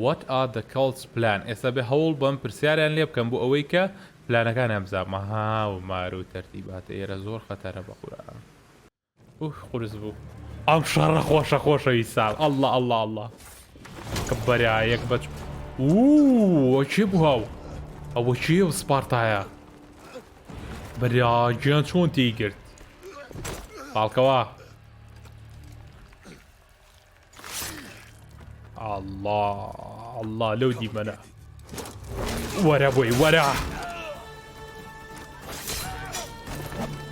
what are the cult's plan ئێستا بێ هەوڵ بەم پرسیاریان لێ بکەم بۆ ئەوەی کە پلانەکانیان بزانمە ها و مار و تەرتیباتە ئێرە زۆر خەتەرە بە قورئان قورس بوو ئەم شەڕە خۆشە خۆشەویستان ئەڵڵا ئەڵڵا ئەڵڵا کە بەریایەک بەچ ئەوە چی بوو هاو ئەوە چیە سپارتایە بەریا گیان چۆن تێیگرت باڵکەوە ئەڵڵا ئەڵڵا لەو دیمەنە وەرە بۆی وەرە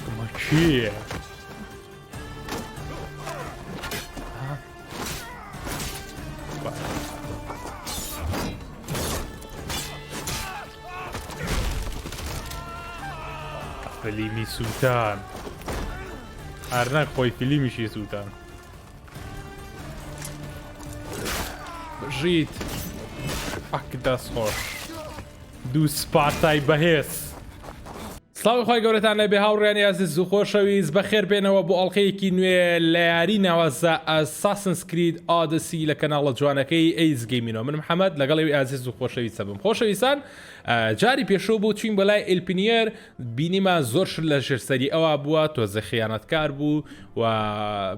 ئەمە چییە فیلمی سووتان هەرنەک خۆی فیلمیشی سووتان بژیت ئەک دەست خۆش دوو سپارتای بەهێز سڵاوی خۆی گەورەتان لێبێ هاوڕێیانی عەزیز و خۆشەویست بەخێر بێنەوە بۆ ئەڵلقەیەکی نوێ لە یاری ناوەزە ئەساسنس کرید ئۆدیسی لە کەناڵە جوانەکەی ئەیز گەیمینەوە منم حەمەد لەگەڵەوەی عەزیز و خۆشەویستە بم خۆشەویستان جاری پێشەوە بۆ چوین بەلای ئلپینیەر بینیمان زۆر شت لە ژێرسەری ئەوە بووە تۆزە خیانەتکار بوو و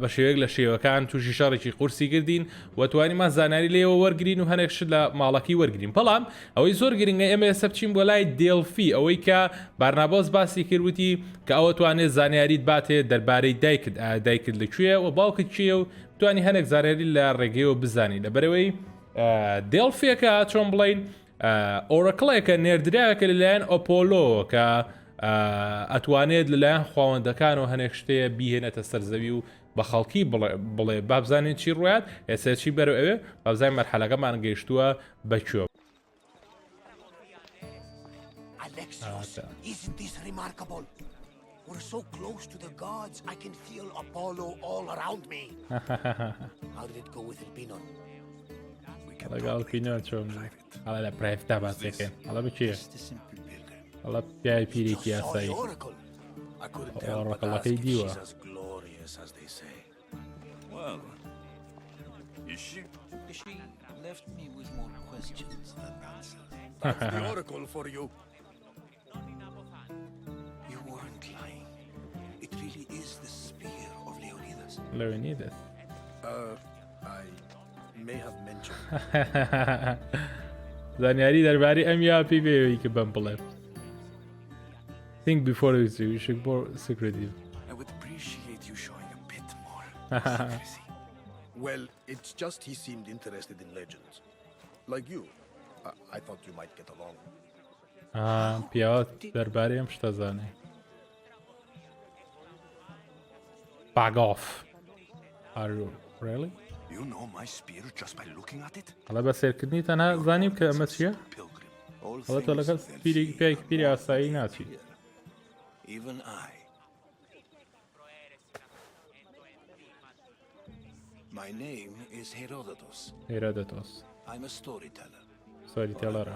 بە شێوەیەک لە شێوەکان تووشی شەڕێکی قورسی کردین و توانیمان زانیاری لێەوە وەرگین و هەنێک شت لە ماڵەکەی وەرگین بەڵام ئەوەی زۆر گرنگە ئێمە ئێستا بچین بۆ لای دێڵفی ئەوەی کە بارنابۆس باسی کردوتی کە ئەوە توانێت زانیاریت باتێت دەربارەی دایکت لەکوێیە و باوکت چییە و توانی هەنێک زانیاری لە ڕێگەیەوە بزانی لەبەرەوەی دێڵفیەکە چۆن بڵین ئۆرەکڵێکە نێردراوەکە لەلایەن ئۆپۆلۆ کە ئەتوانێت لەلایەن خواوەندەکان و هەنێک شتەیە بیهێنێتە سەرزەوی و بە خەڵکی بڵێ بابزانین چی ڕوات ئێستا چی بەرەو ئەوێ بابزانین مەرحەلەکەمان گەیشتووە بەکوێ We're so close to the gods, I can feel Apollo all around me. How did it go with Elpino? Legal Elpino چون حالا پرایفت باسیکن حالا بچیه حالا پیای پیری کی هستی اوراکل کی دیوا She left me with more questions than answers. That's the oracle for you. You weren't lying. It really is the spear of Leonidas. Leonidas. I may have mentioned. زانیاری درباره ئەم یا پێی بێەوەی کە بەم بڵێ. Think before you should more secretive. I would appreciate you showing a bit more secrecy. Well, it's just he seemed interested in legends. Like you. I thought you might get along. پیاوە دەربارەی ئەم شتە زانێ. Bag off. Are you really? You know my spear just by looking at it? حالا بە سێرکردنی تەنها زانیم کە ئەمە چییە؟ حالا تۆ لەگەڵ پیرێکی پیری ئاسایی ناچی. Even I. My name is Herodotus. Herodotus. I'm a storyteller. Storyteller.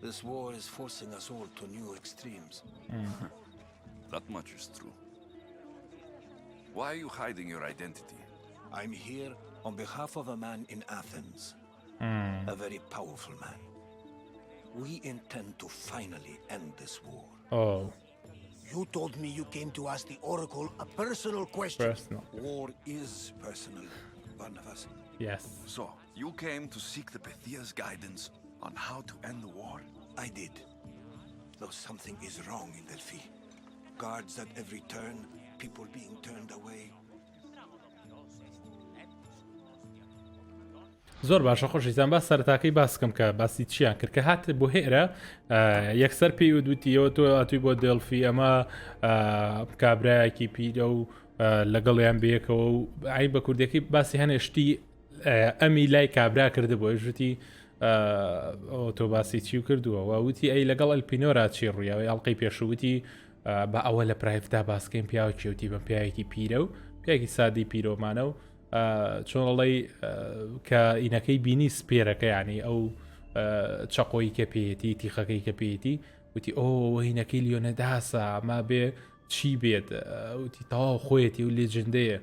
This war is forcing us all to new extremes. That much is true. Why are you hiding your identity? I'm here on behalf of a man in Athens. A very powerful man. We intend to finally end this war. Oh. You told me you came to ask the Oracle a personal question. Personal. War is personal, Barnabas. Yes. So, you came to seek the Pythia's guidance on how to end the war? I did. Though something is wrong in Delphi. Guards at every turn, people being turned away. زۆر باشە خۆشیزان باس سەرتاکەی باسکەم کە باسی چیان کرد کە هات بۆ هێرە یەکسەر پێی ودوتیەوە تۆ ئەتووی بۆ دڵفی ئەمە کابراایەکی پیرە و لەگەڵیان بەیەکەوە و ئای بە کوردەکەی باسی هەنێشتی ئەمی لای کابرا کردە بۆ ژوتی تۆ باسی چی و کردووە و وتی ئەی لەگەڵ ئەلپینۆرا چی ڕوویەوەی ئەڵلقەی پێشوتی بە ئەوە لە پرایفتا باسکەین پیاوەکیوتی بەم پیاوێکی پیرە و پیاکی سادی پیرۆمانە و چۆنڵی کە ئینەکەی بینی سپێرەکە ینی ئەو چەقۆی کە پێێتی تیخەکەی کە پێێتی وتی ئەو هینەکەی لیۆنەداسە ئەما بێ چی بێت وتی تەواو خۆیەتی و لێجندەیە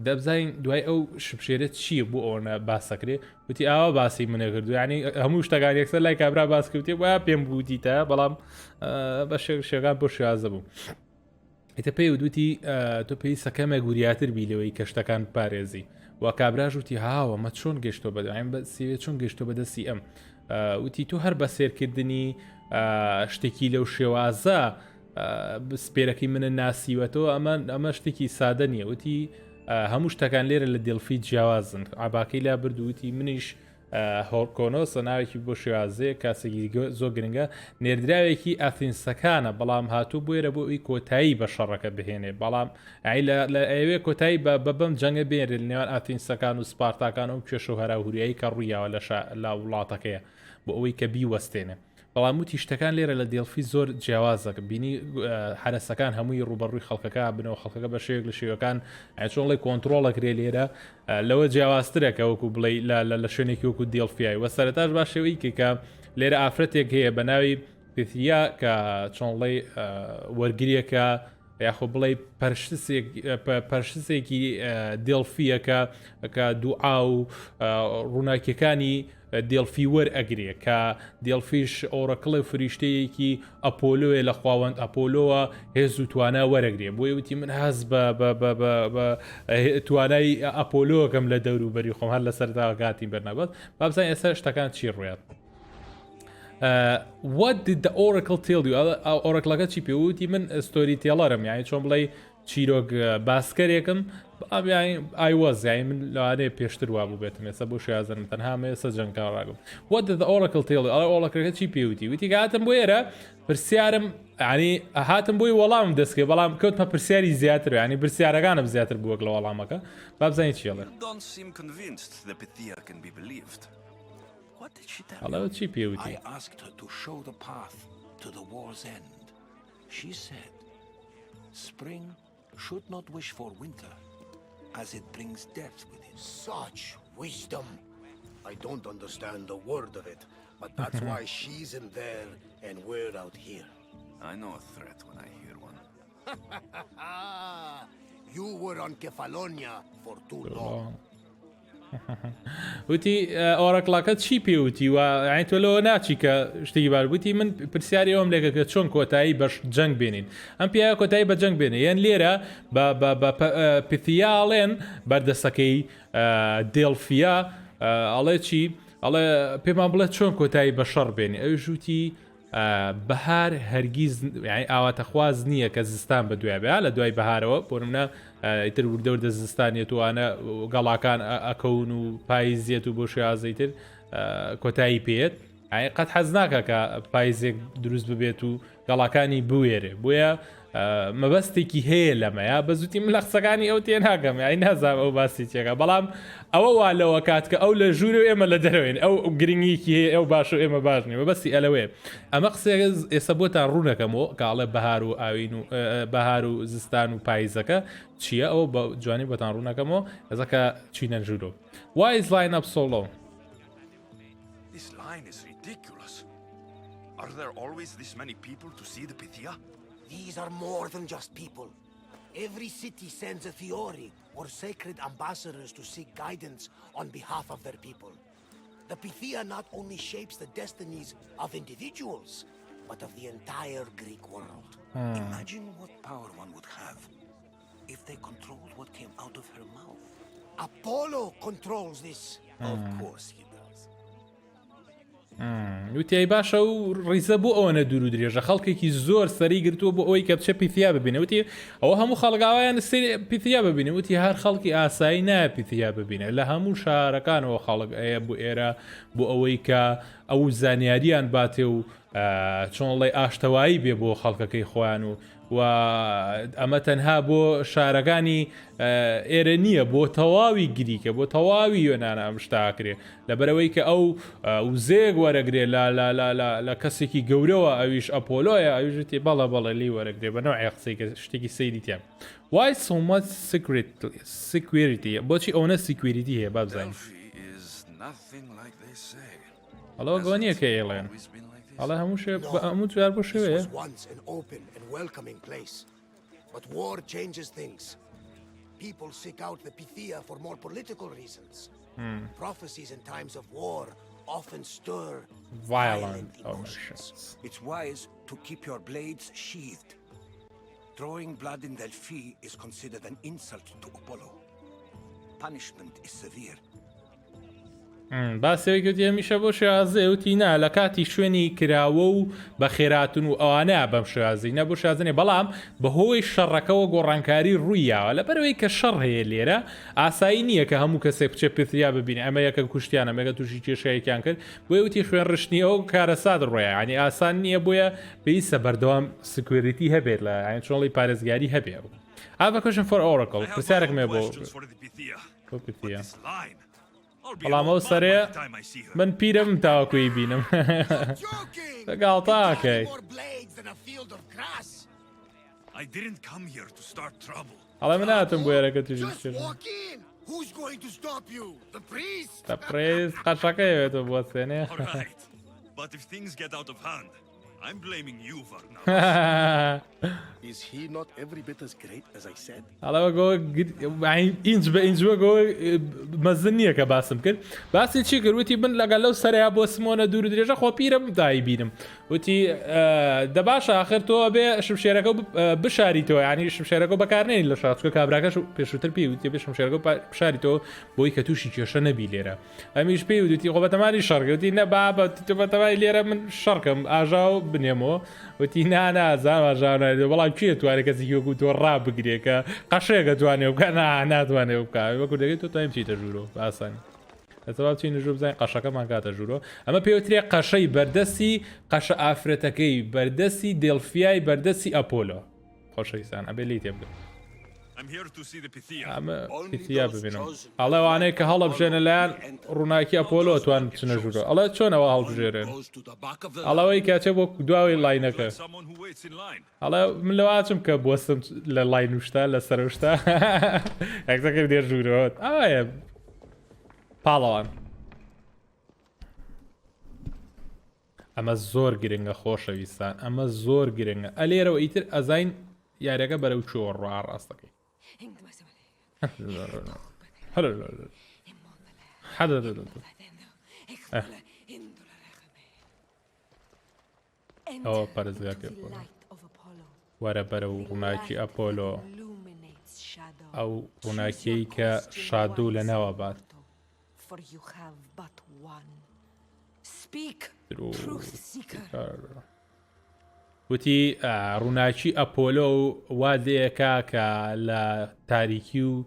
دەبزین دوای ئەو شپشێرە چییە بۆ ئەوە باسەکرێ وتی ئاوا باسی منە کردو ینی هەموو شتەکان یەکسەر لای کابرا باس کردێ وایە پێم بوویتە بەڵام بە شێگان بۆ شێوازە بوو ئیتە پێی ودوتی تۆ پێی سەکەمە گوریاتر بیلەوەی کە شتەکان پارێزی و کابراژ وتی هاوە مە چۆن گەشتۆ بەدەم بە سێوێت چۆن گەشتۆ بەدەستی ئەم وتی تو هەر بە سێرکردنی شتێکی لەو شێوازە سپێرەکەی منە ناسیوەتەوە ئەمە شتێکی سادە نییە وتی هەموو شتەکان لێرە لە دڵفی جیاوازن ئاباکەی لا بردووتی منیش هۆرکۆنۆسە ناوێکی بۆ شێوازەیە کاسێکی زۆر گرنگە نێردراوێکی ئەفینسەکانە بەڵام هاتوو بۆێرە بۆ ئەوی کۆتایی بە شەڕەکە بهێنێ بەڵام لە ئەوێ کۆتایی بە بەم جەنگە بێنێت نێوان ئەفینسەکان و سپارتاکان و کێش و هەراهوریایی کە ڕوویاوە لە وڵاتەکەیە بۆ ئەوەی کە بیوەستێنێ بەڵام وتی شتەکان لێرە لە دڵفی زۆر جیاوازەکە بینی حرەسەکان هەمووی ڕوبەڕووی خەڵکەکە بنەوە خەڵکەکە بە شێک لە شێوەکان چۆنڵی کۆنتترۆڵەکرێ لێرە لەوە جیاوازترەکە وەکو بڵێ لە شوێنێکی وەکو دڵفیایی وە سەرەتاش باش شێوەی کە لێرە ئافرەتێک هەیە بە ناوی پێتیا کە چۆنڵی وەرگریەکە یاخۆ بڵێ پەرشتێکی دڵفیەکە کە دوعا و ڕووناکیەکانی دڵفی وەرئەگرێ کە دڵفیش ئۆڕەکڵی فریشتەیەکی ئەپۆلۆیە لە خواوەند ئەپۆلۆوە هێز و توانە وەرەگرێ بۆی وتی من هەز بە توانای ئەپۆلۆەکەم لە دەور و بەری خۆم هەر لە سەرداگاتی بەرنابەت بابزانین ئێستا شتەکان چی ڕوێت what did the oracle tell you ئۆڕکلەکە چی پێوتی من ستۆری تێڵەرم یانی چۆن بڵێ چیرۆک باسکەرێکم ئایوەزای من لەوانەیە پێشتر وا بوو بێتم ێستا بۆ شازنم تەنها ئێستا جەنگاڕاگەم what did the oracle tell you ئۆڕکلەکە چی پێوتی وتی هاتم بۆ ئێرە پرسیارم ینی هاتم بۆی وەڵام دەستکێ بەڵام کەوتمە پرسیاری زیاتر ینی پرسیارەکانم زیاتر بووەک لە وەڵامەکە بابزانین چیڵێ Hello, I asked her to show the path to the war's end. She said, spring should not wish for winter, as it brings death with it. Such wisdom. I don't understand a word of it, but that's why she's in there and we're out here. I know a threat when I hear one. You were on Kefalonia for too long. وتی ئۆڕکڵەکە چی پێوتی و ئەین تۆ لەوە ناچی کە شتێکی بار وتی من پرسیاری ئەوم لێگە کە چۆن کۆتایی بە جەنگ بێنین ئەم پیاە کۆتایی بە جەنگ بێنێ یان لێرە بە پتیاڵێن بەردەسەکەی دڵفیا ئەڵێ چی ئەڵێ پێمان بڵێت چۆن کۆتایی بە شەڕ بێنێ ئەوی ژووتی بەهار هەرگیز ئاواتەخواز نییە کە زستان بە دوای بێ لە دوای بەهارەوە بۆ منە ئیتر وردەوردە زستانێتوانە گەڵاکان ئەکەون و پاییزیێت و بۆ شێازەیتر کۆتایی پێێت قەت حەز ناکە کە پاییزێک دروست ببێت و گەڵاکانی بوێرێ بۆیە مەبەستێکی هەیە لەمەیە بە زووتی من لە قسەکانی ئەو تێ ناکەم ئەی نازام ئەو باسی چێکە بەڵام ئەوە وا لەوە کات کە ئەو لە ژوور و ئێمە لە دەرەوێن ئەو گرنگیکی هەیە ئەو باش و ئێمە باش نیە مەبەستی ئەلەوەیە ئەمە قسێک ئێستا بۆتان ڕوونەکەمەوە کاڵێ بەهار و ئاوین و بەهار و زستان و پاییزەکە چییە ئەو بە جوانی بۆتان ڕوونەکەمەوە ئەزەکە چینە ژوورۆ Why is line up so long? This line is ridiculous. Are there always this many people to see the Pythia? These are more than just people. Every city sends a Fiori or sacred ambassadors to seek guidance on behalf of their people. The Pythia not only shapes the destinies of individuals, but of the entire Greek world. Imagine what power one would have if they controlled what came out of her mouth. Apollo controls this. Of course he does. وتی باشە و ڕیزە بۆ ئەوەنە دوور و درێژە خەڵکێکی زۆر سەری گرتووە بۆ ئەوی کە بچە پیتیا ببینێ وتی ئەوە هەموو خەڵگاوایان سری پیتیا ببینێ وتی هەر خەڵکی ئاسایی نایە پیتیا ببینێ لە هەموو شارەکانەوە خەڵک ئەیە بۆ ئێرە بۆ ئەوەی کە ئەو زانیاریان باتێ و چۆنڵی ئاشتەوایی بێ بۆ خەڵکەکەی خۆیان و ئەمە تەنها بۆ شارەکانی ئێرە نییە بۆ تەواوی گریکە بۆ تەواوی یۆنانە ئەم شتاکرێ لەبەرەوەی کە ئەو وزێک وەرەگرێ لە کەسێکی گەورەوە ئەویش ئەپۆلۆیە ئەوژتی بەڵە بەڵە لی وەرەگرێ بە نوع قسەی کە شتێکی سەیری تێم Why so much security بۆچی ئەوەنە سیکوریتی هەیە بابزانین هەڵەوە گۆنیە کە ئێڵێن هەڵە هەموو جوار بۆ شێوەیە But war changes things. people seek out the Pythia for more political reasons. Prophecies in times of war often stir violent emotions. It's wise to keep your blades sheathed. Drawing blood in Delphi is considered an insult to Apollo. Punishment is severe. باسەوەی کەوتی هەمیشە بۆ شێوازێ وتی نا لە کاتی شوێنی کراوە و بە خێراتون و ئەوانە بەم شێوازی نە بۆ شازنێ بەڵام بەهۆی شەڕەکەەوە گۆڕانکاری ڕوویاوە لە بەرەوەی کە شەڕ هەیە لێرە ئاسایی نییە کە هەموو کەسێک بچێ پێتریا ببینێ ئەمە یەکە کوشتیانە مێگە تووشی کێشەیەکیان کرد بۆی وتی خوێن ڕشتنیەوە کارە ساد ڕۆیە ینی ئاسان نییە بۆیە پێویستە بەردەوام سکوێریتی هەبێت لە یان چۆڵی پارێزگاری هەبێ. I have a question for Oracle. پرسیارێک مێ بۆ پێتیا. بەڵام ئەو سەرێ من پیرم تاوەکوی بینم گاڵتاکەی ئەڵێ من هاتم بۆ ێرەکە توژی پرێز قەشەکەیەوێتە بۆ سێنێ I'm blaming you for now. Is he not every bit as great as I said? ئەڵەوە گۆ ئینج بە ئینجوە گۆ مەزن نییە کە باسم کرد باسی چی کرد وتی من لەگەڵ لەو سەریا بۆ سمۆنە دوور درێژە خۆ پیرم دایی بینم وتی دەباشە آخر تۆ بێ شمشێرەکە بشاریتەوە ینی شمشێرەکە بەکارنێنی لە شاچکە کابراکەش پێشووتر پێی وتی بێ شمشێرەکە بشاریتەوە بۆی کە تووشی کێشە نەبی لێرە ئەمیش پێی وتی خۆ بەتەمانی شەڕگەوتی نە بابە بەتەمای لێرە من شەڕکەم ئاژاو بنێمەوە وتی نانازان ئاژاو بەڵام کێ توانێت کەسی وەکو تۆ ڕابگرێکە قەشەیەکە توانێ بکە ناتوانێ بکە وەکو دەگەیت تۆ تایم چیتە ژوورۆ ئاسانی دەتەواو چین ژوور بزانین قەشەکەمان کاتە ژوورۆ ئەمە پێوترێ قەشەی بەردەستی قەشە ئافرەتەکەی بەردەستی دڵفیای بەردەستی ئەپۆلۆ خۆشەویستان ئەبێ لی تێبگە ئەمە پیتیا ببینم ئەڵێوانەیە کە هەڵە بژێنە لایەن ڕووناکی ئەپۆلۆ توان بچنە ژوورۆ ئەڵێ چۆنەوە هەڵبژێرێن ئەڵەوەی کاتێ بۆ دواوی لاینەکە ئەڵێ من لەواچم کە بۆستم لە لای نوشتا لە سەرشتا یەکزەکە دێر ژوورەوە ئەوەیە پاڵەوان ئەمە زۆر گرنگە خۆشەویستان ئەمە زۆر گرنگە ئەلێرەوە ئیتر ئەزین یاریەکە بەرەو چۆ ڕاڕاستەکەی ئەوە پەرزگاکە وەرە بەرە و ڕووناکی ئەپۆلۆ ئەو ڕووناکیەی کە شادوو لە ناوە بات وتی ڕووناکی ئەپۆلۆ و وادەیەکە کە لە تاریکی و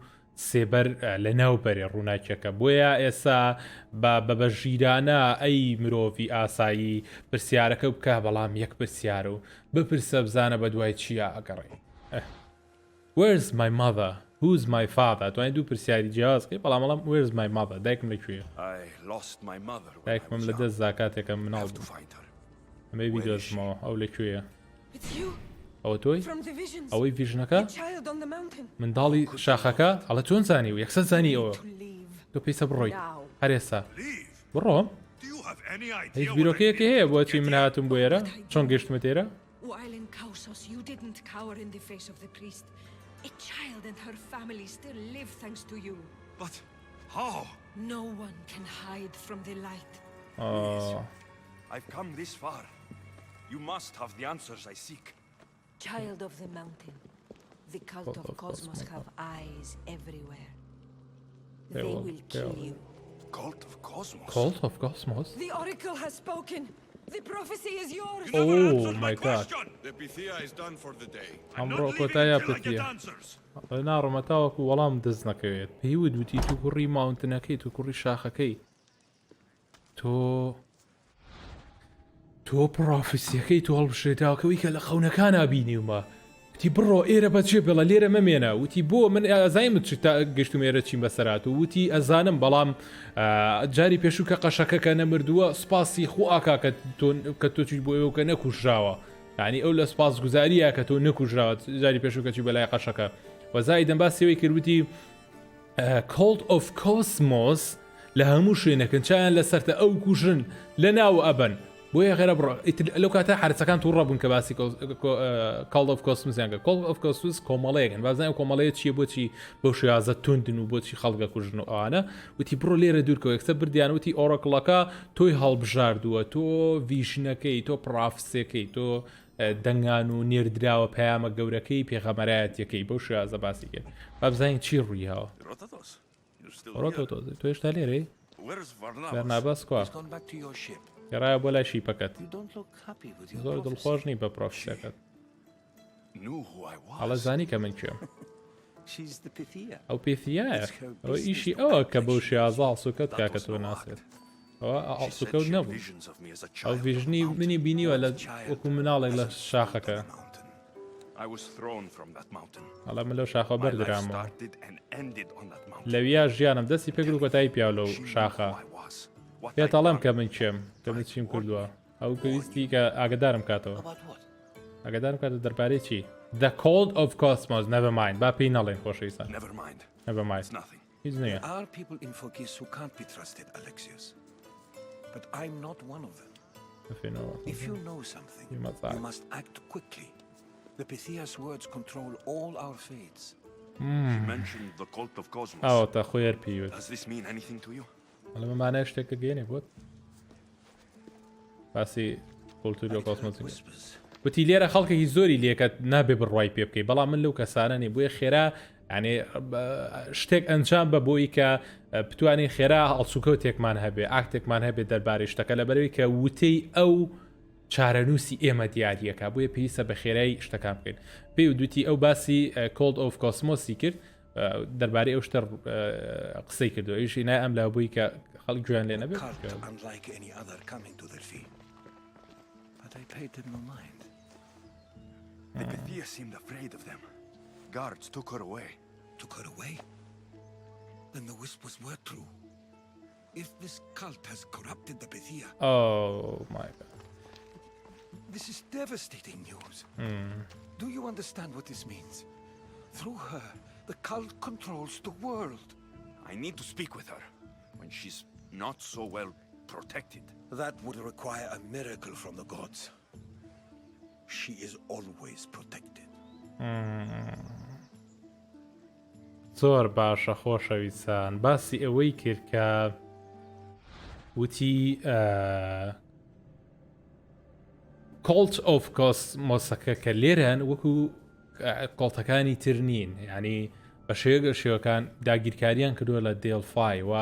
سێبەر لە ناوبەرێ ڕووناکیەکە بۆیە ئێستا بە ژیرانە ئەی مرۆڤی ئاسایی پرسیارەکە بکە بەڵام یەک پرسیارە و بپرسە بزانە بە دوای چیە ئەگەڕێ Where's my mother? Who's my father? توانێت دوو پرسیاری جیازکەی بەڵام Where's my mother? دایکم لەکوێیە؟ دایکمم لەدەست زاکاتێکە مناڵ بوو ئەمەی بیدۆزمەوە ئەو لەکوێیە؟ ئەوە تۆی؟ ئەوەی ڤیژنەکە؟ منداڵی شاخەکە؟ ئەڵە چۆن زانی و یەکسەر زانی ئەوە تۆ پێیسە بڕۆی هەر ئێستا بڕۆم؟ هیچ بیرۆکەیەکی هەیە بۆچی من هاتم بۆ ئێرە؟ چۆن گەشتمە تێرە؟ A child and her family still live thanks to you. But how? No one can hide from the light. I've come this far. You must have the answers I seek. Child of the mountain, the cult of Cosmos have eyes everywhere. They will kill you. Cult of Cosmos? Cult of Cosmos? The oracle has spoken. The prophecy is yours. You never answered my God. question. The Pythia is done for the day. I'm not leaving until I get answers. ناڕۆمە تاوەکو وەڵام دەست نەکەوێت پێیوت وتی تو کوڕی ماونتنەکەی تو کوڕی شاخەکەی تۆ پرۆفسیەکەی تو هەڵبژێتاوەکەوەی کە لە خەونەکان نبینیومە وتی بڕۆ ئێرە بەچێ بێڵە لێرە مەمێنە وتی بۆ من ئازایمت گەشتم ئێرە چیم بەسەرات و وتی ئەزانم بەڵام جاری پێشوو کە قەشەکەکە نەمردووە سپاسی خواکە کە تۆچی بۆ ئێوە کە نەکوژراوە یعنی ئەو لە سپاس گوزاریە کە تۆ نەکوژراوە جاری پێشوو کەچی بەلای قەشەکە وەزای دەمباسیەوەی کردوتی Cult of Cosmos لە هەموو شوێنەکەن چیان لەسەرتە ئەو کوژن لە ناو ئەبن بۆیە غێرە بڕ لەو کاتە حرسەکان تووڕە بوون کە باسی کاڵ ئۆف کۆسموسیانکە کۆڵ ئۆف کۆسموس کۆمەڵەیەکن بازانێ کۆمەڵەیە چیە بۆچی بۆ شێوازە توندن و بۆچی خەڵکە کوژن و ئەوانە وتی بڕۆ لێرە دوورکەوە یەکسەر بردیان وتی ئۆڕۆکڵەکە تۆی هەڵبژاردووە تۆ ڤیژنەکەی تۆ پرافسەکەی تۆ دەنگان و نێردراوە پەیامە گەورەکەی پێغەمەرایەتیەکەی بەو شێوازە باسی کرد با بزانین چی ڕوویەوە تۆ هێشتا لێرەی بەرنابەس کوا گەڕایە بۆ لای شیپەکەت زۆر دڵخۆش نی بە پرۆفسەکەت هەڵە زانی کە من کوێم ئەو پێثیایە ئەوە ئیشی ئەوە کە بەو شێوازە هەڵسوکەت کاکە تۆ ناسێت ئەوە هەڵسوکەوت نەبوو ئەو ڤیژنی منی بینیوە لە وەکو مناڵێک لە شاخەکە هەڵە من لەو شاخە بەردرامەوە لەویا ژیانم دەستی پێگر و کۆتایی پیاو لەو شاخە پێت ئەڵێم کە من کوێم کە من چیم کردووە ئەو پێویستی کە ئاگدارم کاتەوە ئاگدارم کاتە دەربارەی چی The Cold of Cosmos never mind با پێی نەڵێن خۆشەویستان never mind هیچ نییە But I'm not one of them. If you know something, you must act quickly. The Pythia's words control all our fates. She mentioned the cult of Cosmos. Does this mean anything to you? ما معناه شتێکە گەێنێ بۆت باسی کۆلتوری و کۆسمۆسی وتی لێرە خەڵکێکی زۆری لێکە نابێ بڕوای پێ بکەی بەڵام من لەو کەسانە نێ بۆیە خێرا یعنی شتێک ئەنجام بە بۆی کە بتوانین خێرا هەڵسوکەوتێکمان هەبێ ئاکتێکمان هەبێت دەربارەی شتەکە لەبەرەوەی کە وتەی ئەو چارەنووسی ئێمە دیاریەکە بۆیە پێویستە بە خێرایی شتەکان بکەین پێی و دوتی ئەو باسی کۆلد ئۆف کۆسمۆسی کرد دەربارەی ئەو شتە قسەی کردو ئیشی نای ئەم لە بووی کە خەڵک گوێیان لێ نەبێت The Pythia seemed afraid of them. Guards took her away. Took her away? Then the whispers were true. If this cult has corrupted the Pythia... Oh my god. This is devastating news. Do you understand what this means? Through her, the cult controls the world. I need to speak with her when she's not so well protected. That would require a miracle from the gods. She is always protected. زۆر باشە خۆشەویستان باسی ئەوەی کرد کە وتی کۆلت ئۆف کۆسمۆسەکە کە لێرەن وەکو کۆڵتەکانی تر نین ینی بە شێوەکان داگیرکاریان کردووە لە دێڵفای و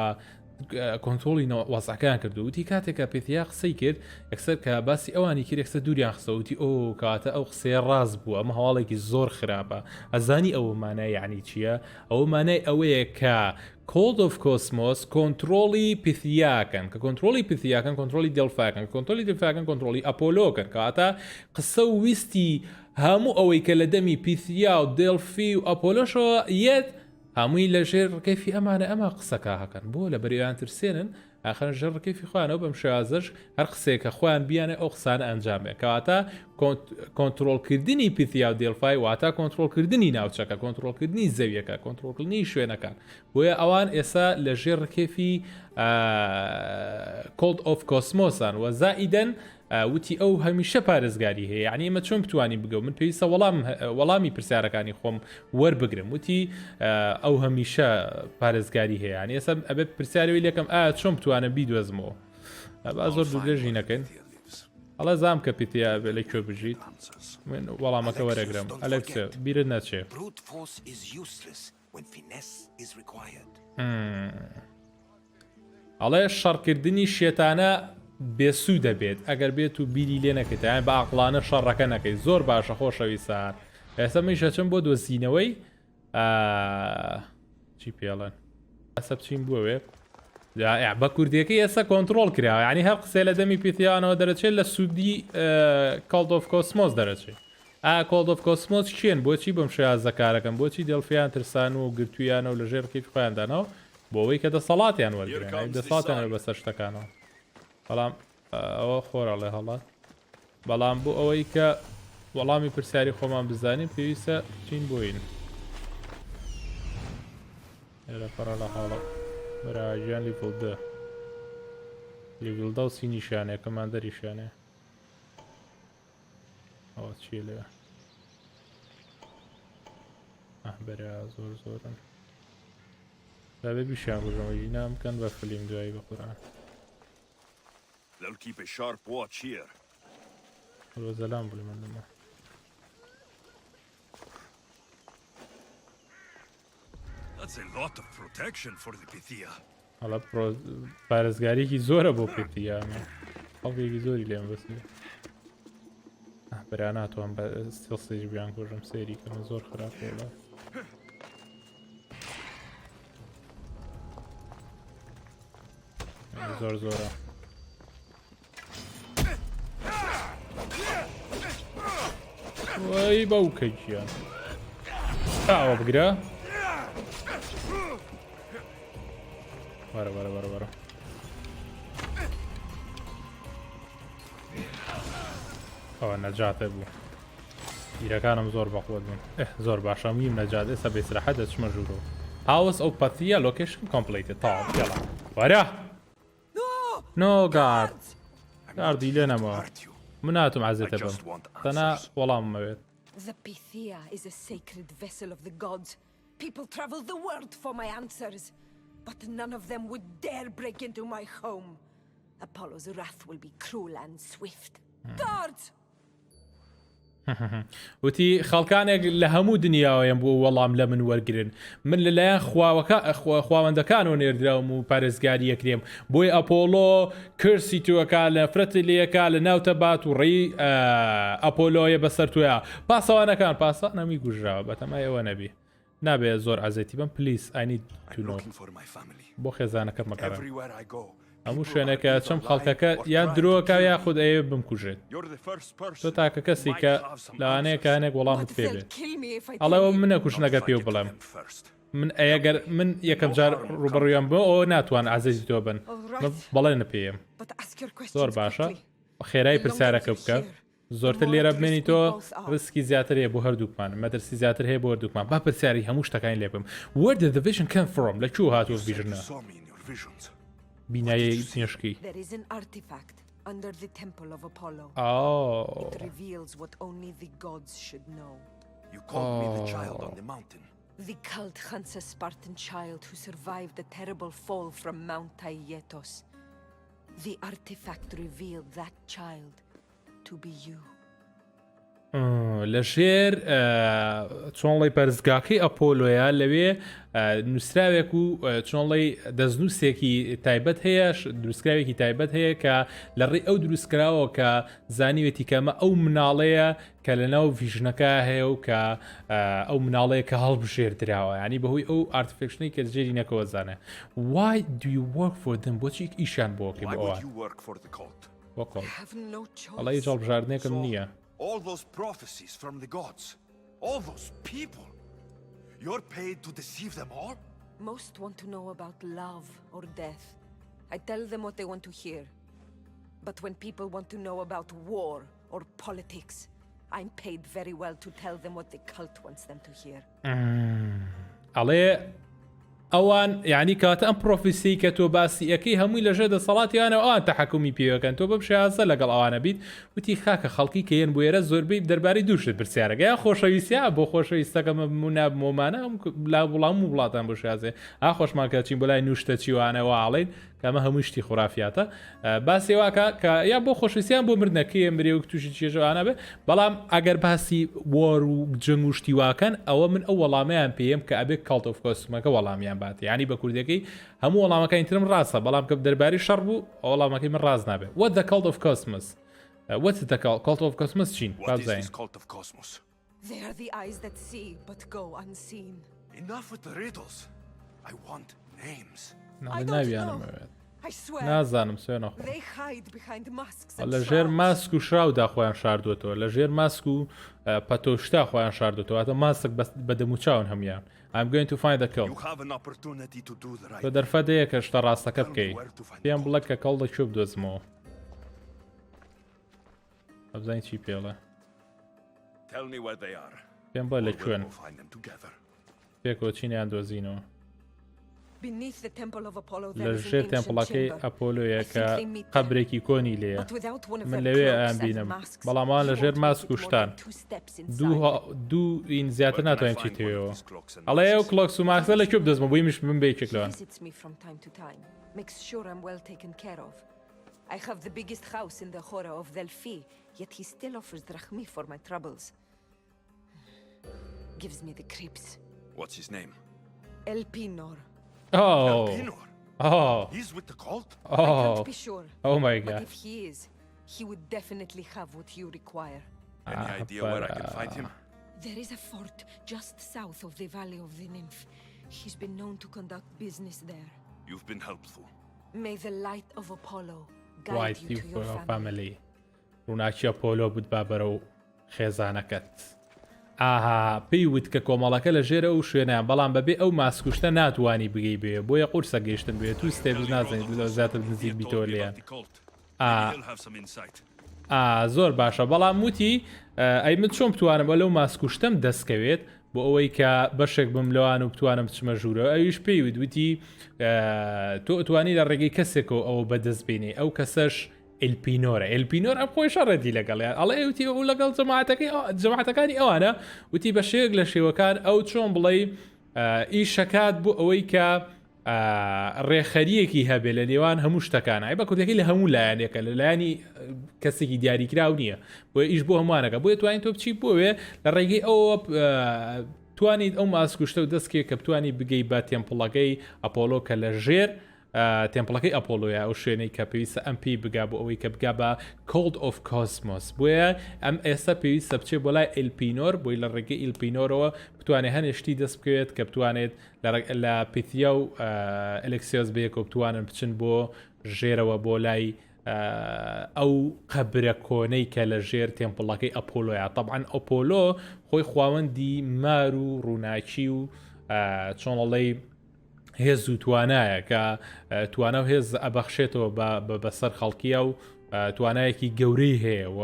کۆنتۆڵی وەزعەکان کردو وتی کاتێکە پێتیا قسەی کرد یەکسەر کە باسی ئەوانی کرد یەکسەر دووریان خسەوتی ئەو کاتە ئەو قسەیە ڕاست بووە ئەمە هەواڵێکی زۆر خراپە ئەزانی ئەوە مانای یعنی چییە ئەوە مانای ئەوەیە کە کۆلد ئۆف کۆسمۆس کۆنتترۆلی پیثیاکەن کە کۆنتترۆلی پیثیاکەن کۆنتترۆلی دڵفاکەن کۆنتترۆلی دڵفاکەن کۆنتترۆلی ئەپۆلۆکەن کەواتە قسە و ویستی هەموو ئەوەی کە لە دەمی پیثیا و دڵفی و ئەپۆلۆشەوە یەت هەمووی لە ژێر ڕکەفی ئەمانە ئەمە قسەکە هەکەن بۆ لە بەریان ترسێنن ئاخر ژێر ڕکەفی خوانەوە بەم شێوازەش هەر قسێکە خۆیان بیانە ئەو قسانە ئەنجامێ کەواتە کۆنتترۆلکردنی پیثیا و دێڵفای واتە کۆنتترۆلکردنی ناوچەکە کۆنتترۆلکردنی زەویەکە کۆنتترۆلکردنی شوێنەکان بۆیە ئەوان ئێستا لە ژێر ڕکەفی کۆلد ئۆف کۆسمۆسان و زائیدەن وتی ئەو هەمیشە پارێزگاری هەیە یعنی ئمە چۆن بتوانین بگەو من پێویستە وەڵامی پرسیارەکانی خۆم وەربگرم وتی ئەو هەمیشە پارێزگاری هەیە ینی ئێستا ئەبێت پرسیارەوەی لەکەم چۆن بتوانە بیدوێزمەوە با زۆر دوورێژی نەکەین هەڵە زام کە پیتیا لە کوێ بژیت من وەڵامەکە وەرەگرم ئەلەکس بیرت نەچێ ئەڵێ شەڕکردنی شێتانە بێسوو دەبێت ئەگەر بێت و بیری لێ نەکەیت بە عقلانە شەڕەکە نەکەی زۆر باشە خۆشەویستان ئێستا میشە چەند بۆ دۆزینەوەی چی پێڵێن ئەسە بچین بووە بە کوردیەکەی ئێستا کۆنتترۆل کراوە ینی هەر قسێ لە دەمی پیتیانەوە دەرەچێت لە سوودی کۆلد ئۆف کۆسمۆس دەرەچێت کۆلد ئۆف کۆسمۆس چێن بۆچی بەم شێوازەکارەکەم بۆچی دڵفیان ترسان و گرتویانە و لە ژێر ڕکەفی خۆیاندانەوە بۆ ئەوەی کە دەسەڵاتیان وەرگرن دەسەڵاتیان بەسەر شتەکانەوە بەڵام ئەوە خۆراڵێ هەڵات بەڵام بۆ ئەوەی کە وەڵامی پرسیاری خۆمان بزانین پێویستە چین بۆین لە پەڕە لە حاڵە بەراژیان لیڤڵ 10 لیڤڵ 10 و سی نیشانەیە کەماندەریشانەیە ئەوە چیە لێ بەرا زۆر زۆرن دابێ بیشیان بژەوەی نام بکەن بە فلیم دوایی بە قورئان They'll keep a sharp watch here. ڕۆزەلام بڵێ من لەمە That's a lot of protection for the Pythia. هەڵە پارێزگاریەکی زۆرە بۆ پێتیامە خەڵکێکی زۆری لێم بەسێ بەرا ناتوان بە سێڵسێژ بیان کۆژم سەیری کەمە زۆر خراپێڵە زۆر زۆرە وای بەوکە گیان ئاوە بگرە وەرە وەرە وەرە وەرە ئەوە نەجاتە بوو بیرەکانم زۆر بەخۆت بوون زۆر باشە میم نەجات ئێستا بێسراحەت دەچمە ژوورەوە هاوس ئەو پەتیە لۆکیشن کۆمپلیتە تاو یاڵا وەرە نۆ گارد گاردی لێ نەمەوە من ناتوم عەزێتە بم تەنها وەڵامم ئەوێت The Pythia is a sacred vessel of the gods. People travel the world for my answers, but none of them would dare break into my home. Apollo's wrath will be cruel and swift. Guards! وتی خەڵکانێک لە هەموو دنیاوەیان بۆ وەڵام لە من وەرگرن من لەلایەن خواوەندەکانەوە نێردراوم و پارێزگاری یەکرێم بۆی ئەپۆلۆ کرسی توەکە لە فرەتی لەیەکە لە ناوتە بات و ڕێی ئەپۆلۆیە بەسەر توە پاسەوانەکان پاسانەمی گوژراوە بەتەمای ئەوە نەبی نابێت زۆر ئازێتی بم پلیس ئاینی بۆ خێزانەکە مەکەڕم هەموو شوێنەکە چەم خەڵکەکە یان درۆکە یاخود ئەوێ بمکوژێت تۆ تاکە کەسی کە لەوانەیە کانێک وەڵامت پێ بێت ئەڵەوە منە کوشنەگە پێ و بڵێم من ئەگەر من یەکەم جار ڕوبەڕویان بۆ ئەوە ناتوان ئازێزی تۆ بن بەڵێنە پێم زۆر باشە خێرای پرسیارەکە بکە زۆرتر لێرە بمێنی تۆ ڕسکی زیاتر هەیە بۆ هەردووکمان مەترسی زیاتر هەیە بۆ هەردووکمان با پرسیاری هەموو شتەکانی لێ بم Where did the vision come from لەکوێ هاتووە ڤیژنە بینایی پێشکی There is an artifact under the temple of Apollo. Oh. It reveals what only the gods should know. You called me the child on the mountain. The cult hunts a Spartan child who survived the terrible fall from Mount Taygetos. The artifact revealed that child to be you. لەژێر چۆنڵی پەرزگاکەی ئەپۆلۆیە لەوێ نووسراوێک و چۆنڵی دەستنووسێکی تایبەت هەیە دروستکراوێکی تایبەت هەیە کە لە ڕێی ئەو دروستکراوە کە زانیوێتی کەمە ئەو مناڵەیە کە لەناو ڤیژنەکە هەیە و کە ئەو مناڵەیە کە هەڵبژێردراوە ینی بەهۆی ئەو ئارتفکشنی کە جێری نەکەوە زانێ Why do you work for them بۆچی ئیشان بۆکە بۆ ئەوە ئەڵە هیچ هەڵبژاردنێکم نییە All those prophecies from the gods, all those people, you're paid to deceive them all? Most want to know about love or death. I tell them what they want to hear. But when people want to know about war or politics, I'm paid very well to tell them what the cult wants them to hear. ئەڵێ ئەوان یعنی کاتە ئەم پرۆفیسی کە تۆ باسی ئەەکەی هەمووی لەژێ دەسەڵاتیانە ئەوان تەحکومی پێوەکەن تۆ بەم شێوازە لەگەڵ ئەوانە بیت وتی خاکە خەڵکی کە یەن بۆێرە زۆربەی دەربارەی دووشت پرسیارەکە خۆشەویستیان بۆ خۆشەویستەکە موناب مۆمانە لا وڵام و وڵاتان بۆ شازێ خۆشمان کە چین بۆ لای نوشتە چیوانەوە ئاڵین کەمە هەموو شتی خوراافاتە باسی واکە کە یا بۆ خۆشویستیان بۆ مردنەکەی مرێ و تووشی چێژەوانە بێ بەڵام ئەگەر باسی وەر و جنگ و شتیواکەن ئەوە من ئەو وەڵامیان پێم کە ئەبێ کاڵت ئۆف کۆستمەکە وەڵامیان بات ینی بە کوردەکەی هەموو وەڵامەکانی ترم ڕاستە بەڵام کە دەرباری شەڕ بوو وەڵامەکەی من ڕاز نابێت What the cult of cosmos What's the cult of cosmos چین What is this cult of cosmos? They are the eyes that see but go unseen. Enough with the riddles. I want names. نازانم سوێنە They hide behind masks and لە ژێر shrouds. ماسک و شراودا خۆیان شاردوێتەوە لە ژێر ماسک و پەتۆشتا خۆیان شاردوێتەوە ئەتە ماسک بە دەموچاون هەمویان I'm going to find the cult You have an opportunity to do the right تۆ دەرفەدەیە کە شتە ڕاستەکە بکەیت پێیان بڵێ کە کەڵ دەکوێ بدۆزمەوە ئەبزانین چی پێڵێ Tell me where they are. پێم بڵێ لەکوێن We'll find them together. پێکەوە چینیان دۆزینەوە Beneath the temple of Apollo لە there is an ژێر ancient تێمپڵەکەی chamber. ئەپۆلۆیە I کە think they meet there. قەبرێکی کۆنی لێیە But without one of من their لەوێ cloaks ئەیان and بینم masks, بەڵامان لە you ژێر won't ماسک make و it more شتان than 2 steps inside. دوو ئین زیاتر Where can I ناتوانین find one of چیتەوە these clocks and ئەڵێ ئەو masks? کلۆکس و ماکسە لە کوێ بدەستمە بۆی مش من بێکێک He لەوان visits me from time to time, makes sure I'm well taken care of. I have the biggest house in the Hora of Delphi, yet he still offers drachmi for my troubles. Gives me the creeps. What's his name? El Pinor. Oh, Pinor. oh, He's with the cult? I can't oh, be sure, oh my but god. if he is, he would definitely have what you require. Any idea where I can find him? There is a fort just south of the Valley of the Nymph. He's been known to conduct business there. You've been helpful. May the light of Apollo Why guide you you to for your your family. family ڕووناکیە پۆلۆ بوت با بەرە و خێزانەکەت ئاها پێی وت کە کۆمەڵەکە لە ژێرە و شوێنیان بەڵام بەبێ ئەو ماسکوشتە ناتوانی بگەی بێ بۆیە قورسە گەیشتن بێت و ستێبز نازانیت لە زیاتر نزیک بیتەوە لێیان زۆر باشە بەڵام وتی ئەی من چۆن بتوانم بە لەو ماسکوشتم دەستکەوێت بۆ ئەوەی کە بەشێک بم لەوان و بتوانم بچمە ژوورەوە ئەویش پێی وتی تۆ ئەتوانی لە ڕێگەی کەسێکەوە ئەوە بەدەستبێنێ ئەو کەسەش ئلپینۆرە ئلپینۆر ئەم خۆی شەڕەتی لەگەڵیان ئەڵێ وتی ئەو لەگەڵ جەماعەتەکانی ئەوانە وتی بە شێک لە شێوەکان ئەو چۆن بڵێ ئیشەکات بۆ ئەوەی کە ڕێخەریەکی هەبێ لە نێوان هەموو شتەکان ئای بە کوردەکەی لە هەموو لایەنێکە لە لایانی کەسێکی دیاریکراو نییە بۆ ئیش بۆ هەمووانەکە بۆیە توانین تۆ بچی بۆوێ لە ڕێگەی ئەوە توانیت ئەو ماسکوشتە و دەستکێ کە بتوانانی بگەی بە تێمپڵەکەی ئەپۆلۆ کە لە ژێر تێمپڵەکەی ئەپۆلۆیە ئەو شوێنەی کە پێویستە ئەم پێی بگا بۆ ئەوەی کە بگا بە کۆلد ئۆف کۆزمۆز بۆیە ئەم ئێستا پێویستە بچێ بۆ لای ئیلپینۆر بۆی لە ڕێگەی ئیلپینۆرەوە بتوانێت هەنێشتی دەست بکەوێت کە بتوانێت لە پیتیا و ئەلکسیۆز بەیەکەوە بتوانن بچن بۆ ژێرەوە بۆ لای ئەو قەبرە کۆنەی کە لە ژێر تێمپڵەکەی ئەپۆلۆیە طبعاً ئەپۆلۆ خۆی خواوەندی مار و ڕووناچی و چۆنڵەی هێز و توانایە کە توانە و هێز ئەبەخشێتەوە بەسەر خەڵکیە و توانایەکی گەورەی هەیە و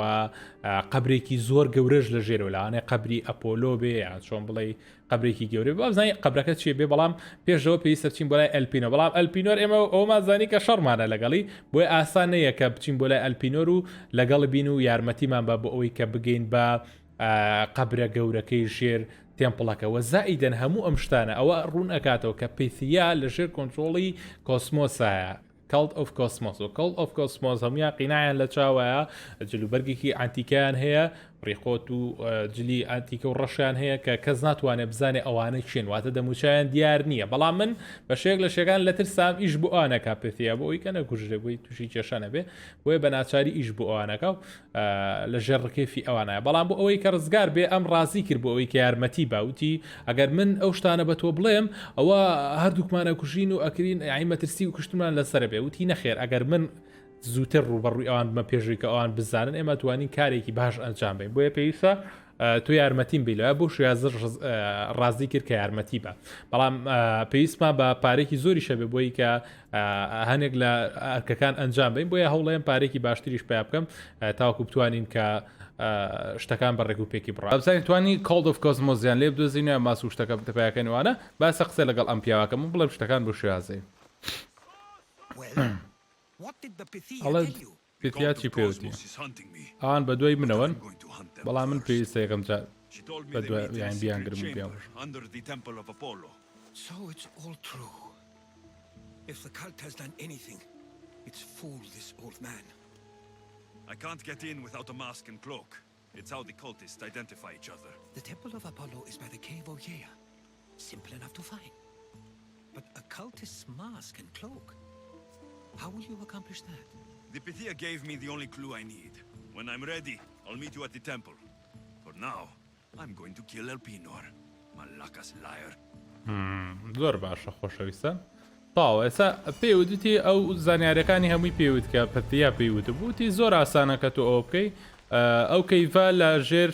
قەبرێکی زۆر گەورەش لە ژێرەوە لەوانەیە قەبری ئەپۆلۆ بێ یان چۆن بڵێ قەبرێکی گەورەی بزانانی قەبرەکە چیە بێ بەڵام پێشەوە پێویستە بچین بۆ لای ئەلپینۆ بەڵام ئەلپینۆر ئێمە ئەومازانی کە شەڕمانە لەگەڵی بۆی ئاسان نەیە کە بچین بۆ لای ئەلپینۆر و لەگەڵ بین و یارمەتیمان بە بۆ ئەوەی کە بگەین بە قەبرە گەورەکەی ژێر تێمپڵەکەەوە زائیدەن هەموو ئەم شتانە ئەوە ڕوون ئەکاتەوە کە پیتیا لە ژێر کۆنتترۆڵی کۆسمۆسایە کەڵت ئۆف کۆسمۆس و کەڵ ئۆف کۆسمۆز هەمویان قینایان لە چاوایە جلوبەرگێکی ئەنتیکیان هەیە ڕێخۆت و جلی ئەنتیکە و ڕەشیان هەیە کە کەس ناتوانێت بزانێ ئەوانە چێن واتە دەموچیان دیار نییە بەڵام من بە شێک لە شێگان لە ترسام ئیش بۆ ئەوانەکە پێتیا بۆ ئەوی کە نەکوژێ بۆی تووشی کێشانە بێ بۆیە بە ناچاری ئیش بۆ ئەوانەکە و لە ژێر ڕکێفی ئەوانایە بەڵام بۆ ئەوەی کە ڕزگار بێ ئەم ڕازی کرد بۆ ئەوەی کە یارمەتی باوتی ئەگەر من ئەو شتانە بە تۆ بڵێم ئەوە هەردووکمانە کوژین و ئەکرین عیمەترسی و کشتمان لەسەر بێ وتی نەخێر ئەگەر من زووتر ڕوبەڕووی ئەوان بمە پێشووی کە ئەوان بزانن ئێمە توانین کارێکی باش ئەنجام بین بۆیە پێویستە تۆ یارمەتیم بیلەوە بۆ شوازر ڕازی کرد کە یارمەتی بە بەڵام پێویستمان بە پارێکی زۆری شەبێ بۆی کە هەنێک لە ئەرکەکان ئەنجام بین بۆیە هەوڵێن پارێکی باشتریش پێ بکەم تاوەکو بتوانین کە شتەکان بە ڕێگوپێکی بڕ بزانین توانی کۆلد ئۆف کۆزمۆزیان لێ بدۆزینە ماس و شتەکە تەپایەکەنیوانە باسە قسە لەگەڵ ئەم پیاوەکەم بڵێم شتەکان بۆ شوازێ ئەڵێ پێتیا چی پێوتی ئەوان بە دوای منەوەن بەڵام من پێویستە یەکەم جار بە دوای یان بیانگرم و بیان So it's all true. If the cult has done anything, it's fooled this old man. I can't get in without a mask and cloak. It's how the cultists identify each other. The temple of Apollo is by the cave Ogyea. Simple enough to find. But a cultist's mask and cloak? How will you accomplish that? The Pythia gave me the only clue I need. When I'm ready, I'll meet you at the temple. For now, I'm going to kill Elpinor. Malakas liar. زۆر باشە خۆشەویستان تاوە ئێستا پێوتتی ئەو زانیارەکانی هەمووی پێوت کە پەتیا پێیوت بووتی زۆر ئاسانە کە تۆ ئەو بکەی ئەو کەیڤە لە ژێر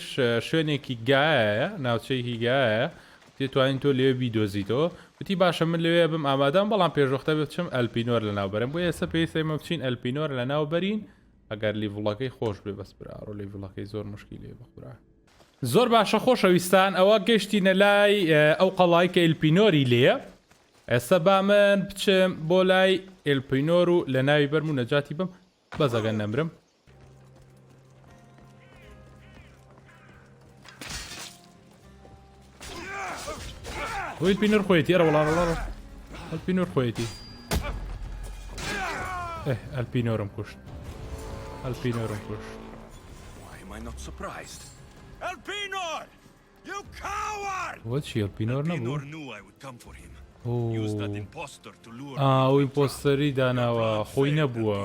شوێنێکی گایە ناوچەیەکی گایە تێتوانین تۆ لێوێ بیدۆزیتەوە وتی باشە من لەوێ بم ئامادەم بەڵام پێشوەختە بچم ئەلپینۆر لە ناوبەرم بۆ ئێستا پێویستە ئێمە بچین ئەلپینۆر لە ناوبەرین ئەگەر لیڤڵەکەی خۆش بێ بەس براڕۆ لیڤڵەکەی زۆر مشکی لێ بخورا زۆر باشە خۆشەویستان ئەوە گەشتینە لای ئەو قەڵای کە ئیلپینۆری لێە ئێستا با من بچم بۆ لای ئێلپینۆر و لە ناوی بەرم و نەجاتی بم بەزەگەن نەمرم ئێلپینۆر خۆیەتی ئەرە وەڵاڕ ئەلپینۆر خۆیەتی ئەلپینۆرم کوشت ئەلپینۆرم کوشت Why am I not surprised? Elpinor! You coward! وەچی ئەلپینۆر نەبوو Elpinor knew I would come for him. Use that imposter to lure me. ئەوی پۆستەری داناوە خۆی نەبووە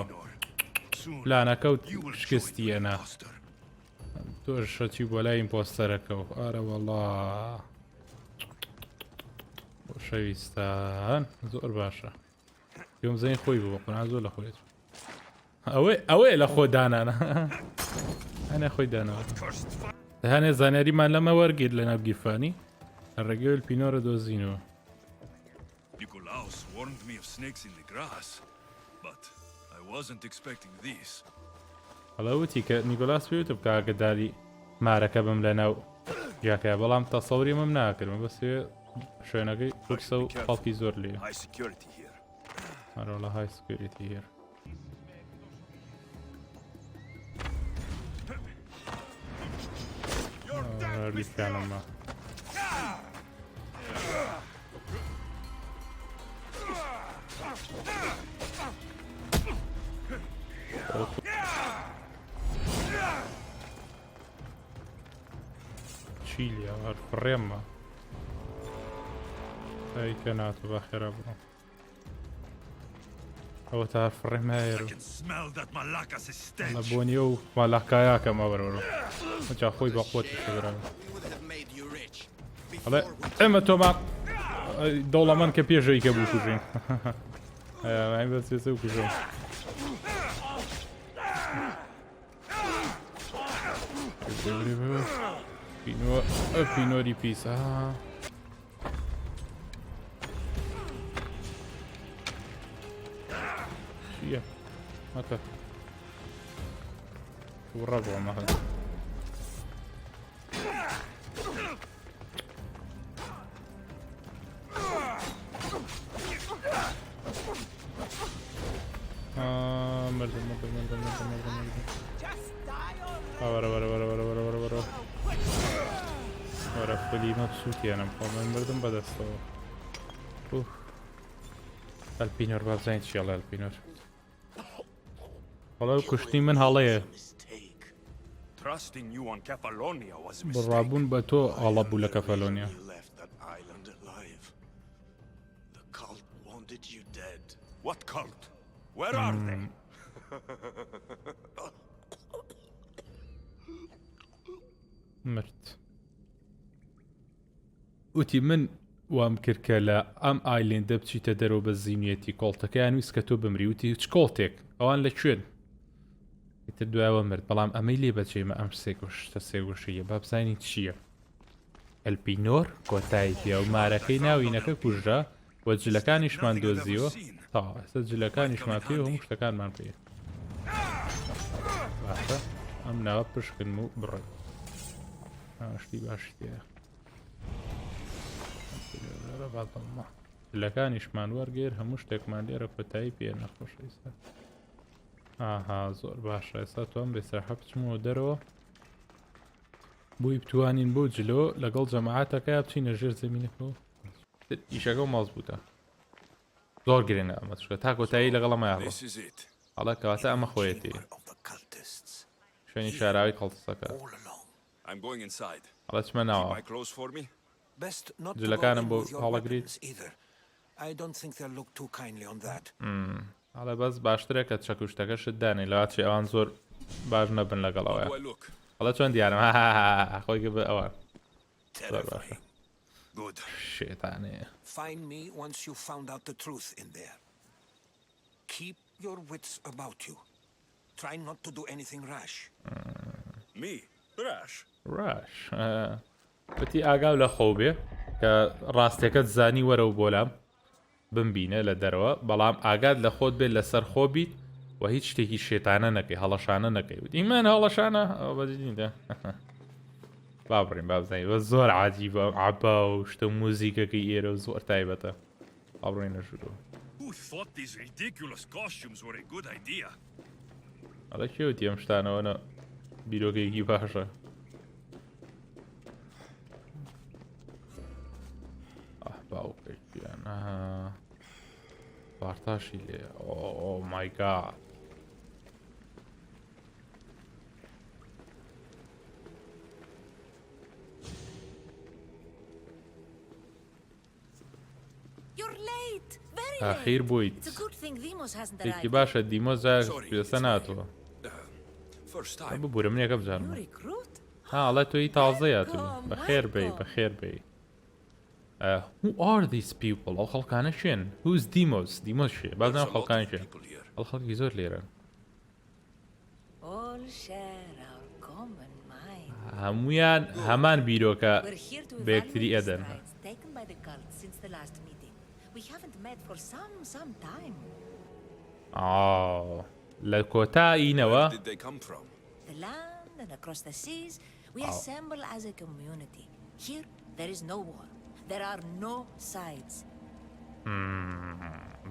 Soon پلانەکەوت you will join شکستی the ئەنا imposter. تۆش شەچی بۆ لای ئیمپۆستەرەکە و ئارە وەڵا خۆشەویستان زۆر باشە پێم زەین خۆی بوو قنا زۆر لە خۆیت ئەوەیە لە خۆ دانانە هەنێ خۆی دانەوە هەنێ زانیاریمان لەمە وەرگیت لە ناوگیرفانی ڕێگەی ئەلپینۆرە دۆزینەوە Nikolaus warned me of snakes in the grass, but I wasn't expecting this. هەڵەوتی کە نیکۆلاس پێوتە بکە ئاگداری مارەکە بم لە ناو جاکە بەڵام تەسەوری مەم ناکردم بەسێ شوێنەکەی قورسە و خەڵکی زۆر لێ High security here. هەرۆڵە های سکیوریتی هێر لیفیانەمە چیلیە هەر فڕێمە ئەیکە ناتۆ بەخێرا بڕۆ ئەوە تا هەر فڕێمایێر I can smell that Malakas is لە stench. بۆنیە و مالاکایاکەمە بەرەوە جا خۆی بە خۆتی شەگرا ئەڵێ ئێمە تۆمان دەوڵەمەند کە پێشەوەی کە بوو کوژین ئەی بەسێسە و کوژۆ پینۆری پیس چییە مەکە وڕە بۆ مەهەد وەرە فلی مەبسووتیانم خۆمەن مردم بەدەستەوە ئەلپینۆر بابزانین چیاڵە ئەلپینۆر وەڵا کوشتنی من هەڵەیە Trusting you on Kefalonia was a mistake. بڕابوون بە تۆ هەڵە بوو لە کەفەلۆنیا You left that island alive. The cult wanted you dead. What cult? Where are they? مرد وتی من وام کرد کە لە ئەم ئایلێندە بچیتە دەرەوە بە زیینەتی کۆڵتەکەیان ویست کە تۆ بمری وتی چ کۆڵتێک ئەوان لە کوێن تر دوایەوە مرد بەڵام ئەمەی لێ بەچێمە ئەم سێگوشتە سێگوشیە با بزانین چییە ئەلپینۆر کۆتایی پیا و مارەکەی ناوینەکە کوژرا وە جلەکانیشمان دۆزیوە تا ئێستا جلەکانیشمان پێ و هەموو شتەکانمان پێ باشە ئەم ناوە پشکن و بڕێ شتی باشتەیە جلەکانیشمان وەرگێر هەموو شتێکمان لێرە کۆتایی پێ نەخۆشەویستە ئاها زۆر باشە ئێستا تۆم بێسەرحە بچمەوە دەرەوە بۆی بتوانین بۆ جلۆ لەگەڵ جەماعەتەکە بچینە ژێر زەمینەکەەوە ئیشەکە و ماڵ بووتە زۆر گرنگە ئەمە شکە تا کۆتایی لەگەڵەمە یاڕۆ This is it. هەڵە کەواتە ئەمە خۆیەتی Of the cultists. شوێنی شاراوی کەڵتسەکە All along. I'm going inside. هەڵە چمە Keep ناوە my clothes for me. Best not to go جلەکانم in بۆ with your هەڵەگریت weapons either. I don't think they'll look too kindly on that. هەڵە بەس باشترە کە چەکوشتەکەشت دانێ لەوات ئەوان زۆر باش نەبن How لەگەڵەوەی do I look? هەڵە چۆن دیارم خۆی بە ئەوە زۆر باشە Good. شێتانەیە Find me once you've found out the truth in there. Keep your wits about you. Try not to do anything rash. Me? Rash? ڕاش بەتی ئاگاو لە خۆ بێ کە ڕاستەکەت زانی وەرە و بۆلام بمبینە لە دەرەوە بەڵام ئاگاد لە خۆت بێت لەسەر خۆ بیت و هیچ شتێکی شێتانە نەکەی هەڵەشانە نەکەی وت ئیمان هەڵەشانە ئەو بەدیدە با بڕین با بزانین بە زۆر عاجیبە عبا و شتە موزیکەکەی ئێرە و زۆر تایبەتە ئەڕۆینە ژوورەوە. Who thought these ridiculous costumes were a good idea? ئەڵە کێوتی ئەم شتانەوەنە بیرۆکەیەکی باشە. باوکێکیان پارتاشی لێ. ئۆ مای گاد. ئاخیر بوویت. یەکی باشە دیمۆز پێسە ناتوە. ببوورە منێکە بزانم. ئەڵە تۆی تازەیە تو. بەخێر بێ بەخێر بێ. Who are these people? ئەو خەڵکانە شوێن؟ Who's Demos? Demos شێ؟ بازنام خەڵکان شێن. ئەڵ خەڵکی زۆر لێرەن. هەمویان هەمان بیرۆکە بەیەکتری ئەدەن. لە کۆتا ئینەوە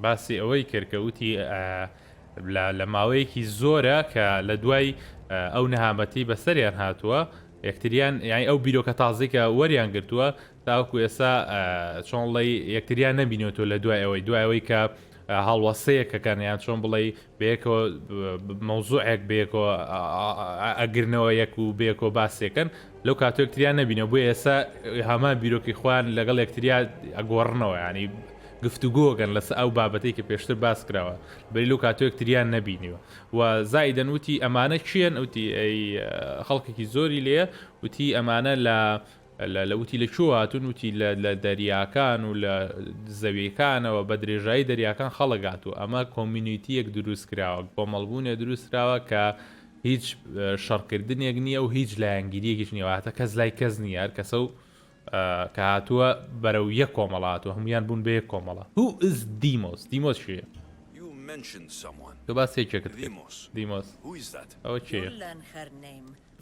باسی ئەوەی کردکەوتی لە ماوەیەکی زۆرە کە لە دوای ئەو نەهامەتی بەسەریان هاتووە یەکتریان یانی ئەو بیرۆکە تازێکە وەریان گرتووە تاوەکو ئێستا چۆنڵی یەکتریان نەبینێتەوە لە دوای ئەوەی کە هەڵوەسەیەکەکەن یان چۆن بڵێ بەیەکەوە مەوزوعێک بەیەکەوە ئەگرنەوە یەک و بەیەکەوە باسێکن لەو کاتۆ یەکتریان نەبینەوە بۆ ئێستا هەمە بیرۆکی خوان لەگەڵ یەکتریا ئەگۆڕنەوە ینی گفتوگۆگەن لەسەر ئەو بابەتەی کە پێشتر باس کراوە بەری لەو کاتۆ یەکتریان نەبینیوە و زایدەن وتی ئەمانە چیان وتی خەڵکێکی زۆری لێە وتی ئەمانە لە وتی لە چۆ هاتون وتی لە دەریاکان و لە زەویەکانەوە بە درێژایی دەریاکان خەڵەگاتوە ئەمە کۆمیونیتیەک دروست کراوە کۆمەڵبوونێ دروست کراوە کە هیچ شەڕکردنێک نییە و هیچ لایەنگیریەکیش نییە هاتە کەس لای کەس نییە هەر کەسە و کە هاتووە بەرەو یەک کۆمەڵاتەوە هەمویان بوون بە یەک کۆمەڵە Who is Demos? Demos چییە؟ تۆ باسێکێکت دیمۆس ئەوە چییە؟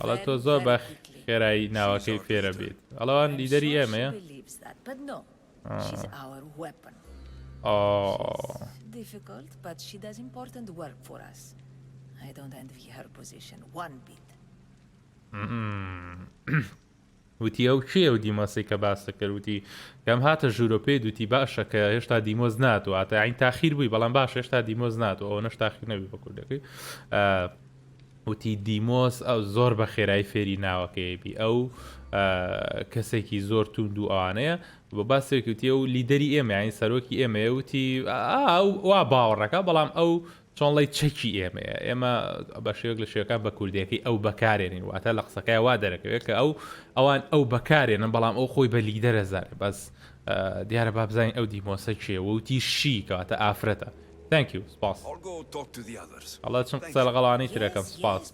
ئەڵە تۆ زۆر بە خێرایی ناوەکەی فێرە بێت ئەڵەوان لیدەری ئێمەیە؟ وتی ئەو چێ و دیمۆسی کە باسە کرد وتی کەم هاتە ژوورۆپێ دوتی باشە کە هێشتا دیمۆز ناتوە هاتە عین تاخیر بووی بەڵام باش هێشتا دیمۆز ناتوە ئەو نەش تاخیر نەبی بە کوردەکەی وتی دیمۆس ئەو زۆر بە خێرایی فێری ناوەکەیبی ئەو کەسێکی زۆر توند و ئەوانەیە بە باسێکوتی ئەو لیدەری ئێمە یانی سەرۆکی ئێمەیە وتی وا باوەڕەکە بەڵام ئەو چۆنڵی چەکی ئێمەیە ئێمە بە شێوەک لە شێوەکان بە کوردیەکەی ئەو بەکارێنین واتە لە قسەکەی وا دەرەکەوێت کە ئەوان ئەو بەکارێنن بەڵام ئەو خۆی بە لیدەرە زانێ بەس دیارە با بزانین ئەو دیمۆسە چێ وتی شی کەواتە ئافرەتە Thank you, سپاس. الله چون قسە لەگەڵانی ترەکەم سپاس.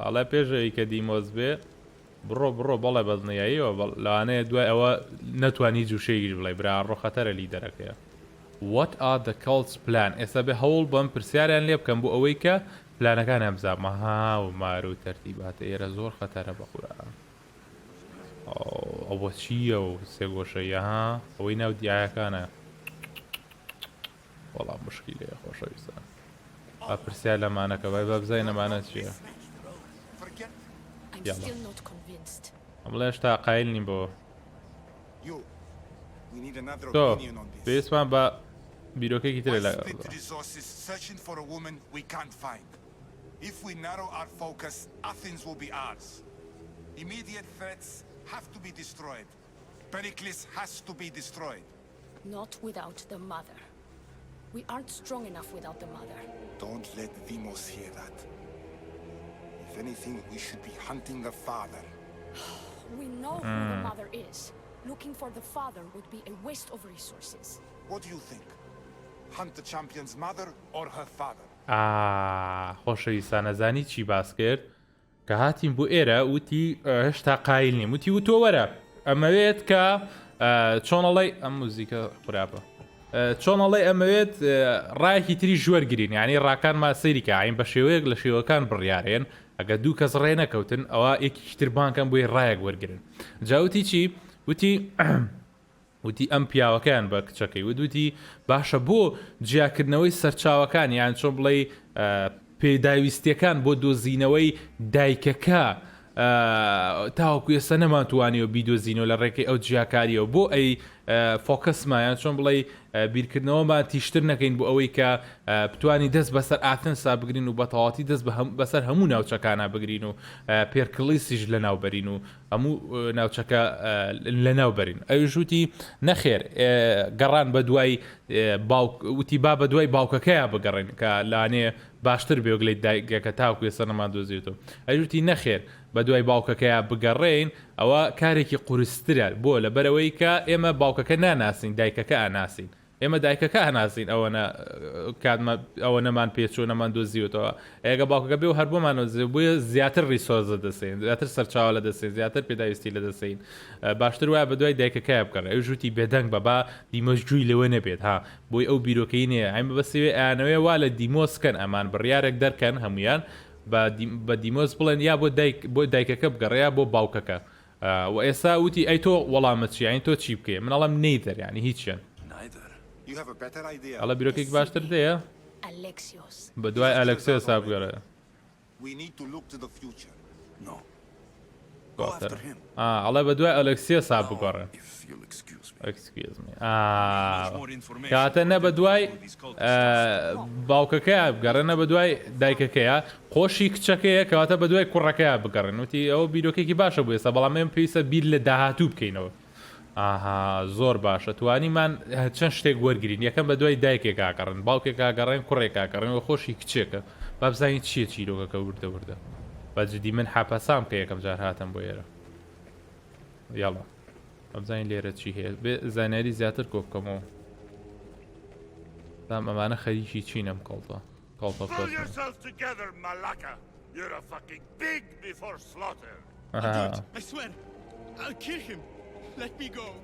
ئەڵێ پێشەوەی کە دیمۆز بێ بڕۆ بەڵێ بەدنیاییەوە لەوانەیە دوای ئەوە نەتوانی جوشەیەگیر بڵێ برا ڕۆخەتەرە لیدەرەکەیە. What are the cult's plan؟ ئێستا بێ هەوڵ بەم پرسیاریان لێ بکەم بۆ ئەوەی کە پلانەکان هەمزامە ها و مار و تەرتیباتە ئێرە زۆر خەتەرە بەخورا. ئەوە چییە و سێگۆشەیە ها ئەوەی ناو دیایەکانە وەڵام مشکیلەیە خۆشەویستان پرسیار لەمانەکە وای بە بزای نەمانە چییە ئەمڵێ هێشتا قایل نیم بۆ تۆ پێویستمان بە بیرۆکێکی ترە لە have to be destroyed. Pericles has to be destroyed. Not without the mother. We aren't strong enough without the mother. Don't let Demos hear that. If anything, we should be hunting the father. We know who the mother is. Looking for the father would be a waste of resources. What do you think? Hunt the champion's mother or her father? خۆشەویستان نەزانی چی باس کرد کە هاتیم بۆ ئێرە وتی هێشتا قایل نیم وتی وتۆ وەرە ئەمەوێت کە چۆنەڵی ئەم موزیکە خراپە چۆنەڵی ئەمەوێت ڕایەکی تری ژوەرگرین یعنی ڕاکانمان سەیریکە عین بە شێوەیەک لە شێوەکان بڕیارێن ئەگە دوو کەس ڕێ نەکەوتن ئەوە یەکیشتر بانکەم بۆی ڕایەک وەرگن جاوتی چی وتی ئەم پیاوەکەیان بە کچەکەی ودوتی باشە بۆ جیاکردنەوەی سەرچاوەکان یان چۆن بڵێ پێداویستیەکان بۆ دۆزینەوەی دایکەکە تاوەکو ئێستا نەماتوانیەوە بیدۆزینەوە لە ڕێکەی ئەو جیاکاریەوە بۆ ئەی فۆکەسمایان چۆن بڵێ بیرکردنەوەمان تیشتر نەکەین بۆ ئەوەی کە بتوانی دەست بەسەر ئاتەنسا بگرین و بەتەواتی دەست بەسەر هەموو ناوچەکانە بگرین و پێرکڵیسیش لە ناوبەرین و هەموو ناوچەکە لە ناوبەرین ئەوژوتی نەخێر گەڕان بە دوای وتی با بە دوای باوکەکەیە بگەڕێن کە لانێ باشتر بێگلەی دایکەکە تاوکو ێستا نەمان دۆزیێتەوە ئەوژوتی نەخێر بە دوای باوکەکەیە بگەڕێین ئەوە کارێکی قورسترە بۆ لەبەرەوەی کە ئێمە باوکەکە ناناسین دایکەکە ئاناسین ئێمە دایکەکە هەناسین ئەوە نەمان پێچۆ نەمان دۆزیوتەوە ئێگە باوکەکە بێ و هەر بۆمانۆزی بووە زیاتر ڕیسۆزە دەسێن زیاتر سەرچاوە لە دەسێن زیاتر پێداویستی لە دەسین باشتر وایە بە دوای دایکەکەیە بکەڕ ئەو ژووتی بێدەنگ بەبا دیمەشجووی لەوە نەبێت ها بۆی ئەو بیرۆکەی نییە ئەمە بەسێوێ ئەیانەوەی وا لە دیمۆسکەن ئەمان بڕیارێک دەرکەن هەمویان بە دیمۆز بڵێن یا بۆ دایکەکە بگەڕەیە بۆ باوکەکە و ئێستا وتی ئەی تۆ وەڵامەت چی ئەین تۆ چی بکەی منەڵم نەیدەر ینی هیچیان ئەڵە بیرۆکەیەک باشتر دەیە بە دوای ئەلەکسیۆس بگەڕێ ئەڵێ بە دوای ئەلەکسیۆس بگەڕێ کاتە نە بە دوای باوکەکەیە بگەڕێنە بە دوای دایکەکەیە خۆشی کچەکەیە کەواتە بە دوای کوڕەکەیە بگەڕێن وتی ئەوە بیرۆکێکی باشە بوو ئێستا بەڵام ئێمە پێویستە بیر لە داهاتوو بکەینەوە ئاها زۆر باشە توانیمان چەند شتێک وەرگین یەکەم بە دوای دایکێک کاگەڕن باوکێک کاگەڕێن کوڕێک کاگەڕێنەوە خۆشی کچێکە با بزانین چییە چیرۆکەکە وردە وردە بەجددی من حاپەسام کە یەکەم جار هاتم بۆ ئێرە یاڵە ئەبزانین لێرە چی هەیە بێ زانیاری زیاتر کۆ بکەمەوە دام ئەمانە خەریکی چینەم کەڵتە Let me go.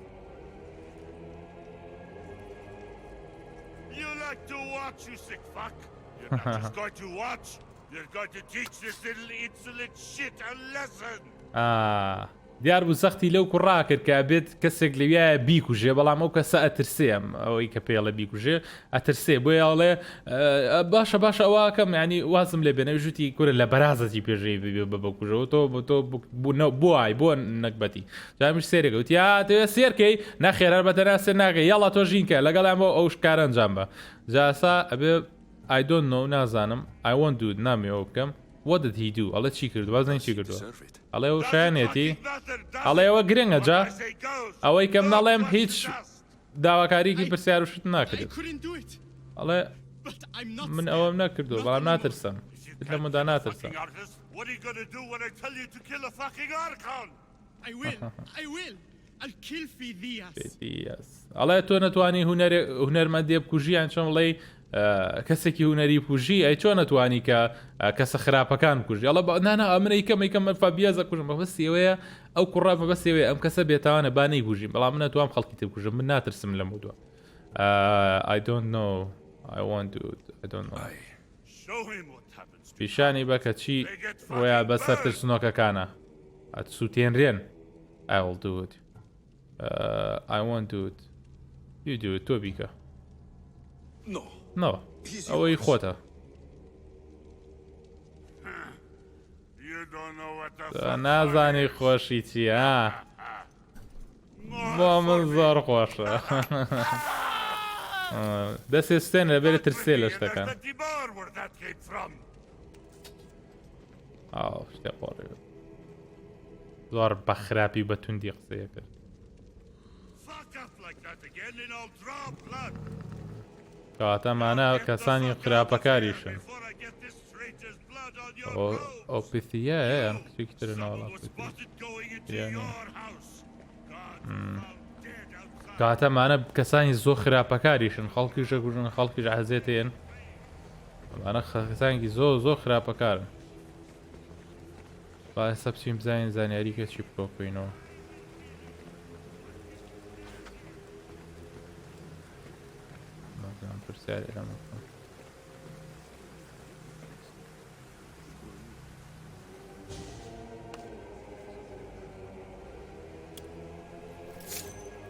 You like to watch, you sick fuck? You're not just going to watch. You're going to teach this little insolent shit a lesson. دیار بوو سەختی لەو کوڕا کرد کە بێت کەسێک لەویایە بیکوژێ بەڵام ئەو کەسە ئەترسێم ئەوەی کە پێڵە بیکوژێ ئەترسێ بۆی ئاڵێ باشە ئەوواکەم ینی وازم لێ بێنە ژوتی کورە لە بەرازەتی پێژەی بە بکوژەوە تۆ بۆ ئای بۆ نەکبەتی جامیش سێرێکە وتی تەوێ سێرکەی نەخێرار بەتەنا سێر ناگەی یاڵا تۆ ژینکە لەگەڵام بۆ ئەو شکارە ئەنجام بە جاسا ئەبێ I don't know نازانم I won't do it نامێەوە بکەم What did he do? ئەڵێ چی کرد وازنین چی کردووە ئەڵێ ئەو شایەنێتی ئەڵێ ئەوە گرنگە جا ئەوەی کەم نەڵێم هیچ داواکاریکی پرسیاروشت ناکرێت ئەڵێ من ئەوەم نەکردو بەڵام ناترسم لە مدا ناترسم ئەڵێ تۆ نەتوانی هونەرمەندێ بکوژیان چۆن بڵێ کەسێکی هونەری پوژی ئەی چۆن نەتوانی کە کەسە خراپەکان کوژی ئەڵە نانا ئەمنەیکەمەکەم فابیازە کوژم بەبەستی ئەوەیە ئەو کوڕا بەبەستێوێ ئەم کەسە بێتوانە بانەی کوژیم بەڵام من نەتوام خەڵکی تر کوژم من ناترسم لە مودووە I don't know I won't do it I don't know پیشانی بەکە چی وەیە بەسەر ترسنۆکەکانە سووتێنرێن I will do it I won't do it You do it تۆ بیکە No ئەوەی خۆتە نازانی خۆشی چیە بۆ من زۆر خۆشە دەسێستێن لەبێرە ترسێ لە شتەکان شتێ قۆڕێ زۆر بە خراپی بە توندی قسەیە کرد کەواتەمانە کەسانی خراپەکاریشن ئەو پێثیە یان کچێکی ترە ناوەڵا کەواتەمانە کەسانی زۆر خراپەکاریشن خەڵکیشە کوژن خەڵکیش حەزێتێن ئەمانە کەسانێکی زۆر خراپەکارن با ئێستا بچین بزانین زانیاریکە چی بکۆکوینەوە پرسیاری ئەمە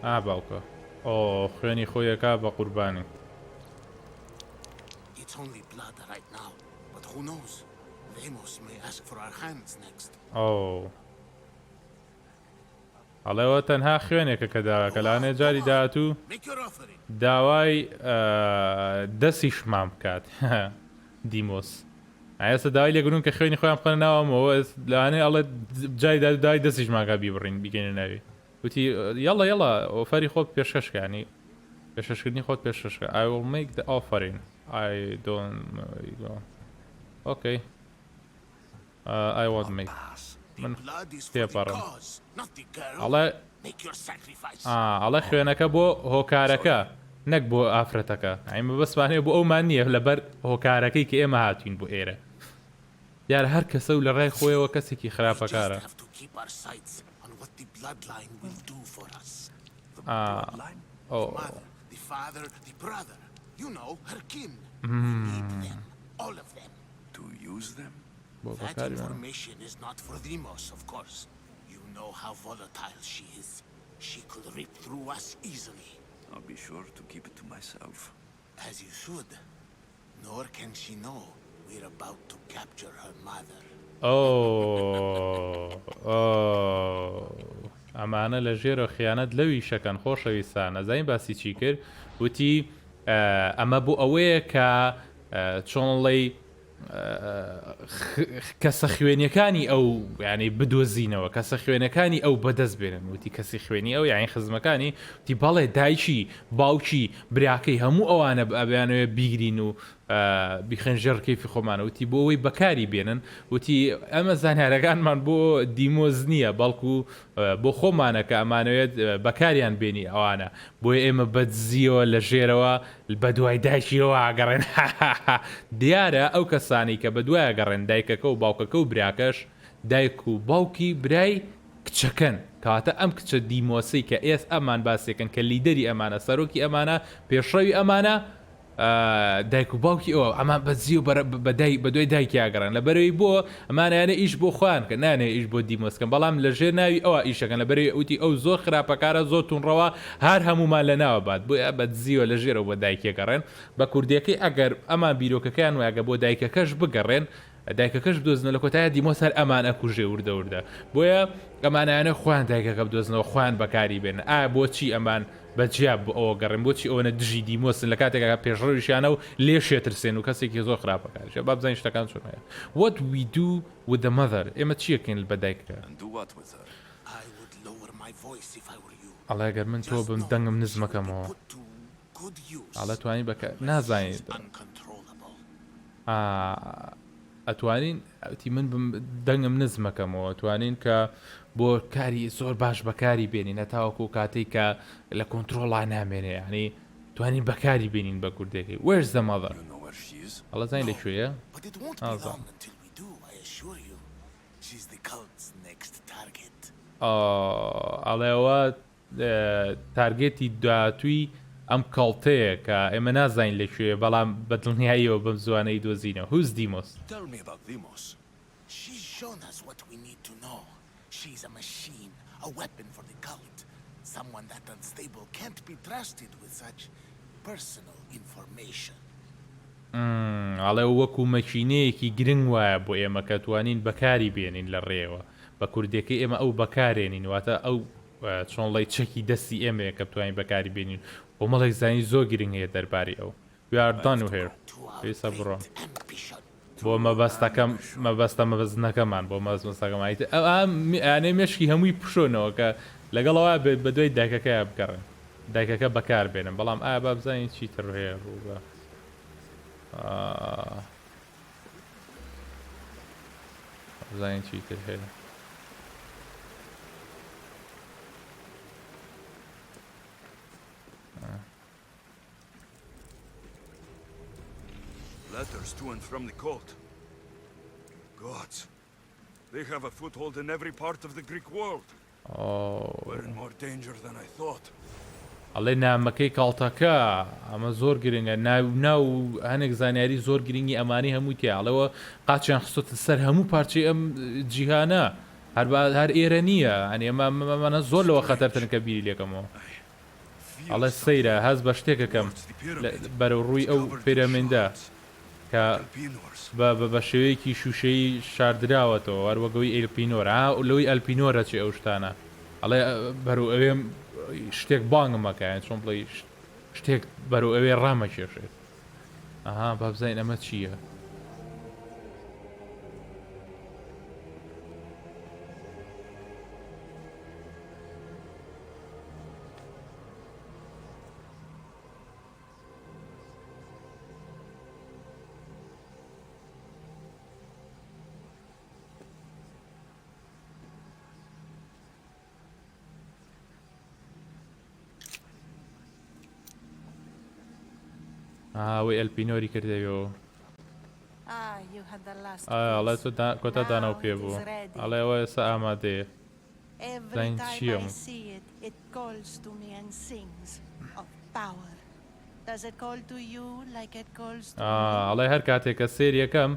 باوکە ئۆ خوێنی خۆیەکە بە قوربانی It's only blood right now, but who knows? Vamos may ask for our hands next. ئۆ ئەڵێەوە تەنها خوێنێکە کە داوە کە لانێ جاری داهاتوو Make your offering. داوای دەستی شمام بکات دیمۆس ئێستا داوای لێگرون کە خوێنی خۆیان بخەنە ناوەمەوە لانێ ئەڵێ جای داوای دەستی شماکە بیبڕین بیگەنە ناوی وتی یەڵە یەڵە ئۆفەری خۆت پێشکەشکانی پێشکردنی خۆت پێشکە I will make the offering I don't okay I won't make من تێپەڕم ئەڵێ خوێنەکە بۆ هۆکارەکە نەک بۆ ئافرەتەکە ئەمە بەسوانەیە بۆ ئەومان نییە لەبەر هۆکارەکەی کە ئێمە هاتوین بۆ ئێرە دیارە هەر کەسە و لە ڕێی خۆیەوە کەسێکی خراپەکارە That information is not for Demos, of course. You know how volatile she is. She could rip through us easily. I'll be sure to keep it to myself. As you should. Nor can she know we're about to capture her mother. ئەمانە لە ژێرە خیانەت لەوی شەکەن خۆشەویستان ئەزانین باسی چی کرد وتی ئەمە بۆ ئەوەیە کە چۆنڵی کەسە خوێنیەکانی ئەو یعنی بدۆزینەوە کەسە خوێنەکانی ئەو بەدەست بێنن وتی کەسی خوێنی ئەو یعنی خزمەکانی وتی بەڵێ دایکی باوکی براکەی هەموو ئەوانە ئەبیانەوە بیگرین و بیخەنژێر کەیفی خۆمانە وتی بۆ ئەوەی بەکاری بێنن وتی ئەمە زانیارەکانمان بۆ دیمۆز نییە بەڵکو بۆ خۆمانە کە ئەمانەوێت بەکاریان بێنی ئەوانە بۆی ئێمە بەدزیەوە لە ژێرەوە بە دوای دایکیەوە ئاگەڕێن دیارە ئەو کەسانی کە بە دوایە گەڕێن دایکەکە و باوکەکە و براکەش دایک و باوکی برای کچەکەن کاتە ئەم کچە دیمۆسی کە ئێس ئەمان باسێکن کە لیدەری ئەمانە سەرۆکی ئەمانە پێشڕەوی ئەمانە دایک و باوکی ئەوە ئەمان بەزی و بە دوای دایکی ئاگەڕن لە بەرەوەی بۆ ئەمانیانە ئیش بۆ خوان کە نانێ ئیش بۆ دیمۆسکەن بەڵام لە ژێر ناوی ئەوە ئیشەکەن لە بەرەوەی ئەوتی ئەو زۆر خراپەکارە زۆر تونڕەوە هەر هەمومان لە ناوە بات بۆ بەدزیوە لە ژێرەوە بۆ دایکی گەڕێن بە کوردیەکەی ئەگەر ئەمان بیرۆکەکەیان وایگە بۆ دایکەکەش بگەڕێن دایکەکەش بدۆزنە لە کۆتایە دیمۆس هەر ئەمان ئەکوژێ وردە بۆیە ئەمانیانە خوان دایکەکە بدۆزنەوە خوان بەکاری بێنن بۆچی ئەمان بەجیاب بۆ ئەوە گەڕێن بۆچی ئەوەنە دژی دیمۆسن لە کاتێکەکە پێشڕەویشیانە و لێشێترسێن و کەسێکی زۆر خراپەکارش با بزانین شتەکان چۆنەیە What we do with the mother ئێمە چیەکەین بە دایکەکە ئەڵێ گەر من تۆ بم دەنگم نزمەکەمەوە ئەڵە توانین بەکە نازانین ئەتوانین ئەوتی من دەنگم نزمەکەمەوە توانین کە بۆ کاری زۆر باش بەکاری بێنین نەتاوەکو کاتێک کە لە کۆنتترۆڵا نامێنێ ینی توانین بەکاری بێنین بە کوردێکی Where's the mother ئەڵە زانین لەکوێیە ئەڵێەوە تارگێتی دواتووی ئەم کەڵتەیە کە ئێمە نازانین لەکوێ بەڵام بە دڵنیاییەوە بەم زوانەی دۆزینەوە Who's Demos She's a machine, a weapon for the cult. Someone that unstable can't be trusted with such personal information. ئەڵێ وەکو مەکینەیەکی گرنگ وایە بۆ ئێمە کە توانین بەکاری بێنین لە ڕێوە بە کوردەکەی ئێمە ئەو بەکارێنین واتە ئەو چۆنڵی چەکی دەستی ئێمەیە کە بتوانین بەکاری بێنین بۆ مەڵێک زانی زۆر گرنگ هەیە دەرباری ئەو We are done here پێویستە بڕۆم بۆ مەبەستە مەبەزنەکەمان بۆ مەزمەستەکەمایت ئەوانەی مشکی هەمووی پشۆنەوە کە لەگەڵەوە بە دوای دایکەکەیە بکەڕن دایکەکە بەکار بێنن بەڵام ئایا با بزانین چی تر هەیە ڕووبە بزانین چی تر هەیە Letters to and from the cult. Gods, they have a foothold in every part of the Greek world. We're in more danger than I thought. ئەڵێ نامەکەی کاڵتەکە ئەمە زۆر گرنگە ناو هەنێک زانیاری زۆر گرنگی ئەمانی هەمووی تێ ئەڵەوە قاچیان خستۆتە سەر هەموو پارچەی ئەم جیهانە هەر ئێرە نییە ئەنی ئەمانە زۆر لەوە خەتەرتن کە بیری لێکەمەوە ئەڵێ سەیرە هەز بە شتێکەکەم بەرەو ڕووی ئەو پێرەمێندا کە بە شێوەیەکی شوشەی شاردراوەتەوە وەروەگەوەی ئەلپینۆرە لەوەی ئەلپینۆرە چی ئەو شتانە ئەڵێ بەرەو ئەوێم شتێک بانگم مەکەیان چۆن بڵێ شتێک بەرەو ئەوێ ڕامەکێشێت ئەها با بزانین ئەمە چییە ئەوەی ئەلپینۆری کردەوە ئەڵێ کۆتا داناو پێ بوو ئەڵێ ئەوە ئێستا ئامادەیە زین چییە ئەڵێ هەر کاتێککە سێر یەکەم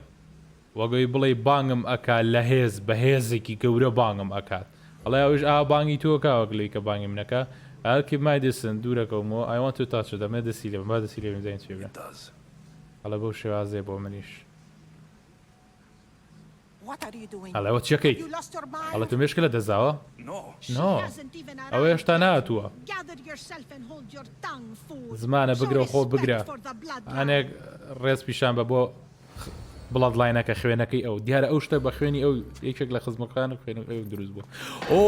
وەگەی بڵێ بانگم ئەکا لە هێز بە هێزێکی گەورە بانگم ئەکات ئەڵێ ئەوش بانگی تۆکەوەگلی کە بانگی منەکە ئەلکی مای دەسن دوورەکەمەوە ئایوان تو تاچ دەمێ دەسی لێ با دەسی لێ زین چێ ئەڵە بەو شێوازێ بۆ منیش ئەڵەوە چیەکەی ئەڵە تو مێشکە لە دەزاوە نۆ ئەوە هێشتا نهاتووە زمانە بگرە و خۆ بگرە ئەنێک ڕێز پیشان بە بۆ بڵات لاینەکە خوێنەکەی ئەو دیارە ئەو شتە بە خوێنی ئەو یەکێک لە خزمەکان و خوێن ئەو دروست بوو ئۆ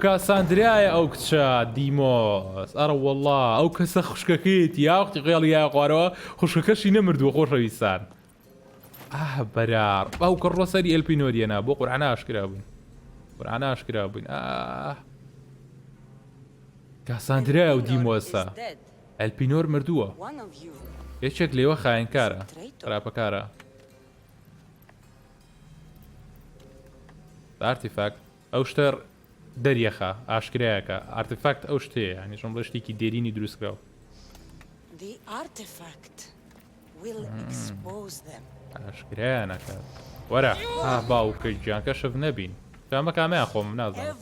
کاساندرایە ئەو کچە دیمۆس ئەرە وەڵڵا ئەو کەسە خوشکەکەیت یاوەختی قێڵی یا قوارەوە خوشکەکەشی نەمردووە خۆشەویستان بەرار ئەو کە ڕۆسەری ئەلپینۆریەنا بۆ قورعانە ئاشکرا بووین قورعانە ئاشکرا بووین کاساندرایە ئەو دیمۆسە ئەلپینۆر مردووە یەکێک لێوە خاینکارە خراپەکارە ئارتیفاکت ئەو شتە دەریەخە ئاشکرایەکە ئارتیفاکت ئەو شتەیە ینی چۆن بڵێ شتێکی دێرینی دروستکراوە ئاشکرایە نەکات وەرە باوکە گیانکە شەف نەبین ئەمە کامیان خۆم نازانم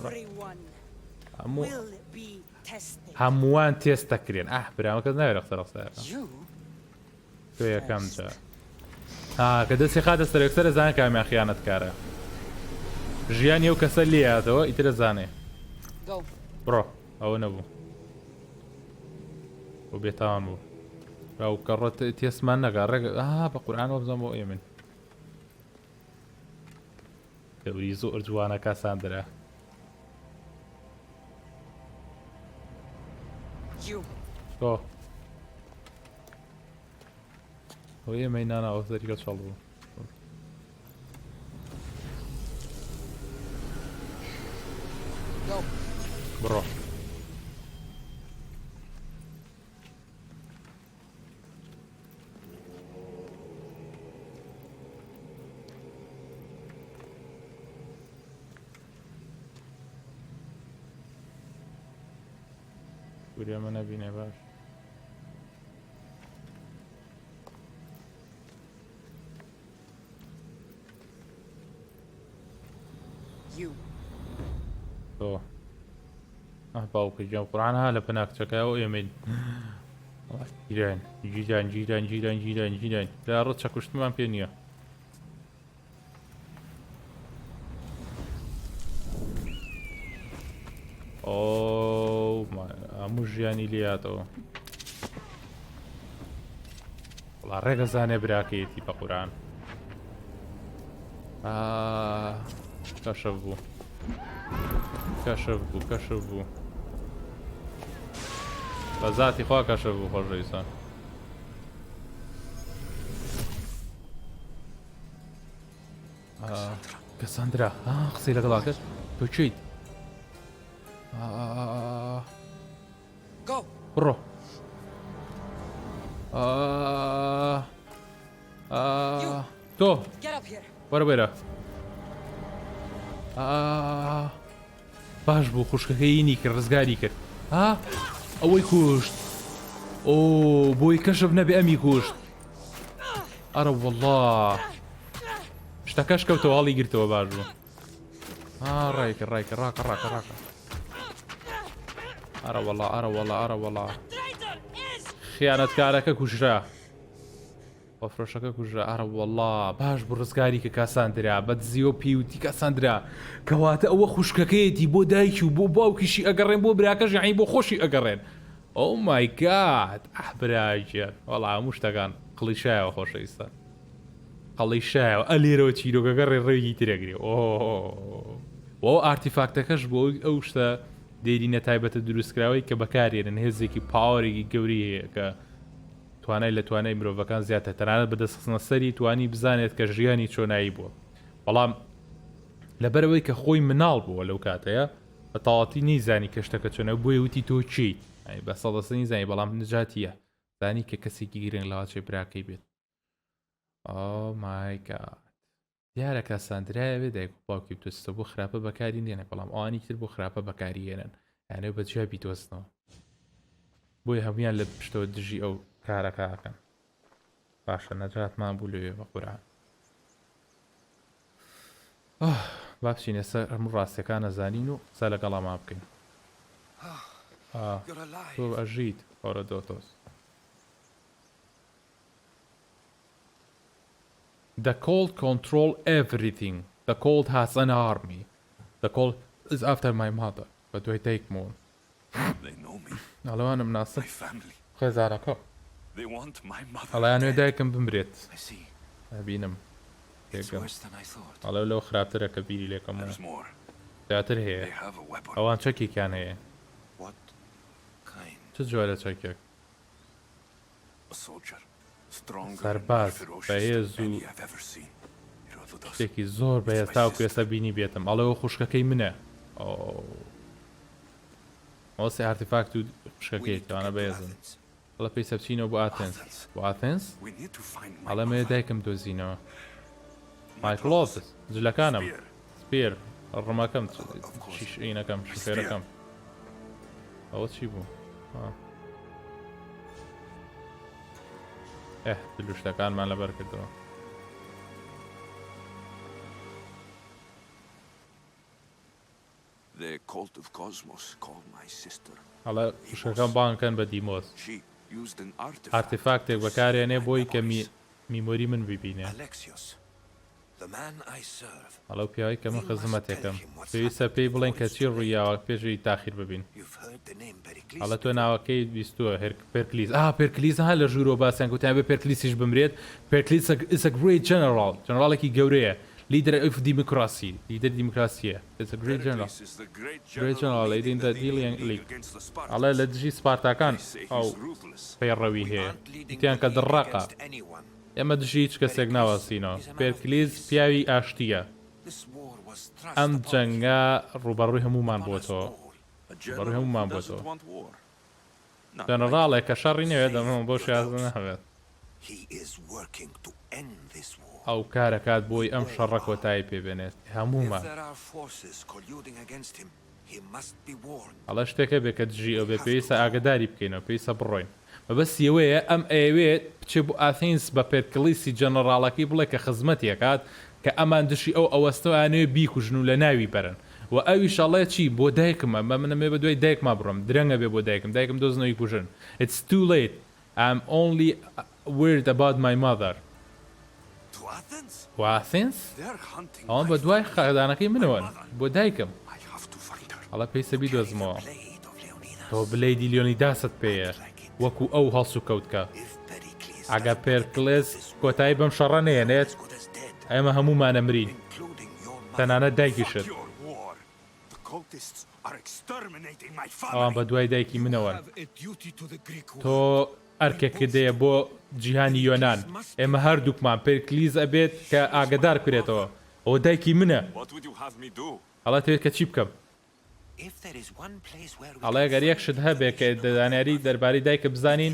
هەمووان تێست دەکرێن برامەکە ناوێت ڕەختەڕەستایەکە تۆ یەکەم جا کە دەستی خاتە سەرێکسەرە زان کامیان خیانەتکارە ژیانی ئەو کەسە لێهاتەوە ئیترە زانێ بڕۆ ئەوە نەبوو بۆ بێتاوان بوو ئەو کەڕەت تێسمان نەگا ڕێگە بە قورعانەوە بزانم بۆ ئێمن دەوری زۆر جوانە کاساندرا تۆ ئەو ئێمەی ناناوە زەریکە چەڵ بوو بڕۆ گوری ئەمە نەبینێ باش تۆ باوکە گیان قورعان ها لە پەناکچەکەیەوە ئێمەین جیران جیران جیران جیران جیران جیران لا ڕەت چەکوشتمان پێ نییە هەموو ژیانی لێهاتەوە وڵا ڕێگە زانێ براکەیەتی بە قورعان کەشەف بوو کەشەف بوو کەشەف بوو بە زاتی خوا کەشەف بوو خۆشەویستان کەساندرا قسەی لەگەڵا کرد تۆ چیت بڕۆ تۆ وەرە بێرە باش بوو خوشکەکەی کرد ڕزگاری کرد ئەوەی کوشت بۆی کەشف نەبێ ئەمی کوشت ئەرە وەڵڵا شتەکەش کەوتەوە هەڵی گرتەوە باش بوو ڕایکە ڕاکە ڕاکە ڕاکە ڕاکە ئەرە وەڵڵا ئەرە وەڵڵا ئەرە وەڵڵا خیانەتکارەکە کوژرا بەفرۆشەکە کوژرا ئارە وەڵا باش بۆ ڕزگاری کە کاساندرا بە دزی و پیوتی کاساندرا کەواتە ئەوە خوشکەکەیەتی بۆ دایکی و بۆ باوکیشی ئەگەڕێن بۆ براکەش یعنی بۆ خۆشی ئەگەڕێن ئۆ مای گاد براجێت وەڵا هەموو شتەکان قڵیشایەوە خۆشەویستان قەڵیشایەوە ئەلێرەوە چیرۆکەکە ڕێڕێوی ترەگرێ ئۆ ئارتیفاکتەکەش بۆ ئەو شتە دێرینە تایبەتە دروستکراوەی کە بەکارێنن هێزێکی پاوەڕێکی گەوری هەیە کە توانای لە توانای مرۆڤەکان زیاتر تەنانەت بەدەستخستنە سەری توانی بزانێت کە ژیانی چۆنایی بووە بەڵام لەبەرەوەی کە خۆی مناڵ بووە لەو کاتەیە بە تەواوەتی نەیزانی کە شتەکە چۆنە بۆیە وتی تۆ چیت بە سەڵدەستە نەیزانی بەڵام نجاتیە زانی کە کەسێکی گرنگ لەواچێ براکەی بێت ئۆ مای گاد دیارە کاساندرایە بێ دایک و باوکی بتوەستە بۆ خراپە بەکاری نێنە بەڵام ئەوانی تر بۆ خراپە بەکاری هێنن یانێ بەجیا بیتوەستنەوە بۆیە هەمویان لە پشتەوە دژی ئەو کارەکەکەن باشە نەجاتمان بوو لەوێ بە قورعان با بچینە سەر هەموو ڕاستیەکان نەزانین و سا لەگەڵامان بکەین تۆ ئەژیت هۆرۆدۆتۆس The cold control everything. The cold has an army. The cold is after my mother. But do I take more? They know me. ئەڵەوانم ناسە My family. خێزارەکە They want my mother. ئەڵەیانوێ دایکم بمرێت I see. ئەبینم It's تێکەم worse than I thought. ئەڵە لەو خراپترە کە بیری لێکەم There's more. زیاتر They هەیە have a weapon. ئەوان چەکێکیان هەیە What kind? چ جۆرە چەکێک A soldier. Stronger سەرباز and more بەهێز ferocious than و any I've ever seen. Herodotus. شتێکی زۆر بەهێز تاوکو ئێستا بینی بێتم ئەڵەوە خوشکەکەی منە ئەوسێ ئارتیفاکت و خوشکەکەی توانە بەهێزن ئەڵە پێی سەبچینەوە بۆ ئاتێنس بۆ ئاتێنس We need to find my ئەڵە مێ mother. دایکم دۆزینەوە مایکلۆزس جلەکانم Spear. سپێر ڕمەکەم شیشینەکەم شفێرەکەم ئەوە چی بوو دلوشتەکانمان لەبەر کردەوە The cult of Cosmos called my sister. ئەڵە خوشەکەم بانکەن بە دیمۆز She used an artifact. ئارتیفاکتێک بەکارێنێ بۆی کە میمۆری من ببینێ Alexios, the man I serve. ئەڵەو پیاوەی کە من خزمەتێکم پێویستە پێی بڵێن کە چی ڕوویاوە پێشی تاخیر ببین You've heard the name Pericles. ئەڵە تۆ ناوەکەی بیستووە پێرکلیس پێرکلیس ها لە ژوورۆ باسییان گوتیان بێ پێرکلیسیش بمرێت پێرکلیس is a great general جەنەڕاڵێکی گەورەیە leader of democracy leader دیموکراسیە is a great general Pericles is the great Great general leading the Delian League. against the Spartans. ئەڵێ لە دژی سپارتاکان They say ئەو he's ruthless. پەیڕەوی هەیە Aren't leading وتیان کە the league دڕەقە against anyone. ئێمە دژی هیچ کەسێک ناوەسینەوە پێرکلیس پیاوی ئاشتیە This war was thrust ئەم upon us جەنگە ڕوبەڕووی هەمومان upon us بۆتەوە all. A general Barry هەمومان who doesn't بۆتەوە want war. Not جەنەڕاڵێک کە شەڕی نەوێت دەمەوە بۆ شازە نەهەوێت He is working to end this war. ئەو کارەکات بۆی ئەم شەڕە کۆتایی پێبێنێت If هەمومان there are forces colluding against him, he must be warned. ئەڵە شتێکە بێ کە دژی ئەو بێ پێویستە ئاگداری بکەینەوە پێویستە بڕۆین بەبەستیەوەیە ئەم ئەوێت بچێ بۆ ئاثینس بە پێرکلیسی جەنەڕاڵەکەی بڵێ کە خزمەتێکات کە ئەمان دشی ئەو ئەوەستەوانوێ بیکوژن و لە ناوی بەرن و ئەویشەڵێ چی بۆ دایکمە مە منەمێ بە دوای دایکما بڕم درەنگە بێ بۆ دایکم دۆزنەوەی کوژن It's too late I'm only worried about my mother to Athens. ئاثینس They're hunting. ئەوان بە دوای خەدانەکەی منەوەن بۆ دایکم I have to find her. ئەڵە پێویستە بیدۆزمەوە Blade of Leonidas. تۆ بلەیدی لیۆنیداست پێیە وەکو ئەو هەڵس و کەوتکە If Pericles ئەگە doesn't پێرکلس end this war, کۆتایی بەم شەڕە نێنێت as good as dead, ئێمە هەمومانە مرین including your mother. تەنانەت Fuck دایکیشت your war. The cultists are exterminating my ئەوان بە family. دوای دایکی منەوەن Have a duty to the Greek world. تۆ ئەرکێکە دەیە بۆ جیهانی یۆنان ئێمە هەردووکمان پێرکلیز ئەبێت کە ئاگدار کرێتەوە ئەوە دایکی منە What would you have me do? ئەڵە توێت کە چی بکەم If there is one place where we ئەڵێ گەر یەکشت هەبێ کە دەزانیاری دەربارەی دایکە بزانین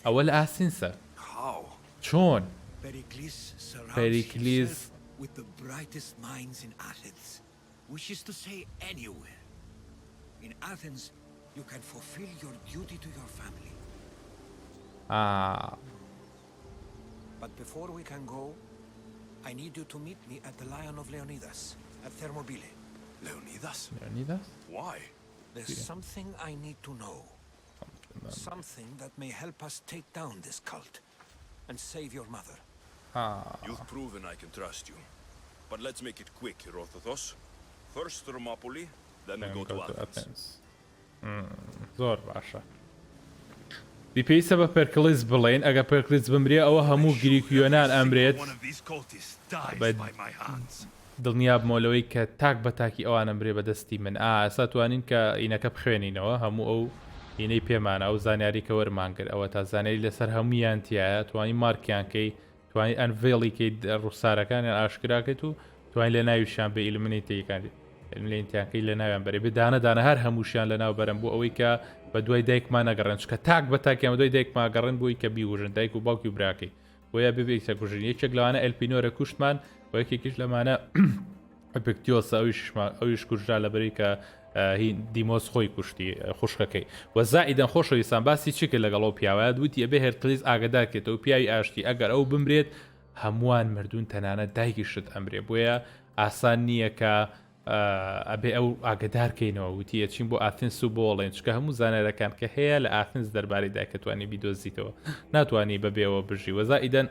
ئەوە لە ئاسینسە How? چۆن Pericles surrounds Pericles. himself with the brightest minds in Athens, which is to say anywhere. In Athens, you can fulfill your duty to your family. But before we can go, I need you to meet me at the Lion of Leonidas, at Thermopylae. Leonidas? لیۆنیداس Why? There's something I need to know. Something that may help us take down this cult and save your mother. You've proven I can trust you. But let's make it quick, Herodotos. First Thermopylae, then we go to Athens. زۆر باشە. پێویستە بە پێرکلیس بڵێن ئەگە پێرکلیس بمرێ ئەوە هەموو گریک یۆنان ئەمرێت دڵنیا بمۆلەوەی کە تاک بە تاکی ئەوانە برێ بەدەستی من ئاسا توانین کە ئینەکە بخوێنینەوە هەموو ئەو ئینەی پێمانە ئەو زانیاری کە وەرمانگرت ئەوە تا زانیاری لەسەر هەمویان تایە توانی مارکیانکەی توانی ئەنڤێڵیکەی ڕووسارەکانیان ئاشکراکەیت و توانین لە ناویشیان بە ئیلمنیتیەکانی ئیلمنیتیانکەی لە ناویان بەرێ بێ دانە هەر هەمووشیان لە ناو بەرم بۆ ئەوەی کە بە دوای دایکمان نەگەڕێن چکە تاک بە تاکیان بە دوای دایکمان گەڕێن بۆی کە بیوژن دایک و باوکی و براکەی بۆیە ببێتە کوژن یەکێک لەوانە ئەلپینۆرە کوشتمان و یەکێکیش لەمانە ئەپکتیۆسە ئەویش کوژرا لەبەری کە دیمۆس خۆی کوشتی خوشکەکەی وەزائیدەن خۆشەویستان باسی چیکە لەگەڵەوە پیاوە دووتی ئەبێ هێرکلیس ئاگدارکێتەوە پیاوی ئاشتی ئەگەر ئەو بمرێت هەمووان مردوون تەنانەت دایکی شت ئەمرێ بۆیە ئاسان نییە کە ئەبێ ئەو ئاگدارکەینەوە وتیە چین بۆ ئاثنس و بۆڵێن چکە هەموو زانەرەکان کە هەیە لە ئاثنس دەربارەی دایکەتوانی بیدۆزیتەوە ناتوانانی بەبێەوە بژی وەزائیدەن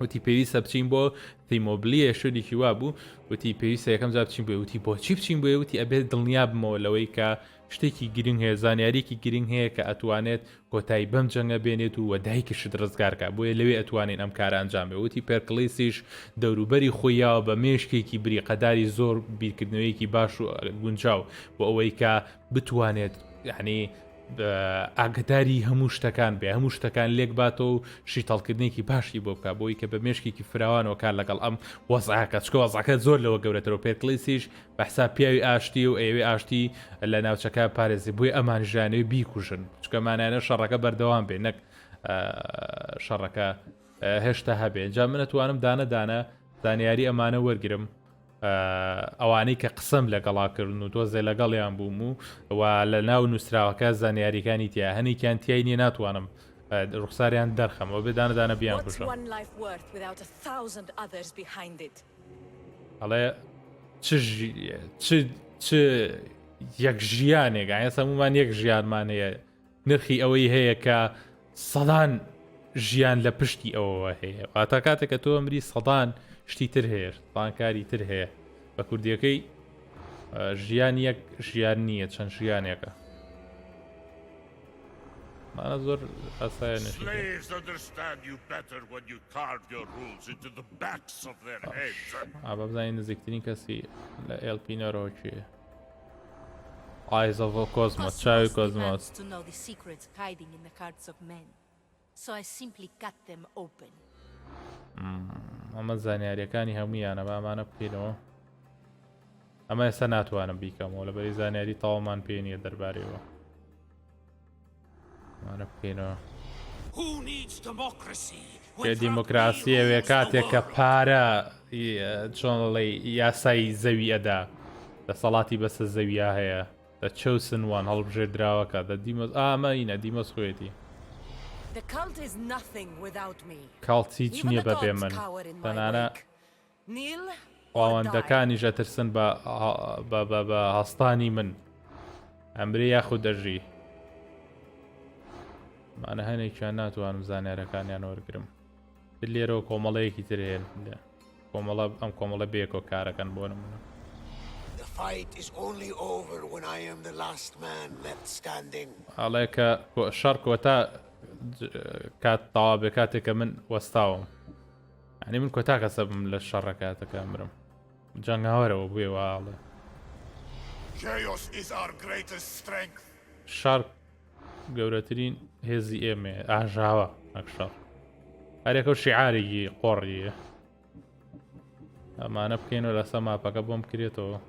وتی پێویستە بچین بۆ تیمۆبلیە شوێنێکی وا بوو وتی پێویستە یەکەم جار بچین بۆ وتی بۆچی بچین بۆ وتی ئەبێت دڵنیا بمەوە لەوەی کە شتێکی گرنگ هەیە زانیاریکی گرنگ هەیە کە ئەتوانێت کۆتایی بەم جەنگە بێنێت و وەدایکیشت ڕزگارکە بۆیە لەوێ ئەتوانین ئەم کارە ئەنجام بێ وتی پێرکلیسیش دەوروبەری خۆیاوە بە مێشکێکی بریقەداری زۆر بیرکردنەوەیەکی باش و گونجاو بۆ ئەوەی کە بتوانێت یعنی ئاگداری هەموو شتەکان بێ هەموو شتەکان لێک باتەوە و شیتەڵکردنێکی باشی بۆ بکە بۆی کە بە مێشکێکی فراوانەوە کار لەگەڵ ئەم وەزعاکە چکە وەزعەکە زۆر لەوە گەورەترەوە پێرکلیسیش بەحسا پیاوی ئاشتی و ئێوێ ئاشتی لە ناوچەکە پارێزی بۆی ئەمان ژانەوەی بیکوژن چکەمانانە شەڕەکە بەردەوام بێ نەک شەڕەکە هێشتا هەبێ جا من ئەتوانم دانە زانیاری ئەمانە وەرگرم ئەوانەی کە قسەم لەگەڵاکردن و تۆزێ لەگەڵیان بووم و لە ناو نووسراوەکە زانیاریەکانی تیا هەنێکیان تیای نیە ناتوانم ڕوخساریان دەرخەمەوە بێدانە بیان کوشە ئەڵێ چ یەک ژیانێک ئایا هەمومان یەک ژیانمانەیە نرخی ئەوەی هەیە کە سەدان ژیان لە پشتی ئەوەوە هەیە واتە کاتێک کە تۆ ئەمری سەدان شتی تر هەیە بانکاری تر هەیە بە کوردیەکەی ژیان یەک ژیان نییە چەند ژیانێکە مانە زۆر ئاسایە نشی بزانین نزیکترین کەسی لە ئێلپینەرەوە کوێیە Eyes of Cosmos, چاوی کۆزمۆز So I simply cut them open. ئەمە زانیاریەکانی هەمویانە بامانە بکەینەوە ئەمە ئێستا ناتوانم بیکەمەوە لەبەری زانیاری تاوامان پێ نییە دەربارەوە مانە بکەینەوە پێ دیموکراسی ئەوێ کاتێک کە پارە چۆنڵێ یاسای زەوی ئەدا دەسەڵاتی بەسە زەویە هەیە دە چەوسنوان هەڵبژێر دراوەکە دە دیمۆز ئامە ئینە دیمۆز خۆێتی کاڵت هیچ نییە بەبێ من تەنانە ئاوەندەکانیش ئەترسن بە هەستانی من ئەمرێ یاخود دەژی مانە هەنێکیان ناتوانم زانیارەکانیان وەرگرم لێرەوە کۆمەڵەیەکی تر هێن کۆمەڵە ئەم کۆمەڵە بێکۆ کارەکەن بۆ نمونە ئەڵێ کە شەڕ کۆتا کات تاوا بێ کاتێککە من وەستاوم ئەنی من کۆتا کەسە بم لە شەڕە کاتەکە مرم جەنگاوەرەوە بوێ واڵێ شەڕ گەورەترین هێزی ئێمێ ئاژاوە ئەک شەڕ هەرێکە و شیعارێکی قۆڕیە ئەمانە بکەینەوە لەسە ماپەکە بۆم کرێتەوە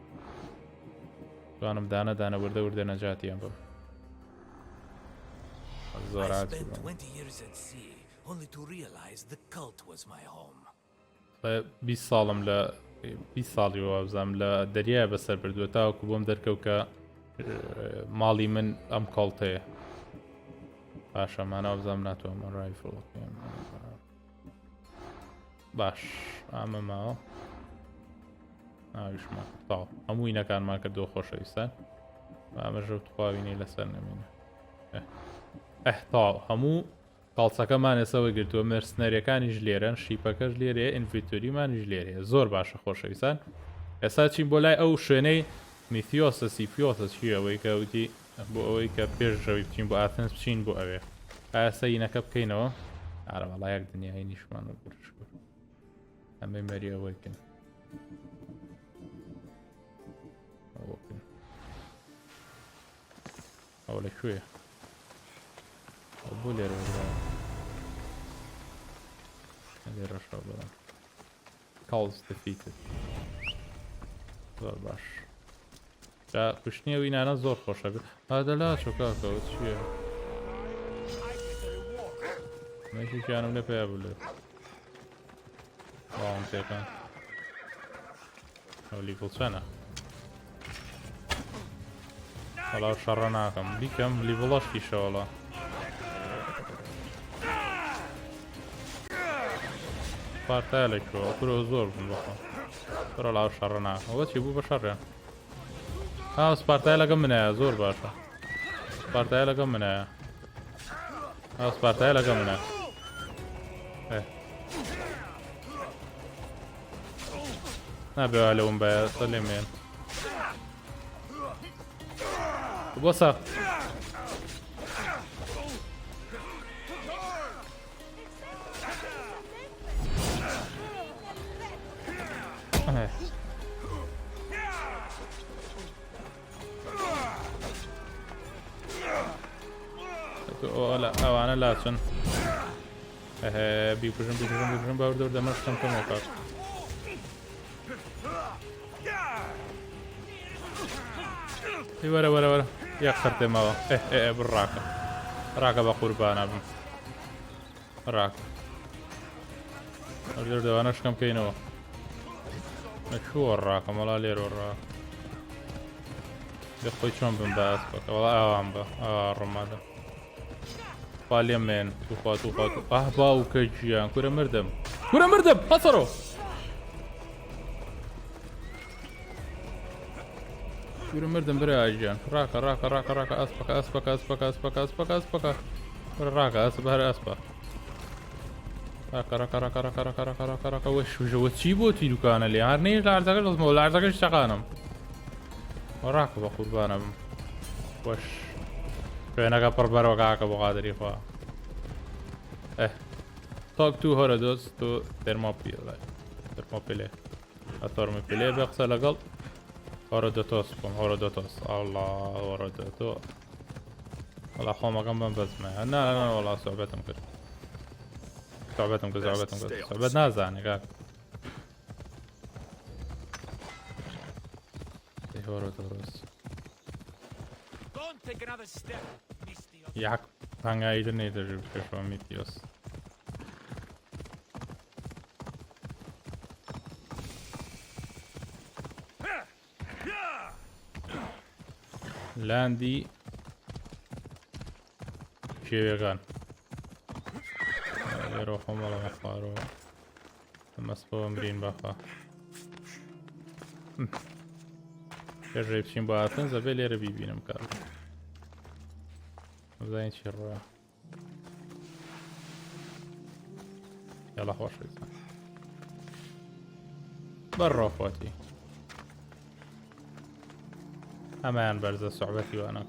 توانم دانە وردە وردە نەجاتیان بم زۆر بیست ساڵم لە 20 ساڵی وابزانم لە دەریای بەسەر بردووە تاوەکو بۆم دەرکەوت کە ماڵی من ئەم کەڵتەیە باشەمانە بزانم ناتوانم ڕایفڵ باش ئامە ماوە ئاویشمان تاڵ هەموو ئینەکانمان کردەوە خۆشەویستان ئامەژە و تخواوینەی لەسەر نەمێنە تاو هەموو کاڵچەکەمان ئێسەوە گرتووە مێرسنەریەکانیش لێرەن شیپەکەش لێرێ ئینڤیتۆریمانیش لێرێ زۆر باشە خۆشەویستان ئێستا چین بۆ لای ئەو شوێنەی میتیۆسە سیفیۆسە چی ئەوەی کە وتی بۆ ئەوەی کە پێشەوەی بچین بۆ ئاتنس بچین بۆ ئەوێ ئاستا یینەکە بکەینەوە ئارەوەڵا یەک دنیای نیشمانە گورش ئەمەی مەری ئەوەیکن ئەو لەکوێ بۆ لێرە لێرەشە بڵم کاڵز دەفیتت زۆر باش جا کوشتنی ئەوینانە زۆر خۆشە بێت ئادەلا چۆکاکەوت چییە مەشیشیانم لێ پێیا بوو لێ باوم تێکان ئەو لیڤڵ چەنە وەڵاو شەڕە ناکەم بیکەم لیڤڵەشتیشەوەڵە پارتای لەکوێوە کورۆ زۆر بوون بەخۆ پڕە لاو شەڕە ناکەم ئەوە چی بوو بە شەڕێن سپارتای لەگەم منایە زۆر باشە سپارتای لەگەم منایە سپارتای لەگەم منە نابێوا لەوم بایە سە لێمێن بۆسە ئەوانە لاچن بیکوژم باوردەور دەمەشتم کەمەوە کات وەرە یەک خرتێمەوە بڕاکە ڕاکە بە قوربانە بم ڕاکە دەوانە شکەم بکەینەوە نەکووە ڕاکە مەڵا لێرۆ ڕا لێ خۆی چۆن بم باس بکە وەڵا ئاوان بە ڕۆمادە خوا لێمێن توخوات باوکە گیان کورە مردم هەسەرۆ کورە مردم برایگیان ڕاکە ئەسپەکە ڕاکە ئەسپ هەر ئەسپە ڕاکە وەشژەوە چی بۆ تیرروکانە لێ هەر نەی لارزەکە دەزمەوە لارزەکەش شەقانم ڕاکە بە قوربانە بم وەش شوێنەکە پڕبەرەوە کاکە بۆ قادری خوا تاک تو هەرە دۆست تۆ دەرماپیلێ ئەتۆرمەپیلێ بێ قسە لەگەڵ هەرەدەتۆس بکەم هەرەدەتۆس ئەڵڵا هەرەدەتۆ وەڵا خۆمەکەم بەم بەزمە نا وەڵا سۆبەتم کرد سۆبەت نازانێ کاک هەرەدەڕۆست Jak hangajde nejde, že přišel Mytios. Landi شيوغان يروحوا مالا مخارو مسبو امرين بخا يجري بشين باتن زبالي ربيبين مكار زين شرا يلا خوش ريسان برا فوتي امان برزة صعبتي وانا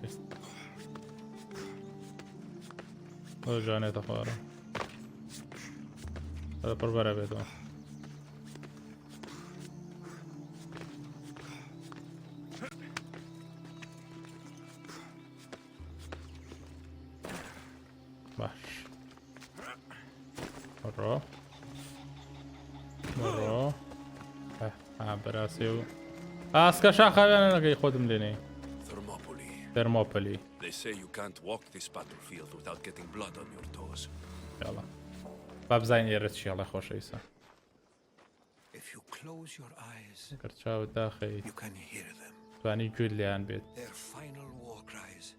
كي جاني تخارا هذا بربرة بيتو مرة براسيو اسكا شاخة انا لقي خدم ليني Thermopylae. They say you can't walk this battlefield without getting blood on your toes. يلا باب زين يرتشي الله خوشيسا. If you close your eyes, كرتشاو داخي. you can hear them. تواني جود ليان بيت. Their final war cries.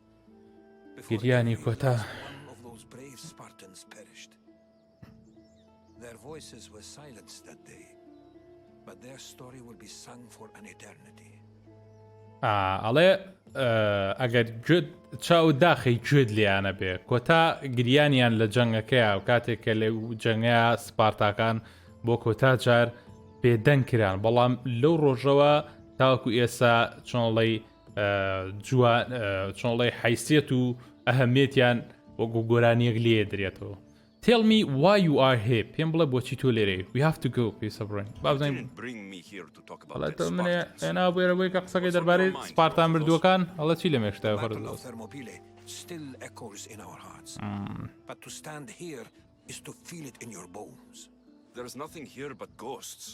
كيرياني كوتا. One of those brave Spartans perished. Their voices were silenced that day, but their story will be sung for an eternity. ئەڵێ ئەگەر گوێت چاو داخی گوێت لیانە بێ کۆتا گریانیان لە جەنگەکەیە و کاتێک کە لە جەنگەیە سپارتاکان بۆ کۆتا جار بێدەنگ کران بەڵام لەو ڕۆژەوە تاوەکو ئێستا چۆنڵی چۆنڵی حیسێت و ئەهەمێتیان وەکو گۆرانیەک لێ درێتەوە. Tell me why you are here. پێم بڵێ بۆچی تۆ لێرەی. We have to go. پێی سەبڕین. بابزانین بەڵێتە منێ ئێنا بێرە بۆی کە قسەکەی دەربارەی سپارتا مردووەکان هەڵە چی لە مێشتای خۆرد still echoes in our hearts. But to stand here is to feel it in your bones. There's nothing here but ghosts.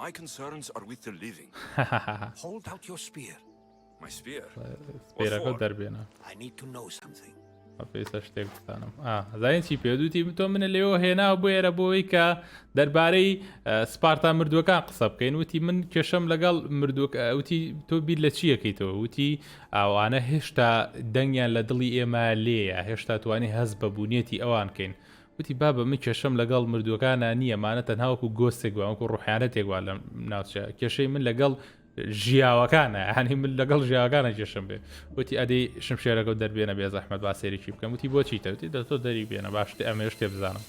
My concerns are with the living. Hold out your spear. My spear? سپێرەکە دەربێنە. I need to know something. پێسە شتێک بستانم زانین چی پێدوتی تۆ منە لێەوە هێنا بۆێرە بۆی کە دەربارەی سپارتا مردووەکان قسە بکەین وتی من کێشەم لەگەڵ وتی تۆ بیر لە چیەکەیتەوە وتی ئەوانە هێشتا دەنگیان لە دڵی ئێمە لێیە هێشتا توانی هەز بە بوونێتی ئەوان بکەین وتی بابە من کێشەم لەگەڵ مردووەکانە نییە مانە تەنهاوەکو گۆستێک وانکو ڕوحیانەتێکوا لە ناوچە کێشەی من لەگەڵ ژیاوەکانە هەنی من لەگەڵ ژیاوەکانە کێشم بێ وتی ئەدەی شمشێرەکە دەربێنە بێ زەحمەت باسێریکی بکەم وتی بۆچی تەوتی دەتۆ دەری بێنە باشتێ ئەمێ شتێ بزانم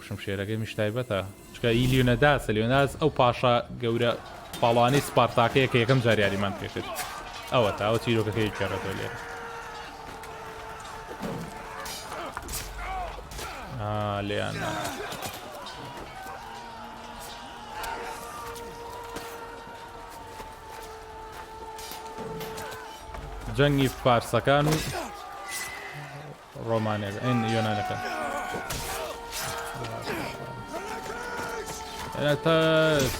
شمشێرەکەی میشتایبەتە چکە ئیلیۆنەداس لیۆناز ئەو پاشا گەورە پاڵوانەی سپارتاکەیە کە یەکەم جار یاریمان پێکرد ئەوە تا ئەو چیرۆکەکەی کێڕێتەوە لێرە لێیانە جەنگی فارسەکان و ڕۆمانێک ئەین یۆنانەکە تەس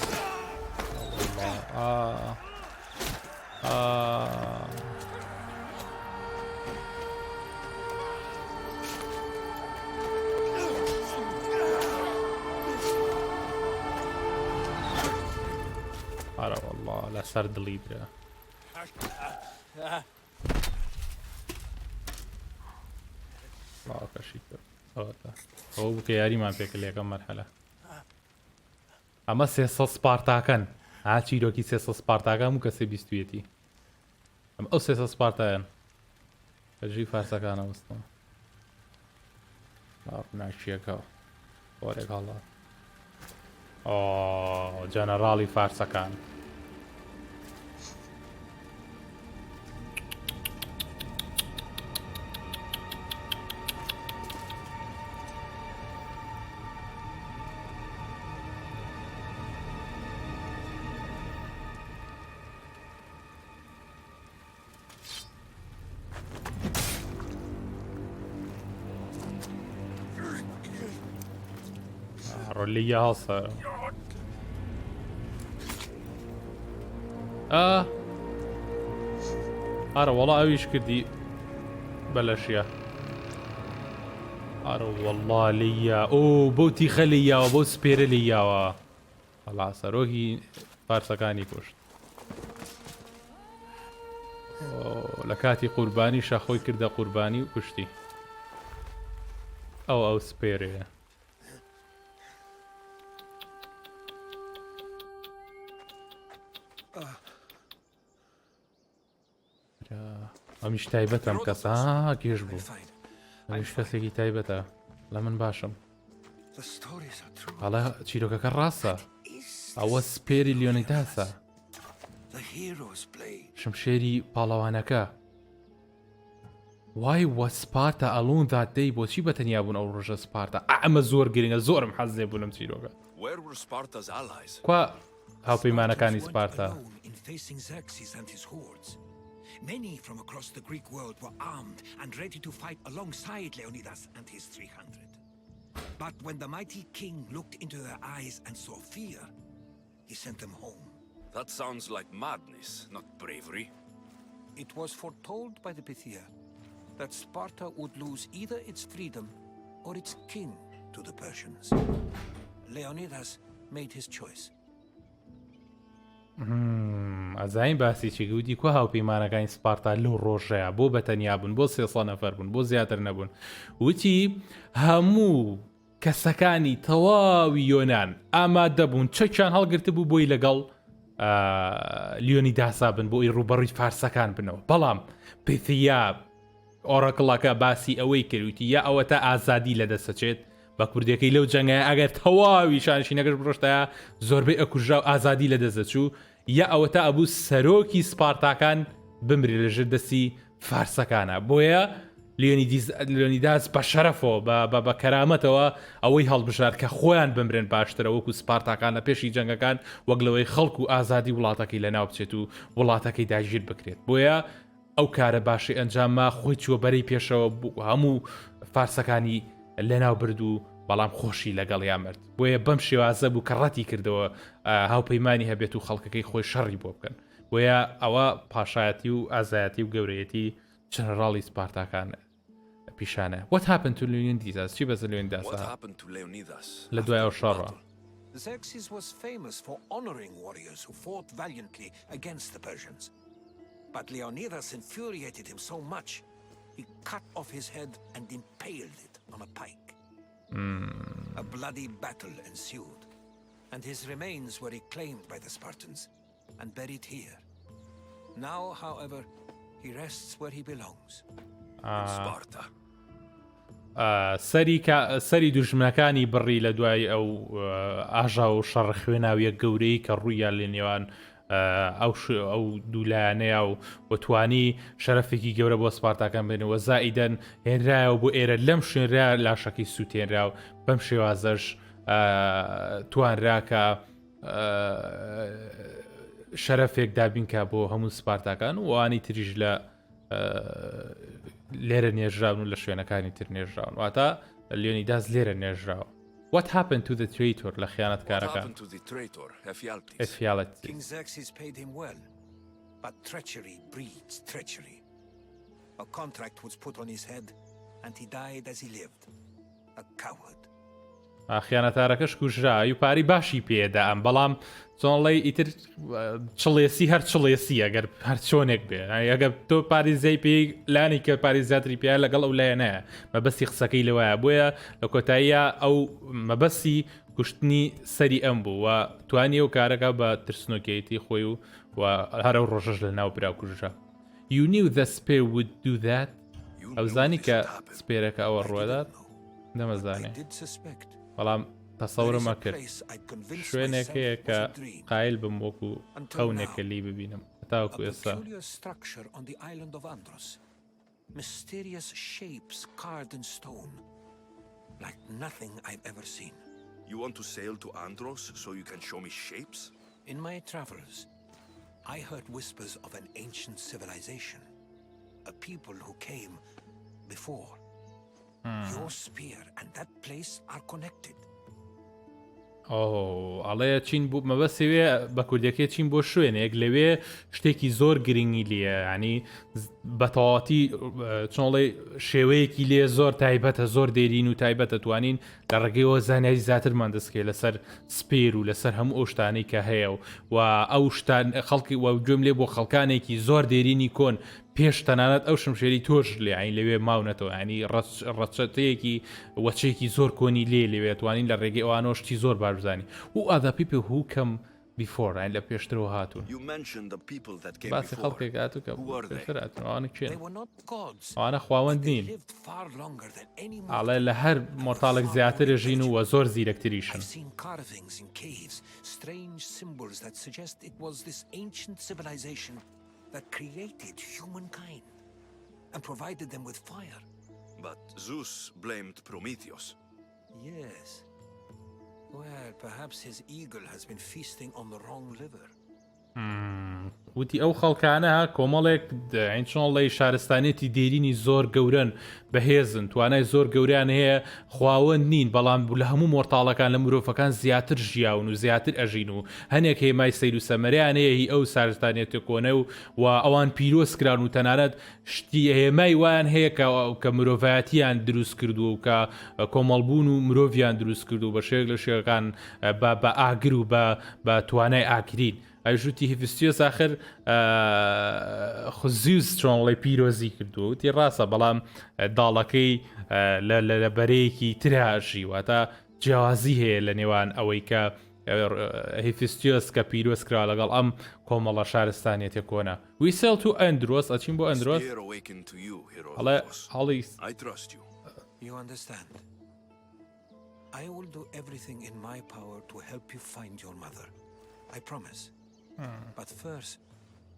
ئارە وەڵڵا لەسەر دڵی برا ئەو بکە یاریمان پێکە لێکەم مەرحەلە ئەمە 300 سپارتاکەن چیرۆکی 300 سپارتاکان و کەسێ بیستویەتی ئەم ئەو 300 سپارتایان بەژی فارسەکانە وستەوە ناچیەکەەوە وەرێک هەڵا جەنەراڵی فارسەکان rolliga hasa. Ara والله اويش كدي بلاشيا. ara والله ليا بوتي خليا وبو سبير ليا خلاص روحي فارسكاني كشت. لكاتي قرباني شاخوي كرده قرباني وكشتي. او سبيري. ئەمیش تایبەتم کەسا گێژ بوو ئەمیش کەسێکی تایبەتە لە من باشم هەڵە چیرۆکەکە ڕاستە ئەوە سپێری لیۆنیداسە شمشێری پاڵەوانەکە وای وە سپارتە ئەلووندا دەی بۆچی بەتەنیا بوون ئەو ڕۆژە سپارتە ئەمە زۆر گرنگە زۆرم حەزێ بوونم چیرۆکە کوا هاوپەیمانەکانی سپارتە Many from across the Greek world were armed and ready to fight alongside Leonidas and his 300. But when the mighty king looked into their eyes and saw fear, he sent them home. That sounds like madness, not bravery. It was foretold by the Pythia that Sparta would lose either its freedom or its king to the Persians. Leonidas made his choice. ئەزاین باسی چی گوتی کو هاوپەیمانەکانی سپارتا لەو ڕۆژەیە بۆ بەتەنیا بوون بۆ 300 نەفەر بوون بۆ زیاتر نەبوون وتی هەموو کەسەکانی تەواوی یۆنان ئامادە بوون چەکیان هەڵگرت بوو بۆی لەگەڵ لیۆنی داسا بن بۆ ئەی ڕوبەڕووی فارسەکان بنەوە بەڵام پێیا ئۆڕەکڵەکە باسی ئەوەی کردوتی یا ئەوە تا ئازادی لەدەسەچێت بە کوردەکەی لەو جەنگە ئەگەر تەواوی شانشی نەگەر بڕۆشتە زۆربەی ئەکوژا و ئازادی لەدەسەچوو یا ئەوە تا ئەبوو سەرۆکی سپارتاکان بمرێ لەژێر دەستی فارسەکانە بۆیە لیۆنیداس بە شەرەفەوە بە کەرامەتەوە ئەوەی هەڵبژار کە خۆیان بمرێن باشترە وەکو سپارتاکان لە پێشی جەنگەکان وەک لەوەی خەڵک و ئازادی وڵاتەکەی لەناو بچێت و وڵاتەکەی داگیر بکرێت بۆیە ئەو کارە باشی ئەنجامما خۆی چووە بەرەی پێشەوە هەموو فارسەکانی لەناو برد و بەڵام خۆشی لەگەڵیان مرد بۆیە بەم شێوازە بوو کە ڕەتی کردەوە هاوپەیمانی هەبێت و خەڵکەکەی خۆی شەڕی بۆ بکەن بۆیە ئەوە پاشایەتی و ئازایەتی و گەورەیەتی جەنەڕاڵی سپارتاکان پیشانە. What happened to Leonidas? چی بەس لێونیداس لە دوای ئەو شەڕە؟ Xerxes was famous for honoring warriors who fought valiantly against the Persians. But Leonidas infuriated him so much, he cut off his head and impaled it on a pike. A bloody battle ensued, and his remains were reclaimed by the Spartans and buried here. Now, however, he rests where he belongs. Sparta. سەری دوژمنەکانی بڕی لە دوای ئەو ئاژا و شەڕ خوێناویە گەورەی کە ڕوویان لە نێوان ئەو دوولایانەیە و وتوانی شەرەفێکی گەورە بۆ سپارتاکان بێنەوە زائیدەن هێنرایەوە بۆ ئێرە لەم شوێنرا لاشەکەی سووتێنرا و بەم شێوازەش توانراکە شەرەفێک دابینکە بۆ هەموو سپارتاکان و ئەوانی تریژ لە لێرە نێژراون و لە شوێنەکانی تر نێژراون واتە لیۆنیداس لێرە نێژراوە. What happened to the traitor لە خیانەتکارەکە؟ Ephialtes. King Xerxes paid him well, but treachery breeds treachery. A contract was put on his head, and he died as he lived, a coward. خیانەتارەکەش کوژرا و پاری باشی پێدا ئەم بەڵام چۆنڵی ئیتر چڵێسی هەر چڵێسی ئەگەر هەر چۆنێک بێ ئەگەر تۆ پاریزەی پێی لانی کە پاری زیاتری پێ لەگەڵ ئەو لایەنەیە مەبەستی قسەکەی لەوەیە بۆیە لە کۆتاییە ئەو مەبەستی کوشتنی سەری ئەم بوو و توانی ئەو کارەکە بە ترسنۆکێتی خۆی و هەرە ڕۆژەش لە ناو برا کوژرا. You knew the spear would do that؟ ئەو زانی کە سپێرەکە ئەوە ڕوەدات؟ نەمەزانێ بەڵام تەسەورمە کرد شوێنێک هەیە کە قایل بم وەکو قەونێکە لی ببینم تاوەکو ئێستا. You want to sail to Andros so you can show me shapes? In my travels, I heard whispers of an ancient civilization, a people who came before. Your spear and that place are connected. ئەڵەیە چین بوو مەبەسێوێ بە کوردەکەی چین بۆ شوێنێک لەوێ شتێکی زۆر گرنگی لێە ینی بەتەواتی چۆڵێ شێوەیەکی لێ زۆر تایبەتە زۆر دێرین و تایبەتە توانین لە ڕێگەیەوە زانیاری زیاترمان دەستکێ لەسەر سپێر و لەسەر هەموو ئەو شتانەی کە هەیە و ئەو شتان خەڵکی و گوێم لێ بۆ خەڵکانێکی زۆر دێرینی کۆن پێش تەنانەت ئەو شمشێری تۆش لێ ئاین لەوێ ماونەتەوە ینی ڕەچەتەیەکی وەچەیەکی زۆر کۆنی لێ توانین لە ڕێگەی ئەوانۆشتی زۆر باشزانانی و other people who come before ئاین لە پێشترەوە هاتوون باسی خەڵکێک هاتوو کە پێشتر هاتوون ئەوانە کێن ئەوانە خواوەند نین ئاڵێ لە هەر مۆرتاڵێک زیاتر ژین و زۆر زیرەکتریشن. That created humankind and provided them with fire. But Zeus blamed Prometheus. Yes. Well, perhaps his eagle has been feasting on the wrong liver. وتی ئەو خەڵکانە کۆمەڵێک چۆنڵی شارستانێتی دێرینی زۆر گەورن بەهێزن توانای زۆر گەوریان هەیە خواوەند نین بەڵام لە هەموو مۆرتاڵەکان لە مرۆڤەکان زیاتر ژیاون و زیاتر ئەژین و هەنێک هێمای سەیر و سەمەریان هەیە هی ئەو سارستانێتی کۆنە و ئەوان پیرۆز کران و تەنانەت شتی هێمای وایان هەیە کە مرۆڤایەتیان دروست کردو و کە کۆمەڵبوون و مرۆڤیان دروست کردو بە شێک لە شێەکان بە ئاگر و بە توانای ئاگرین. ئەژوتی هیفستیۆس آخر زیوس چۆنڵی پیرۆزی کردو وتی ڕاستە بەڵام داڵەکەی لە بەرەیەکی تراژی واتە جیاوازی هەیە لە نێوان ئەوەی کە هیفیستیۆس کە پیرۆز کرا لەگەڵ ئەم کۆمەڵە شارستانێتی کۆنا ویسێل تو ئەندرۆس ئەچین بۆ ئەندرۆس Fear awakened to you, hero ئەڵێ of Oz. هەڵی I trust you. You understand? I will do everything in my power to help you find your mother. I promise. But first,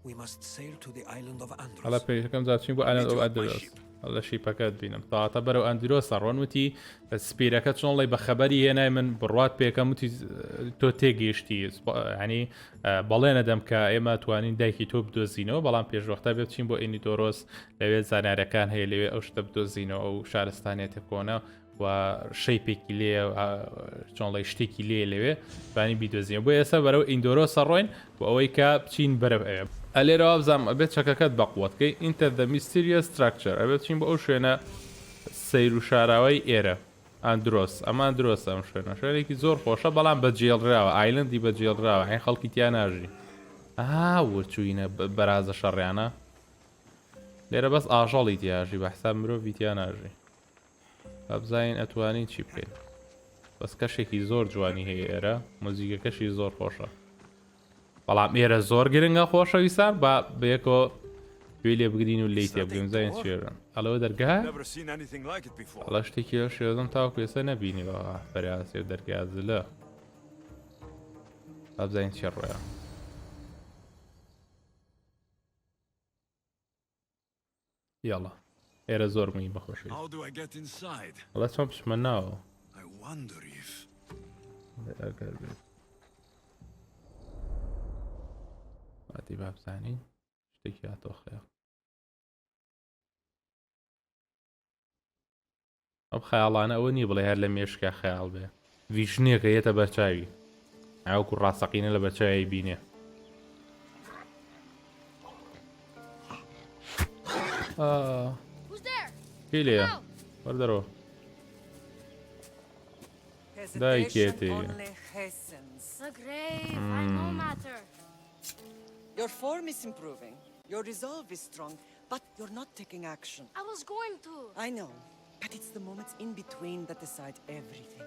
we must sail to the island of هەڵە Andros. پێشەکەم زاچین بۆ ئەلەن ئەندرۆس هەڵە شیپەکەت بینم تااتە بەرەو ئەندرۆسە ڕۆنوتی سپیرەکە چۆنڵی بە خەبەری هێنای من بڕوات پێکەم وتی تۆ تێگەیشتی ینی بەڵێنە دەم کە ئێمە توانین دایکی تۆ بدۆزینەوە بەڵام پێشوەختە بێت چین بۆ ئینی دۆرۆس لەوێ زانارەکان هەیە لەوێ ئەو شتە بدۆزینەوە و شارستانێتە کۆنە و شەیپێکی لێ چۆنڵی شتێکی لێ لەوێ بانی بیدۆزیێن بۆ ئێستا بەرەو ئیندۆرۆسە ڕۆین بۆ ئەوەی کە بچین بەرەو ئەوێ ئەلێرەوە بزانام ئەبێت چەکەکەت بەقوتکەی ئینتەر دە میستریەس ستراکچەر ئەبێت بچین بۆ ئەو شوێنە سەیر و شاراوی ئێرە ئەندرۆس ئەمان درۆستە ئەم شوێنە شوێنێکی زۆر خۆشە بەڵام بەجێڵراوە ئایلندی بەجێڵراوە هەین خەڵکی تیان ناژی وەچوینە بەرازە شەڕیانە لێرە بەس ئاژەڵی تیاژی بە حساب مرۆڤی تیان ناژی بابزین ئەتوانین چی بکەین بەس کەشێکی زۆر جوانی هەیە ئێرە مۆزیکەکەشی زۆر خۆشە بەڵام ئێرە زۆر گرنگە خۆشەویستان بە بەیەکەوە گوێ لێ بگرین و لی تێ بگەین زین چێرن ئەلەوە دەرگا Never seen anything like it before. ئەڵە شتێکی لە شێزم تاوەکو ئێستا نەبینیەوە بەریاسی و دەرگازلە بابزین چێ ڕۆیە یاڵە ئێرە زۆر مهمی بەخۆشی How do I get inside? ئەڵە چۆن پشمە ناوە I wonder if... باتی بابزانین شتێکی هاتۆخەیە ئەم خەیاڵانە ئەوە نییە بڵێ هەر لە مێشکە خەیاڵ بێ ڤیژنێکە یێتە بەرچاوی ئاوکو ڕاستەقینە لە بەرچاوی بینێ پێ لێە وەردەرەوە دایکێتی The grave, I no matter. Your form is improving. Your resolve is strong, but you're not taking action. I was going to. I know, but it's the moments in between that decide everything.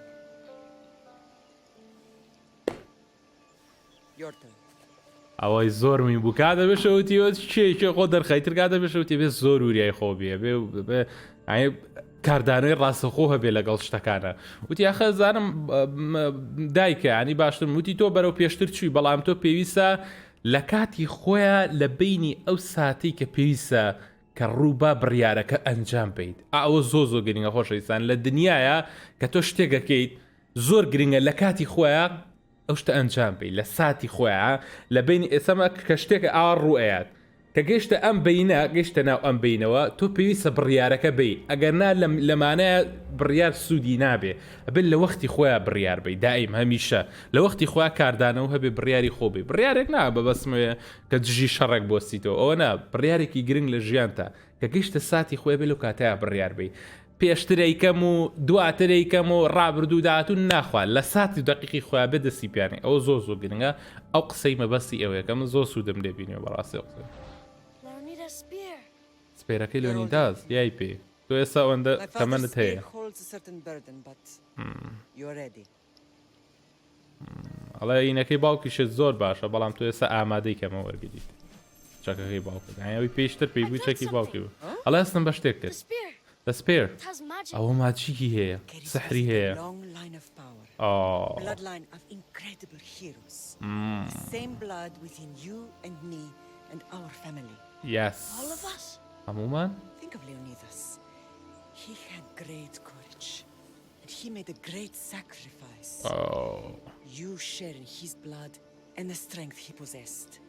Your turn. ئەوەی زۆر می بوو کا دەبێشەوتیوە چێکی خۆ دەرخەیتر کا دەبێشەوتی بێ زۆر وریای خۆ بێ بێ کاردانەوەی ڕاستەخۆ هەبێ لەگەڵ شتەکانە وتی ئەخە زانم دایکە ینی باشتر وتی تۆ بەرەو پێشتر چووی بەڵام تۆ پێویستە لە کاتی خۆیان لە بینی ئەو ساتەی کە پێویستە کە ڕووبا بڕیارەکە ئەنجام بدەیت ئەوە زۆر گرنگە خۆشەویستان لە دنیاە کە تۆ شتێکەکەیت زۆر گرنگە لە کاتی خۆیان ئەو شتە ئەنجام بدەیت لە ساتی خۆیان لە بینی ئێسەمە کە شتێکە ئاوا ڕوئەیەات کە گەیشتە ئەم بینە گەیشتە ناو ئەم بینەوە تۆ پێویستە بڕیارەکە بی ئەگەر نا لەمانەیە بڕیار سوودی نابێ ئەبێت لە وەختی خۆیان بڕیار بی دائیم هەمیشە لە وەختی خۆیان کاردانەوە هەبێ بڕیاری خۆبی بڕیارێک نا بە بەسمێ کە دژی شەڕێک بۆستیتەوە ئەوە نا بڕیارێکی گرنگ لە ژیانتە کە گەیشتە ساتی خۆی بێ لە کاتەیە بڕیار بی پێشترەیکەم و دواترەیکەم و ڕابردوو داهاتوو ناخوات لە ساتی دقیقی خۆیان بێ دەستی پیانێ ئەوە زۆر گرنگە ئەو قسەی مەبەستی ئەوەیەکەم زۆر سوودم لێ بینیەوە بەڕاستی قسە سپێرەکەی لۆنی داز یای پێ تۆ ئێستا ئەوەندە تەمەنت هەیە ئەڵێ ئینەکەی باوکیشت زۆر باشە بەڵام تۆ ئێستا ئامادەی کەمە وەرگیت چەکەکەی باوکت ئەوی پێشتر پێی بووی چەکی باوکی بوو ئەڵێ ئەستم بە شتێک کرد دە سپێر ئەوە ماچیکی هەیە سەحری هەیە Yes. All of us? هەمومان؟ Think of Leonidas. He had great courage, and he made a great sacrifice. You share in his blood and the strength he possessed.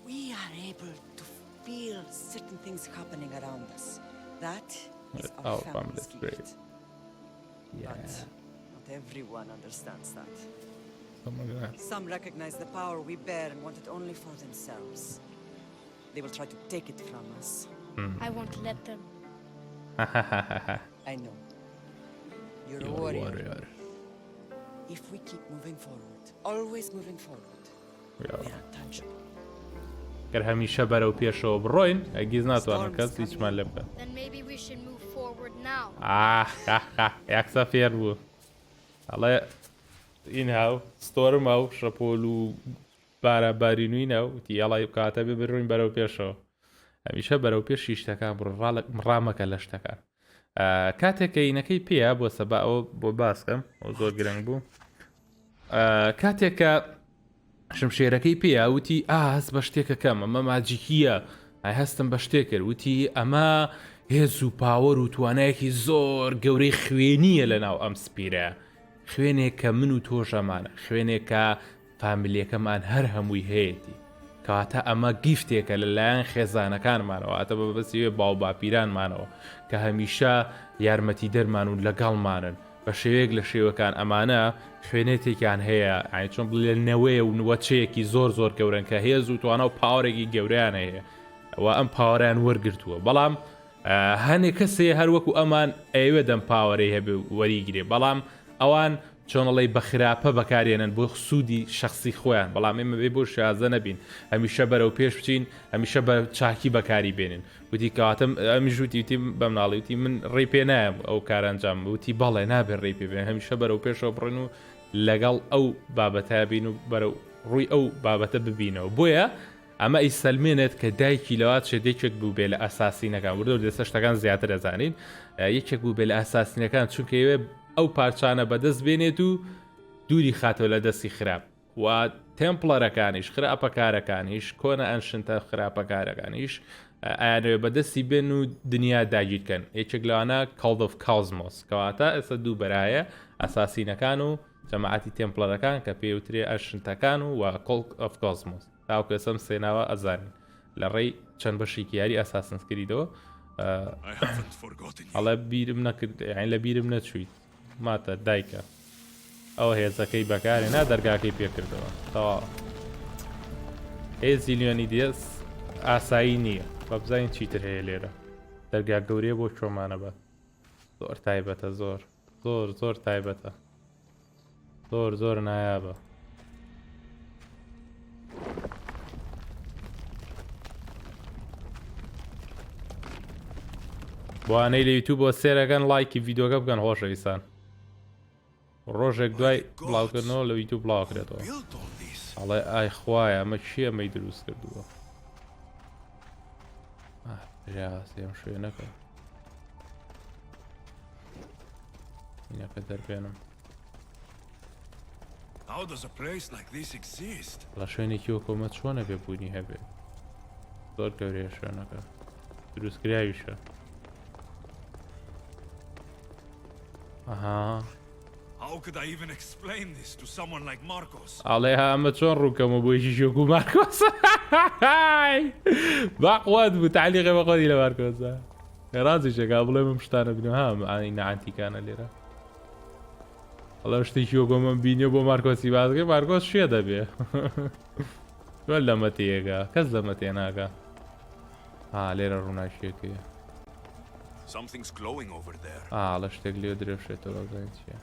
We are able to feel certain things happening around us. That is our family's gift. But not everyone understands that. Oh my God. Some recognize the power we bear and want it only for themselves. They will try to take it from us. I won't let them. I know. You're a warrior. If we keep moving forward, always moving forward, we're untouchable. گەر هەمیشە بەرەو پێشەوە بڕۆین ئەگیز ناتوانم کەس هیچمان لێ بکات. Then maybe we should move forward now. یاکسە فێر بوو. ئەڵێ این هاو ستۆرم ئەو شەپۆل و بارە بارینوینە و تیاڵی کاتە بێ بڕوین بەرەو پێشەوە هەمیشە بەرەو پێش شیشتەکان ڕامەکە لە شتەکان کاتێک کە ئینەکەی پێە بۆ سەبا ئەوە بۆ باسکەم ئەو زۆر گرنگ بوو کاتێک کە شمشێرەکەی پێە وتی ئاس بە شتێکە کەم ئەمە ماجیکیە ئای هەستم بە شتێک کرد وتی ئەمە هێز و پاوەڕ و توانایەکی زۆر گەورەی خوێنیە لەناو ئەم سپیرە خوێنێک کە من و تۆژەمانە خوێنێک کە فامیلیەکەمان هەر هەمووی هەیەی کەواتە ئەمە گیفتێکە لەلایەن خێزانەکانمانەوە ئەتە بە بەبەستیوێ باو باپیرانمانەوە کە هەمیشە یارمەتی دەرمان و لەگەڵمانن بە شێوەیەک لە شێوەکان ئەمانە خوێنێتێکیان هەیە ئای چۆن بڵێ نەوەیە و نوەچەیەکی زۆر زۆر گەورن کە هێز و توانە و پاوەڕێکی گەوریان هەیە ئەوە ئەم پاوەڕیان وەرگرتووە بەڵام هەنێک کەسێ هەروەکو ئەمان ئەوێ دەم پاوەڕێ هەبێ وەریگرێ بەڵام ئەوان چۆنەڵی بە خراپە بەکارێنن بۆ سوودی شخصی خۆیان بەڵام ئێمە بێ بۆ شازە نەبین هەمیشە بەرەو پێش بچین هەمیشە بە چاکی بەکاری بێنن وتی کاتم ئەمیش وتی بەم ناڵی من ڕێ پێ نایم ئەو کارانجام وتی بەڵێ نابێت ڕێ پێ بێن هەمیشە بەرەو پێشەوە بڕن و لەگەڵ ئەو بابەتە بین و بەرەو ڕووی ئەو بابەتە ببینەوە بۆیە ئەمە ئیسەلمێنێت کە دایکی لەوات شێدێکێک بوو بێ لە ئاساسینەکان وردە دەسە شتەکان زیاتر دەزانین یەکێک بوو بێ لە ئاساسینەکان چونکەوێ ئەو پارچانە بەدەست بێنێت و دووری خاتەوە لە دەستی خراپ و تێمپڵەرەکانیش خراپەکارەکانیش کۆنە ئەنشنتە خراپەکارەکانیش ئایانەوێ بەدەستی بێن و دنیا داگیرکەن یەکێک لەوانە کۆڵد ئۆف کۆزمۆز کەواتە ئێستا دوو بەرایە ئاساسینەکان و جەماعەتی تێمپڵەرەکان کە پێوترێ ئەنشنتەکان و کۆڵد ئۆف کۆزمۆز تاوکە ئێسەم سێناوە ئەزانین لە ڕێی چەند بەشێکی یاری ئاساسنس کردیدەوە ئەڵێ بیرم نەکرد یان لە بیرم نەچوویت ماتە دایکە ئەو هێزەکەی بەکارێنا دەرگاکەی پێکردەوە تەوا هێزی لیۆنی دیێس ئاسایی نییە بە بزانین چیتر هەیە لێرە دەرگا گەورەیە بۆ چۆمانە بە زۆر تایبەتە زۆر زۆر زۆر تایبەتە زۆر زۆر نایابە بۆوانەی لە یوتیوب بۆ سێرەکەن لایکی ڤیدیۆکە بکەن خۆشەویستان ڕۆژێک دوای بڵاوکردنەوە لە یوتیوب بڵاوکرێتەوە ئەڵێ ئای خوایە ئەمە چی ئەمەی دروست کردووە ژاسێم شوێنەکە اینەکە دەربێنم لە شوێنێکی وەکۆمە چۆنە بێبوونی هەبێ زۆر گەورەیە شوێنەکە دروستکراویشە ئەها ئاڵێ ئەمە چۆن ڕووکەمە بۆیشی شۆکو مارکۆس باقوات بوو تعلیقی بەقۆدی لە مارکۆسە ڕازیشەکە بڵێ من شتانە بینم هەم ئاینە ئانتیکانە لێرە ئەڵە شتێکی وەکۆ من بینیە بۆ مارکۆسی بازگە مارکۆس شێ دەبێ وەل لەمە تێگە کەس لەمە تێناکە لێرە ڕووناکیەکەیە لە شتێک لێ درێژێتەوە بزانین چییە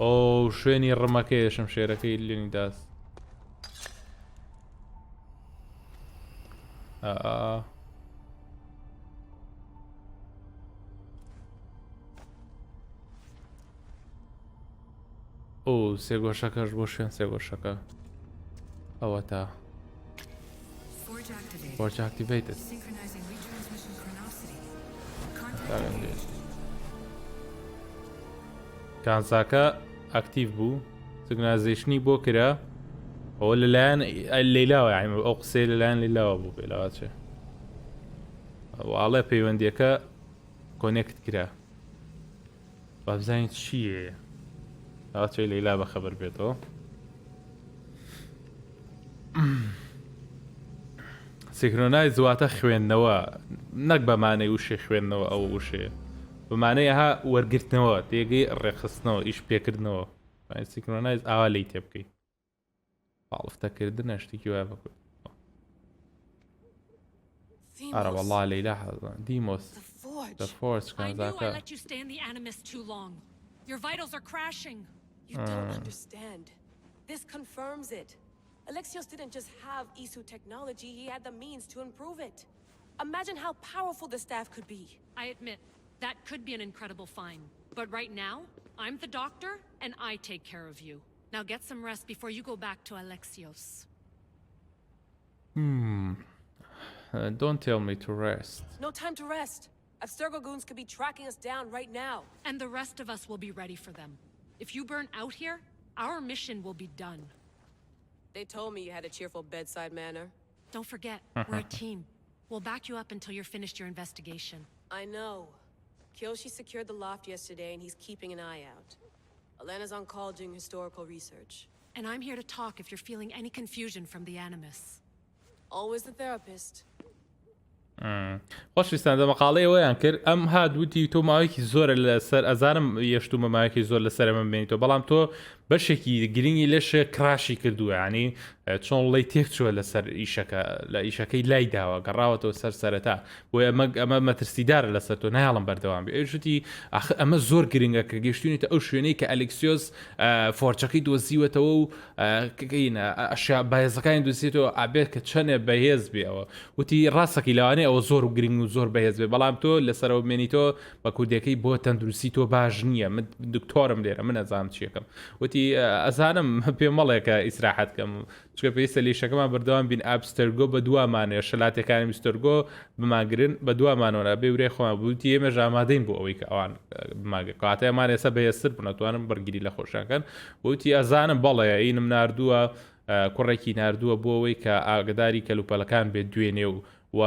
ئەو شوێنی ڕمەکەی شمشێرەکەی لێنی داست ئەو سێگۆشەکەش بۆ شوێن سێگۆشەکە ئەوە تا Forge activated. کانساکە ئاکتیڤ بوو سگنایزیشنی بۆ کرا ئەوە لەلایەن لەیلاوە ئەو قسەی لەلایەن لەیلاوە بوو پێلاوە چێ واڵێ پەیوەندیەکە کۆنێکت کرا با بزانین چییە ئەوە چێ لەیلا بەخەبەر بێتەوە سیکرۆنای زواتە خوێندنەوە نەک بەمانەی وشێ خوێندنەوە ئەو وشەیە بەمانەیە ها وەرگرتنەوە تێگەی ڕێخستنەوە ئیش پێکردنەوە سیکرۆنایز ئاوا لی تێ بکەیت باڵفتەکردنە شتێکی وای بکەیت ئارە وەڵڵا لەیلا حەزان دیمۆس The Forge کانزاکە Your vitals are crashing. You don't understand. This confirms it. Alexios didn't just have ISU technology, he had the means to improve it. Imagine how powerful the staff could be. I admit, that could be an incredible find. But right now, I'm the doctor, and I take care of you. Now get some rest before you go back to Alexios. Don't tell me to rest. No time to rest. Abstergo goons could be tracking us down right now. And the rest of us will be ready for them. If you burn out here, our mission will be done. They told me you had a cheerful bedside manner. Don't forget, we're a team. We'll back you up until you're finished your investigation. I know. Kyoshi secured the loft yesterday and he's keeping an eye out. Elena's on call doing historical research. And I'm here to talk if you're feeling any confusion from the Animus. Always the therapist. خۆشویستان دەمەقاڵەیەوەیان کرد ئەم هادووتی تۆ ماوەیەکی زۆرە لەسەر ئەزانم یەشتومە ماوەیەکی زۆر لەسەر ئەمە ببینیتەوە بەڵام تۆ بەشێکی گرنگی لەشە کراشی کردووە ینی چۆن ڵی تێک چووە لەسەر ئیشەکە لە ئیشەکەی لای داوە گەڕاوەتەوە سەر سەرەتا بۆی ئەمە مەترسیدارە لەسەر تۆ نایڵم بەردەوام بێ ئێژوتی ئەمە زۆر گرنگە کە گەشتونیتە ئەو شوێنەی کە ئەلێکسیۆس فۆرچەکەی دۆزیوەتەوە و ئەشیا بەهێزەکانی دۆزیێتەوە ئابێت کە چەنێ بەهێز بێەوە وتی ڕاستەکی لەوانەیە ئەوە زۆر و گرنگ و زۆر بەهێز بێ بەڵام تۆ لەسەرەوە بمێنیتەوە بە کوردەکەی بۆ تەندروستی تۆ باش نییە من دکتۆرم لێرە من ئەزانم چیەکەم وتی ئەزانم پێ مەڵێکە ئیسراحەت کەم چکە پێویستە لێشەکەمان بەردەوام بین ئابستەرگۆ بە دوامانێ شەلاتەکانی مستەرگۆ بماگرن بە دوامانەوە بێ ورێ خۆمان بوتی ئێمە ژامادەین بۆ ئەوەی کە ئەوان بماگە کاتەیەمان ێستا بەهێزتر بنەتوانم بەرگری لە خۆشەکەن وتی ئەزانم بەڵێ ئینم ناردووە کوڕێکی ناردووە بۆ ئەوەی کە ئاگداری کەلوپەلەکان بێت دوێنێ و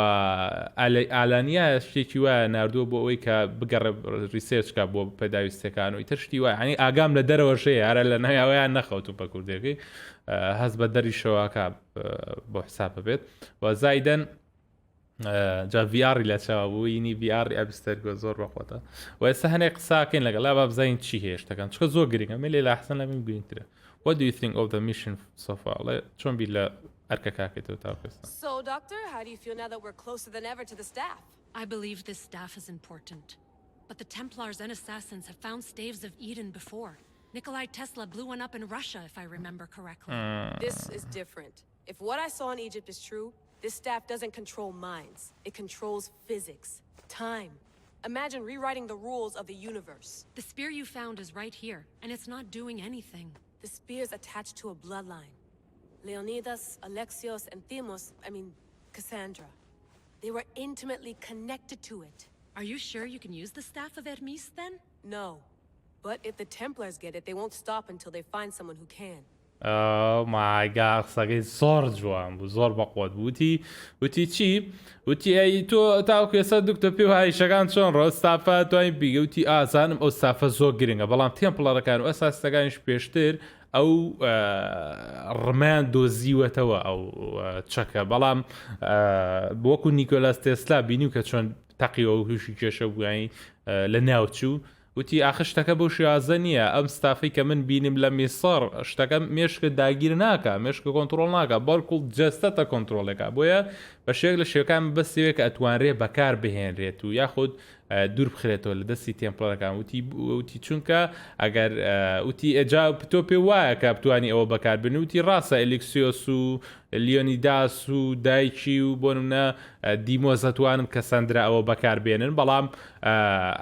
ئالانیا شتێکی وایە ناردووە بۆ ئەوەی کە بگەڕێ ریسێرچکە بۆ پێداویستەکان و ئیتر شتی وایە ینی ئاگام لە دەرەوەشەیە هەرە لە نایاوەیان نەخەوتو بە کوردەکەی هەست بە دەری شەواکە بۆ حساب بێت و زایدەن جا ڤیاری لە چاوە بوو ینی ڤیاری ئەبستەرگۆ زۆر بەخۆتە و ئێستا هەنێک قساکەین لەگەڵا با بزانین چی هەیە شتەکان چکە زۆر گرنگە مێ لێ لە حەسەن لە من گوینترە What do you think of the mission so far? چۆن بیر لە ئەرکەکاکەیتەوە تاوکەستان So, Doctor, how do you feel now that we're closer than ever to the staff? I believe this staff is important. But the Templars and Assassins have found staves of Eden before. Nikolai Tesla blew one up in Russia, if I remember correctly. This is different. If what I saw in Egypt is true, this staff doesn't control minds. It controls physics, time. Imagine rewriting the rules of the universe. The spear you found is right here, and it's not doing anything. The spear's attached to a bloodline. Leonidas, Alexios, and Cassandra. They were intimately connected to it. Are you sure you can use the staff of Hermes, then? No. But if the Templars get it, they won't stop until they find someone who can. Oh my god قسەکەی زۆر جوان بوو زۆر بەقوت وتی چی؟ وتی ئەی تۆ تاوکو ێستا دوکتە پێ و هایشەکان چۆن ڕۆ ستافە توانین بیگەوتی ئازانم ئەو ستافە زۆر گرنگە بەڵام تێمپڵەرەکان و ئەساستەکانیش پێشتر ئەو ڕمان دۆزیوەتەوە ئەو چەکە بەڵام وەکو نیکۆلاس تێسلا بینی و کە چۆن تەقیەوە و هوشی کێشە بووانی لە ناوچوو وتی ئاخە شتەکە بۆ شێوازە نییە ئەم ستافەی کە من بینیم لە میسەڕ شتەکە مێشکە داگیر ناکە مێشکە کۆنتترۆل ناکە بەڵکو جەستەتە کۆنتترۆلێکە بۆیە بە شێک لە شێوەکان بەستێوێت کە ئەتوانرێ بەکار بهێنرێت و یاخود دوور بخرێتەوە لە دەستی تێمپڵەکان وتی چونکە ئەگەر وتی ئەجا تۆ پێ وایە کە بتوانی ئەوە بەکار بنوتی ڕاستە ئەلێکسیۆس و لیۆنیداس و دایکی و بۆ نمونە دیمۆزەتوانم کە سەندرا ئەوە بەکار بێنن بەڵام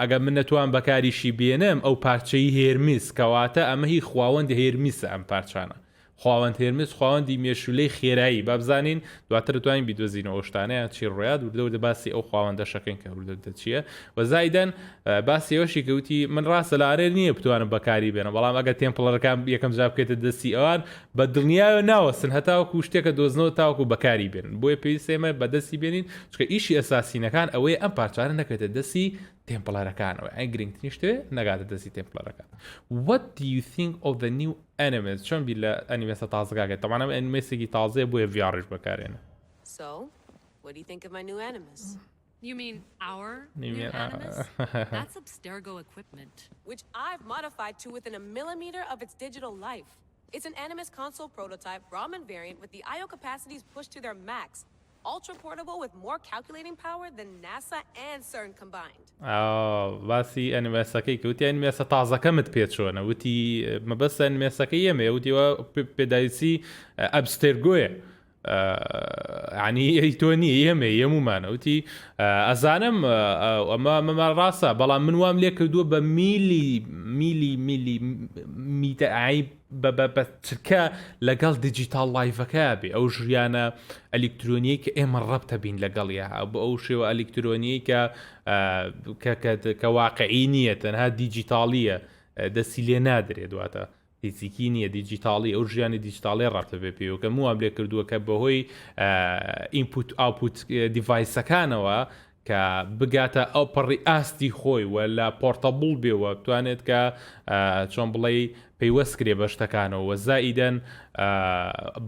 ئەگەر من نەتوان بەکاریشی بێنم ئەو پارچەی هێرمیس کەواتە ئەمە هی خواوەندی هێرمیسە ئەم پارچانە خواوەند هێرمیس خواوەندی مێشولەی خێرایی بابزانین دواتر دەتوانین بیدۆزینەوە شتانەیە چی ڕۆیاد وردەوردە باسی ئەو خواوەندە شەکەین کە وردەوردە چییە و زایدەن باسی ئەوەشی کەوتی من ڕاستە لە ئارێ نییە بتوانم بەکاری بێنم بەڵام ئەگە تێمپڵەرەکان یەکەم جا بکەیتە دەستی ئەوان بە دڵنیایە ناوەستن هەتاوەکو شتێکە دۆزنەوە تاوەکو بەکاری بێنن بۆیە پێویستە ئێمە بەدەستی بێنین چکە ئیشی ئەساسینەکان ئەوەیە ئەم پارچانە نەکەوێتە دەستی تێمپڵەرەکانەوە ئەی گرنگترین شتێ نەگاتە دەستی تێمپڵەرەکان What do you think of the new animes چۆن بیر لە ئەنیمێسە تازەکەکەێت تەمانە ئەنیمێسێکی تازەیە بۆیە ڤیاڕش بەکارێنە So, what do you think of my new animus? You mean our new animus? That's Abstergo equipment. Which I've modified to within a millimeter of its digital life. It's an animus console prototype Brahmin variant with the I/O capacities pushed to their max. Ultra portable with more calculating power than NASA and CERN combined. باسی ئەنیمێسەکەی کەوتی ئەنیمێسە تازەکەمت پێچۆنە وتی مەبەستە ئەنیمێسەکەی ئێمە وتیوە پێداویستی ئەبستێرگۆیە عنی تۆ نییە ئێمە هەمومانەوتی ئەزانم ئەمە ڕاستە بەڵام من وام لێ کردووە بە میلی بە چرکە لەگەڵ دیجیتال لایڤەکە بێ ئەو ژیانە ئەلکترۆنیی کە ئێمە ڕەبتە بین لەگەڵیا بۆ ئەو شێوە ئەلکترۆنیی کە واقعی نییە تەنها دیجیتالیە دەستی لێ نادرێت دواتە فیزیکی نییە دیجیتالی ئەو ژیانی دیجیتاڵی ڕاتە بێ پێوە کە موام لێ کردووە کە بەهۆی ئینپوت ئاوپوت دیڤایسەکانەوە کە بگاتە ئەو پەڕی ئاستی خۆی و لە پۆرتەبڵ بێەوە بتوانێت کە چۆن بڵێ پەیوەستکرێ بە شتەکانەوە و زائیدەن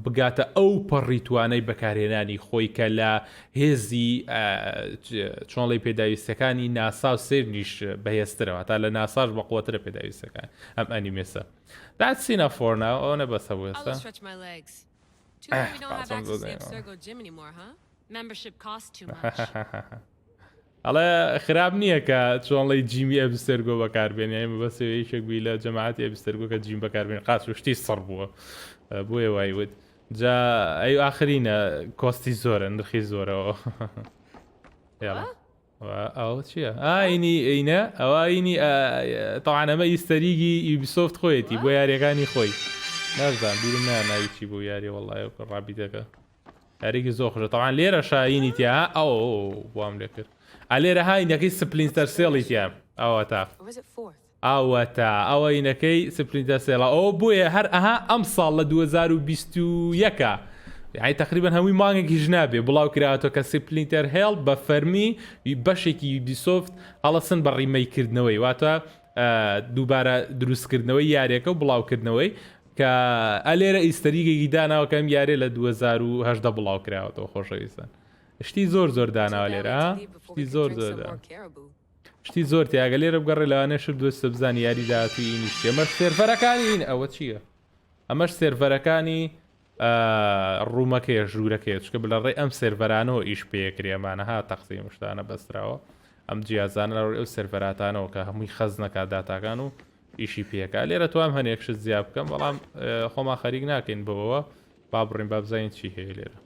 بگاتە ئەو پەڕی توانای بەکارهێنانی خۆی کە لە هێزی چۆنڵی پێداویستەکانی ناسا و سێرنیش بەهێزترەوە تا لە ناساش بەقوترە پێداویستەکان ئەم ئەنیمێسە That's enough for now. ئەوە نەبەسە بۆ ئێستا ئەڵێ خراپ نییە کە چۆنڵی جیمی ئەبستەرگۆ بەکاربێنێ ئێمە بەسەوەیەشێک بووی لە جەماعەتی ئەبستەرگۆ کە جیم بەکاربێن قاچ و شتی سڕ بووە بۆیە وای وت جا ئەی ئاخرینە کۆستی زۆرە نرخی زۆرەوە ئەو چییە؟ ئاینی ئینە ئەوە ئینی تەوانەمە ئیستەریگی یوبیسۆفت خۆیەتی بۆ یاریەکانی خۆی نازان بیرم ناوی چی بۆ یاری وەڵایە ڕابیدەکە یاریکی زۆر خۆشە تەوان لێرە شاینی تیا ئەو بۆم لێ کرد ئالێرە هاینەکەی سپلینتەر سێڵی تیام ئەوە تا ئەوە اینەکەی سپلینتەر سێڵە ئەوە بۆیە هەر ئەها ئەم ساڵ لە 2021 یعنی تقریبا هەمووی مانگێکی ژنابێ بڵاو کراوەتەوە کە سپلینتەر هێڵ بە فەرمی بەشێکی یوبیسۆفت هەڵەسن بە ڕیمەیکردنەوەی واتە دووبارە دروستکردنەوەی یاریەکە و بڵاوکردنەوەی کە ئەلێرە ئیستەریگێکی داناوەکەم یارێ لە 2010 بڵاو کراوەتەوە خۆشەویستان شتی زۆر داناوە لێرە شتی زۆر شتی زۆر تیاگە لێرە بگەڕێ لەوانەیە شت دۆستە بزانانی یاری داهاتووی ئینیشتی ئەمەش سێرڤەرەکانی ئین ئەوە چییە؟ ئەمەش سێرڤەرەکانی ڕوومەکەیە ژوورەکەی چکە بە لە ڕێی ئەم سێرڤەرانەوە ئیش پێکرێمانەها تەقسیم شتانە بەستراوە ئەم جیازانە لە ڕێی ئەو سێرڤەراتانەوە کە هەمووی خەز نەکات داتاکان و ئیشی پێکا لێرە توام هەنێک شت زیاب بکەم بەڵام خۆمان خەریک ناکەین بەوەوە با بڕین با بزانین چی هەیە لێرە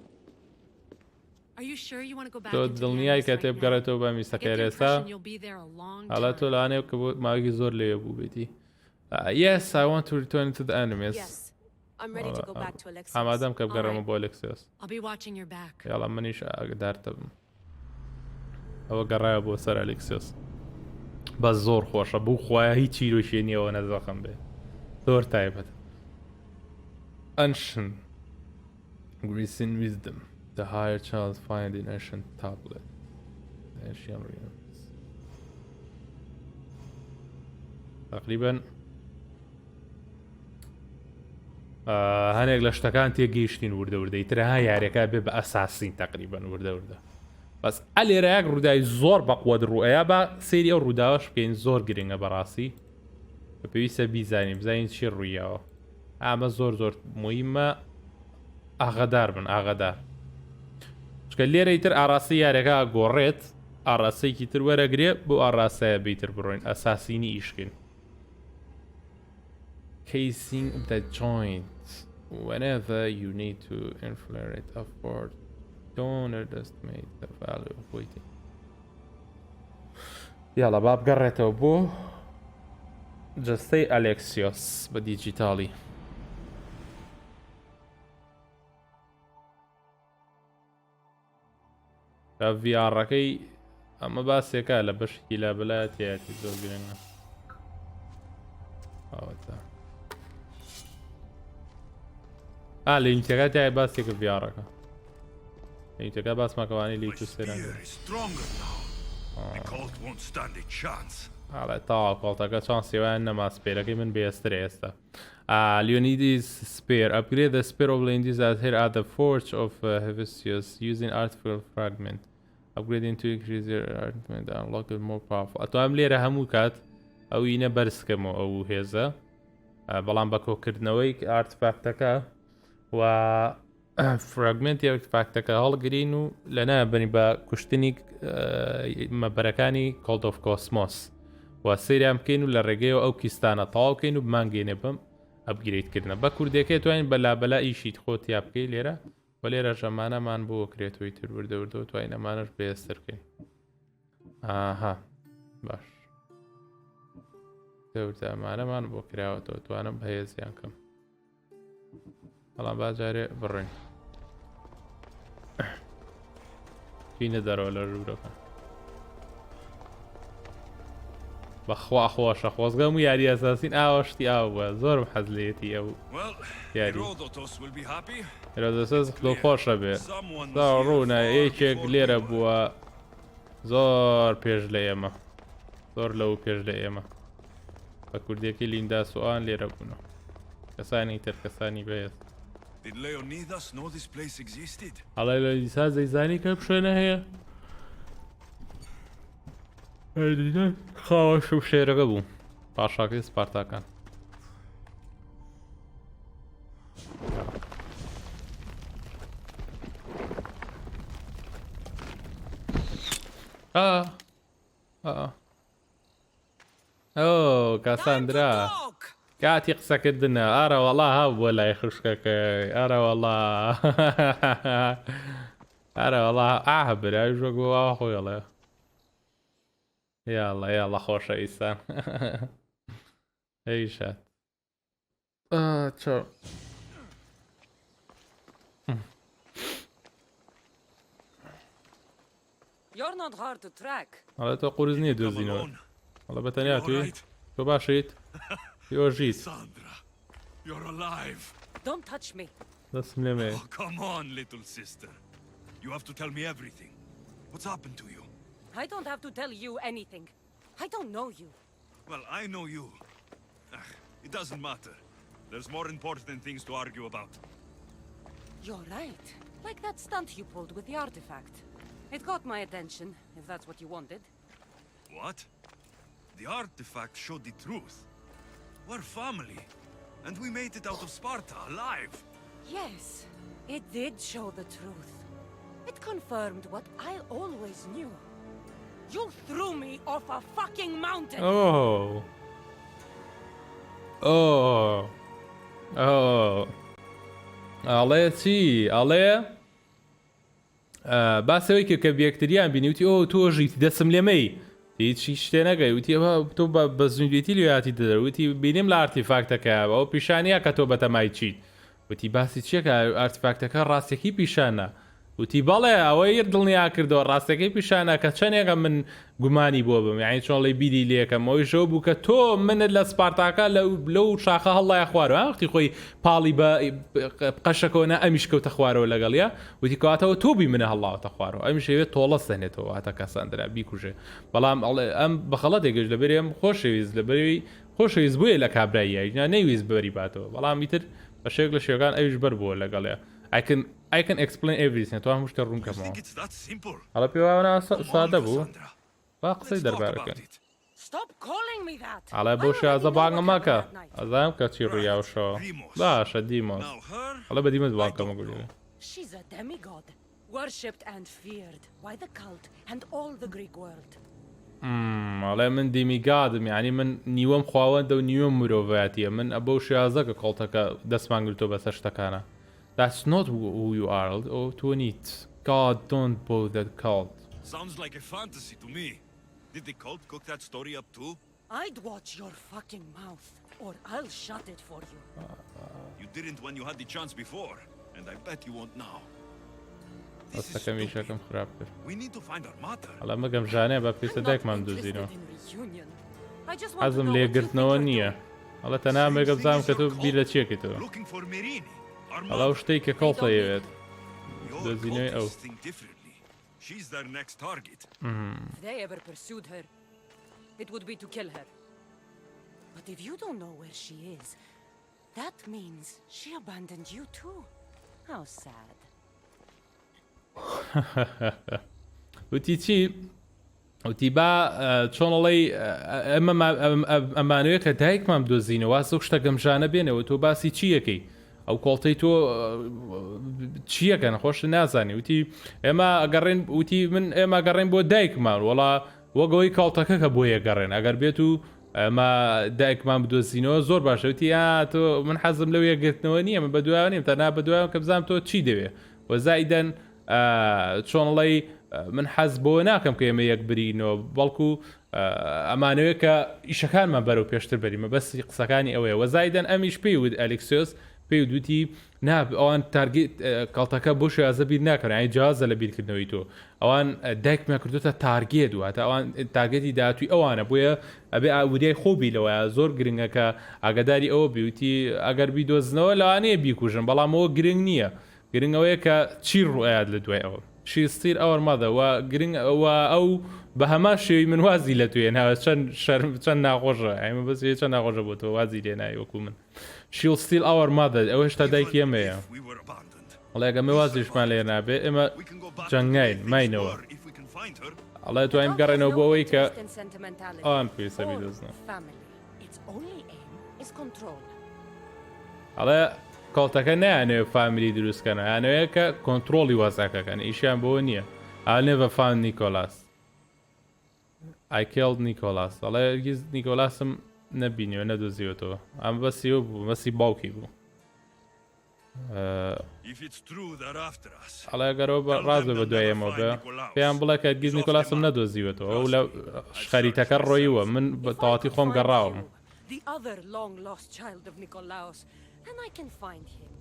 تۆ دڵنیای کە تێ بگەڕێتەوە بە میسەکەی ئێستا هەڵا تۆ لەوانەیە کە بۆ ماوەیەکی زۆر لێوە بوو بێتی Yes, I want to return to the enemies. ئامادەم کە بگەڕێمە بۆ ئەلێکسیۆس یاڵا منیش ئاگدارتە بم ئەوە گەڕایە بۆ سەر ئەلێکسیۆس بە زۆر خۆشە بوو خوایە هیچ چیرۆشیە نییەوە نەزەخم بێ زۆر تایبەت Ancient Grecian wisdom The higher chance find in ancient tablet Ancient ruins تقریبا هەنێک لە شتەکان تێگەیشتین وردەوردەی ترەها یاریەکە بێ بە ئەساسین تقریبا وردەوردە بەس ئەلێرەیەک ڕووداوی زۆر بەقوە ڕوئەیە بە سێری ئەو ڕووداوەش بکەین زۆر گرنگە بەڕاستی بە پێویستە بیزانین بزانین چی ڕوویەوە ئامە زۆر مویمە ئاغادار بن ئاغادار چکە لێرەی تر ئاڕاستی یاریەکە گۆڕێت ئاڕاستەیەکی تر وەرەگرێ بۆ ئاڕاستایە بیتر بڕۆین ئەساسینی ئیشکن Casing the joints whenever you need to infiltrate a fort don't underestimate the value of waiting يلا باب قريته بو جستي أليكسيوس بديجيتالي في عركي اما بس يكالا بشكي لا بلات ياتي زوج لنا لینکەکە تای باسێکە ڤیارەکە لینکەکە باسمەکەوانی لی تو سێرە تا کۆڵتەکە چۆن سێوایان نەما سپێرەکەی من بێسترە ئێستا Leonidas spear upgrade the spear of Leonidas that here at the forge of Hephaestus using artificial fragment upgrading to increase your armament and unlock it more powerful ئەتوانم لێرە هەموو کات ئەو ئینە بەرزکەمەوە ئەو هێزە بەڵام بە کۆکردنەوەی ئارتفاکتەکە و فراگمنتی ئارتفاکتەکە هەڵگرین و لەنا بنی بە کوشتنی مەبەرەکانی کۆڵد ئۆف کۆسمۆس و سەیریان بکەین و لە ڕێگەیەوە ئەو کیستانە تەواوکەین و بمانگەێنێ بم ئەپگریدکردنە بە کوردەکەی توانین بەلابەلا ئیشیت خۆت یا بکەی لێرە بە لێرە ژەمانەمان بۆ کرێتەوەی تر وردەوردەوە توانین ئەمانەش بەهێزترکەین ئاها باش دەوردە ئەمانەمان بۆ کراوەتەوە توانم بەهێزیان کەم بەڵام باجارێ بڕێن چینە دەرەوە لە ژوورەکە بەخوا خۆشە خۆزگەم و یاری ئەساسین ئاوەشتی ئاو بووە زۆرم حەز لێتی ئەو یاری هێرۆدۆتۆس دڵخۆشە بێ ڕوونە یەکێک لێرە بووە زۆر پێش لە ئێمە زۆر لەو پێش لە ئێمە بە کوردێکی لیندا سوئان لێرە بوونەوە کەسانی تر کەسانی بەهێز هەڵای لە دیسا زەیزانی کە شوێنە هەیە خاوەش و شێرەکە بوو پاشاکەی سپارتاکان ئەو کاساندرا کاتی قسەکردنە ئارە وەڵا هاو بۆ لای خوشکەکەی ئارە وەڵا ئارە وەڵا ئاها برای ژۆ گووا خۆیڵێ یاڵە یاڵە خۆشەویستان ئەی شات چۆ هەڵێ تۆ قورس نییە دۆزینەوە هەڵە بەتەنیا توی تۆ باشیت تۆژیت دەستم لێمێ I don't have to tell you anything. I don't know you. Well, I know you. It doesn't matter. There's more important things to argue about. You're right. Like that stunt you pulled with the artifact. It got my attention, if that's what you wanted. What? The artifact showed the truth. We're family. And we made it out of Sparta alive. Yes, it did show the truth. It confirmed what I always knew. You threw me off a fucking mountain! Oh. Oh. Oh. ئاڵێ چی؟ ئاڵێ باسەوەی کە بێکتریان بینی وتی ئۆ تۆژیت دەسم لێمەی هیچی شتێ نەگەی وتی تۆ بە زوندێتی لێیاتی دەدەوتی بینیم لە ئارتیفاکتەکە ئەو پیشانیە کە تۆ بەتەمای چیت وتی باسی چیەکە ئارتیفاکتەکە ڕاستێکی پیشانە وتی بەڵێ ئەوەی دڵنیا کردەوە ڕاستەکەی پیشانە کە چەندێکە من گومانی بۆ بم یعنی چۆڵی بیری لێکەم ئەوەی شەو بوو کە تۆ منت لە سپارتاکە لەو شاخە هەڵڵای خوارەوە وەختی خۆی پاڵی بە قەشەکەوە ئەمیش کەوتە خوارەوە لەگەڵیا وتی کەواتەوە تۆبی منە هەڵڵاوەتە خوارەوە ئەمیش ئەوێت تۆڵە سەنێتەوە هاتە کەساندرا بیکوژێ بەڵام ئەم بەخەڵەت ێگەش لەبەرێم خۆشەویست لەبەری خۆشەویست بووە لە کابراییە نەیویست بەری باتەوە بەڵام ئیتر بە شێک لە شێوەکان ئەویش بەر بووە لەگەڵەیە I can explain everything. تو همش ترون كمان. على بيوانا سادة بو. باقي دربارك. Stop calling me that. على بوش أزبان ماكا. أزام كتير يا وشو. لا شديموس. على بديموس باكا ما قولي. She's a demigod, worshipped and feared by the cult and all the Greek world. على من ديميغادم يعني من نيوم خواوند و نيوم مروفاتية من أبوش أزاك قلتك دسمان قلتو بس اشتكانا. That's not who you are, or to it. God, don't bother that cult. Sounds like a fantasy to me. Did the cult cook that story up too? I'd watch your fucking mouth, or I'll shut it for you. You didn't when you had the chance before, and I bet you won't now. We need to find our mother. على ما كم جاني بابيس داك ما مدوزينه. عزم لي قلت نوانية. على تنام قبضام كتب بيلا تشيكي تو. على وشتي كقلطة يبيت. دوزينه أو. She's their next target. If they ever pursued her, it would be to kill her. But if you don't know where she is, that means she abandoned you too. How sad. وتيتي وتيبا شونلي أمانوية كدايك ما مدوزينه واسوكشتا كمجانا بينه وتو باسي تشيكي أو كولتي تو تشيا كان خوش نازاني وتي إما أقرن وتي من إما أقرن بو دايك مان ولا وقوي كولتك كبويا أقرن أقر بيتو ما دايك ما بدوزينه زور باشه وتي تو من حزم لو يقتنوني من بدواني تنا بدوان كبزام تو تشي دوي وەزایدەن چۆنڵی من حەز بۆ ناکەم کە ئێمە یەک برینەوە بەڵکو ئەمانەوەی کە ئیشەکانمان بەرەو پێشتر بەریمە بەسی قسەکانی ئەوەیە وەزایدەن ئەمیش پێی ود ئەلکسیۆس پێی ودوتی ناب ئەوان تارگێت کەڵتەکە بۆ شێوازە بیر ناکەن ئەی جیازە لە بیرکردنەوەی تۆ ئەوان دایکمان کردوتە تارگێت واتە ئەوان تارگێتی داهاتووی ئەوانە بۆیە ئەبێ ئاوریای خۆبی لەوەیە زۆر گرنگە کە ئاگاداری ئەوە بیوتی ئەگەر بیدۆزنەوە لەوانەیە بیکوژن بەڵام ئەوە گرنگ نییە گرنگەوەیە کە چی ڕوئات لە دوای ئەوە She still our mother وگرنگ و ئەو بە هەما شێوی من وازی لە توێن هاوە چەند ناخۆشە ئەمە بەس چەند ناخۆشە بۆ تۆ وازی لێ نای وەکو من She'll still our mother ئەوە هێشتا دایکی ئێمەیە ئەڵێ ئەگەمە وازیشمان لێ نابێ ئێمە جەنگاین ماینەوە ئەڵێ توانین بگەڕێنەوە بۆ ئەوەی کە ئەوان پێویستە بیدۆزنە ئەڵێ کۆڵتەکە نەیانەوێ فامیلی دروستکەنە یانەوەیە کە کۆنتترۆڵی وازاکەکەن ئیشیان بۆ نییە ئال نێڤە فان نیکۆلاس I killed نیکۆلاس ئەڵێ هەرگیز نیکۆلاسم نەبینیوە نەدۆزیوەتەوە ئەم بەسیەوە بوو مەسی باوکی بوو ئەڵێ گەرەوە ڕاز بە دوایەمەوە بە پێیان بڵێ کە هەرگیز نیکۆلاسم نەدۆزیوەتەوە ئەو لە خەریتەکە ڕۆیوە من بە تەواتی خۆم گەڕاوم And I can find him.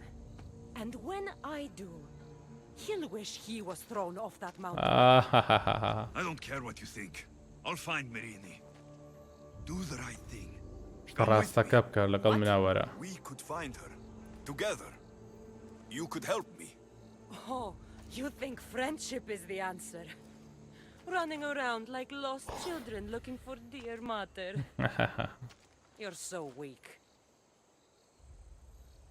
And when I do, he'll wish he was thrown off that mountain. I don't care what you think. I'll find Merini. Do the right thing. We could find her. Together. You could help me. Oh, you think friendship is the answer? Running around like lost children looking for dear mother. You're so weak.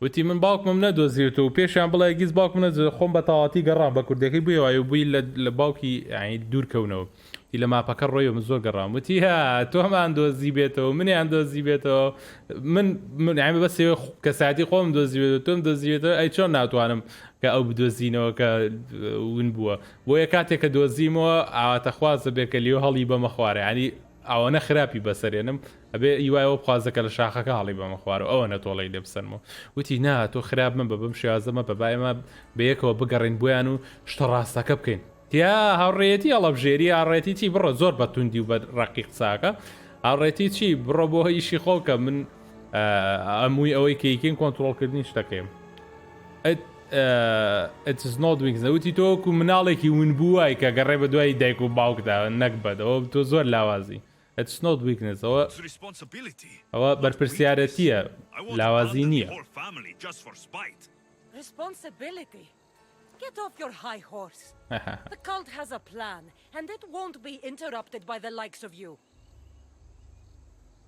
وتی من باوکمم نەدۆزیێتەوە و پێشیان بڵێ گیز باوکم نەدۆ خۆم بە تەواتی گەڕام بە کوردەکەی بوویەوە بووی لە باوکی یعنی دوورکەونەوە تی لە ماپەکە ڕۆیەوە من زۆر گەڕام وتی ها تۆ هەمان دۆزی بێتەوە منیان دۆزی بێتەوە من یعنی بەسێ کەساتی خۆم دۆزی بێتەوە تۆم دۆزیێتەوە ئەی چۆن ناتوانم کە ئەو بدۆزینەوە کە ون بووە بۆیە کاتێک کە دۆزیمەوە ئاواتەخوازە بێ کە لیۆ هەڵی بەمە خوارێ ینی ئەوەنە خراپی بەسەرێنم ئەبێ هیوایەوە بخوازەکە لە شاخەکە هەڵی بەمە خوارە ئەوە نەتۆڵی لێ بسەرمەوە وتی نا تۆ خراپ من بە بەم شێوازەمە بە بایەمە بەیەکەوە بگەڕین بۆیان و شتە ڕاستەکە بکەین تیا هاوڕێتی ئەڵەبژێری ئاڕێتی چی بڕۆ زۆر بە توندی و بە ڕقی قساکە ئاڕێتی چی بڕۆ بۆ ئیشی خۆکە من ئەمووی ئەوەی کەیکین کۆنتترۆڵکردنی شتەکەیم It's not weakness وتی تۆکو مناڵێکی ون بووای کە گەڕێ بە دوای دایک و باوکدا نەک بەدەوە تۆ زۆر لاوازی It's not weakness ئەوە بەرپرسیارەتیە لاوازی نییە Responsibility. Get off your high horse. The cult has a plan, and it won't be interrupted by the likes of you.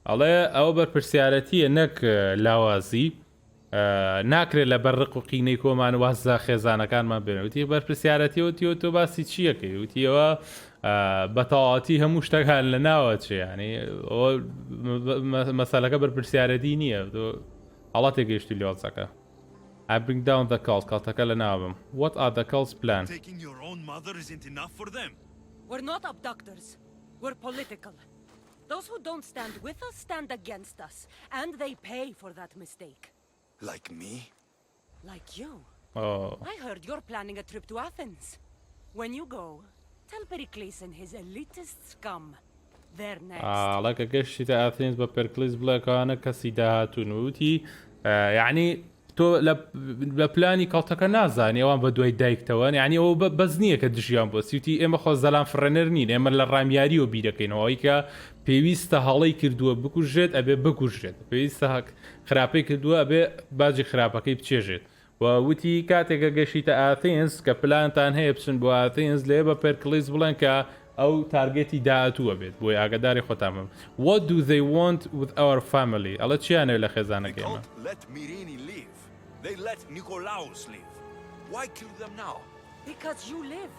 ئەڵێ ئەوە بەرپرسیارەتیە نەک لاوازی ناکرێت لە بەرڕق و قینەی کۆمان وازە خێزانەکانمان بێن وتی بەرپرسیارەتیەوە تۆ باسی چیەکەی وتیەوە بەتەواتی هەموو شتەکان لە ناوە چێ ینی مەسەلەکە بەرپرسیارەتی نییە هەڵا تێگەیشتی لێوەڵسەکە I bring down the cult کەڵتەکە لە ناوم What are the cult's plan? Taking your own mother isn't enough for them. We're not abductors. We're political. Those who don't stand with us stand against us, and they pay for that mistake. Like me? Like you. Oh. I heard you're planning a trip to Athens. When you go, tell Pericles and his elitist scum. They're next. لەکە گەشتی تا ئاثێنس بە پێرکلیس بڵێکانە کەسی داهاتوون وتی یعنی تۆ لە پلانی کەڵتەکە نازانی ئەوان بە دوای دایکتەوە یعنی ئەوە بەز نییە کە دژیان بۆ سیوتی ئێمە خۆ زەلام فرێنەر نین ئێمە لە ڕامیاری و بیرەکەینەوەی کە پێویستە هەڵەی کردووە بکوژێت ئەبێ بکوژێت پێویستە خراپەی کردووە ئەبێ باجی خراپەکەی بچێژێت و وتی کاتێکە گەشتیتە ئاثێنس کە پلانتان هەیە بچن بۆ ئاثێنس لێ بە پێرکلیس بڵێن کە ئەو تارگێتی داهاتووە بێت بۆی ئاگاداری خۆتامم What do they want with our family ئەڵە چیانەوێت لە خێزانەکەیمە They let Nikolaos live. Why kill them now? Because you live.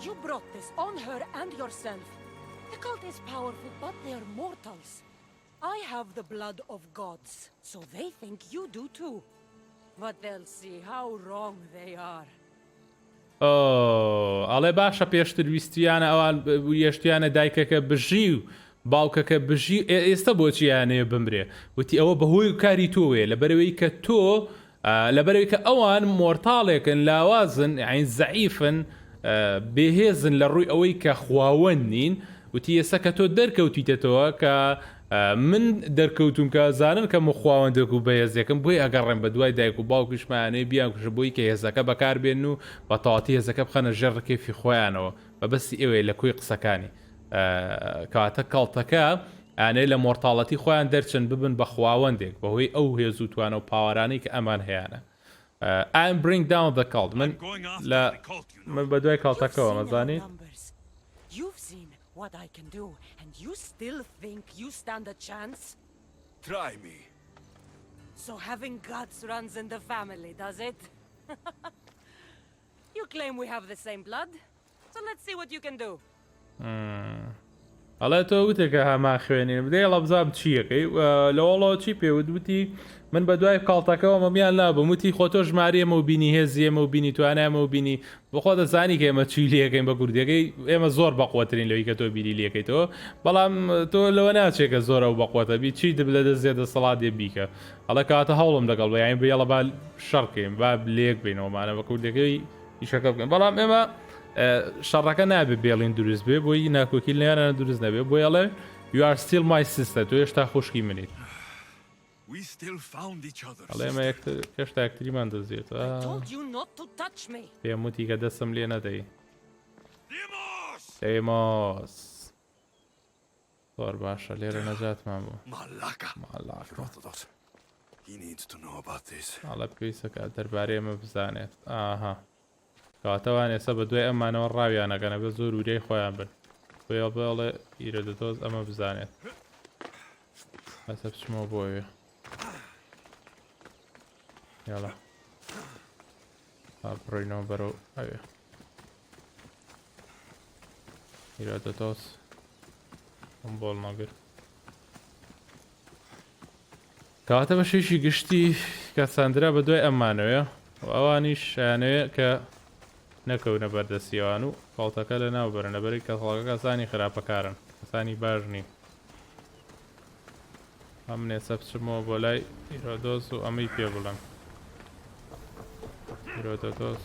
You brought this on her and yourself. The cult is powerful, but they're mortals. I have the blood of gods, so they think you do too. But they'll see how wrong they are. ئەڵێ باشە پێشتر ویستیانە ئەوان ویشتیانە دایکەکە بژی و باوکەکە بژی ئێستا بۆچیانەیە بمرێ وتی ئەوە بەهۆی کاری تۆوێ لە بەرەوەی کە تۆ لەبەرەوەی کە ئەوان مۆرتاڵێکن لاوازن عین زەعیفن بێهێزن لە ڕووی ئەوەی کە خواوەند نین وتی ئێستا کە تۆ دەرکەوتیتەوە کە من دەرکەوتوم کە زانن کە مخواوەندێک و بەهێزەکەم بۆی ئەگەڕێن بە دوای دایک و باوکیشمانەی بیانکوش بۆی کە هێزەکە بەکاربێن و بە تەواتی هێزەکە بخەنە ژێر ڕکێفی خۆیانەوە بەبەستی ئێوەیە لە کوێی قسەکانی کاتە کەڵتەکە ئانەی لە مۆرتاڵەتی خۆیان دەرچن ببن بە خواوەندێک بەهۆی ئەو هێز و توانە و پاوەرانەی کە ئەمان هەیەە I'm bring down the cult من بە دوای کەڵتەکەەوە مەزانیت What I can do, and you still think you stand a chance? Try me. So having guts runs in the family, does it? You claim we have the same blood, so let's see what you can do. ئەڵێ تۆ وتێکە هەما خوێنین بدەی ئەڵەبزام چیەکەی لەوەڵەوە چی پێوتوتی من بە دوای کاڵتەکەەوە مەمیان نابم وتی خۆ تۆ ژمارەمە و بینی هێزیێمە و بینی توانامە و بینی بخۆ دەزانی کە ئێمە چی لەکەین بە کوردەکەی ئێمە زۆر بەقوترین لەوەی کە تۆ بیری لەکەیتەوە بەڵام تۆ لەوە ناچێکە زۆرە و بەقوتە بی چی دەبلە دەزێدە سەڵاتێ بیکە ئەڵە کاتە هەوڵم لەگەڵ بەیان بێڵە با شەڕکەین با لێک بینەوەمانە بە کوردەکەی ئیشەکە بکەن بەڵام ئێمە شەڕەکە نابێت بێڵین دروست بێ بۆی ناکۆکی لێیانە دروست نەبێ بۆ ئەڵێ you are still my sister تۆ هێشتا خوشکی منیت ئەڵێ ئێمە هێشتا یەکتریمان دەزێت پێم وتی کە دەستم لێ نەدەی دێمۆس زۆر باشە لێرە نەجاتمان بوو ئەڵە پێویستە کە دەربارەی ئێمە بزانێت ئاها کاتەوان ێستا بە دوای ئەمانەوە ڕاویانەکەنە بە زۆر وریای خۆیان بن بۆ بڵێ ئیرە دەتۆز ئەمە بزانێت ئەسە بچمەوە بۆیە یاڵە بڕۆینەوە بەرەو ئەوێ ئیرە دەتۆز ئەم بۆڵ نەگرت کاتە بە شێشی گشتی کە ساندرا بە دوای ئەمانەوەیە و ئەوانیش شایانەوێت کە نەکەونە بەردەستیەوان و کاڵتەکە لە ناو بەرن لەبەری کەسڵەکە کەسانی خراپەکارن کەسانی باش نین ئەم نێسە بچمەوە بۆ لای ئیرۆدۆز و ئەمەی پێ بڵێم ئیرۆدۆز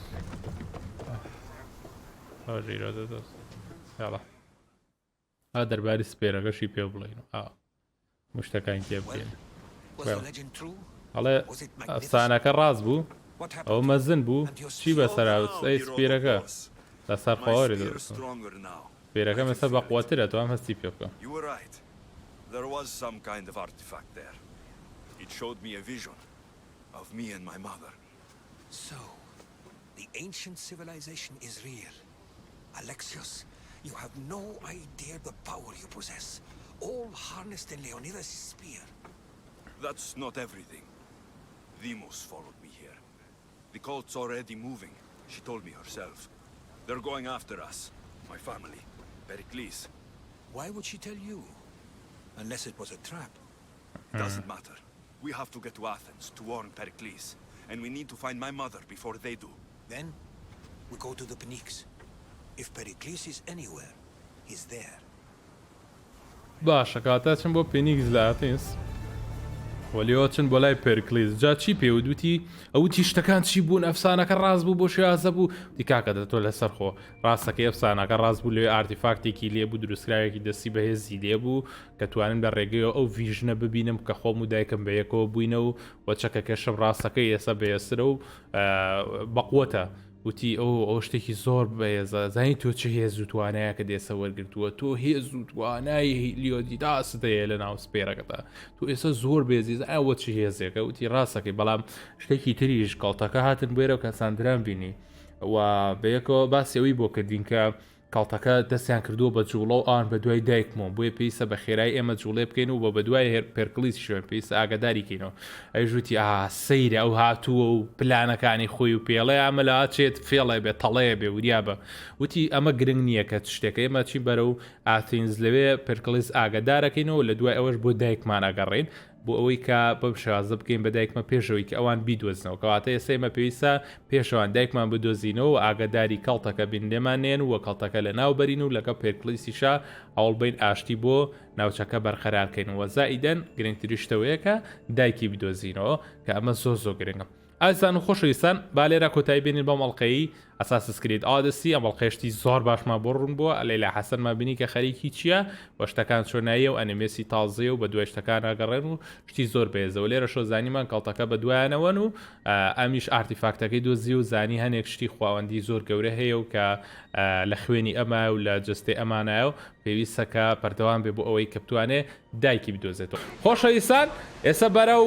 ئیرۆدۆز یاڵە ئا دەرباری سپێرەکەشی پێ بڵێن مشتەکان تێ بکەین هەڵێ ئەفسانەکە ڕاست بوو ئەو مەزن بوو چی بەسەراوت ئەی سپێرەکە لەسەر خۆوەری دەست سپێرەکە مەسە بەقووەترە تۆ ئەم هەستی پێ بکەم There was some kind of artifact there. It showed me a vision of me and my mother. So, the ancient civilization is real. Alexios, you have no idea the power you possess. All harnessed in Leonidas' spear. That's not everything. Demos followed me here. The cult's already moving, she told me herself. They're going after us, my family, Pericles. Why would she tell you? Unless it was a trap. Doesn't matter. We have to get to Athens to warn Pericles, and we need to find my mother before they do. Then, we go to the Pnyx. If Pericles is anywhere, he's there. باشە کاتە چم بۆ پێنیکس لە ئاتینس وەلیەوە چن بۆ لای پێرکلیس جا چی پێوتوتی ئەوتی شتەکان چی بوون ئەفسانەکە ڕاست بوو بۆ شێازە بوو دیکاکە دەتۆ لەسەر خۆ ڕاستەکەی ئەفسانەکە ڕاست بوو لێ ئارتیفاکتێکی لێبوو دروستکراوێکی دەستی بەهێزی لێبوو کە توانن بە ڕێگەیەوە ئەو ڤیژنە ببینم کە خۆم و دایکم بە یەکەوە بووینە و وەچەکەکەشم ڕاستەکەی ئێستا بەێسرە و بەقوەتە وتی ئەو شتێکی زۆر بەهێزە زانی تۆ چه هێز و توانایە کە دێسە وەرگرتووە تۆ هێز و توانایی لیۆدیداست هەیە لە ناو سپێرەکەتا تۆ ئێستا زۆر بێزی ئەوە چی هێزێکە وتی ڕاستەکەی بەڵام شتێکی تریش کاڵتەکە هاتن بێرە کە ساندران بینی و بەیەکەوە باسیەوەی بۆ کردین کە کاڵتەکە دەستیان کردووە بە جوڵە و ئان بە دوای دایکمەوە بۆیە پێویستە بە خێرای ئێمە جوڵێ بکەین و بە دوای هێر پێرکلیس شوێن پێویستە ئاگاداریکەینەوە ئەیژوتی سەیرە ئەو هاتووە و پلانەکانی خۆی و پێڵێ ئەمە لە ئاچێت فێڵێ بێ تەڵەیە بێ وریا بە وتی ئەمە گرنگ نییە کە شتێکە ئێمە چی بەرە و ئاتینز لەوێ پێرکلیس ئاگادارەکەینەوە لە دوای ئەوەش بۆ دایکمان ئەگەڕێن بۆ ئەوەی کە بەم شازە بکەین بە دایکمە پێشەوەی کە ئەوان بیدۆزنەوە کەواتە ئێسێمە پێویستە پێشەوان دایکمان بدۆزینەوە و ئاگاداری کەڵتەکە بینێمانێن وە کەڵتەکە لە ناوبەرین و لەگە پێرکلیسیشا هەوڵبین ئاشتی بۆ ناوچەکە بەرخەرارکەین وە زائیدەن گرنگتری شتەوەیە کە دایکی بدۆزینەوە کە ئەمە زۆر گرنگە ئازان و خۆشەویستان با لێرە کۆتایی بینین بە مەڵقەی ئەساسس کرید ئادسی ئەم مەڵقەشتی زۆر باشمان بۆ ڕوون بووە ئەلێ لە حەسەنمان بینی کە خەریکی چییە وە شتەکان چۆناییە و ئەنیمێسی تازەیە و بە دوای شتەکان ئاگەڕێن و شتی زۆر بێزەوە لێرە شۆزانیمان کەڵتەکە بە دوایانەوەن و ئەمیش ئارتیفاکتەکەی دۆزی و زانی هەنێک شتی خواوەندی زۆر گەورە هەیە و کە لە خوێنی ئەمە و لە جستێ ئەمانایە و پێویستەکە پەردەوام بێ بۆ ئەوەی کە بتوانێ دایکی بدۆزێتەوە خۆشەویستان ئێستا بەرەو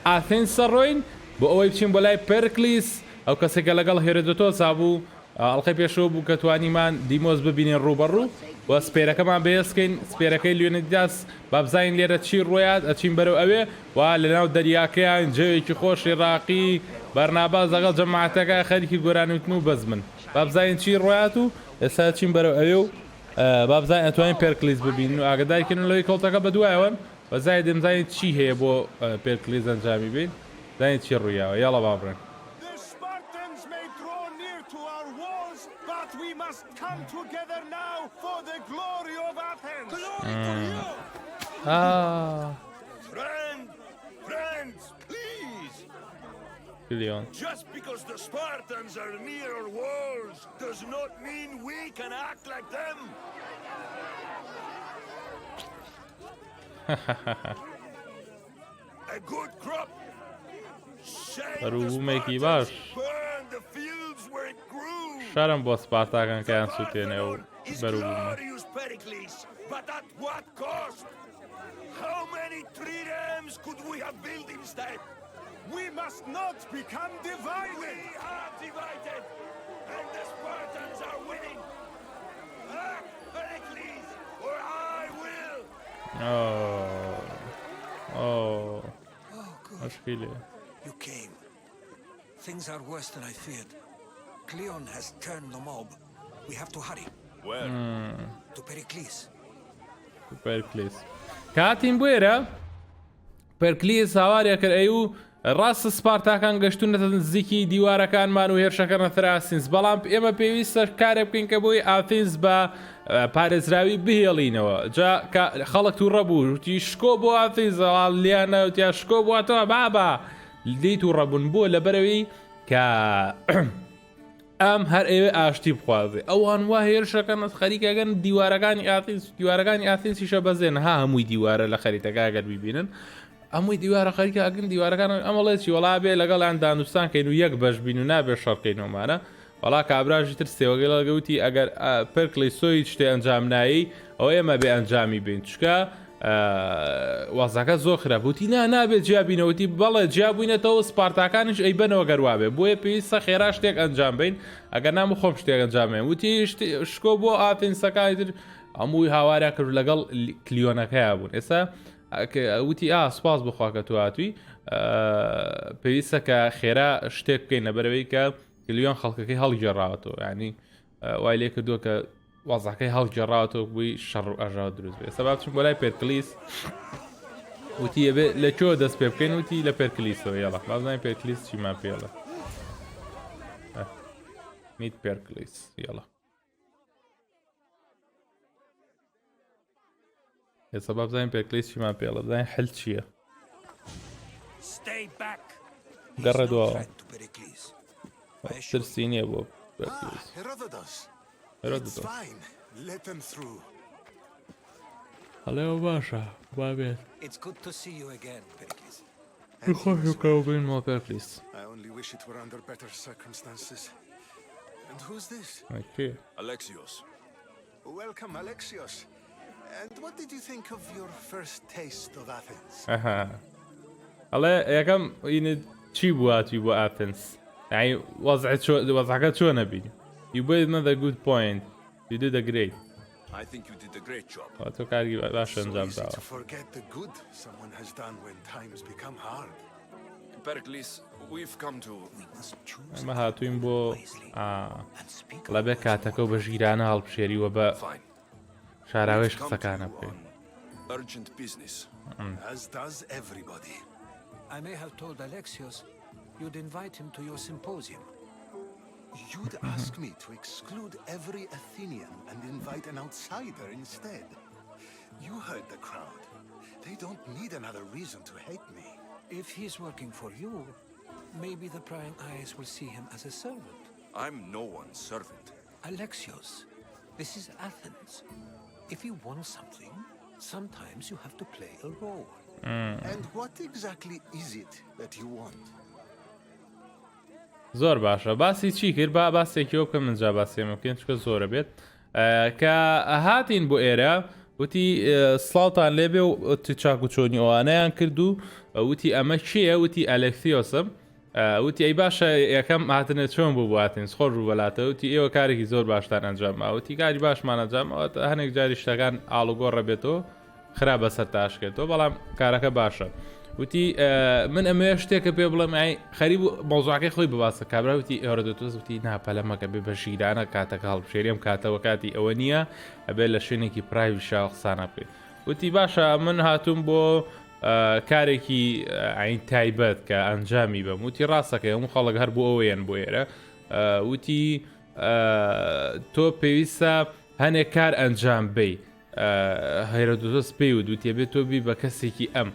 ئاثێنسە ڕۆین بۆ ئەوەی بچین بۆ لای پێرکلیس ئەو کەسێکە لەگەڵ هێرەدۆتۆ زابوو ئەڵلقەی پێشەوە بوو کە توانیمان دیمۆز ببینین ڕوبەڕوو و سپێرەکەمان بەهێزکەین سپێرەکەی لیۆنیداس بابزین لێرە چی ڕۆیات ئەچین بەرەو ئەوێ و لەناو دەریاکەیان جێوێکی خۆشی ڕاقی بەرناباز لەگەڵ جەماعەتەکە خەریکی گۆرانوتن و بەزمن بابزین چی ڕۆیات و ئێستا چین بەرەو ئەوێ و بابزین ئەتوانین پێرکلیس ببین و ئاگدارکردن لەوەی کەڵتەکە بەدوایەوەن وەزای دەمزانین چی هەیە بۆ پێرکلیس ئەنجامی بین زانین چی ڕوویاوە یاڵە بابڕێن We must come together now for the glory of Athens. Friends, please. Just because the Spartans are near our walls does not mean we can act like them. A good crop. ڕووبوومێکی باش شەرم بۆ سپارتاکان کەیان سووتێنێ و بەروبوومە How many triremes could we have built instead? We must not become divided. We are divided, and the Spartans are winning. Act, Pericles, or I will. Oh, good. You came. Things are worse than I feared. Cleon has turned the mob. We have to hurry. Where? To Pericles. Pericles. کاتیم بوێرە پەرکلیس هاوارێ کرد ئەی و ڕاستە سپارتاکان گەشتونەتە نزیکی دیوارەکانمان و هێرشەکە نەتراسینس بەڵام ئێمە پێویستە کارێ بکەین کە بۆی ئاثینس بە پارێزراوی بهێڵینەوە جا خەڵک تو ڕەبوو وتی شکۆ بۆ ئاثینس لیانە وتیا شکۆ بواتەوە بابا دیت و ڕەبوون بووە لەبەرەوەی کە ئەم هەر ئێوێ ئاشتی بخوازێ ئەوان وا هێرشەکەن خەریکەکەن دیوارەکانی ئاثینسیشە بەزێن ها هەمووی دیوارە لە خەریتەکە ئەگەر ببینن ئەمووی دیوارە خەریکەکەن دیوارەکان ئەمەڵێکی وەڵا بێ لەگەڵیان دانوستان کەین و یەک بەش بین و نابێ شەڕکەینەوەمانە وەڵا کابراژی تر سێوەگەی لەگەوتی ئەگەر پەرکلی سۆی شتێ ئەنجام نایی ئەو ئێمە بێ ئەنجامی بین چکە وازەکە زۆر خراپوتی نابێت جیابینەوەتی بەڵێ جیابووینەتەوە سپارتاکانیش ئەی بنەوە گەروابێ بۆیە پێویستە خێرا شتێک ئەنجام بین ئەگەر نام خۆم شتێک ئەنجامێن وتی شکۆ بۆ ئاثینسەکانی تر هەمووی هاواریا کرد لەگەڵ کلیۆنەکەیە بوون ئێستا وتی سپاس بخوا کە تو هاتووی پێویستە کە خێرا شتێک بکەین لەبەرەوەی کە کلیۆن خەڵکەکەی هەڵگێڕاوەتەوە ینی وای لێ کردووە کە وازەکەی هەڵگێڕاوەتەوە بووی شەڕ و ئەژاو دروست بێ ئێستا با بچین بۆ لای پێرکلیس وتی ئەبێ لەکوێوە دەست پێ بکەین وتی لە پێرکلیسەوە یاڵە بازانین پێرکلیس چیمان پێڵە میت پێرکلیس یاڵە ئێستا با بزانین پێرکلیس چیمان پێڵە بزانین حل چییە گەڕێدەوە ترسی نییە بۆ پێرکلیس It's fine. Let them through. Hello, Basha. Bye. It's good to see you again, Pericles. I only wish it were under better circumstances. And who's this? Okay. Alexios. Welcome, Alexios. And what did you think of your first taste of Athens? Allah, yakam yine chi buat you Athens. Yani وضعك شو نبي. You made another good point. You did a great. I think you did a great job. So easy to forget the good someone has done when times become hard. Pericles, we've come to... We must choose ما هاتوين بو لبه كاتكو بجيرانا هالبشيري وبا شاراويش قصكانا بكي. Urgent business. As does everybody. I may have told Alexios you'd invite him to your symposium. You'd ask me to exclude every Athenian and invite an outsider instead. You heard the crowd. They don't need another reason to hate me. If he's working for you, Maybe the prying eyes will see him as a servant. I'm no one's servant. Alexios, this is Athens. If you want something, sometimes you have to play a role. And what exactly is it that you want? زۆر باشە باسی چی کرد با باسێکیەوە بکەم منجا باسێمەکەن چکە زۆرە بێت کە هاتین بۆ ئێرە وتی سڵاوتان لێبێ و چاک و چۆنی ئەوانەیان کرد و وتی ئەمە کێیە وتی ئەلێکسیۆسم وتی ئەی باشە یەکەم هاتنە چۆن بوو بواتین خۆش ڕوو بەلاتە وتی ئێوە کارێکی زۆر باشتان ئەنجام وتی کاری باشمان ئەنجام هەنێک جاری شتەکان ئاڵوگۆڕە بێتەوە خراپ بەسەر تاشکێتەوە بەڵام کارەکە باشە وتی من ئەمێ شتێکە پێ بڵێم خەریب مۆزوعەکەی خۆی بباسە کابرا وتی هێرۆدۆتۆس وتی ناپەلەمەکە بێ بە ژیرانە کاتەکە هەڵبژێری ئەم کاتەوە کاتی ئەوە نییە ئەبێ لە شوێنێکی پرایوی شاو قسانە بکەیت وتی باشە من هاتووم بۆ کارێکی عین تایبەت کە ئەنجامی بەم وتی ڕاستەکە هەموو خەڵک هەر بۆ ئەوەیان بۆ ئێرە وتی تۆ پێویستە هەنێک کار ئەنجام بی هێرۆدۆتۆس پێی و دوتێ بێت تۆ بی بە کەسێکی ئەم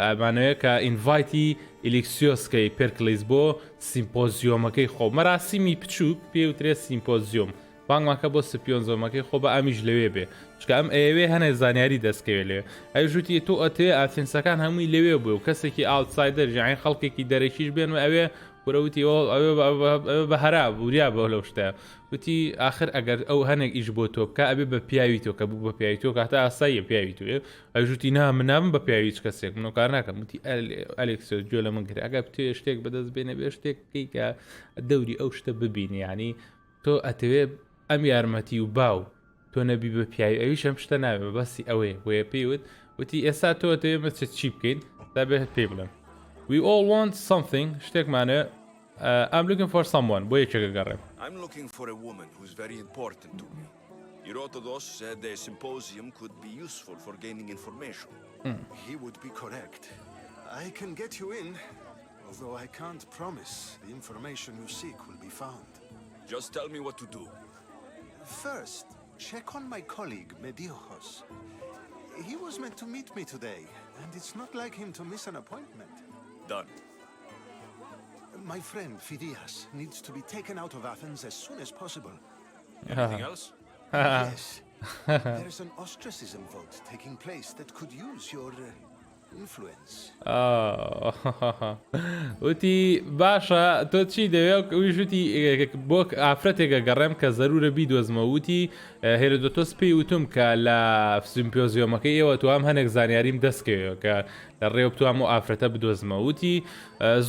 ئەمانەیە کە ئینڤایتی ئیلکسیۆسکەی پێرکلیس بۆ سیمپۆزیۆمەکەی خۆ مەراسیمی بچووک پێوترێت سیمپۆزیۆم بانگماکە بۆ سپیۆنزۆمەکەی خۆ بە ئەمیش لەوێ بێ چکە ئەم ئەوێ هەنێک زانیاری دەستکەوێت لێ ئەوژوتی تۆ ئەتێ ئاتینسەکان هەمووی لەوێ بوو و کەسێکی ئاوتسایدەر ژیان خەڵکێکی دەرەکیش بێن و ئەوێ وەرەوتی بە هەرا بوریا بۆ لەو شتە وتی آخر ئەگەر ئەو هەنێک ئیش بۆ تۆ بکە ئەبێ بە پیاوی تۆ کە بوو بە پیاوی تۆ کاتە ئاساییە پیاوی توێ ئەژوتی نامنام بە پیاوی هیچ کەسێک من کار ناکەم وتی ئەلێکسیۆس گوێ لە من کرد ئەگەر تێ شتێک بەدەست بێنە بێ شتێک بکەی کە دەوری ئەو شتە ببینی ینی تۆ ئەتەوێ ئەم یارمەتی و باو تۆ نەبی بە پیاوی ئەویش ئەم شتە ناوێ بەسی ئەوەیە وەیە پێیوت وتی ئێستا تۆ ئەتەوێ مەچێت چی بکەین تا بێت پێ بڵێم we all want something شتێکمانە I'm looking for someone. I'm looking for a woman who's very important to me. Herodotus said a symposium could be useful for gaining information. He would be correct. I can get you in, although I can't promise the information you seek will be found. Just tell me what to do. First, check on my colleague, Mediochos. He was meant to meet me today, and it's not like him to miss an appointment. Done. My friend Phidias needs to be taken out of Athens as soon as possible. Anything else? Yes. There's an ostracism vote taking place that could use your influence. وتی باشە تۆ چی دەوێت ویش وتی بۆ ئافرەتێکە گەڕێم کە زەرورە بیدۆزمە وتی هێرۆدۆتۆس پێی وتم کە لە سیمپۆزیۆمەکەی ئێوە تو ئەم هەنێک زانیاریم دەستکەوێت کە لە ڕێوە توام و ئافرەتە بدۆزمە وتی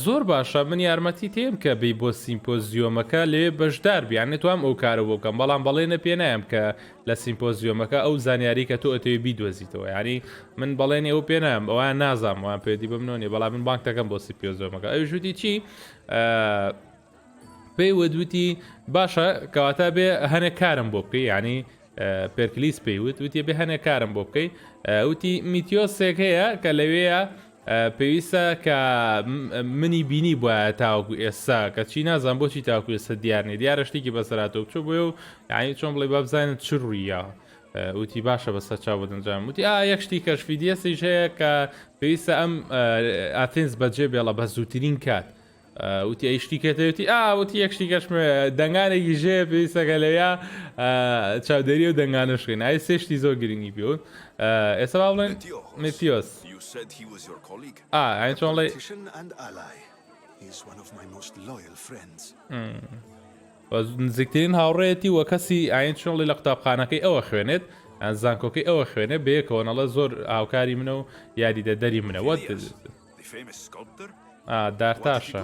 زۆر باشە من یارمەتی تێم کە بی بۆ سیمپۆزیۆمەکە لێ بەشدار بیانێت توام ئەو کارە بۆکەم بەڵام بەڵێنە پێ نایم کە لە سیمپۆزیۆمەکە ئەو زانیاری کە تۆ ئەتەوێ بیدۆزیتەوە ینی من بەڵێنی ئەو پێ نایم ئەویان نازام وان پێدی بمنۆنی بەڵام من بانک دەکەم بۆ سیمپۆزیۆمەکە ئەوش وتی چی پێی وەدوتی باشە کەواتە بێ هەنێک کارم بۆ بکەی ینی پێرکلیس پێیوت وتی بێ هەنێک کارم بۆ بکەی وتی میتیۆسێک هەیە کە لەوەیە پێویستە کە منی بینی بووە تاوەکو ئێستا کە چی نازان بۆچی تاوەکو ئێستا دیارنی دیارە شتێکی بەسەراتەوە بچۆ بۆیە و یعنی چۆن بڵێ بابزانێت چ ڕوویە وتی باشە بەسەر چاو بەدەنجام وتی یەک شتی کەشفی دیێسیش هەیە کە پێویستە ئەم ئاتێنس بەجێ بێڵە بە زووترین کات وتی ئەی شتیکەتەوەتی وتی یەکشتی کەشمە دەنگانێکی ژێ پێویستەکە لەوە چاودێری و دەنگانشکەین ئای سێشتی زۆر گرنگی پێوت ئێستا با بڵێن متیۆس ئاین چۆن لێ نزیکترین هاوڕێتی وە کەسی ئاین چۆن لێ لە قوتابخانەکەی ئەوە خوێنێت زانکۆکەی ئەوە خوێنێ بەیەکەوەنەڵە زۆر هاوکاری منە و یادیدە دەری منەوە دارتاشە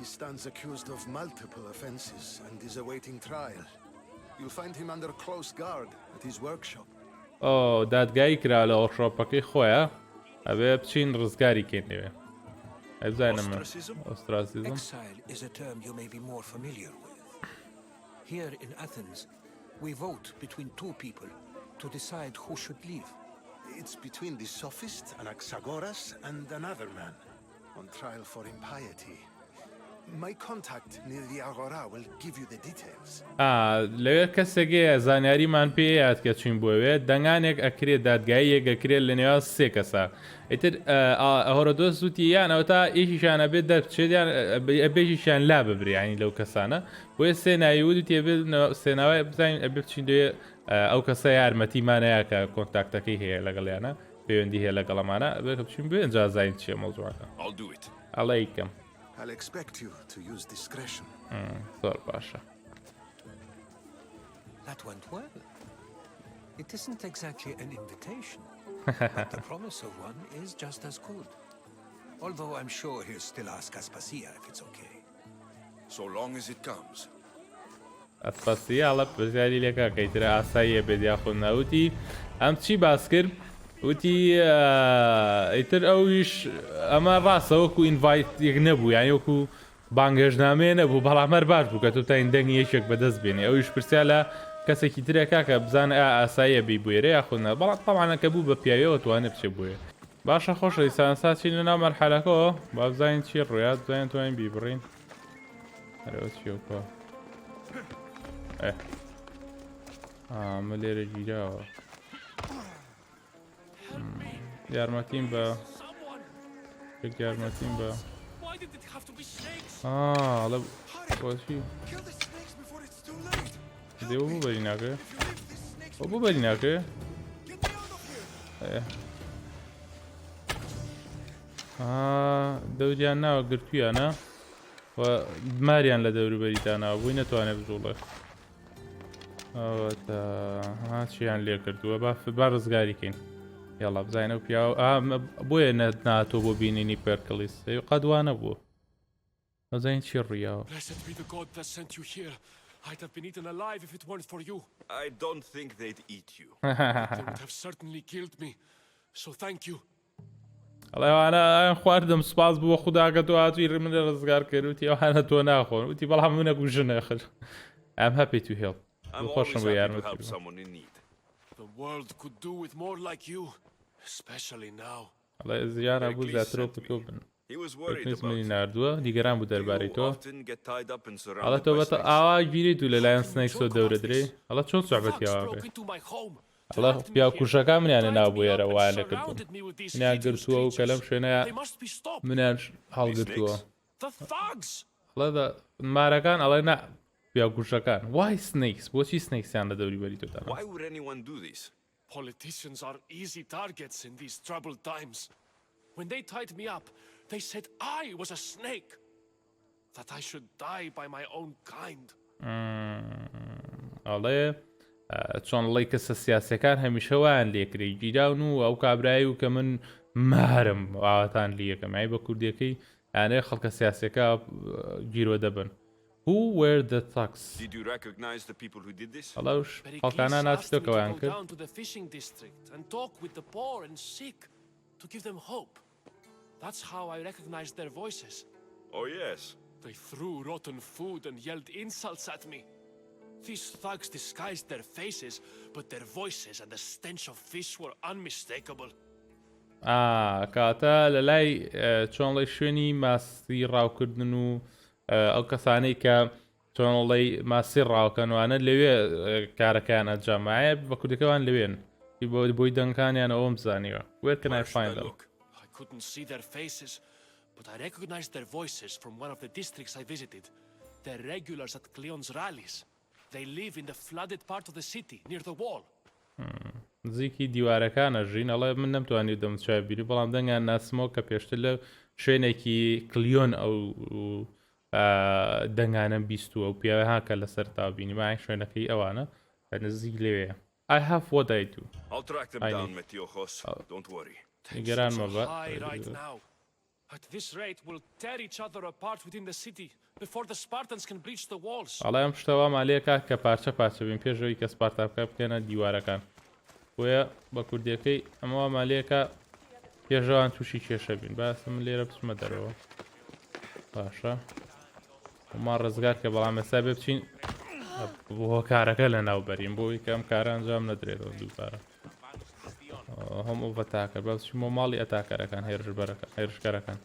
He stands accused of multiple offenses and is awaiting trial. You'll find him under close guard at his workshop. دادگایی کرا لە ئۆشۆپەکەی خۆیە ئەبێ بچین ڕزگاری کێنێوێ Exile is a term you may be more familiar with. Here in Athens, we vote between two people to decide who should leave. It's between the sophist Anaxagoras and another man on trial for impiety. My contact near the Agora will give you the details. لەوێ کەسێکەیە زانیاریمان پێیات کە چین بۆوێت دەنگانێک ئەکرێت دادگاییەک ئەکرێت لە نێوان سێ کەسە ئیتر هۆرۆدۆس وتی یانەوە تا ئێکیشانە بێت دەرچێت یان بێژیشیان لا ببریانی لەو کەسانە بۆیە سێناوی وتی بێت سێناوای بزانین ئەبێ بچین دوێ ئەو کەسە یارمەتیمانەیە کە کۆنتاکتەکەی هەیە لەگەڵیانە پەیوەندی هەیە لەگەڵەمانە بێت بچین بێ ئەنجا زانین چیە مۆزوعەکە ئەڵەیکەم I'll expect you to use discretion. زۆر باشە. That went well. It isn't exactly an invitation, but the promise of one is just as good. Although I'm sure he'll still ask Aspasia if it's okay. So long as it comes. Aspasia ئەڵە پرسیاری لێکا کەیترە ئاساییە بێت یاخۆ ناوتی ئەم چی باس کرد وتی ئیتر ئەویش ئەمە ڕاستە وەکو ئینڤایت یەک نەبوو یان وەکو بانگەشنامێ نەبوو بەڵامەر باش بوو کە تۆ تا ئیندەنگی یەکێک بەدەست بێنێ ئەویش پرسیا لە کەسێکی ترێکا کە بزانە ئاساییە بی بوێرە یاخۆنە بەڵام تەمانە کە بوو بە پیاویەوە توانێت بچێ بووێ باشە خۆشەویستان ساچین لە ناو مەرحەلەکەەوە با بزانین چی ڕوویات بزانین توانین بیبڕین هەرەوە چیوەکە ئەمە لێرە گیراوە یارمەتیم بە یارمەتیم بە ئەڵە بۆچی دێ بوو بەری ناکە بوو بەری ناکە دەوریان ناوە گرتویانە و ماریان لە دەوروبەریداناوە بووی نەتوانێت بزوڵێ چیان لێ کردووە با ڕزگاریکەین یاڵا بزانە و پیا بۆیە ناتۆ بۆ بینینی پێرکەلیس قەدوانە بوو ئەزین چی ڕیاوە I'd have been eaten alive if it weren't for you. I don't think they'd eat you. They would have certainly killed me. So thank you. ئەڵێوانە خواردم سپاس بووە خوددا کە تۆ هاتووی منە ڕزگار کرد وتی ئەوانە تۆ ناخۆن وتی بەڵام منە گوژنە خر I'm happy to help. خۆشم بۆ یارمەتی The world could do with more like you, especially now. ئەڵێ زیانە بوو زیاترۆ تۆ بن منی نردووە دیگەران بوو دەربارەی تۆ ئەڵە تۆ بەتە ئاوا گیری تو لەلایەن سنەیکسۆ دەورە درێ ئەڵە چۆن سوعبەتیاواکە ئەڵە پیا کوشەکە منیانە ناو بۆ ێرە وایە لەکردو منیان گرتووە و کە لەم شوێنەیە منیان هەڵگرتووە ئەڵە مارەکان ئەڵێ نا پیا کوشەکان وای سنەیکس بۆچی سنەیکسیان لە دەوری بەری تۆدان Politicians are easy targets in these troubled times. When they tied me up, they said I was a snake. That I should die by my own kind. ئەڵێ چۆن لەی کەسە سیاسەکان هەمیشە وایان لێکری گیراون و ئەو کابرایی و کە من مارم ئاواتان لیەکەم یای بە کوردیەکەی یانەیە خەڵکە سیاسەکە گیرۆ دەبن. Who were the thugs? Did you recognize the people who did this? ئەڵەوش خەڵکانە ناچیتەوەکەوایان کرد. Down to the fishing district and talk with the poor and sick to give them hope. That's how I recognized their voices. Oh yes. They threw rotten food and yelled insults at me. These thugs disguised their faces, but their voices and the stench of fish were unmistakable. کاتە لە لای چۆنڵی شوێنی ماسی ڕاوکردن و ئەو کەسانەی کە چۆنڵی ماسی ڕاوکەنوانە لەوێ کارەکان ئەنجامایە بە کوردەکەوان لەوێن بۆی دەنگکانیان ئەوم بزانیوە Where can I find them? I couldn't see their faces, but I recognized their voices from one of the districts I visited. They're regulars at Cleon's rallies. They live in the flooded part of the city, near the wall. نزیکی دیوارەکانە ژین ئەڵێ من نەمتوانی دەمچای بیری بەڵام دەنگیان ناسمەوە کە پێشتر لە شوێنێکی کلیۆن ئەو دەنگانە بیستووە و پیاوەها کە لەسەر تابینی مای شوێنەکەی ئەوانە نزیک لەوەیە I have what I do. I'll track them down, Metiojos. Don't worry. Right now. At this rate, we'll tear each other apart within the city before the Spartans can breach the walls. ئەڵێ ئەم شتەوە مالێکە کە پارچە پارچە بین پێشەوەی کە سپارتاکە بکەنە دیوارەکان بۆیە بە کوردیەکەی ئەمەوە مالێکە پێشەوان تووشی کێشە بین باسم لێرە بچمە دەرەوە باشە ما ڕزگار کە بەڵام ئێستا بێ بچین بۆ کارەکە لە ناوبەرین بۆی کەم کارە ئەنجام نەدرێتەوە دووبارە هەموو بەتاکە بەچمە ماڵی ئەتاکەرەکان هێرشبەرەکە هێرشکەرەکان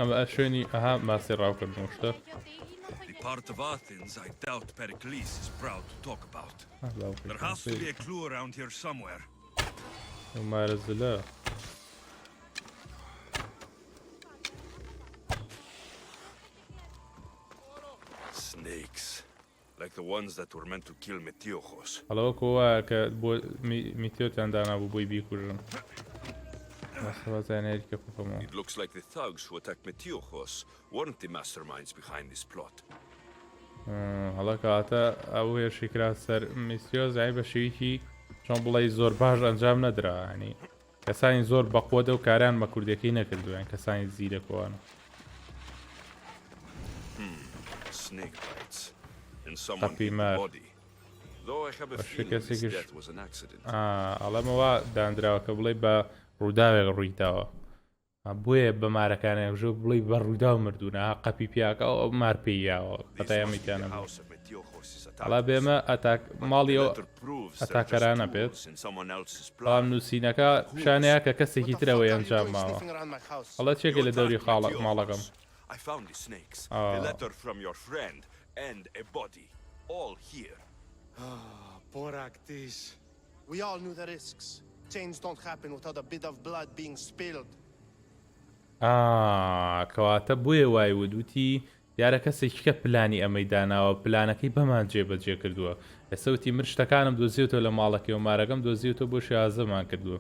ئەمە شوێنی ئەها ماسی ڕاوکردن شتە The part of Athens I doubt Pericles is proud to talk about. There has to be a clue around here somewhere. مارزلە Snakes. Like the ones that were meant to kill Metiochos. هەڵەوەکە وایە کە بۆ میتیۆتیان دانابوو بۆی بیکوژن It looks like the thugs who attacked Metiochos weren't the masterminds behind this plot. هەڵە کاتە ئەو هێرشی کرا سەر میسیۆ زای بە شێویکی چۆن بڵێ زۆر باش ئەنجام نەدرا ینی کەسانی زۆر بەقوەدە و کاریان بە کوردەکەی نەکردویان کەسانی زیرەکەوانە Snake bites. And someone hit the body. Though I have a feeling this death was an accident. ئەڵەمەوە دانراوە کە بڵێ بە ڕووداوێک ڕوویداوە بۆیە بە مارەکانیان ژۆ بڵێ بە ڕوودا و مردوونە قەپی پیاکە ئەو مار پێیاوە قەتایەمیتیانە هەڵا بێمە ماڵی ئەو ئەتاکەرانە بێت بەڵام نووسینەکە پیشانەیە کە کەسێکی ترەوەی ئەنجام ماوە هەڵە چێکە لە دەوری ماڵەکەم I found the snakes, a letter from your friend, and a body, all here. Poor Actis. We all knew the risks. Change don't happen without a bit of blood being spilled. کەواتە بۆیە وای وتی دیارە کەسێکی کە پلانی ئەمەی داناوە پلانەکەی بەمان جێبەجێ کردووە ئێستا وتی من شتەکانم دۆزیوتەوە لە ماڵەکەی و مارەکەم دۆزیوتەوە بۆ شێوازەمان کردووە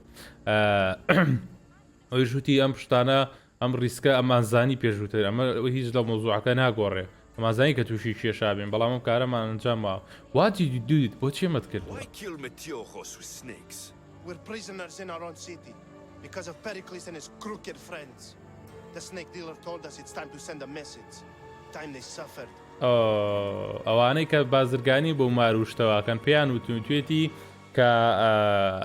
ئەوی ژوتی ئەم شتانە ئەم ریسکە ئەمانزانی پێشووتر ئەمە هیچ لە مۆزوعەکە ناگۆڕێ ئەمازانی کە تووشی کێشابین بەڵام ئەم کارەمان ئەنجام ماوە واتی دویت بۆ چێمەت کردووە We're prisoners in our own city because of Pericles and his crooked friends. The snake dealer told us it's time to send a message. Time they suffered. ئەوانەی کە بازرگانی بۆ ماروشتەوەکەن پێیان وتوێتی کە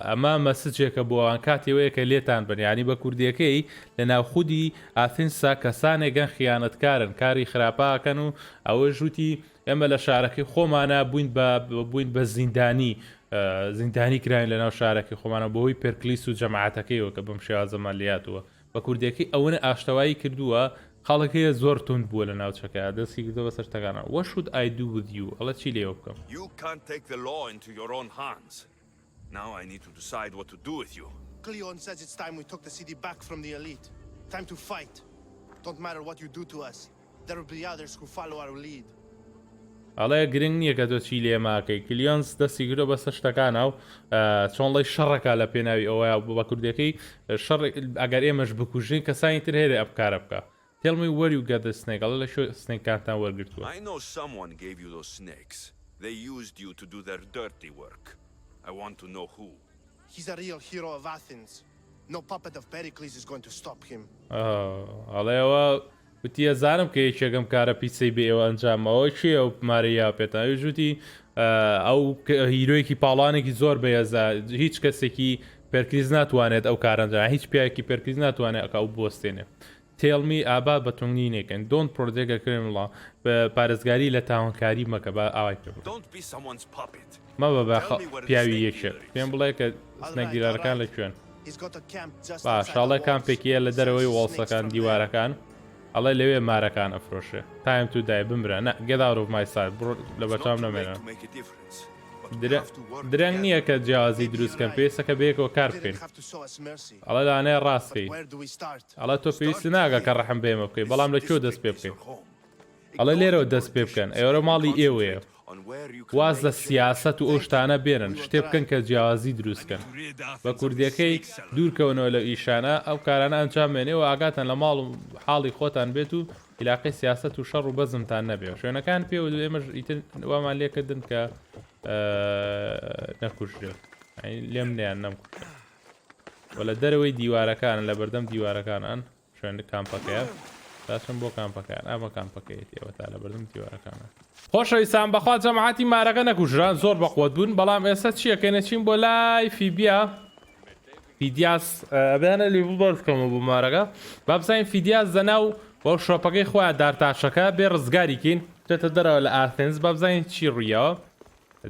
ئەمە مەسجێکە بۆوان کاتێوەیە کە لێتان بن ینی بە کوردیەکەی لە ناوخودی ئاثینسا کەسانێکگەن خیانەتکارن کاری خراپاکەن و ئەوە ژووتی ئێمە لە شارەکەی خۆمانە بووین بە زیندانی کراین لە ناو شارەکەی خۆمانە بۆی پێرکلیس و جەماعەتەکەیەوە کە بەم شێوازەمان لاتوە بە کوردیەکەی ئەوەنە ئاشتەوایی کردووە خەڵکەیە زۆر تند بووە لە ناوچەکە دەستی کردەوە بە سەرشتەکانە What should I do with you ئەڵە چی لێوە بکەم You can't take the law into your own hands. Now I need to decide what to do with you. Cleon says it's time we took the city back from the elite. Time to fight. Don't matter what you do to us. There will be others who follow our lead. ئەڵێ گرنگ نییە کە تۆ چی لێ ماکەی کلیۆنس دەستی گرۆ بە سەشتەکانە و چۆن لەی شەڕەکە لە پێناوی ئەوەیە بە کوردەکەی شەڕ ئەگەر ئێمەش بکوژین کەسانی تر هێرە ئەم کارە بکە Tell me where you got the snake ئەڵێ لە شۆ سنێککانتان وەرگرتووە I know someone gave you those snakes. They used you to do their dirty work. I want to know who. He's a real hero of Athens. No puppet of Pericles is going to stop him. ئەڵێ ئەوە وتی ئەزانم کە یەکێکم کارە پیسەی بێ ئێوە ئەنجامەوە چی ئەو مارەیا پێتان ژووتی ئەو هیرۆیەکی پاڵانێکی زۆر بەهێزە هیچ کەسێکی پێرکلیز ناتوانێت ئەو کارەنجام هیچ پیاکی پێرکلیز ناتوانێت ئەکە ئەو بۆستێنێ Tell me ئابا بە تونگینێکن Don't protect a criminal بە پارێزگاری لە تاوانکاری مەکە بە ئاوای پێ مەبە بە پیاوی یەکێک پێم بڵێ کە سنەگیرارەکان لەکوێن باشاڵە کامپێکیە لە دەرەوەی وڵسەکان دیوارەکان ئەڵێ لەوێ مارەکان ئەفرۆشێ Time to die بمرە نە get out of my sight بڕۆ لە بەچام نەمێنە درەنگ نییە کە جیازی دروستکەم پێویستەکە بەیەکەوە کار بکەین ئەڵە لانەیە ڕاستکەی ئەڵە تۆ پێویستی ناگە کە ڕەحم بێمە بکەین بەڵام لەکوێ دەست پێ بکەین ئەڵە لێرەوە دەست پێ بکەن ئێوەرە ماڵی ئێوەیە واز لە سیاسەت و ئەو شتانە بێنن شتێ بکەن کە جیازی دروستکەن بە کوردیەکەی دوورکەونەوە لە ئیشانە ئەو کارانە ئەنجام بێنێەوە ئاگاتان لە ماڵ و حاڵی خۆتان بێت و عیلاقی سیاست و شەڕ و بەزمتان نەبێ شوێنەکان پێ و ئێمەش ئیتر وامان لێکردن کە نەکوژرێت لێم نیان نەمکوژ وە لە دەرەوەی دیوارەکان لە بەردەم دیوارەکانان شوێن کامپەکەیە داچم بۆ کامپەکان ئەمە کامپەکەیەتی ئەوە تا لە بەردەم دیوارەکانە خۆشەویستان بەخوا جەماعەتی مارەکە نەکوژران زۆر بەقوت بوون بەڵام ئێستا چیەکەینە چین بۆ لای فیدیاس بێنە لیڤڵ بەرزکەمە بوو مارەکە با بزانین فیدیاس زەناو بۆ شۆپەکەی خۆیان دارتاشەکە بێ ڕزگاریکەین بچێتە دەرەوە لە ئاثێنس با بزانین چی ڕوویەوە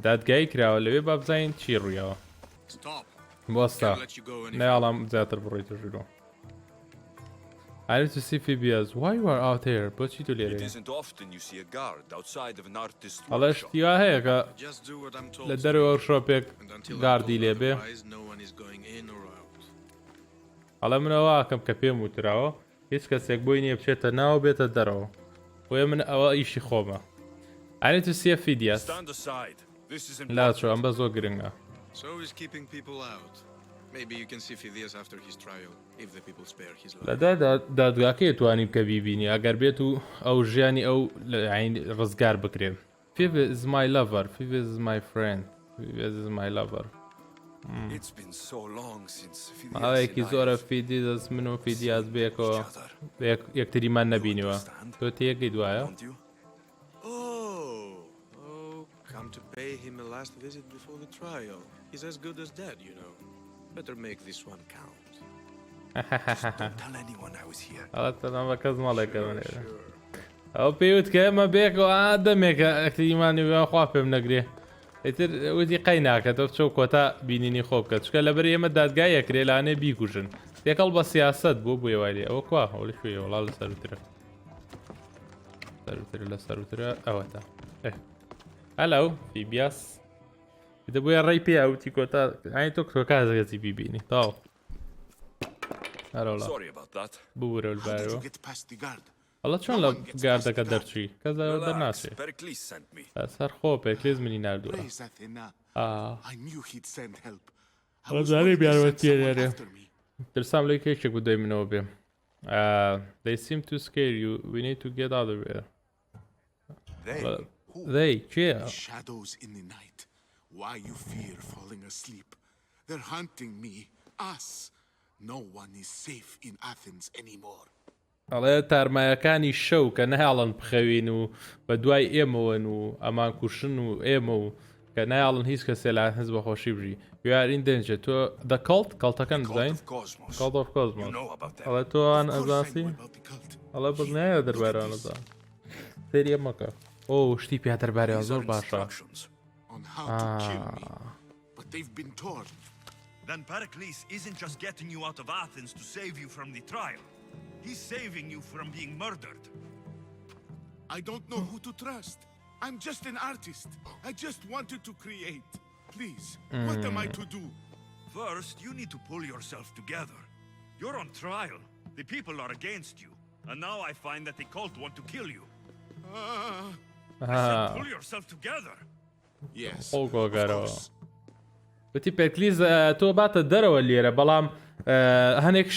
دادگایی کراوە لەوێ با بزانین چی ڕوویەوە بۆستا نەیاڵام زیاتر بڕۆیتە ژوورۆ I need to see Phoebe's. Why you are out here? بۆچی تۆ It لێرەیە؟ isn't often you see a guard outside of an artist's هەڵە workshop. شتی وا هەیە کە Just do what I'm told. لە دەرەوە ورکشۆپێک And until I'm گاردی told لێبێ. otherwise, no one is going in or out. هەڵە منەوە ئاکەم کە پێم وتراوە هیچ کەسێک بۆی نییە بچێتە ناو بێتە دەرەوە. بۆیە من ئەوە ئیشی خۆمە. I need to see a Phidias. Stand aside. This is لاچۆ important. ئەم بە زۆر گرنگە. So he's keeping people out. Maybe you can see Phidias after his trial, if the people spare his life. لەدا دادگاکە توانی بکە بیبینی ئەگەر بێت و ئەو ژیانی ئەو ڕزگار بکرێن. Phoebe is my lover. Phoebe is my friend. Phoebe is my lover. It's been so long since Phidias ئەوەیەکی and I زۆرە have فیدیاس من و فیدیاس بێکەوە each other. یەکتریمان نەبینیوە. تۆ تێگەی دوایە؟ Don't you? Oh, come to pay him a last visit before the trial. He's as good as dead, you know. Better make this one count. Don't tell anyone I was here. ئەڵە تەنها بە کەس مەڵێکە منێرە. ئەو پێوت کە ئێمە بێکەوە دەمێکە ئەکتریمانی خوا پێم نەگرێ. ئیتر وتی قەی ناکەتەوە چۆ کۆتا بینینی خۆ بکە چکە لەبەر ئێمە دادگای یەکرێ لانێ بیکوژن. تێکەڵ بە سیاست بۆ بووی وایێ ئەوە کوا هەوڵی شوێ وڵا لە سەروترە. سەروترە لە سەروترە ئەوەتە. هەلو فیبیاس. دەبووە ڕێی پێ ئەوتی کۆتا ئاین تۆ کتۆ کازەکەسی بیبینی تاو. هەرەوڵا. Sorry about that. بوورە How did لەبارەوە. you get past the guard? هەڵە چۆن لە گاردەکە دەرچووی کەس دەرناچێ. Pericles sent me. سەر خۆ پێکلیز منی نردووە. Praise Athena. I knew he'd send help. I هەڵە was زانێ worried he'd send بیارەوەتیە someone لێرێ. after me. ترسام لێ کێشێک بدەی منەوە بێ. They seem to scare you. We need to get out of here. They چییە؟ Shadows in the night. Why you fear falling asleep? They're hunting me. Us. No one is safe in Athens anymore. ئەڵێ تارمایەکانی شەو کە نەهاڵن بخەوین و بە دوای ئێمەوەن و ئەمان کوشن و ئێمە و کە نایاڵن هیچ کەسێ لا هەز بە خۆشی بژی. یارین دەنجێت تۆ دەکەڵت کەڵتەکەن بزین؟ کەڵت of Cosmos. ئەڵێ تۆوان ئەزانسی؟ ئەڵێ بڵ نایە دەربارەوە نەزان. سێریە مەکە. ئۆ شتی پیا دەربارەوە زۆر باشە. On how to kill me. But they've been torn. Then Pericles isn't just getting you out of Athens to save you from the trial. He's saving you from being murdered. I don't know who to trust. I'm just an artist. I just wanted to create. Please, what am I to do? First, you need to pull yourself together. You're on trial. The people are against you. And now I find that the cult want to kill you. I said pull yourself together. Yes, of course. وتی پێکلیز تۆ باتە دەرەوە لێرە بەڵام هەنێک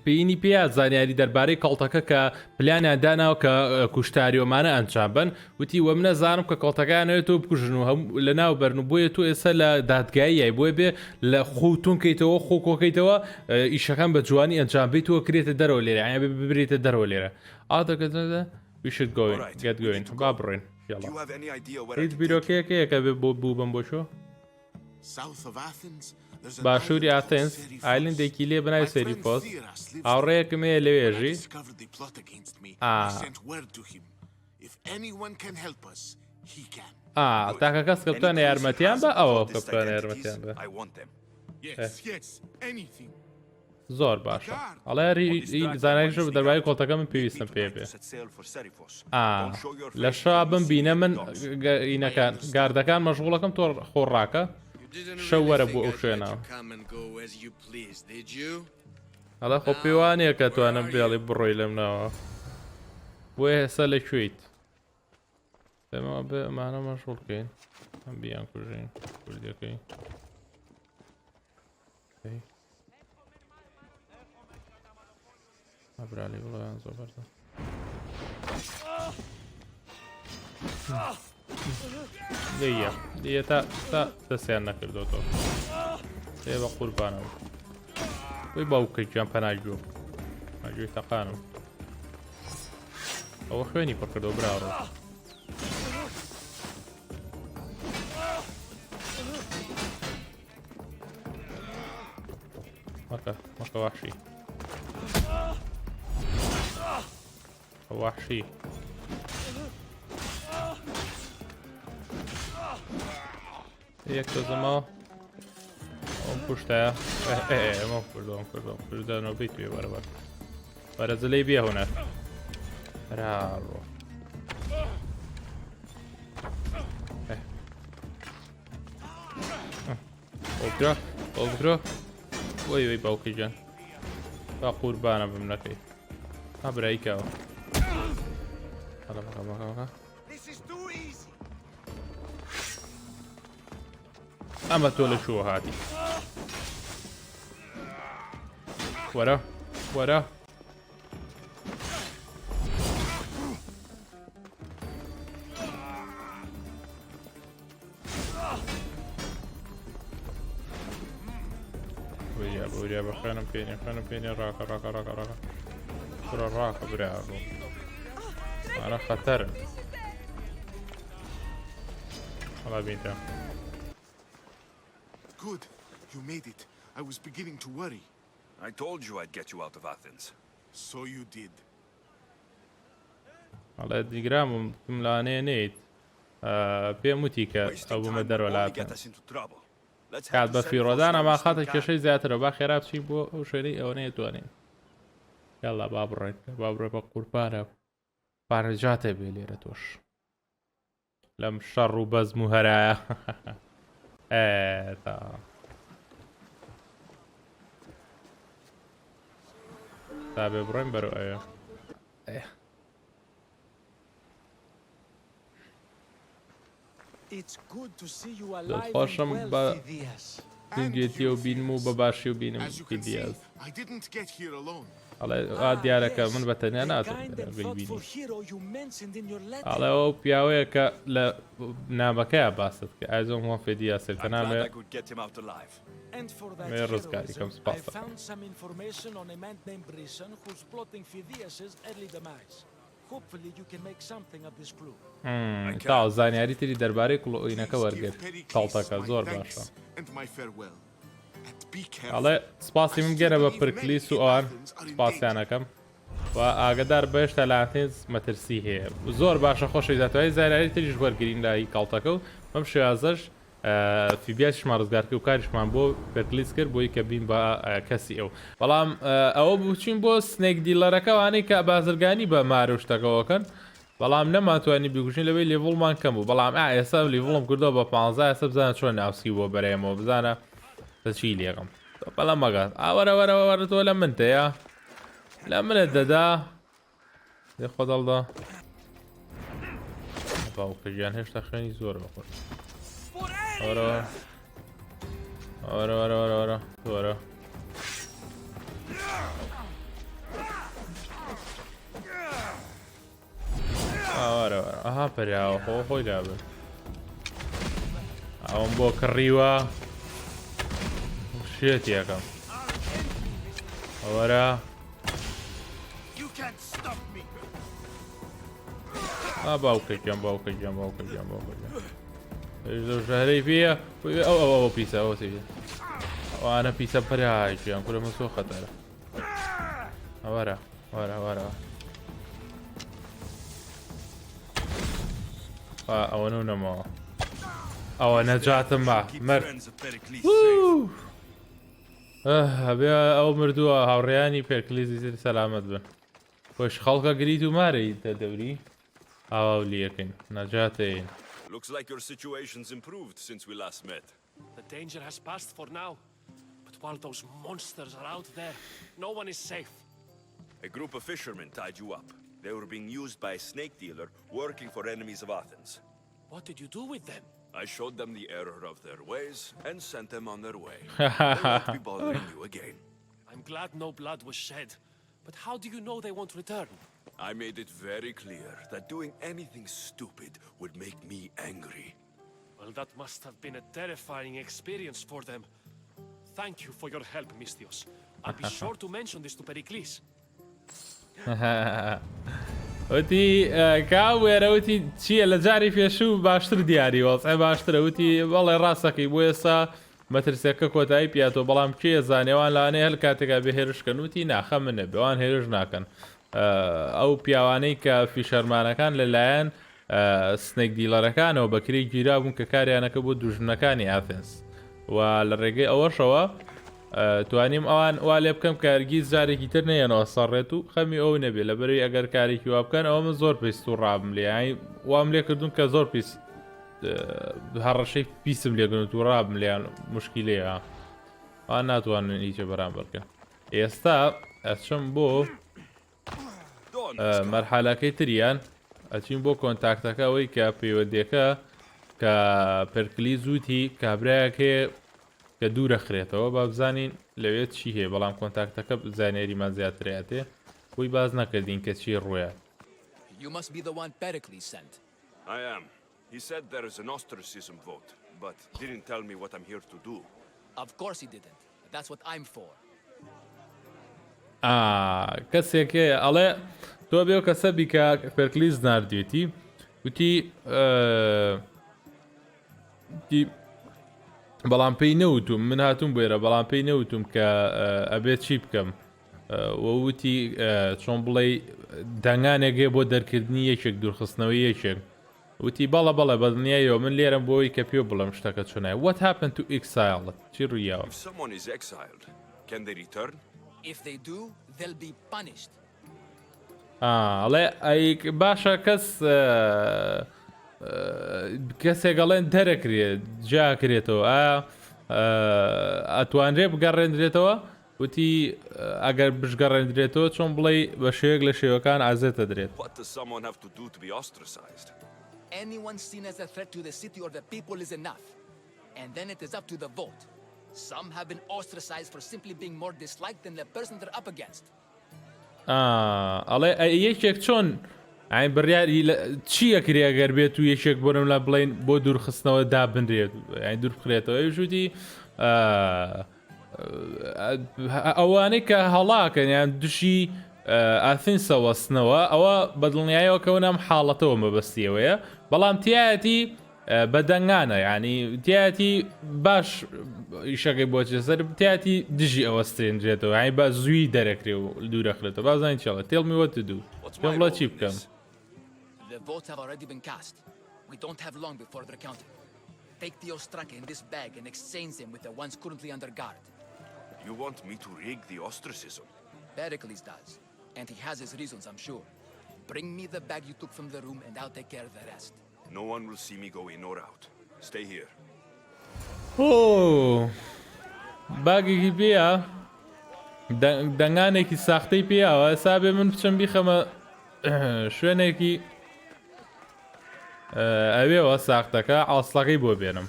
پێینی پێیا زانیاری دەربارەی کەڵتەکە کە پلانیان داناوە کە کوشتاریۆمانە ئەنجام بن وتی وە منە زانم کە کەڵتەکانەوێت تۆ بکوژن و هەم لە ناو بەرن و بۆیە تۆ ئێستا لە دادگاییای بۆیە بێ لە خۆتونکەیتەوە خۆکۆکەیتەوە ئیشەکان بە جوانی ئەنجام بیت تۆ کرێتە دەرەوە لێرە ئایا ببرێتە دەرەوە لێرە ئادەکە we should go in get going با بڕێن هیچ بیرۆکەیەکەیە کە بۆ بوو بم بۆ شۆ باشووری ئاتێنس ئایلندێکی لێ بنای سەریفۆس هاوڕێیەکمەیە لەوێژی تاکە کەس کە بتوانێ یارمەتیان بە ئەوە کە بتوانێ یارمەتیان بە زۆر باشە ئەڵێ زانایکش دەربارەی کۆڵتەکە من پێویستم پێ بێ لە شا بمبینە من ئینەکان گاردەکان مەشغوڵەکەم تۆ خۆڕاکە شەو وەرە بۆ ئەو شوێنەوە هەڵە خۆ پێوانەیە کە توانم بێڵی بڕۆی لەم ناوە بۆیە هێستا لەکوێیت پێمەوە بێ ئەمانە مەشغوڵ بکەین ئەم بیان کوژین کوردیەکەی ئەبرالی بڵۆیان زۆر بەردە دیە دیە تا دەستیان نەکردوتەوە تێ بە قوربانەوە وی باوکەیان پەناگووە ئەگوێی تەقانم ئەوە خوێنی پڕکردەوە براڕۆ مەکە وەحشی وەحشی یەک تۆزەمەوە ئەوم پوشتایە ئەمە کردەوە کردەوە بیت توێ بەرەبەر وەرە زلەی بێ هونەر راڕۆ ئۆکرا ئۆکرۆ وەی وەی باوکی جان با قوربانە بم نەکەی ها برایکەوە ئەمە تۆ لە شووە هاتی وەرە وەرە ويا بخانم بيني راكا كرة راكا برافو أنا خطر والله بينتا Good. You made it. I was beginning to worry. I told you I'd get you out of Athens. So you did. والله ديجرام ملاني نيت بيموتيكا أبو مدر ولا قاعد بفيرودان أما خاطر كشي زياتر وبا خيرات شي بو شري أو نيتوانين يلا بابرين بقربانة بارجاتي بيلي رتوش لم شر بز مهرايا تا تابع برين برو ايه دڵخۆشم بە دنگێتی و بینم و بە باشی و بینم دیاز ئەڵێ دیارەکە من بە تەنیا ناتبینی ئەڵێ ئەو پیاوەیە کە لە نامەکەیە باست کە ئازۆم وە فێدیاسێت کە نامێت مێ ڕزگاری کەم سپاس تا زانیاری تری دەربارەی کڵۆینەکە وەرگرت کاڵتەکە زۆر باشە ئەڵێ سپاسی من گەرە بە پرکلیس و ئەوان سپاسیانەکەم و ئاگدار بەهێشتا لاتێز مەترسی هەیە زۆر باشە خۆشەوی دەتوانێت زانیاری تریش وەرگرین لای کاڵتەکە و بەم شێوازەش فیبیاشمان ڕزگار کرد و کاریشمان بۆ پرکلیس کرد بۆی کە بین بە کەسی ئەو بەڵام ئەوە بچین بۆ سنێک دیلەرەکەوانەی کە بازرگانی بە مارە و شتەکەەوەکەن بەڵام نەماتوانانی بیگوژین لەوەی لێڤڵمان کەم بوو بەڵام ئێستا لیڤڵم کردەوە بە 15 ئێستا بزانە چۆن ناوسی بۆ بەرێمەوە بزانە چی لێغم بەڵام مەگات ئاوەرەوەرەوەرە تۆ لە من تەیە لە منت دەدا لێ خۆدەڵدا باوکەژیان هێشتا خوێنی زۆر بەخۆش ورا ورا ورا ورا ورا ورا ورا ورا اها برياو هو هو لعبه اون بو كريوا شيت يا كم ورا باوكي شهري فيها او بيسا او سيدي وانا بيسا برياي جان كل مسو خطر ورا او نونا ما او نجات ما مر ابي او مردوها هاورياني بيركليزي سلامت بن وش خلقه قريتو ماري تدوري او ليكن نجاتين. Looks like your situation's improved since we last met. The danger has passed for now, but while those monsters are out there, no one is safe. A group of fishermen tied you up. They were being used by a snake dealer working for enemies of Athens. What did you do with them? I showed them the error of their ways and sent them on their way. They won't be bothering you again. I'm glad no blood was shed, but how do you know they won't return? I made it very clear that doing anything stupid would make me angry. Well, that must have been a terrifying experience for them. Thank you for your help, Mystios. I'll be sure to mention this to Pericles. وتي كاويرا وتي شي لجاري في شو باشتر دياري وصعي باشتر وتي والله راسك يبويسا مترسيكا كوتاي بياتو بلام كي زانيوان لاني هلكاتيكا بهيرش كنوتي ناخا من بيوان هيرش ناكن ئەو پیاوانەی کە فیشەرمانەکان لەلایەن سنێک دیلەرەکانەوە بەکرێی گیرا بوون کە کاریانەکە بۆ دوژمنەکانی ئاثێنس و لە ڕێگەی ئەوەشەوە توانیم ئەوان وا لێ بکەم کە هەرگیز جارێکی تر نەیەنەوە سەڕێت و خەمی ئەو نەبێت لەبەرەوەی ئەگەر کارێکی وا بکەن ئەوە من زۆر پێست و ڕابم لێ وام لێ کردوون کە زۆر پیس هەڕەشەی پیسم لێگرن و ڕابم لیان مشکیلەیە ئەوان ناتوانن هیچە بەرامبەرکە ئێستا ئەچم بۆ مەرحەلەکەی تریان ئەچین بۆ کۆنتاکتەکە ئەوەی کە پەیوەندیەکە کە پەرکلی زووتی کابراایەکێ کە دوورە خرێتەوە با بزانین لەوێت چی هەیە بەڵام کۆنتاکتەکە زانێریمان زیاترێتێ بۆی باز نەکردین کە چی ڕوویە. You must be the one Pericles sent. I am. He said there is an ostracism vote, but didn't tell me what I'm here to do. Of course he didn't. That's what I'm for. کەسێکێ ئەڵێ تۆ بێو کەسە بیکە پەرکلیز ناردوێتی وتی بەڵام پێی نەوتوم من هاتووم بێرە بەڵام پێی نەوتوم کە ئەبێت چی بکەم وەوتی چۆن بڵێ دەنگانێکێ بۆ دەرکردنی یەکێک دوورخستنەوەی یەکێک وتی بەڵە بەڵێ بەدنیایەوە من لێرم بۆی کە پێ بڵم شتەکە چۆنای What happened to exile چی ڕوویاوە If someone is exiled, can they return? If they do, they'll be punished. ئەڵێ باشە کەسێک گەڵێن دەرەکرێت جاکرێتەوە ئەتوانرێ بگەڕێنرێتەوە وتی ئەگەر بشگەڕێنرێتەوە چۆن بڵێ بە شێوەیەک لە شێوەکان ئازێتە درێت. What does someone have to do to be ostracized? Anyone seen as a threat to the city or the people is enough. And then it is up to the vote. Some have been ostracized for simply being more disliked than the person they're up against. ئەڵێ یەکێک چۆن ئاین بڕیاری چییە کرێ ئەگەر بێت و یەکێک بۆرم لە بڵین بۆ دوورخستنەوە دابنرێت ئاین دوور بخرێتەوە ژووتی ئەوانەی کە هەڵاکەن یان دوشی ئاثینسەوەستنەوە ئەوە بەدڵنیایەوە کەون ئەم حاڵەتەوە مەبەستیەوەیە بەڵام تایەتی بەدەنگانە ینی تایەتی باش ئیشەکەی بۆچێ سەر تایەتی دژی ئەوەستێنرێتەوە ئاین بە زووی دەرەکرێ و دوورەخرێتەوە بازانین چڵە Tell me what to do پێم بڵێ چی بکەم. The votes have already been cast. We don't have long before they're counted. Take the ostraka in this bag and exchange them with the ones currently under guard. You want me to rig the ostracism? Pericles does, and he has his reasons, I'm sure. Bring me the bag you took from the room and I'll take care of the rest. No one will see me go in or out. Stay here. باگێکی پێە دەنگانێکی ساختەی پێیاوە سابێ من بچەم بیخەمە شوێنێکی ئەوێەوە ساختەکە ئاسڵەکەی بۆ بێنم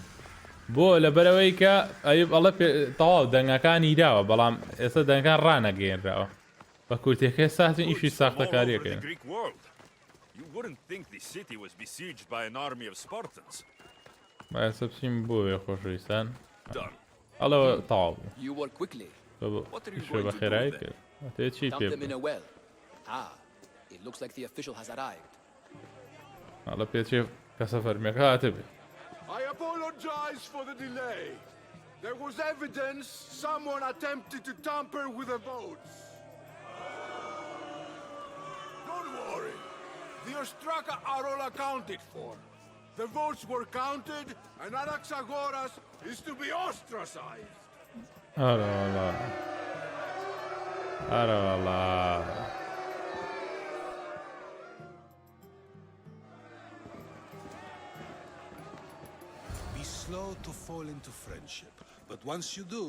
بۆ لەبەرەوەی کە ئەیب ئەڵە تەواو دەنگەکان هیراوە بەڵام ئێستا دەنگەکان ڕانەگەێنراوە بە کورتێکەکەی ساتن ئیشی ساختەکاریەکەن. You wouldn't think the city was besieged by an army of Spartans. بایسە بچین بۆ خۆشەویستان ئەڵەوە تەواو بوو. You work quickly. شوێ بە خێرایی کرد تێ چی پێ It looks like the official has arrived. ئەڵە پێچێ کەسە فەرمیەکە هاتە بێ. I apologize for the delay. There was evidence someone attempted to tamper with the votes. Don't worry. The ostraka are all accounted for. The votes were counted, and Anaxagoras is to be ostracized. Be slow to fall into friendship, but once you do,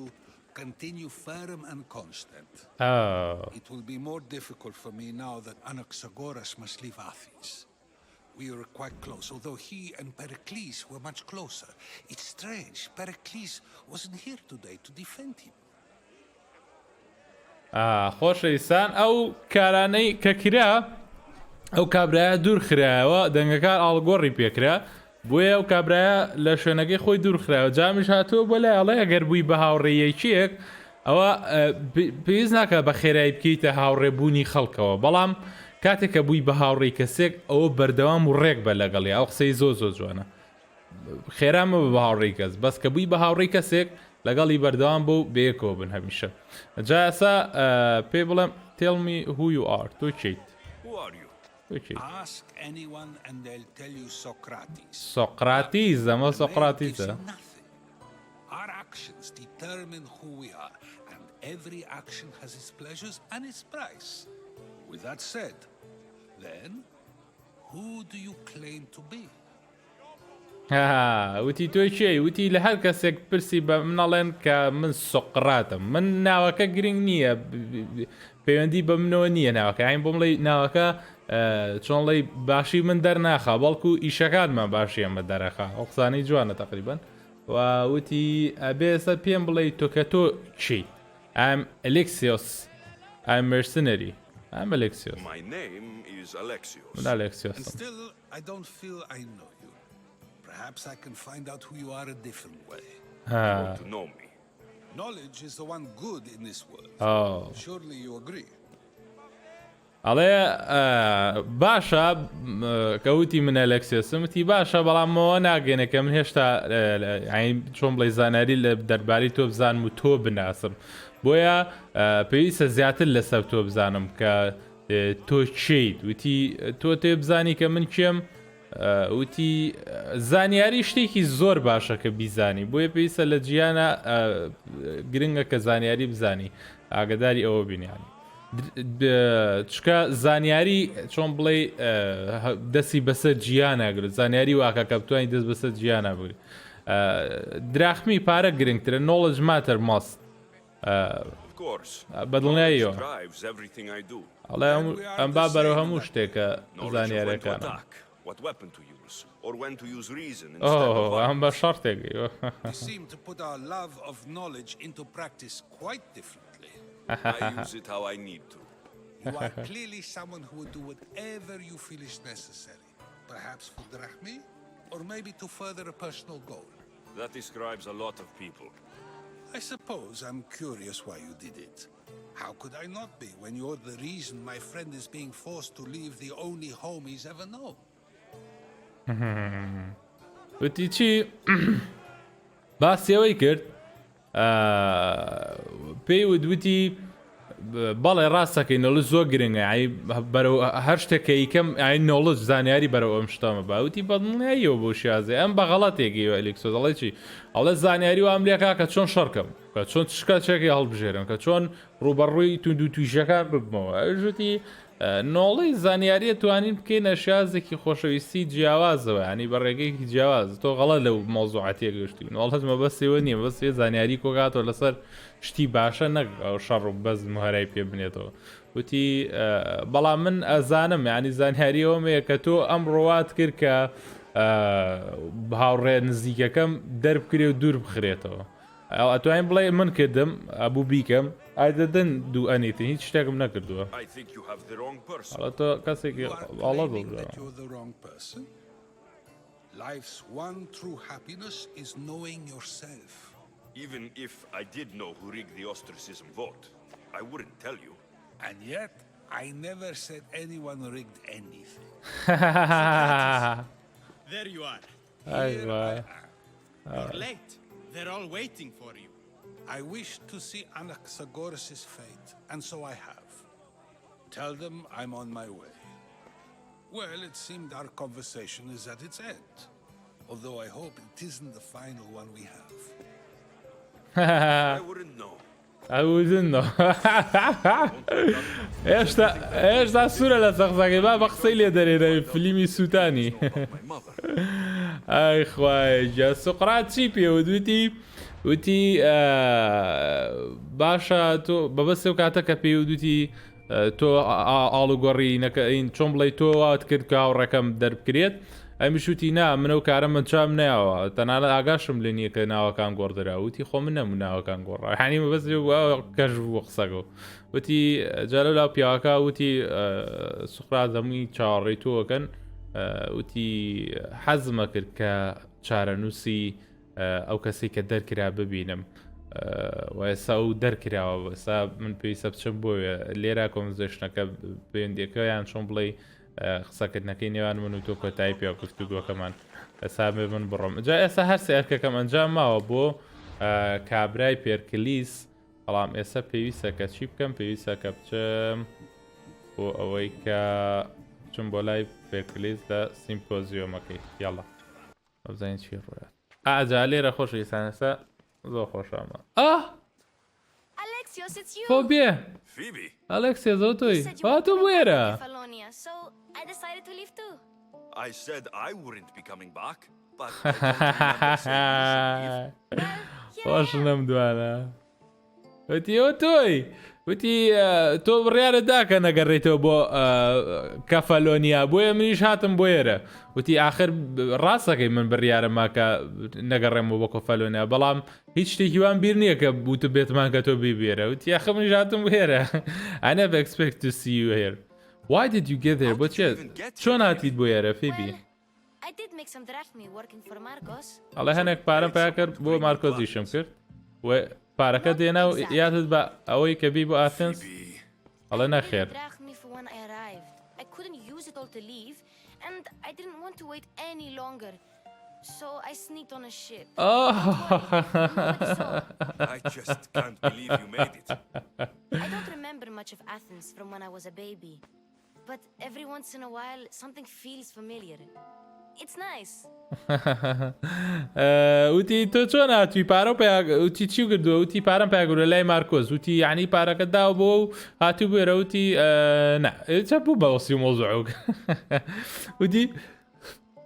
continue firm and constant. It will be more difficult for me now that Anaxagoras must leave Athens. We were quite close, although he and Pericles were much closer. It's strange, Pericles wasn't here today to defend him. خۆشەویستان ئەو کارانەی کە کرا ئەو کابرایە دوور خراوە دەنگەکان ئاڵگۆڕی پێکرا بۆیە ئەو کابرایە لە شوێنەکەی خۆی دوور خراوە جامیش هاتووە بۆ لای ئەڵێ ئەگەر بووی بە هاوڕێیەکیەک ئەوە پێویست ناکە بە خێرایی بکەیتە هاوڕێبوونی خەڵکەوە بەڵام کاتێک کە بووی بە هاوڕێی کەسێک ئەوە بەردەوام و ڕێک بە لەگەڵی ئەو قسەی زۆ جوانە خێرامە بە هاوڕێی کەس بەس کە بووی بە هاوڕێی کەسێک لەگەڵی بەردەوام بۆ بەیەکەوە بن هەمیشە جا ئێستا پێ بڵێم Tell me who you are تۆ چیت Ask anyone and they'll tell you Socrates. Socrates ئەمە سۆقراتیسە Our actions determine who we are, and every action has its pleasures and its price. With that said, then, who do you claim to be? وتی تۆ چێ وتی لە هەر کەسێک پرسی بە منەڵێن کە من سقراتم من ناوەکە گرنگ نییە پەیوەندی بە منەوە نییە ناوەکە ئاین بۆم لەی ناوەکە چۆنڵی باشی من دەرناخە بەڵکو ئیشەکانمان باشی ئەمە دەرەخە ئەو قسانەی جوانە تقریبان و وتی ئەبێسە پێم بڵێ تۆ کە تۆ چی ئەم ئەلێکسیۆس ئەم مرسنەری ئەم ئەلێکسیۆس My name is Alexios. من ئەلێکسیۆسم. And still, I don't feel I know you. Perhaps I can find out who you are a different way. You want to know me? Knowledge is the one good in this world. Surely you agree. ئەڵێ باشە کەوتی من ئەلێکسیۆسم وتی باشە بەڵامەوە ناگەێنە کە من هێشتا چۆن بڵێ زانیاری لە دەرباری تۆ بزانم و تۆ بناسم بۆیە پێویستە زیاتر لەسەر تۆ بزانم کە تۆ چیت وتی تۆ تێ بزانی کە من کێم وتی زانیاری شتێکی زۆر باشە کە بیزانی بۆیە پێویستە لە جیانە گرنگە کە زانیاری بزانی ئاگداری ئەوە بینیانی چکە زانیاری چۆن بڵێ دەستی بەسەر جیانەگرێت زانیاری واکە کە بتوانانی دەست بەسەر جیانە بگری دراخمی پارە گرنگترە knowledge matter most بەدڵنیاییەوە ئەڵێ ئەم با بەرەو هەموو شتێکە زانیاریەکانە what weapon to use or when to use reason instead of violence. You seem to put our love of knowledge into practice quite differently. I use it how I need to. You are clearly someone who would do whatever you feel is necessary. Perhaps for drachmi, or maybe to further a personal goal. That describes a lot of people. I suppose I'm curious why you did it. How could I not be when you're the reason my friend is being forced to leave the only home he's ever known? وتی چی باسیەوەی کرد پێی وتی بەڵێ ڕاستەکەی نۆڵج زۆر گرنگە بەرەو هەر شتێکە یکەم نۆڵج زانیاری بەرەو ئەم شتەمە باوتی بەدڵنیاییەوە بۆ شازێ ئەم بە غەڵەتێکیوە ئەلێکسۆس دەڵێ چی ئەڵێ زانیاری و ئەمریکا کە چۆن شەڕکەم کە چۆن شکاتێکی هەڵبژێرم کە چۆن ڕوبەڕووی تونند و تویژەکان ببمەوە ئەژوتی نۆڵی زانیاریە توانین بکەینە شازێکی خۆشەویستی جیاوازەوە ینی بە ڕێگەیەکی جیاواز تۆ غەڵە لەو مۆزوعاتیە گەشتی نۆڵ هەزمە بەسێوە نییە بەس ێ زانیاری کۆگاتەوە لەسەر شتی باشە نەک شەڕ و بەز مهارای پێ بنێتەوە وتی بەڵام من ئەزانم ینی زانیاریەوەمەیە کە تۆ ئەم ڕۆوات کرد کە هاوڕێ نزیکەکەم دەربکرێ و دوور بخرێتەوە ئەتوانین بڵێ من کردم ئەبوو بیکەم I didn't do anything. هیچ شتێکم نەکردووە. I think you have the wrong person. ئەڵە تۆ کەسێکی ئاڵە You're the wrong person. Life's one true happiness is knowing yourself. Even if I did know who rigged the ostracism vote, I wouldn't tell you. And yet, I never said anyone rigged anything. There you are. You're late. They're all waiting for you. I wish to see Anaxagoras' fate, and so I have. Tell them I'm on my way. Well, it seemed our conversation is at its end. Although I hope it isn't the final one we have. I wouldn't know. I wouldn't know. هێشتا سوورە لە سەقسەکەی با بە قسەی لێ دەرێنە فلیمی سووتانی ئای خوایە سوقرات چی پێوەدوتی وتی باشە تۆ بەبەستێ و کاتە کە پێوەدوتی تۆ ئاڵوگۆڕی نەکەین چۆن بڵێ تۆ وات کرد کە هاوڕەکەم دەربکرێت ئەمیشوتی نا منە و کارە من چام نایەوە تەنانەت ئاگاشم لێ نییە کە ناوەکان گۆڕدرا وتی خۆ من نەموو ناوەکان گۆڕا حانی بەس کەژ بوو قسەگە وتی جارە لا پیاوەکە وتی سوقرات هەمووی چاوەڕێی تۆکەن وتی حەزمە کرد کە چارەنووسی ئەو کەسی کە دەرکرا ببینم و ئێستا و دەرکراوە ئێستا من پێویستە بچم بۆیە لێرا کۆمزێشنەکە پەیوەندیەکەیان چۆن بڵێ قسەکردنەکەی نێوان من و تۆ کۆتایی پێ گفتوگۆکەمان ئێستا بێ من بڕۆم جا ئێستا هەر سێرکەکەم ئەنجام ماوە بۆ کابرای پێرکلیس بەڵام ئێستا پێویستە کە چی بکەم پێویستە کە بچم بۆ ئەوەی کە بچم بۆ لای پێرکلیس لە سیمپۆزیۆمەکەی یاڵە بزانین چی ڕۆیە ئاجا لێرە خۆشەویستان ئێستا زۆر خۆشەمە Alexios, it's you. فۆبێ Phoebe. ئەلێکسیا زۆر تۆی هاتوو بوێرە Kefalonia, so I decided to leave too. I said I wouldn't be coming back, but I don't remember saying leave. خۆش نەمدوانە وتی ئەو تۆی وتی تۆ بڕیارە داکە نەگەڕێتەوە بۆ کەفەلۆنیا بۆیە منیش هاتم بۆ ئێرە وتی ئاخر ڕاستەکەی من بڕیارە ماکە نەگەڕێمەوە بۆ کۆفەلۆنیا بەڵام هیچ شتێکی وان بیر نییە کە بوتە بێتمان کە تۆ بیبێرە وتی ئاخر منیش هاتم بۆ ئێرە I never expect to see you here. Why did you get there? بۆ چۆن هاتیت بۆ ئێرە فیبی؟ I did make some drachmi working for Marcos. ئەڵێ هەنێک پارەم پیا کرد بۆ مارکۆزیشم کرد و پارەکە دێنا و یادت بە ئەوەی کە بی بۆ ئاتنس ئەڵێ نەخێر Drachmi for when I arrived. I couldn't use it all to leave, and I didn't want to wait any longer. So I sneaked on a ship. I just can't believe you made it. I don't remember much of Athens from when I was a baby. But every once in a while, something feels familiar. It's nice. وتی تۆ چۆن هاتووی پارە وتی چی کردووە وتی پارەم پێگورە لای مارکۆز وتی یعنی پارەکە داوە بۆ و هاتوو بێرە وتی چە بوو بەوەسی مۆزوعوک وتی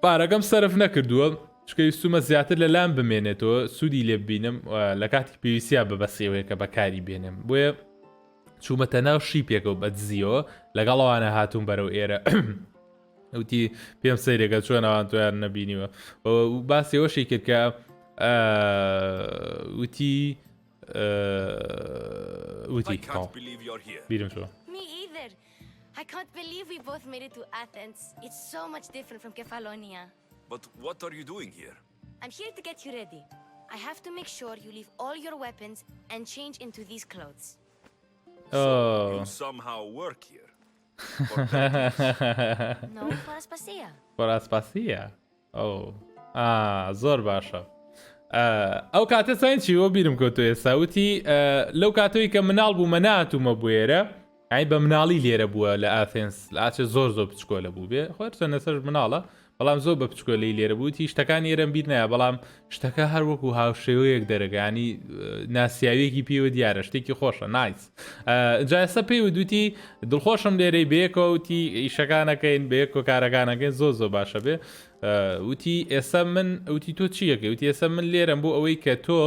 پارەکەم سەرف نەکردووە چکە ویستومە زیاتر لە لام بمێنێتەوە سوودی لێ ببینم لە کاتی پێویستیا بەبەسێوەیە کە بەکاری بێنم بۆیە چوومەتە ناو شیپێکە و بەدزیەوە لەگەڵەوانە هاتوون بەرەو ئێرە وتی پێم سەیرێکە چۆنەوان تۆیان نەبینیوە باسی ئەوەشی کرد کە وتی بیرم چۆ Me either. I can't believe we both made it to Athens. It's so much different from Kefalonia. But what are you doing here? I'm here to get you ready. I have to make sure you leave all your weapons and change into these clothes. So you somehow work here? No, for Aspasia. For Aspasia? زۆر باشە ئەو کاتە ساین چیوە بیرم کەوتۆ ئێستا وتی لەو کاتەوەی کە مناڵ بوو مە ناتوومە بۆ ئێرە ئەی بە مناڵی لێرە بووە لە ئاثێنس لە ئاچە زۆر بچکۆلە بوو بێ خۆرچە نەسەر مناڵە بەڵام زۆر بە بچکۆلەی لێرە بووتی شتەکانی ئێرەم بیر نایە بەڵام شتەکە هەر وەکو هاوشێوەیەک دەرەگانی ناسیاویەکی پێوە دیارە شتێکی خۆشە نایس جایسە پێی و دوتی دڵخۆشم لێرەی بەیەکەوە وتی ئیشەکانەکەین بەیەک و کارەکانەکەین زۆر باشە بێ وتی ئێستا من وتی تۆ چیەکەی وتی ئێستا من لێرەم بۆ ئەوەی کە تۆ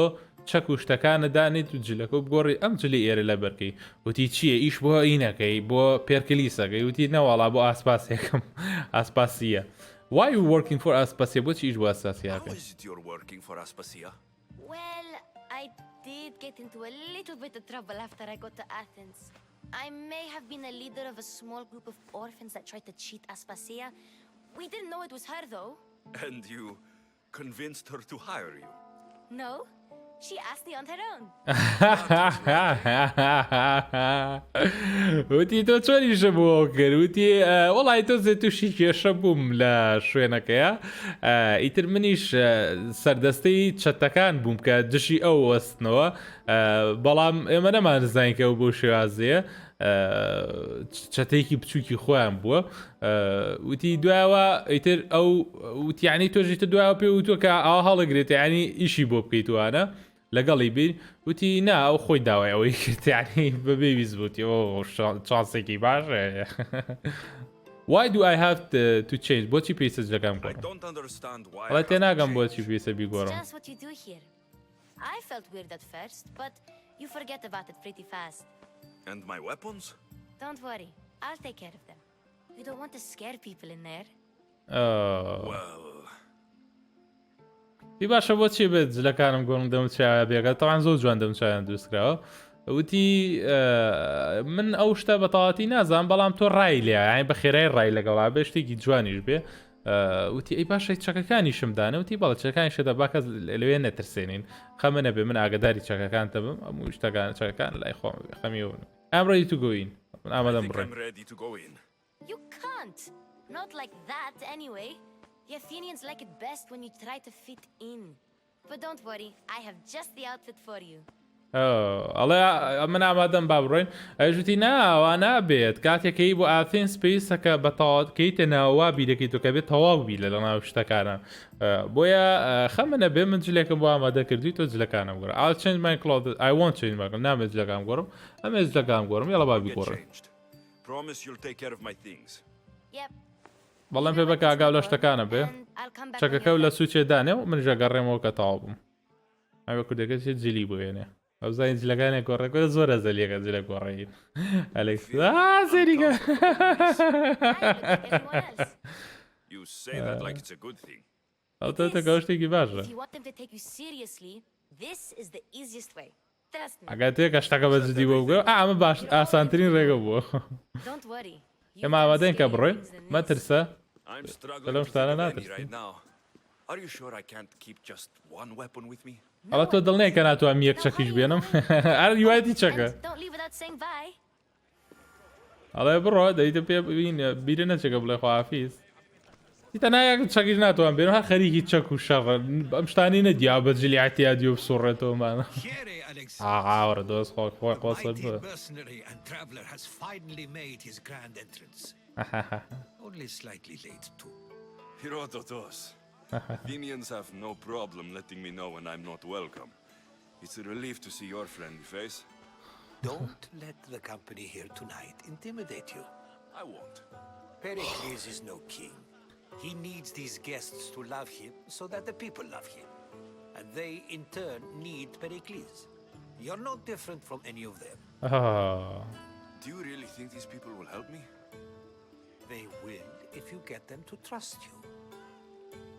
چەک و شتەکانە دانیت و جلەکە و بگۆڕی ئەم جلی ئێرە لە بەرکەی وتی چییە ئیش بۆ ئینەکەی بۆ پێرکلیسەکەی وتی نەوەڵا بۆ ئاسپاسێکم ئاسپاسیە Why are you working for Aspasia? What is Aspasia? How is it you're working for Aspasia? Well, I did get into a little bit of trouble after I got to Athens. I may have been a leader of a small group of orphans that tried to cheat Aspasia. We didn't know it was her, though. And you convinced her to hire you? No, she asked me on her own. وتی تۆ چۆنیشە بۆ کرد وتی وەڵی تۆ زێ تووشی کێشە بووم لە شوێنەکەیە ئیتر منیش سەردەستەی چەتەکان بووم کە دشی ئەو وەستنەوە بەڵام ئێمە نەمانزانین کە ئەو بۆ شێوازەیە چەتێکی بچووکی خۆیان بووە وتی دوایەوە ئیتر ئەو وتیانی تۆژیتە دوایەوە پێ وتوە کە ئەوە هەڵەگرێت یعنی ئیشی بۆ بکەیتوانە لەگەڵی بیر وتی نا ئەو خۆی داوای ئەوەی کردیانی بەبێویست بوتی ئەو چانسێکی باشە Why do I have to change? بۆچی پێویستە جەکەم بکەم وڵای تێناگەم بۆچی پێویستە بیگۆڕم Just what you do here. I felt weird at first, but you forget about it pretty fast. And my weapons? Don't worry, I'll take care of them. You don't want to scare people in there. Well... تی باشە بۆچی بێت جلەکانم گۆڕم دەمچایە بێگە تەوان زۆر جوان دەمچیان دروستکراوە وتی من ئەو شتە بە تەواتی نازان بەڵام تۆ ڕای لێ یانی بە خێرای ڕای لەگەڵا بێ شتێکی جوانیش بێ وتی ئەی باشە چەکەکانی شمدانە وتی بەڵە چەکانی شێدە باکە لەوێ نەترسێنین خەمە نەبێ من ئاگداری چەکەکانتە بم هەموو شتەکان چەکەکان لای خۆم خەمیەوە I'm ready to go in ئامادەم بڕێم You can't. Not like that anyway. The Athenians like it best when you try to fit in. But don't worry, I have just the outfit for you. ئەڵێ من ئامادەم با بڕۆین ئەژوتی ناوا نابێت کاتێکەی بۆ ئاثێنس پێویستەکە بە تەواوکەیتە ناووا بیرەکەیتەوە کە بێت تەواو بی لە ناو شتەکانە بۆیە خەمە نەبێ من جلێکم بۆ ئامادە کردووی تۆ جلەکانم گۆڕ I'll change my clothes I won't change my clothes نامێت جلەکانم گۆڕم ئەمێ جلەکانم گۆڕم یاڵە با بیگۆڕم بەڵام پێ بەکە ئاگاو لە شتەکانە بێ چەکەکە و لە سوچێ دانێ و من ژەگەڕێمەوە کە تەواو بووم ئەوە کوردەکە چێت جلی بوێنێ ئەو زای جلەکانێک گۆڕێکە زۆرە زەلیەکە جلە گۆڕین ئەلێکس سێریکە ئەو تۆتەکە شتێکی باشە ئەگەر تێکە شتەکە بە جدی بۆ بگە ئەمە باش ئاسانترین ڕێگە بووە ئێمە ئامادەین کە بڕۆین مەترسە لەم شتانە ناترسین ئەڵە تۆ دڵنێ کە ناتوانم یەک چەکیش بێنم ئەر هیوایەتی چەکە ئەڵێ بڕۆ دەیتە پێ بیرە نەچێکە بڵێ خواحافیز دیتە نایەک چەکیش ناتوان بێن هەر خەریکی چەک و شەڕ ئەم شتانی نەدیا بە جلی احتیادی و بسوڕێتەوەمانە ئاوەڕە دۆست خۆی قۆسە بە Athenians have no problem letting me know when I'm not welcome. It's a relief to see your friendly face. Don't let the company here tonight intimidate you. I won't. Pericles is no king. He needs these guests to love him so that the people love him. And they, in turn, need Pericles. You're not different from any of them. Do you really think these people will help me? They will if you get them to trust you.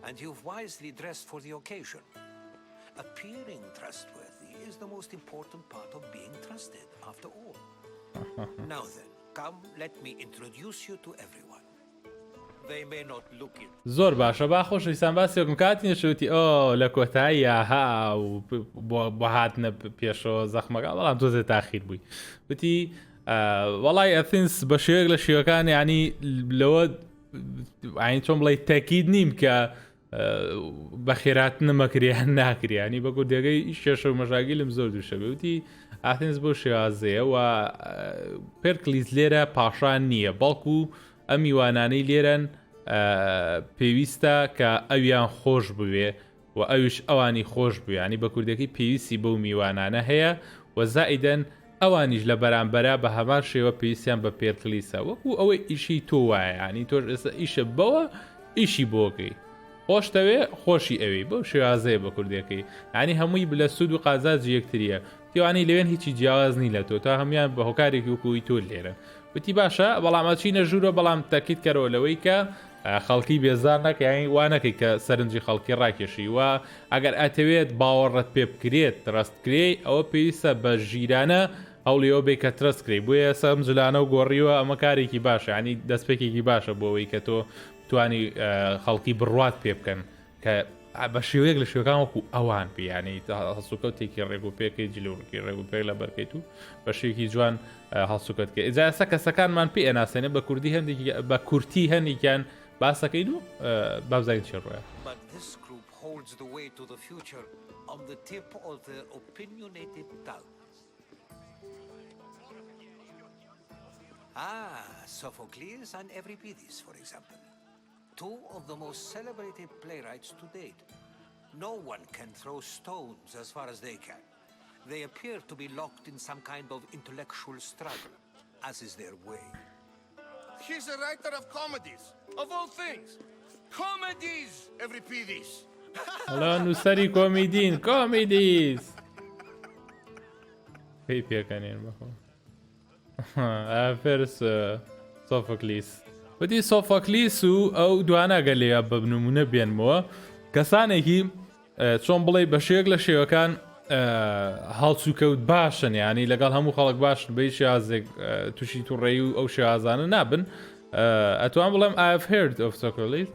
And you've wisely dressed for the occasion. Appearing trustworthy is the most important part of being trusted, after all. Now then, come, let me introduce you to everyone. They may not look it. زۆر باشە با خۆشەویستان باسێکم کاتی نەشوتی ئۆ لە کۆتایی یاها و بۆ هاتنە پێشەوە زەخمەکە بەڵام تۆزێ تاخیر بووی وتی وەڵای ئەثینس بە شێوەیەک لە شێوەکانی ینی لەوە ئاین چۆن بڵێ تەکید نیم کە بە خێراتنە مەکریان ناکریانی بە کوردەکەی شێشە و مەژاگیلم زۆر دووشە بێوتی ئاثینس بۆ شێوازەیە و پێرکلیس لێرە پاشان نییە بەڵکو ئەم میوانانەی لێرەن پێویستە کە ئەویان خۆش بوێ و ئەویش ئەوانی خۆش بوو ینی بە کوردەکەی پێویستی بەو میوانانە هەیە و زائیدەن ئەوانیش لە بەرامبەرە بە هەمان شێوە پێویستیان بە پێرکلیسە وەکو ئەوەی ئیشی تۆ وایە ینی تۆش ئێستا ئیشە بەوە ئیشی بۆکەی خۆشتەوێ خۆشی ئەوەی بەو شێوازەیە بە کوردەکەی ینی هەمووی بلە سوود و قازاز یەکتریە تیوانی لەوێن هیچی جیاواز نی لە تۆ تا هەمویان بە هۆکارێکی وکوی تۆ لێرە وتی باشە بەڵام ئەچینە ژوورە بەڵام تاکید کەرەوە لەوەی کە خەڵکی بێزار نەکەین وا نەکەی کە سەرنجی خەڵکی ڕاکێشی و ئەگەر ئەتەوێت باوەڕەت پێ بکرێت ڕاستکرێ ئەوە پێویستە بە ژیرانە هەوڵیەوە بێ کە ترسکرێ بۆیە سەم جلانە و گۆڕیوە ئەمە کارێکی باشە ینی دەستپێکێکی باشە بۆەوەی کە تۆ توانی خەڵکی بڕوات پێ بکەن کە بە شێوەیەک لە شێوەکان وەکو ئەوان پیانی هەسوکەوتێکی ڕێگوپێکی جلوڕکی ڕێگوپێک لە بەرکەیت و بە شێوکی جوان هەڵسوکەت کە ئجاسە کەسەکانمان پێ ئەناسێنێ بە کوردی هەندێکی بە کورتی هەندێکیان باسەکەین و بابزین چێ ڕۆیە Sophocles and Euripides, for example. Two of the most celebrated playwrights to date. No one can throw stones as far as they can. They appear to be locked in some kind of intellectual struggle, as is their way. He's a writer of comedies, of all things. Comedies, Euripides. Hello, nusari comedian, comedies. Hey, pekanin bako. First, Sophocles. وتی سۆفۆکلیس و ئەو دوانەگە لێە بە نمونە بێنمەوە کەسانێکی چۆن بڵێ بە شێک لە شێوەکان هەڵسوکەوت باشن ینی لەگەڵ هەموو خەڵک باشن بەی شێوازێک تووشی تووڕێی و ئەو شێوازانە نابن ئەتوان بڵێم I've heard of Sophocles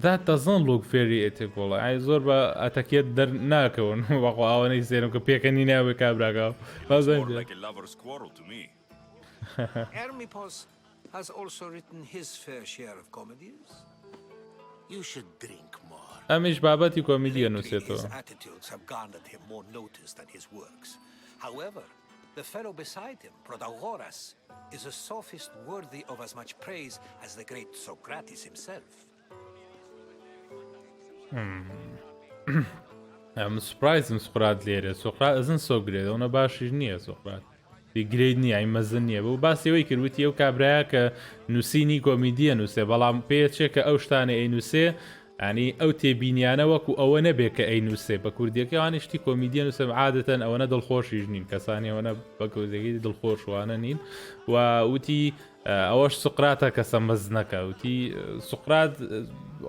that doesn't look very ethical ئای زۆر بە ئەتەکێت دەرناکەون وەقۆ ئەوەنەی سێنم کە پێکەنی ناوێ کابراگاو Hermippos has also written his fair share of comedies. You should drink more. ئەمیش بابەتی کۆمیدیە نووسێتەوە. His attitudes have garnered him more notice than his works. However, the fellow beside him, Protagoras, is a sophist worthy of as much praise as the great Socrates himself. I'm surprised Socrates لێرە. Socrates isn't so great. ئەوە باشیش نییە Socrates. گرێت نییە ئەی مەزن نییە بۆ باسی ئەوەی کردوتی ئەو کابراایە کە نووسینی کۆمیدیە نووسێ بەڵام پێچێت کە ئەو شتانە ئەی نووسێ ینی ئەو تێبینیانە وەکو ئەوە نەبێت کە ئەی نووسێ بە کوردیەکەوانی شتی کۆمیدیە نووسێ عادەتەن ئەوەنە دڵخۆشیش نین کەسانی ئەوەنە بە کوردەکەی دڵخۆشوانە نین و وتی ئەوەش سوقراتە کەسە مەزنەکە وتی سوقرات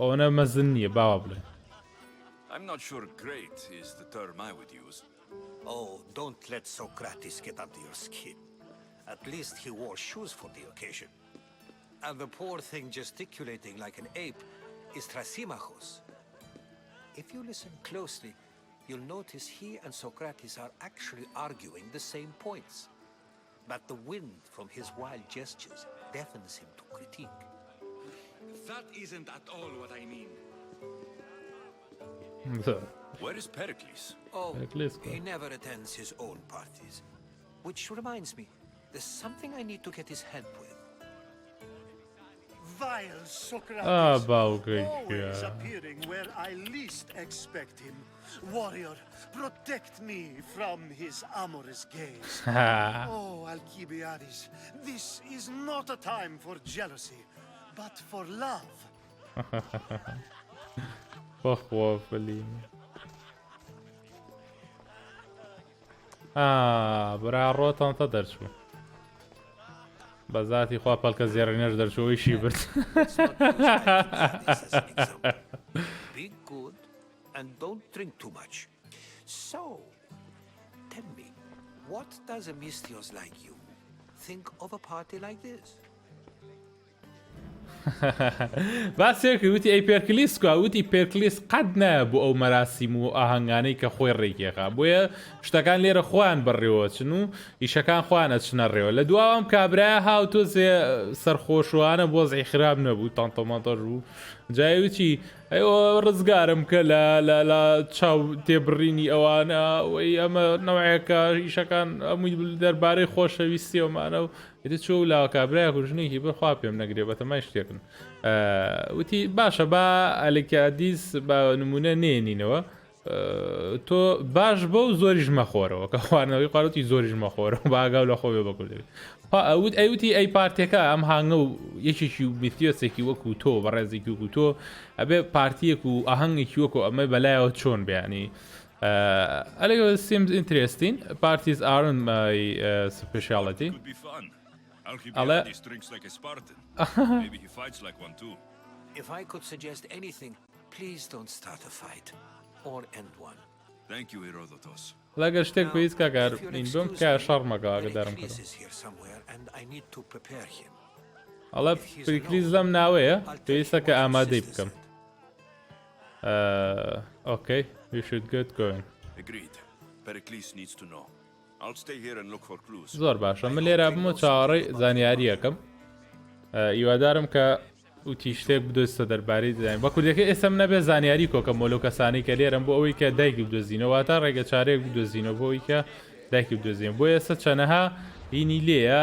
ئەوەنە مەزن نییە باوا بڵێ. I'm not sure great is the term I would use. Oh, don't let Socrates get under your skin. At least he wore shoes for the occasion. And the poor thing gesticulating like an ape is Thrasymachos. If you listen closely, you'll notice he and Socrates are actually arguing the same points. But the wind from his wild gestures deafens him to critique. That isn't at all what I mean. Where is Pericles? Oh, he never attends his own parties. Which reminds me, there's something I need to get his help with. Vile Socrates, always appearing where I least expect him. Warrior, protect me from his amorous gaze. Oh, Alcibiades, this is not a time for jealousy, but for love. برا ڕۆتانتە دەرچوو بە ذاتی خوا پەلکە زێڕینەش دەرچووەی شی برد. Be good and don't drink too much. So, tell me, what does a Mystios like you think of a party like this? باسێکی وتی ئەی پێرکلیس وتی پێرکلیس قەت نایە بۆ ئەو مەراسیم و ئاهەنگانەی کە خۆی ڕێکێخا بۆیە شتەکان لێرە خۆیان بەڕێوە چن و ئیشەکان خۆیانە چنە ڕێوە لە دواوام کابرایە هاوتۆ سەرخۆشوانە بۆ زەی خراب نەبوو تانتۆماتۆژ بوو جایوتی ئەوە ڕزگارم کە لە چاو تێبڕینی ئەوانە وی ئەمە نەوەیەکە ئیشەکان ئەمووی دەربارەی خۆشەویستیەوەمانە و چۆ لاوە کابراایە کوژنێکی بخوا پێم نەگرێ بەتەمای شتێکن وتی باشە با ئەلکیادیس بە نمونە نێنینەوە تۆ باش بە و زۆریش مەخۆرەوە کە خواردنەوەی قاڵەتی زۆریش مەخۆرەوە باگاو لە خۆی بەکوردەوێت ئەوتی ئەی پارتێکە ئەم هاانگە و یەکێکی و میتیۆسێکی وەکو تۆ بەڕێزێکی وەکو تۆ ئەبێ پارتیەک و ئاهەنگێکی وەکو ئەمە بەلایەوە چۆن بیانی ئەلێ seems interesting parties aren't my speciality. Alcibiades drinks like a Spartan. Maybe he fights like one too. If I could suggest anything, please don't start a fight or end one. Thank you, Herodotus. لەگەر شتێک پێویست کاکار این بۆم کە شەڕمەکە ئاگدارم کردم ئەڵە پریکلیز لەم ناوەیە پێویستە کە ئامادەی بکەم. Okay, we should get going. Agreed. Pericles needs to know. I'll stay here and look for clues. زۆر باشە من لێرە بمە چاوەڕێی زانیاری یەکەم هیوادارم کە وتی شتێک بدۆستە دەربارەی دەزانین بە کوردەکە ئێسم نەبێ زانیاری کۆکە مۆلۆ کەسانی کە لێرم بۆ ئەوەی کە دایکی بدۆزینەوە تا ڕێگە چارێک بدۆزینەوە بۆ ئەوەی کە دایکی بدۆزین بۆ ئێستا چەنەها هینی لێیە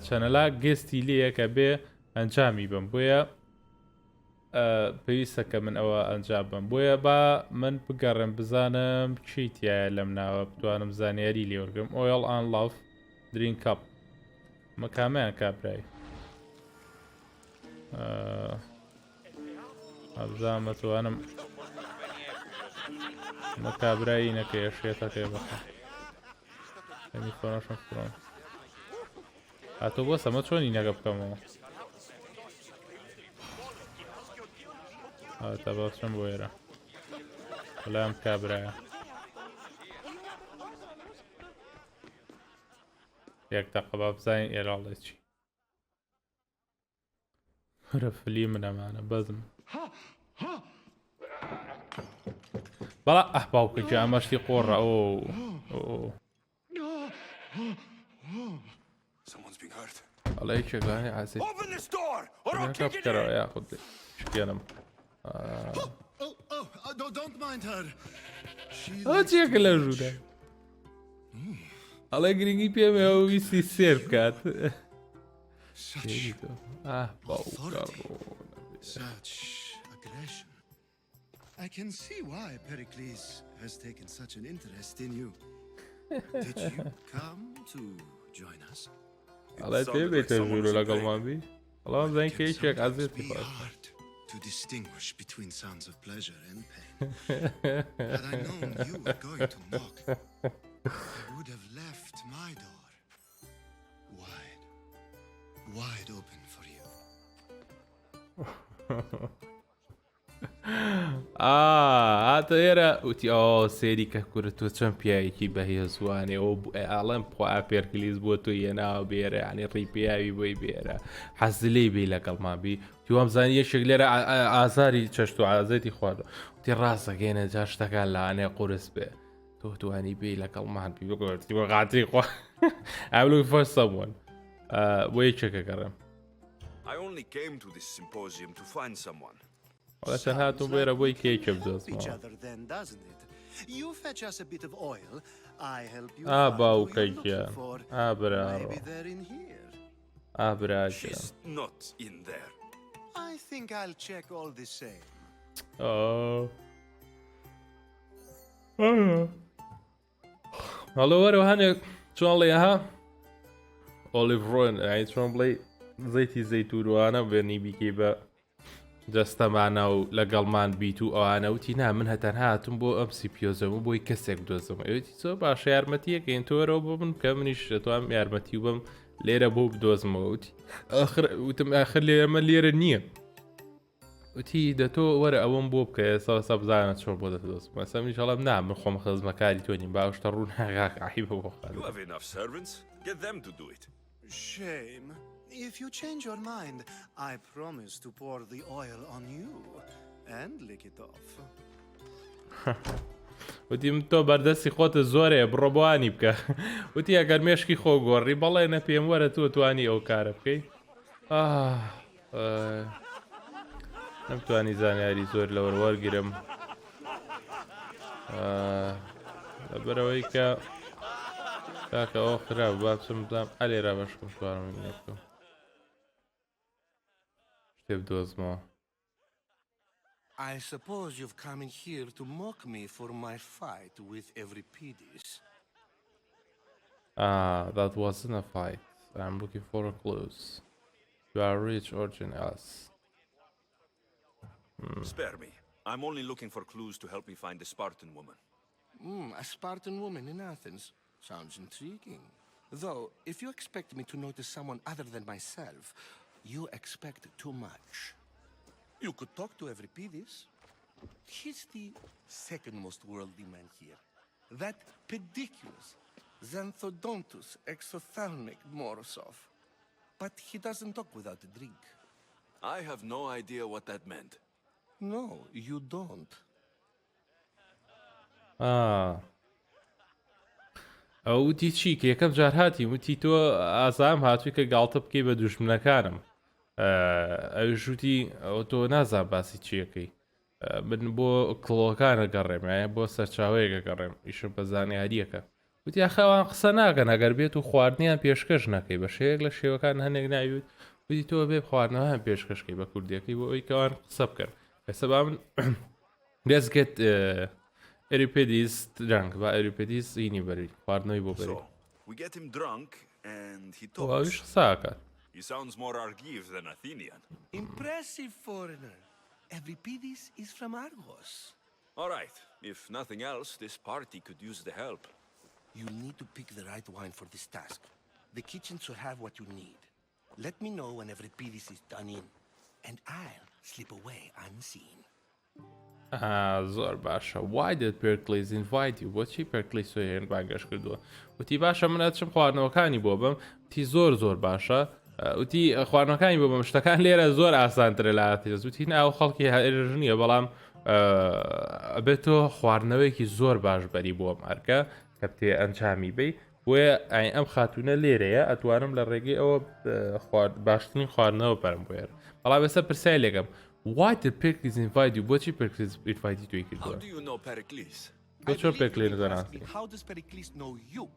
چەنەلا گستی لێیە کە بێ ئەنجامی بم بۆیە پێویستە کە من ئەوە ئەنجام بم بۆیە با من بگەڕم بزانم چیتیایە لەم ناوە بتوانم زانیاری لێوەرگم ئۆیڵ ئان لاف درین کاپ مەکامیان کابرای ئەبزانمەتوانم مەکابرایی نەکە یەشێتە پێ بخە ئەمی فۆنەشم فڕۆن هاتۆ بۆ سەمە چۆنی نەگە بکەمەوە تا باشم بۆ ئێرە وەلام کابرایە یەک دەقە با بزانین ئێراڵێ چی هەرە فلی منەمانە بەزم بەڵا ئەح باوکە جا ئەمەشتی قۆڕە ئۆ ئەڵێ چێگای ئاسێت بکەرەوە یاخود شکێنم Don't mind her. چێکە لە ژوورە ئەڵێ گرنگی پێمەوە ویستی سێر بکات Such aggression. I can see why Pericles has taken such an interest in you. Did you come to join us? ئەڵێ پێبێتە ژوورە لەگەڵمان بی ئەڵام زەین کێچێک ئازێتی باش to distinguish between sounds of pleasure and pain. Had I known you were going to mock, I would have left my door wide open for you. هاتە ئێرە وتی سێری کە کورە تۆ چەند پیاوێکی بەهێزوانێ ئەڵێم خوا پێرکلیس بۆ تۆ یەناوە بێرە ینی ڕێی پیاوی بۆی بێرە حەزلەی بێ لەگەڵمان بی وامزانی یەشێک لێرە ئازاری چەشت و ئازێتی خوارد وتی ڕاستەکەێنە جا شتەکان لەوانەیە قورس بێ تۆ توانی بێ لەگەڵمان بی بگەوەرتی بۆ غاتری خوا ئەولو فەرسەبوون بۆ یەکێکە گەڕێم I only came to this symposium to find someone. وەڵەتە هاتوو بێرە بۆی کێکە بدۆزمەوە You fetch us a bit of oil, I help you باوکەیکیان برارۆ براکە She's not in there. I think I'll check all the same. هەڵۆ وەرە هەنێک چۆن لێها ئۆلیڤڕۆن ئای چۆن بڵێ زەیتی زەیتوروانە بێنی بیکەی بە جەستەمانە و لەگەڵمان بیت و ئەوانە وتی نا من هەتەنها هاتووم بۆ ئەم سیپیۆزەم و بۆی کەسێک دۆزم ئەوتی چۆ باشە یارمەتیەکەین تۆرەوە بۆ من کە منیش دەتوانم یارمەتی و بم لێرە بۆ بدۆزمەوە وتی وتم ئاخر لێرەمە لێرە نییە وتی دەتۆ وەرە ئەوەم بۆ بکە سەوسە بزانە چۆن بۆ دەدۆزم مەسە منیش هەڵام نا من خۆمە خزمەکاری تۆ نیم باوشتە ڕوون هاغاقعی بە بۆ You have enough servants. Get them to do it. Shame. If you change your mind, I promise to pour the oil on you and lick it off. وتی من تۆ بەردەستی خۆتە زۆرێ بڕۆبوانی بکە وتی ئەگەر مێشکی خۆ گۆڕی بەڵێ نە پێم وەرە تۆ توانی ئەو کارە بکەی نەمتوانی زانیاری زۆر لە وەروەرگرم لەبەرەوەی کە کاکە ئەوە خراپ با بچم بزانم ئەلێرا بەشکم توانم بکەم شتێ بدۆزمەوە I suppose you've come in here to mock me for my fight with Euripides. That wasn't a fight. I'm looking for clues. You are rich or generous. Spare me. I'm only looking for clues to help me find a Spartan woman. A Spartan woman in Athens. Sounds intriguing. Though, if you expect me to notice someone other than myself, you expect too much. You could talk to Euripides. He's the second most worldly man here. That pediculous, xanthodontus, exophthalmic Morosov. But he doesn't talk without a drink. I have no idea what that meant. No, you don't. ئەو وتی چی کە یەکەم جار هاتی وتی تۆ ئازام هاتووی کە گاڵتە بکەی بە دوژمنەکانم ئەوش وتی ئەو تۆ نازان باسی چیەکەی من بۆ کڵۆکانە گەڕێم بۆ سەرچاوەیەکە گەڕێم ئیشم بە زانیاریەکە وتی ئەخەوان قسە ناکەن ئەگەر بێت و خواردنیان پێشکەش نەکەی بە شەیەک لە شێوەکان هەنێک ناویت وتی تۆ بێ خواردنەوەیان پێشکەشکەی بە کوردیەکەی بۆ ئەوی کەوان قسە بکەن ئێستا با من let's get Euripides drunk با Euripides اینی بەری خواردنەوەی بۆ بەری We get him drunk and he ئەویش talks. قساکە He sounds more Argiv than Athenian. Impressive foreigner. Euripides is from Argos. All right. If nothing else, this party could use the help. You'll need to pick the right wine for this task. The kitchen should have what you need. Let me know when Euripides is done in, and I'll slip away unseen. زۆر باشە. Why did Pericles invite you? بۆچی Pericles تۆ هێن بانگەش کردووە؟ وتی باشە من ئەچم خواردنەوەکانی بۆ بم وتی زۆر باشە وتی خواردنەکانی بۆ بم شتەکان لێرە زۆر ئاسانترە لە ئاتێز وتی ناو خەڵکی هێرژ نییە بەڵام ئەبێتەوە خواردنەوەیەکی زۆر باش بەری بۆم ئەرکە کە بتێ ئەنجامی بی بۆیە ئەم خاتونە لێرەیە ئەتوانم لە ڕێگەی ئەوە باشترین خواردنەوە بەرم بۆێر بەڵام ێستا پرسیای لێگەم Why did Pericles invite you? بۆچی Pericles invite you توی How کردووە؟ do you know Pericles? تۆ چۆن Pericles نەزاناسی؟ How does Pericles know you?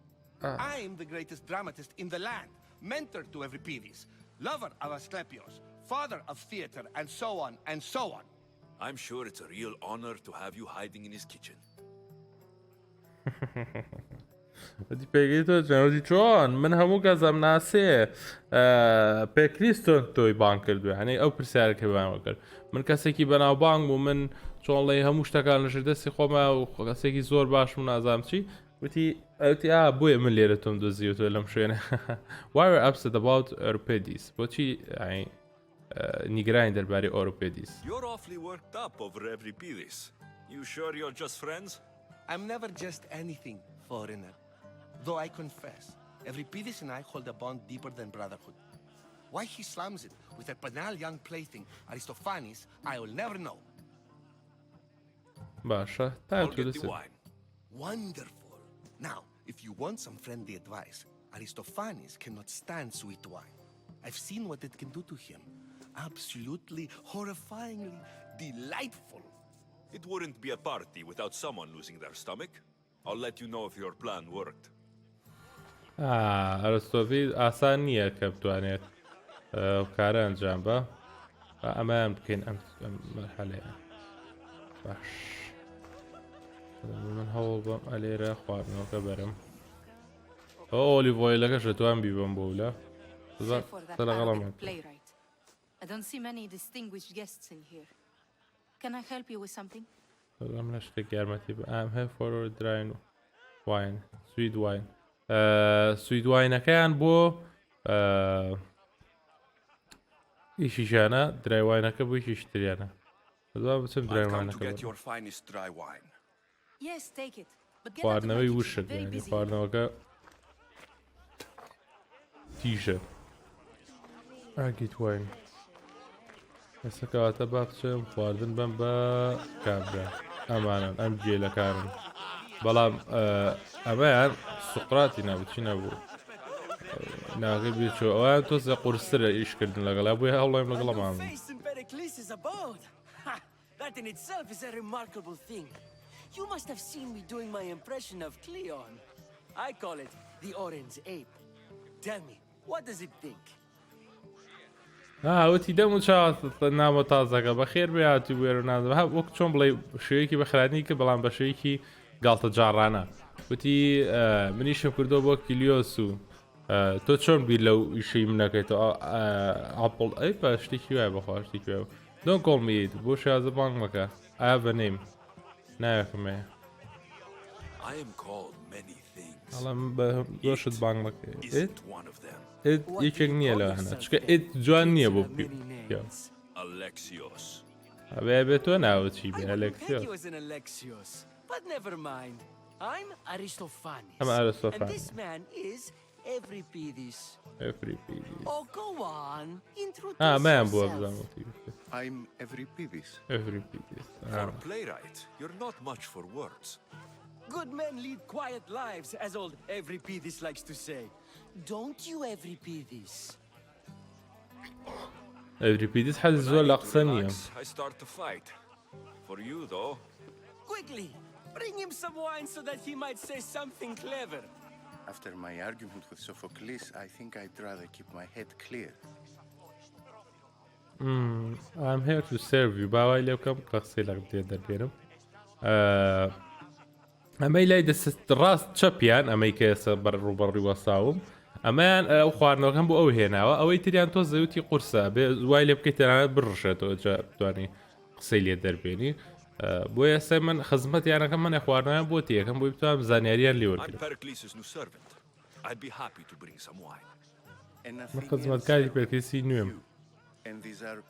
I'm the greatest dramatist in the land, mentor to Euripides, lover of Asclepios, father of theater, and so on and so on. I'm sure it's a real honor to have you hiding in his kitchen. وتی پێگەی تۆ جەنوتی چۆن من هەموو کەسم ناسێ پێکلیس تۆن تۆی بان کردوێ هەنێ ئەو پرسیارەکە بانەوە کرد من کەسێکی بەناوبانگ بوو من چۆڵی هەموو شتەکان لەژێر دەستی خۆمە و کەسێکی زۆر باشم نازانم چی وتی ئەوتی بۆیە من لێرە تۆم دۆزیوتۆ لەم شوێنە Why were upset about Euripides بۆچی نیگرانی دەربارەی Euripides You're awfully worked up over Euripides. You sure you're just friends? I'm never just anything, foreigner. Though I confess, Euripides and I hold a bond deeper than brotherhood. Why he slams it with a banal young plaything, Aristophanes, I will never know. باشە time to listen. Wonderful. Now, if you want some friendly advice, Aristophanes cannot stand sweet wine. I've seen what it can do to him. Absolutely, horrifyingly delightful. It wouldn't be a party without someone losing their stomach. I'll let you know if your plan worked. ئەرستۆڤید ئاسان نییە کە بتوانێت کارە ئەنجام بە ئەمان بکەین ئەم مەرحەلەیە باش من هەوڵ بەم ئەلێرە خواردنەوەکە بەرم ئەو ئۆلیڤۆیلەکەش دەتوان بیبم بۆ لە لەگەڵم I don't see many distinguished guests in here. Can I help you with something? ئەم لە شتێک یارمەتی بە ئام هەیە فۆرۆ دراین واین سوید واین سوید واینەکەیان بۆ ئیشیشانە درایواینەکە بۆ ئیشیشتریانە بچم درایواینەکە خواردنەوەی وشت خواردنەوەکە تیژە ئاگیت واین ئێستا کەواتە با بچم خواردن بەم بە کابرا ئەمانن ئەم جێلەکانن بەڵام ئەمەیان سوقراتی نابچی نەبوو ناکە بێچۆ ئەویان تۆزە قورسرە ئیشکردن لەگەڵا بۆی هەوڵایم لەگەڵەمان That in itself is a remarkable thing. You must have seen me doing my impression of Cleon. I call it the orange ape. Tell me, what does it think? وتی دەم و چاوە نامە تازەکە بە خێر بێتی وێرە نازم وەک چۆن بڵێ شوەیەکی بەخرانی کە بەڵام بە شوەیەکی گاڵتە جاڕانە وتی منیشم کردەوە بۆ کیلیۆس و تۆ چۆن بیر لەو ئیشەی منەکەیتەوە ئاپڵ ئەی بە شتێکی وایە بەخوا شتێکی وایە Don't call me it. بۆ شازە بانگ مەکە. I have a name. ناوێکمێ. I am called many things. ئەڵام بە دۆشت بانگ مەکە. It یەکێک نییە لە هەنە. چکە it جوان نییە بۆ پێ. Alexios. ئەبێ بێت تۆ ناوت چی بێ Alexios. But never mind. I'm Aristophanes. هەمە Aristophanes. And this man is Euripides. Euripides. Oh, go on. Introduce yourself. I'm Euripides. Euripides. For a playwright, you're not much for words. Good men lead quiet lives, as old Euripides likes to say. Don't you, Euripides? Euripides حەز زۆر لە قسە نییە. I start to fight. For you, though. Quickly, bring him some wine so that he might say something clever. After my argument with Sophocles, I think I'd rather keep my head clear. I'm here to serve you. باوای لێ بکەم قەسەی لەگەڵ تێ دەربێنم. ئەمەی لای دەست ڕاست چەپیان ئەمەی کە ئێستا بەڕوبەڕی وەساوم. ئەمەیان ئەو خواردنەوەکەم بۆ ئەو هێناوە ئەوەی تریان تۆ زەوتی قورسە بێ وای لێ بکەیت تەنانەت بڕشێتەوە جا بتوانی قسەی لێ دەربێنی. بۆ ئێستا من خزمەتیانەکەم منە خواردنەوەیان بۆ تێکەم بۆی بتوانم زانیاریان لێ وەرگرم. I'd be happy to bring some wine. من خزمەتکاری پێرکلیسی نوێم. And these are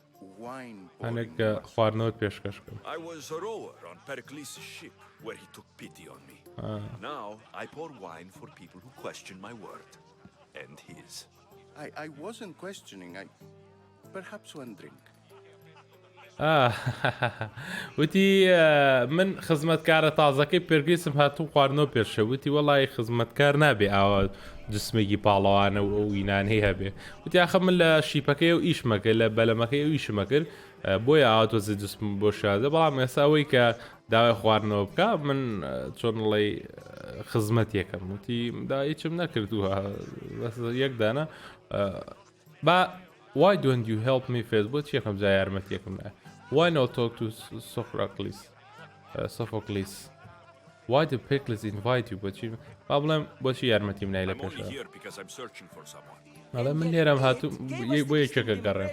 wine هەنێک خواردنەوەت پێشکەش بکەم. I was a rower on Pericles' ship where he took pity on me. Now I pour wine for people who question my word and his. I wasn't questioning. Perhaps one drink. وتی من خزمەتکارە تازەکەی پێرگریسم هاتوو خواردنەوە پێشە وتی وەڵی خزمەتکار نابێ ئاوە جسمێکی پاڵەوانە و ئەو وینانەی هەبێ وتی ئاخە من لە شیپەکەی و ئیشمەکە لە بەلەمەکەی و ئیشمە کرد بۆیە ئاواتۆزی جسم بۆ شازە بەڵام ئێستا ئەوەی کە داوای خواردنەوە بکە من چۆن بڵێ خزمەت یەکەم وتی دایچم نەکردووە یەک دانە با why don't you help me first بۆ چیەکەم جا یارمەتیەکەم نایە why not talk to Sophocles why the Pericles invite you بۆچی با بڵێم بۆچی یارمەتیم نای لە پێشە ئەڵێ من لێرەم هاتوو بۆ یەکێکە گەڕێم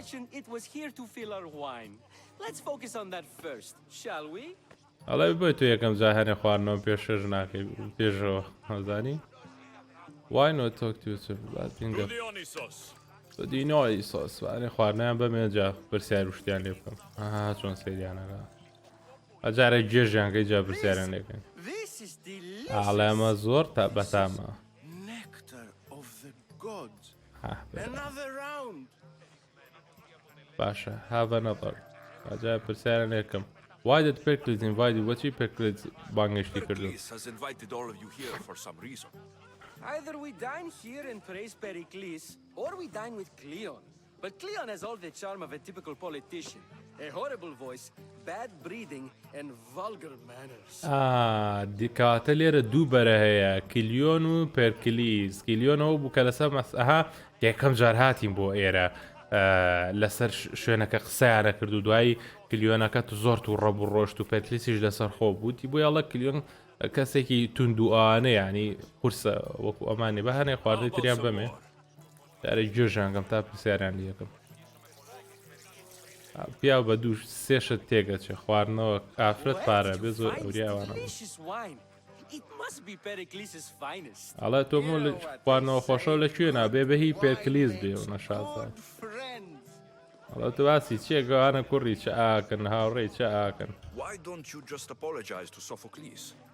ئەڵێ بۆی تۆ یەکەم جا هەنێ خواردنەوە پێشەژ ناکەی پێشەوە هەزانی why not talk to Dionysos وانێ خواردنیان بەمێجا پرسیار وشتیان لێ بکەم چۆن سریانەکە ئەجارێک گێژیانکەی جا پرسیاران لێکەن ئاڵێمە زۆر تا بەتامە باشە have another ئەجا پرسیاران لێکەم why did Pericles invite you وەچی Pericles بانگشتی کردو Either we dine here and praise Pericles, or we dine with Cleon. But Cleon has all the charm of a typical politician. A horrible voice, bad breeding, and vulgar manners. دیکاتە لێرە دوو بەرە هەیە کلیۆن و پێرکلیس کلیۆنەوە بوو کە لەسەر مەسئەها یەکەم جار هاتیم بۆ ئێرە لەسەر شوێنەکە قسەیانە کرد و دوایی کلیۆنەکەت زۆر و ڕەبوو ڕۆشت و پێرکلیسیش لەسەر خۆ بووتی بۆ یاڵە کلیۆن کەسێکی توندوئانە ینی قورسە وەکو ئەمانی بە هەنێ خواردنی تریان بەمێ دارە گوێژانگەم تا پرسیاریان لیەکەم پیا بە دوو سێشت تێگەچێ خواردنەوە ئافرەت پارە بێ زۆر ئەوریاوانە ئەڵێ تۆ خواردنەوە خۆشەوە لەکوێ نابێ بەهی پێرکلیس بێ و نەشازان ئەڵە تو باسی چیە گەوانە کوڕی چ ئاکەن هاوڕێی چ ئاکەن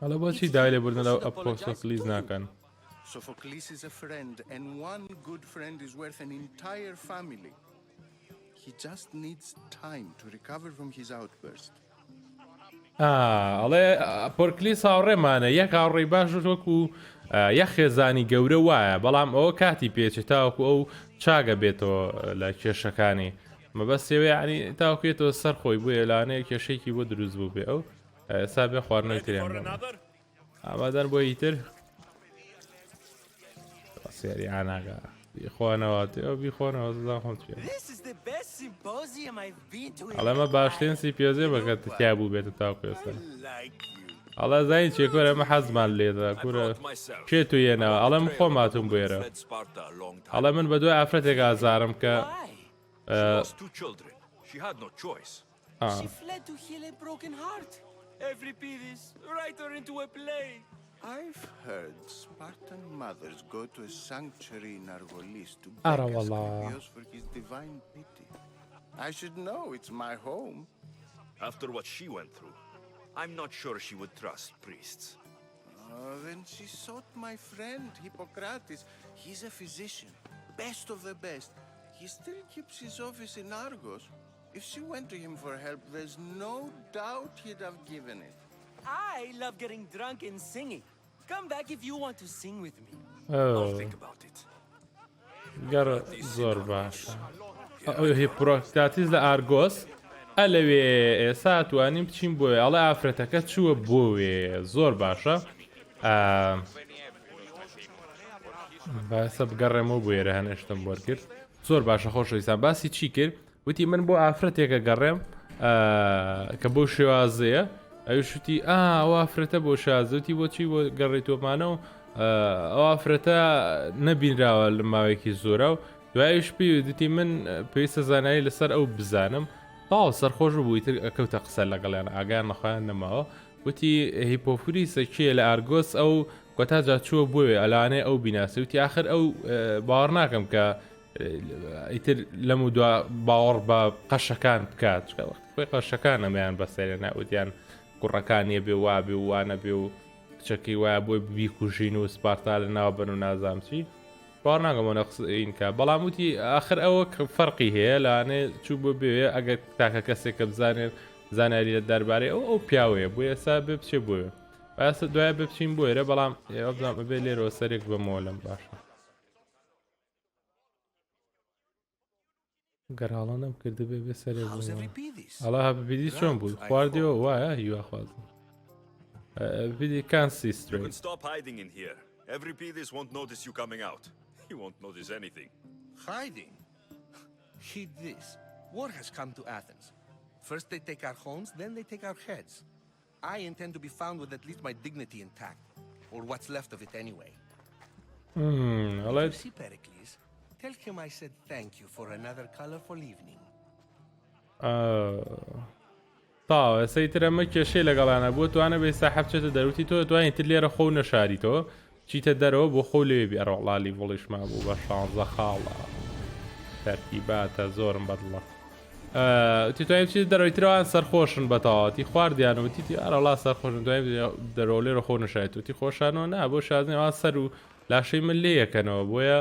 ئەڵە بۆچی دای لێ بردن لەو ئەپۆسۆکلیس ناکەن Sophocles is a friend, and one good friend is worth an entire family. He just needs time to recover from his outburst. ئەڵێ پۆرکلیس هاوڕێمانە یەک هاوڕێی باش وەکو یەک خێزانی گەورە وایە بەڵام ئەوە کاتی پێچێت تاوەکو ئەو چاگە بێتەوە لە کێشەکانی مەبەستێوێ عنی تاوکێتەوە سەر خۆی بووە لانەیە کێشێکی بۆ دروست بوو بێ ئەو ئێستا بێ خواردنەوەی تریان ئامادەن بۆ ئیتر سێری ئاناگا بیخۆنەوە بیخۆنەوە زدا خۆم ئەڵەمە باشترین سیپیۆزێ بەکە تیا بوو بێتە تاوکو ئێستا ئەڵە زین چێکۆرە ئەمە حەزمان لێدا کوورە کێ تو یێنەوە ئەڵەم خۆم هاتووم بێرە ئەڵە من بە دوای ئافرەتێک ئازارم کە I've heard Spartan mothers go to a sanctuary in Argolis to beg Asclepios for his divine pity. I should know, it's my home. After what she went through, I'm not sure she would trust priests. Then she sought my friend, Hippocrates. He's a physician, best of the best. He still keeps his office in Argos. If she went to him for help, there's no doubt he'd have given it. I love getting drunk and singing. Come back if you want to sing with me. I'll think about it. گەڕە زۆر باشە هیپۆکراتیس لە ئارگۆس ئەلەوێ ئێستا توانیم بچین بۆیە ئەڵێ ئافرەتەکە چووە بۆوێ زۆر باشە باسە بگەڕێمەوە بۆیێرە هەنێشتم وەرگرت زۆر باشە خۆشەویستان باسی چی کرد وتی من بۆ ئافرەتێکە گەڕێم کە بۆ شێوازەیە ئەوشتی ئەو ئافرەتە بۆ شازوتی بۆچی بۆ گەڕێتۆمانە و ئەو ئافرەتە نەبینراوە لە ماوەیەکی زۆرە و دوایش پێی دتی من پێویستە زانایی لەسەر ئەو بزانم تاو سەرخۆش بووی تر ئەکەوتە قسە لەگەڵیان ئاگان نەخۆیان نەماوە وتی هیپۆفریسە کێ لە ئارگۆس ئەو کۆتاجا چووە بووێ ئەلانێ ئەو بیناسی وتی آخر ئەو باوەڕ ناکەم کە ئیتر لەم و دو باوەڕ بە قەشەکان بکات خۆی قەشەکان ئەمەیان بەسەرێ ناوتیان کوڕەکانیە بێ وابێ و وانە بێ و کچەکەی وایە بۆی بیکوژین و سپارتا لە ناوبەن و نازام چی باوەڕ ناکەم ئەوە قسەینکە بەڵام وتی ئاخر ئەوە فەرقی هەیە لەوانێ چوو بۆ بوێ ئەگەر تاکە کەسێک کە بزانێت زانیاری لە دەربارەی ئەو پیاوەیە بۆ ئێستا بێ بچێ بۆیە ئاستا دوایە بچین بۆ ئێرە بەڵام ئێوە بزانام بێ لێرەوە سەرێک بەمەوە لەم باشە گەڕاڵە نەم کردە بێ بێ سەرێک ئەڵا هەبیدی چۆن بوو خواردیەوە وایە هیوا خوازم Really can't see straight. You can stop hiding in here. Every Pedis won't notice you coming out. He won't notice anything. Hiding? Heed this. War has come to Athens. First they take our homes, then they take our heads. I intend to be found with at least my dignity intact. Or what's left of it anyway. You see Pericles? Tell him I said thank you for another colorful evening. تاوە سەیترە مە کێشەی لەگەڵانە بۆ توانە بێ ساحەب چێتە دەروتی تۆ توانین تر لێرە خۆ نەشاریتەوە چیتە دەرەوە بۆ خۆ لێبی ئەڕۆڵالی وڵیشما بوو بە 16 خاڵە تەرتیباتە زۆرم بەدڵە تی توانین چیت دەرەوەیترەوەیان سەرخۆشن بەتەواتی خواردیانەوەتیتی ئەرەڵا سەرخۆشن توانین دەرەوە لێرە خۆ نەشایێت وتی خۆشانەوە نا بۆ شازنەوە سەر و لاشەی من لێ یەکەنەوە بۆیە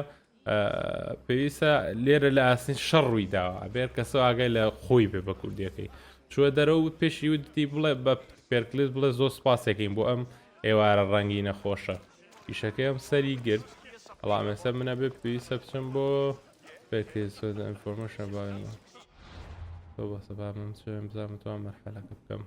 پێویستە لێرە لە ئاسین شەڕووی داوە ئەبێر کەسە ئاگای لە خۆی بێ بە کوردیەکەی چوە دەرەوە پێشی وتی بڵێ بە پێرکلیس بڵێ زۆر سپاسێکین بۆ ئەم ئێوارە ڕەنگی نەخۆشە پیشەکەی ئەم سەری گرت بەڵام ئێستا منە بێ پێویستە بچم بۆ پێرکلیس ئینفۆرمێشن باوێمە تۆ بە سەباب من چێم بزانم توان مەرحەلەکە بکەم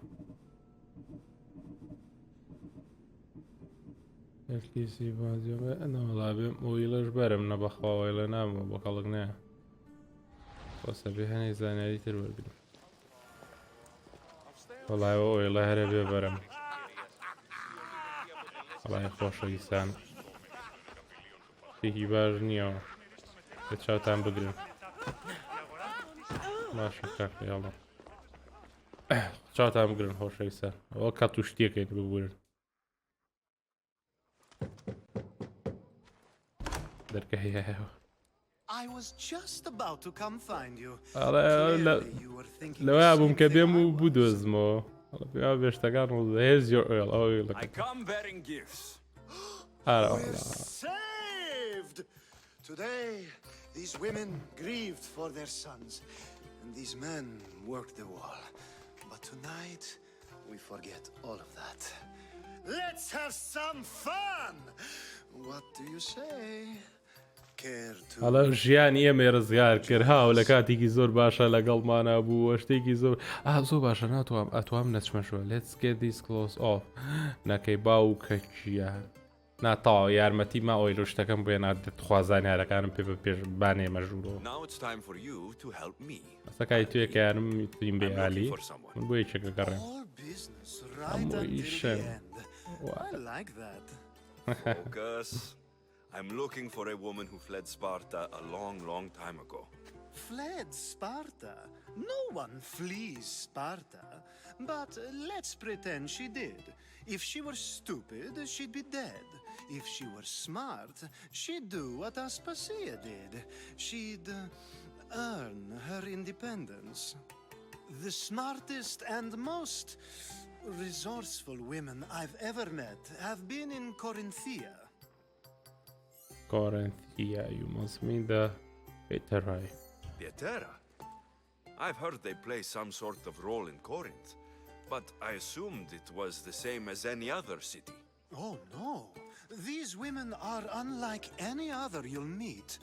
پێرکلیسی بازیۆمە ئەنەوەڵا بێم ئۆیلەش بەرم نە بەخواوەیلە نامەوە بۆ کەڵک نایە خۆسە بێ هەنێک زانیاری تر وەرگرم وەڵای ئۆیڵە هەرە بێ بەرم وەڵای خۆشەویستان شتێکی باش نییەوە بە چاوتان بگرن باشە کاکەیاڵە چاوتان بگرن خۆشەویستان ئەوە کات و شتێکێک ببورن دەرکە هەیەەوە I was just about to come find you. لەوەیە بووم کە بێم و بودۆزمەوە بێشتەکان here's your oil. I come bearing gifts. We're saved! Today, these women grieved for their sons, and these men worked the wall. But tonight, we forget all of that. Let's have some fun! What do you say? هەڵە ژیان ئێمە ڕزگار کرد هاو لە کاتێکی زۆر باشە لەگەڵمانە بوو شتێکی زۆر زۆر باشە ناتوانم ئەتوام نەچمەشەوە let's get this close off نەکەی باو کەچیە ناتاوە یارمەتی ما ئەوی لە شتەکەم بۆیە نادێت خوازانیارەکانم پێ بە پێش بانێ مەژوورەوە ئەسەکای توێکە یارم میتوین بێ عالی من بۆ یەکێکە گەڕێم هەمووی شەم I'm looking for a woman who fled Sparta a long, long time ago. Fled Sparta? No one flees Sparta. But let's pretend she did. If she were stupid, she'd be dead. If she were smart, she'd do what Aspasia did. She'd earn her independence. The smartest and most resourceful women I've ever met have been in Corinthia. Corinthia, you must mean the Pieterai. Pietera? I've heard they play some sort of role in Corinth, but I assumed it was the same as any other city. Oh no, these women are unlike any other you'll meet.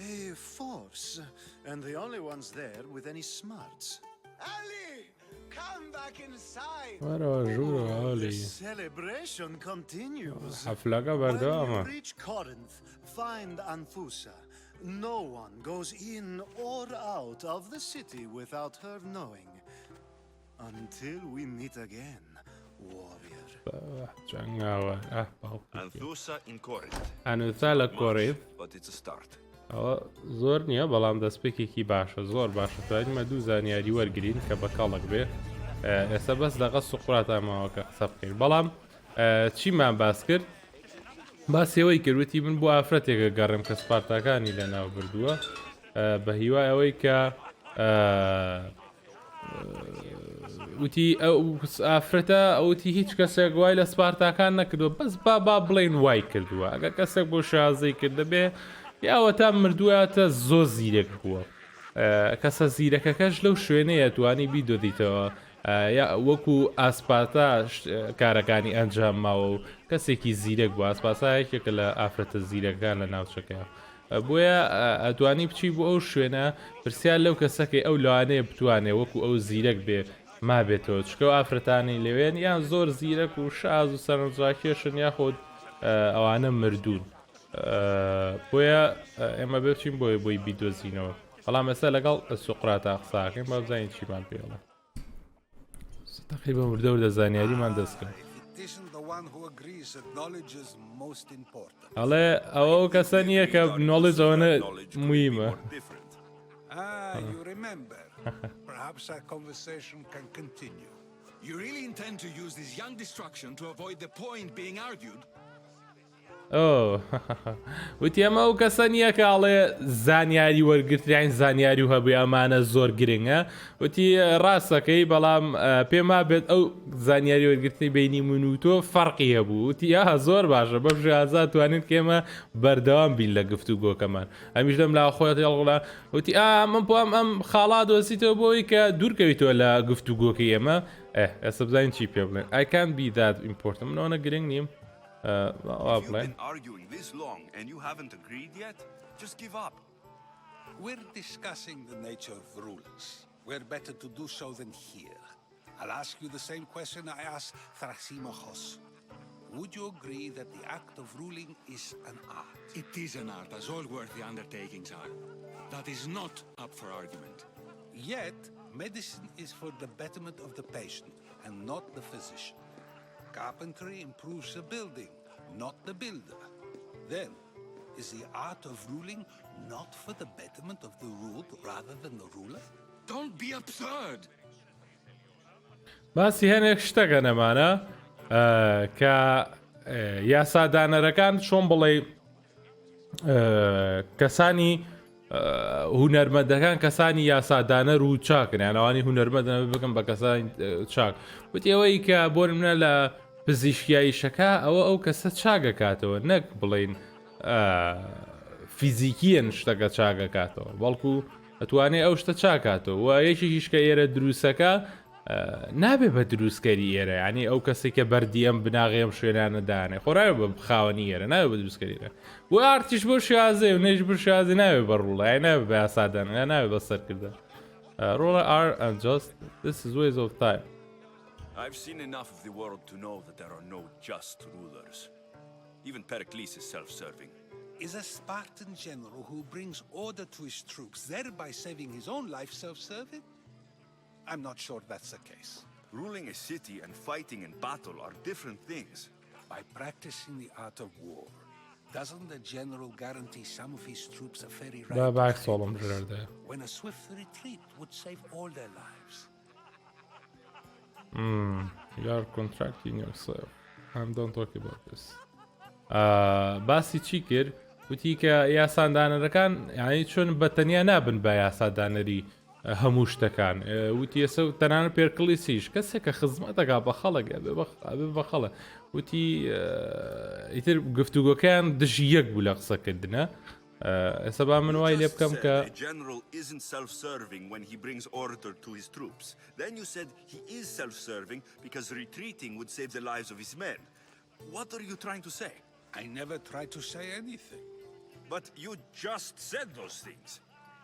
A force, and the only ones there with any smarts. Ali! Come back inside! The celebration continues. When you reach Corinth, find Anthusa. No one goes in or out of the city without her knowing. Until we meet again, warrior. Anthusa in Corinth. Anthusa لە Corinth. But it's a start. زۆر نییە بەڵام دەستپێکێکی باشە زۆر باشە توانیمە دوو زانیاری وەرگین کە بە کاڵک بێ ئێستا بەس دەقە سوقرات ئاماوەکە قسە بکەین بەڵام چیمان باس کرد باسیەوەی کردوتی من بۆ ئافرەتێکە گەڕێم کە سپارتاکانی لە ناو بردووە بە هیوای ئەوەی کە وتی ئەو ئافرەتە ئەوتی هیچ کەسێک وای لە سپارتاکان نەکردووە بەس با بڵێن وای کردووە ئەگە کەسێک بۆ شازەی کرد دەبێ یاوە تا مردوواتە زۆر زیرەک بووە کەسە زیرەکەکەش لەو شوێنەیە توانی بیدۆدیتەوە یا وەکو ئاسپاتە کارەکانی ئەنجام ماوە و کەسێکی زیرەک بوو ئاسپاسا یەکێکە لە ئافرەتە زیرەکان لە ناوچەکە بۆیە ئەتوانی بچی بۆ ئەو شوێنە پرسیار لەو کەسەکەی ئەو لەوانەیە بتوانێت وەکو ئەو زیرەک بێ ما بێتەوە چکە و ئافرەتانی لەوێن یان زۆر زیرەک و شاز و سەرنجڕاکێشن یاخۆت ئەوانە مردوون بۆیە ئێمە بچین بۆی بیدۆزینەوە بەڵام ئێستا لەگەڵ سوقراتە قساکەین با بزانین چیمان پێڵە تقریبا وردە وردە زانیاریمان دەستکەم ئەڵێ ئەوە کەسە نییە کە نۆڵج ئەوەنە مویمە Perhaps our conversation can continue. You really intend to use this young destruction to avoid the point being argued? وتی ئەمە ئەو کەسە نییە کە ئاڵێ زانیاری وەرگرتیان زانیاری و هەبووی ئەمانە زۆر گرنگە وتی ڕاستەکەی بەڵام پێما بێت ئەو زانیاری وەرگرتنی بینی من و تۆ فەرقی هەبوو وتی یا زۆر باشە بەش ئازاد توانین کێمە بەردەوام بین لە گفتوگۆکەمان ئەمیش دەم لا خۆیت هێڵغڵا وتی من بۆم ئەم خاڵا دۆسیتەوە بۆی کە دوورکەویتەوە لە گفتوگۆکەی ئێمە ئێستا بزانین چی پێ بڵێن I can't be that important منەوەنە گرنگ نیم You've been arguing this long and you haven't agreed yet? Just give up. We're discussing the nature of rulers. Where better to do so than here? I'll ask you the same question I asked Thrasimachos. Would you agree that the act of ruling is an art? It is an art, as all worthy undertakings are. That is not up for argument. Yet, medicine is for the betterment of the patient and not the physician. Carpentry improves the building, not the builder. Then, is the art of ruling not for the betterment of the ruled rather than the ruler? Don't be absurd! باسی هەنێک شتەکە نەمانە کە یاسادانەرەکان چۆن بڵێ کەسانی هونەرمەندەکان کەسانی یاسادانەر و چاکن یانەوانی هونەرمەندە بکەم بە کەسانی چاک وتی ئەوەی کە بۆ منە لە پزیشکاییشەکە ئەوە ئەو کەسە چاگەکاتەوە نەک بڵین فیزیکیەن شتەکە چاگەکاتەوە بەڵکو ئەتوانێت ئەو شتە چاکاتەوە و یەکێکیش کە ئێرە دروستەکە نابێ بە دروستکەری ئێرە ینی ئەو کەسێک کە بەردیەم بناغێم شوێنانەدانێ خۆراوە بە خاوەنی ئێرە ناوێ بە دروستکەریرە بۆ ئارتیش بۆ شازێ و نێژ بر شازی ناوێ بە ڕوڵای ناوێ بە یاسادان ناوێ بە سەرکردە ڕۆڵە are unjust this is waste of time I've seen enough of the world to know that there are no just rulers. Even Pericles is self-serving. Is a Spartan general who brings order to his troops, thereby saving his own life, self-serving? I'm not sure that's the case. Ruling a city and fighting in battle are different things. By practicing the art of war, doesn't the general guarantee some of his troops a ferry ride when a swift retreat would save all their lives? You are contracting yourself. Don't talk about this. باسی چی کرد؟ وتی کە یاسادانەرەکان یعنی چۆن بەتەنیا نابن بە یاسادانەری هەموو شتەکان وتی ئێستا تەنانە پێرکلیسیش کەسێک کە خزمەتەکە بە خەڵک بە خەڵە وتی ئیتر گفتوگۆکەیان دژی یەک بوو لە قسەکردنە ئێستا با من وای لێ بکەم کە A general isn't self-serving when he brings order to his troops. Then you said he is self-serving because retreating would save the lives of his men. What are you trying to say? I never tried to say anything. But you just said those things.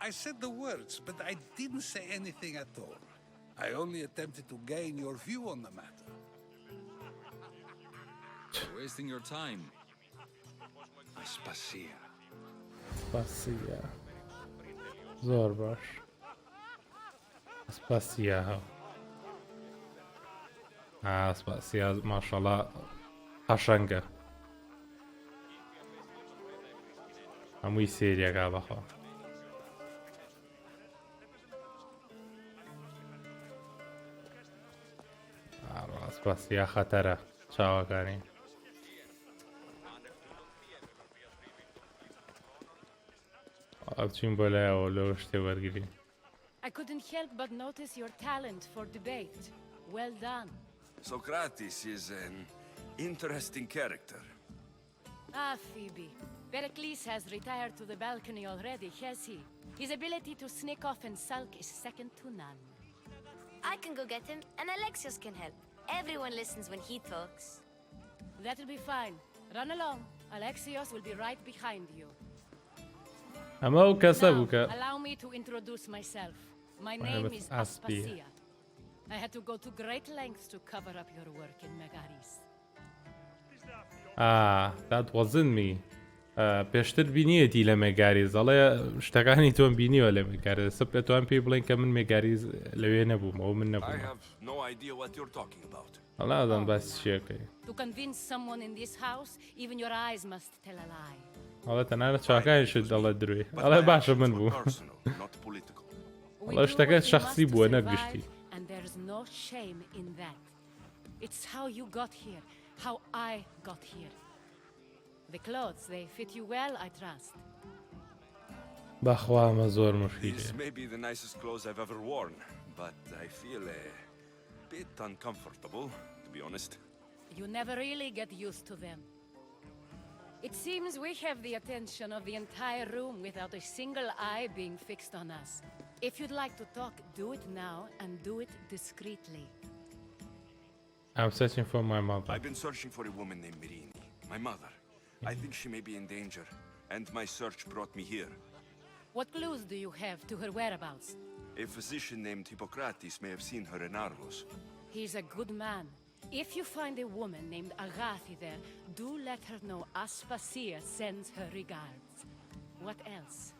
I said the words, but I didn't say anything at all. I only attempted to gain your view on the matter. You're wasting your time. Aspasia. Aspasia. زۆر باش. Aspasia. Aspasia ماشاءالله قەشەنگە. هەمووی سێریەکە بەخۆ. ئاسپاسیا خەتەرە چاوەکانی. ئەچین بۆ لایەوە لەو شتێ وەرگرین. I couldn't help but notice your talent for debate. Well done. Socrates is an interesting character. Ah, Phoebe. Pericles has retired to the balcony already, has he? His ability to sneak off and sulk is second to none. I can go get him, and Alexios can help. Everyone listens when he talks. That'll be fine. Run along. Alexios will be right behind you. ئەمە و کەسە بووکە Allow me to introduce myself. My name is Aspasia. I had to go to great lengths to cover up your work in Megaris. that wasn't me. پێشتر بینیەتی لە مێگاریز دەڵێ شتەکانی تۆم بینیوە لە مێگاریز سە پێتوان پێی بڵێن کە من مێگاریز لەوێ نەبووم ئەو من نەبووم هەڵازان باسی چیەکەی To convince someone in this house, even your eyes must tell a lie. هەڵێ تەنانەت چاکانیشت دەڵێ دروێ هەڵێ باشە من بوو هەڵێ شتەکە شەخسی بووە نەگشتی And there's no shame in that. It's how you got here, how I got here. The clothes, they fit you well, I trust. بەخوا ئەمە زۆر مشکیلە. These may be the nicest clothes I've ever worn, but I feel a bit uncomfortable, to be honest. You never really get used to them. It seems we have the attention of the entire room without a single eye being fixed on us. If you'd like to talk, do it now and do it discreetly. I'm searching for my mother. I've been searching for a woman named Mirini, my mother. I think she may be in danger, and my search brought me here. What clues do you have to her whereabouts? A physician named Hippocrates may have seen her in Argos. He's a good man. If you find a woman named Agathi there, do let her know Aspasia sends her regards. What else?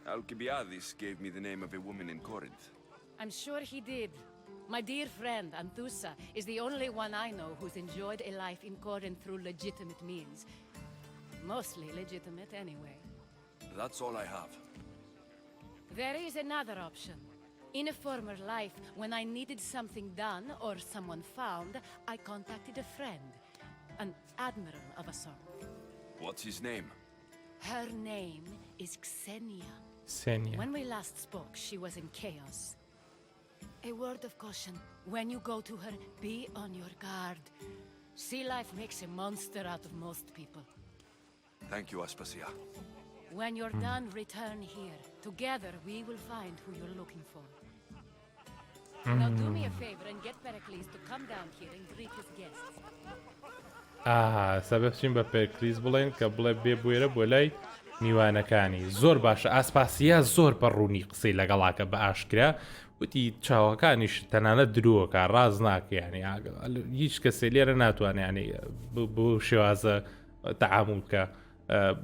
Alcibiades gave me the name of a woman in Corinth. I'm sure he did. My dear friend, Anthusa, is the only one I know who's enjoyed a life in Corinth through legitimate means. Mostly legitimate anyway. That's all I have. There is another option. In a former life, when I needed something done or someone found, I contacted a friend. An admiral of a sort. What's his name? Her name is Xenia. Xenia. When we last spoke, she was in chaos. A word of caution. When you go to her, be on your guard. Sea life makes a monster out of most people. Thank you, Aspasia. When you're done, return here. Together, we will find who you're looking for. Now do me a favor and get Pericles to come down here and greet his guests. سەبەب چین بە پێرکلیس بڵێن کە بڵێ بێ بوێرە بۆ لای میوانەکانی زۆر باشە ئاسپاسیا زۆر بەڕوونی قسەی لەگەڵاکە بە ئاشکرا وتی چاوەکانیش تەنانەت درۆکە ڕاز ناکەیانی هیچ کەسێ لێرە ناتوانێنی بۆ شێوازە تەعامل بکە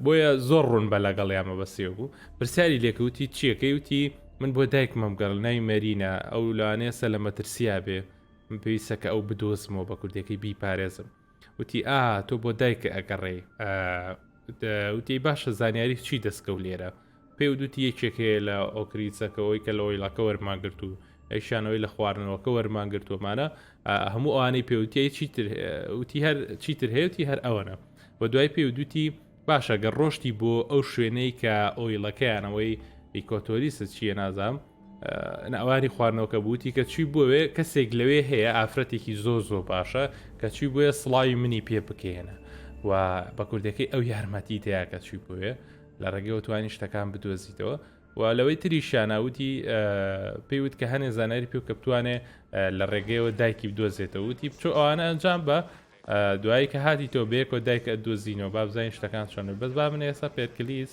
بۆیە زۆر ڕوون بە لەگەڵ یامە بەسێ بوو پرسیاری لێکەوتی چیەکەی وتی من بۆ دایکمەم گەڵ ناوی مەرینە ئەو لەوانەیە سە لە مەترسیا بێ من پێویستە کە ئەو بدۆزمەوە بە کوردەکەی بیپارێزم وتی تۆ بۆ دایکە ئەگەڕێ وتی باشە زانیاری چی دەستکەوت لێرە پێی دوتی یەکێکەیە لە ئۆکریچەکەەوەی کە لەوەی لەکە وەرمانگرت و ئەیشانەوەی لە خواردنەوەکە وەرمانگرتومانە هەموو ئەوانەی پێوتی وتی هەر چیتر هەیەی هەر ئەوەنە بە دوای پێ دوتی باشە گەڕ ڕۆشتی بۆ ئەو شوێنەی کە ئۆیلەکەیانەوەی ئیکۆتۆریسە چیە نازام ئەوانی خواردنەوەکە بوتی کە چی بۆوێ کەسێک لەوێ هەیە ئافرەتێکی زۆ باشە کە چی بۆیە سڵاوی منی پێ بکەێنە و بە کوردەکەی ئەو یارمەتی تەیە کە چی بۆیە لە ڕێگەوە توانی شتەکان بدۆزیتەوە و لەوەی تریشاناوتی پێیوت کە هەنێ زاناری پێ کە بتوانێ لە ڕێگەیەوە دایکی بدۆزێتەوە وتی بچۆ ئەوانە ئەنجام بە دوایی کە هاتی تۆ بێکۆ دایکە دۆزینەوە با بزانین شتەکان چۆنە بەس با من ئێستا پێرکلیس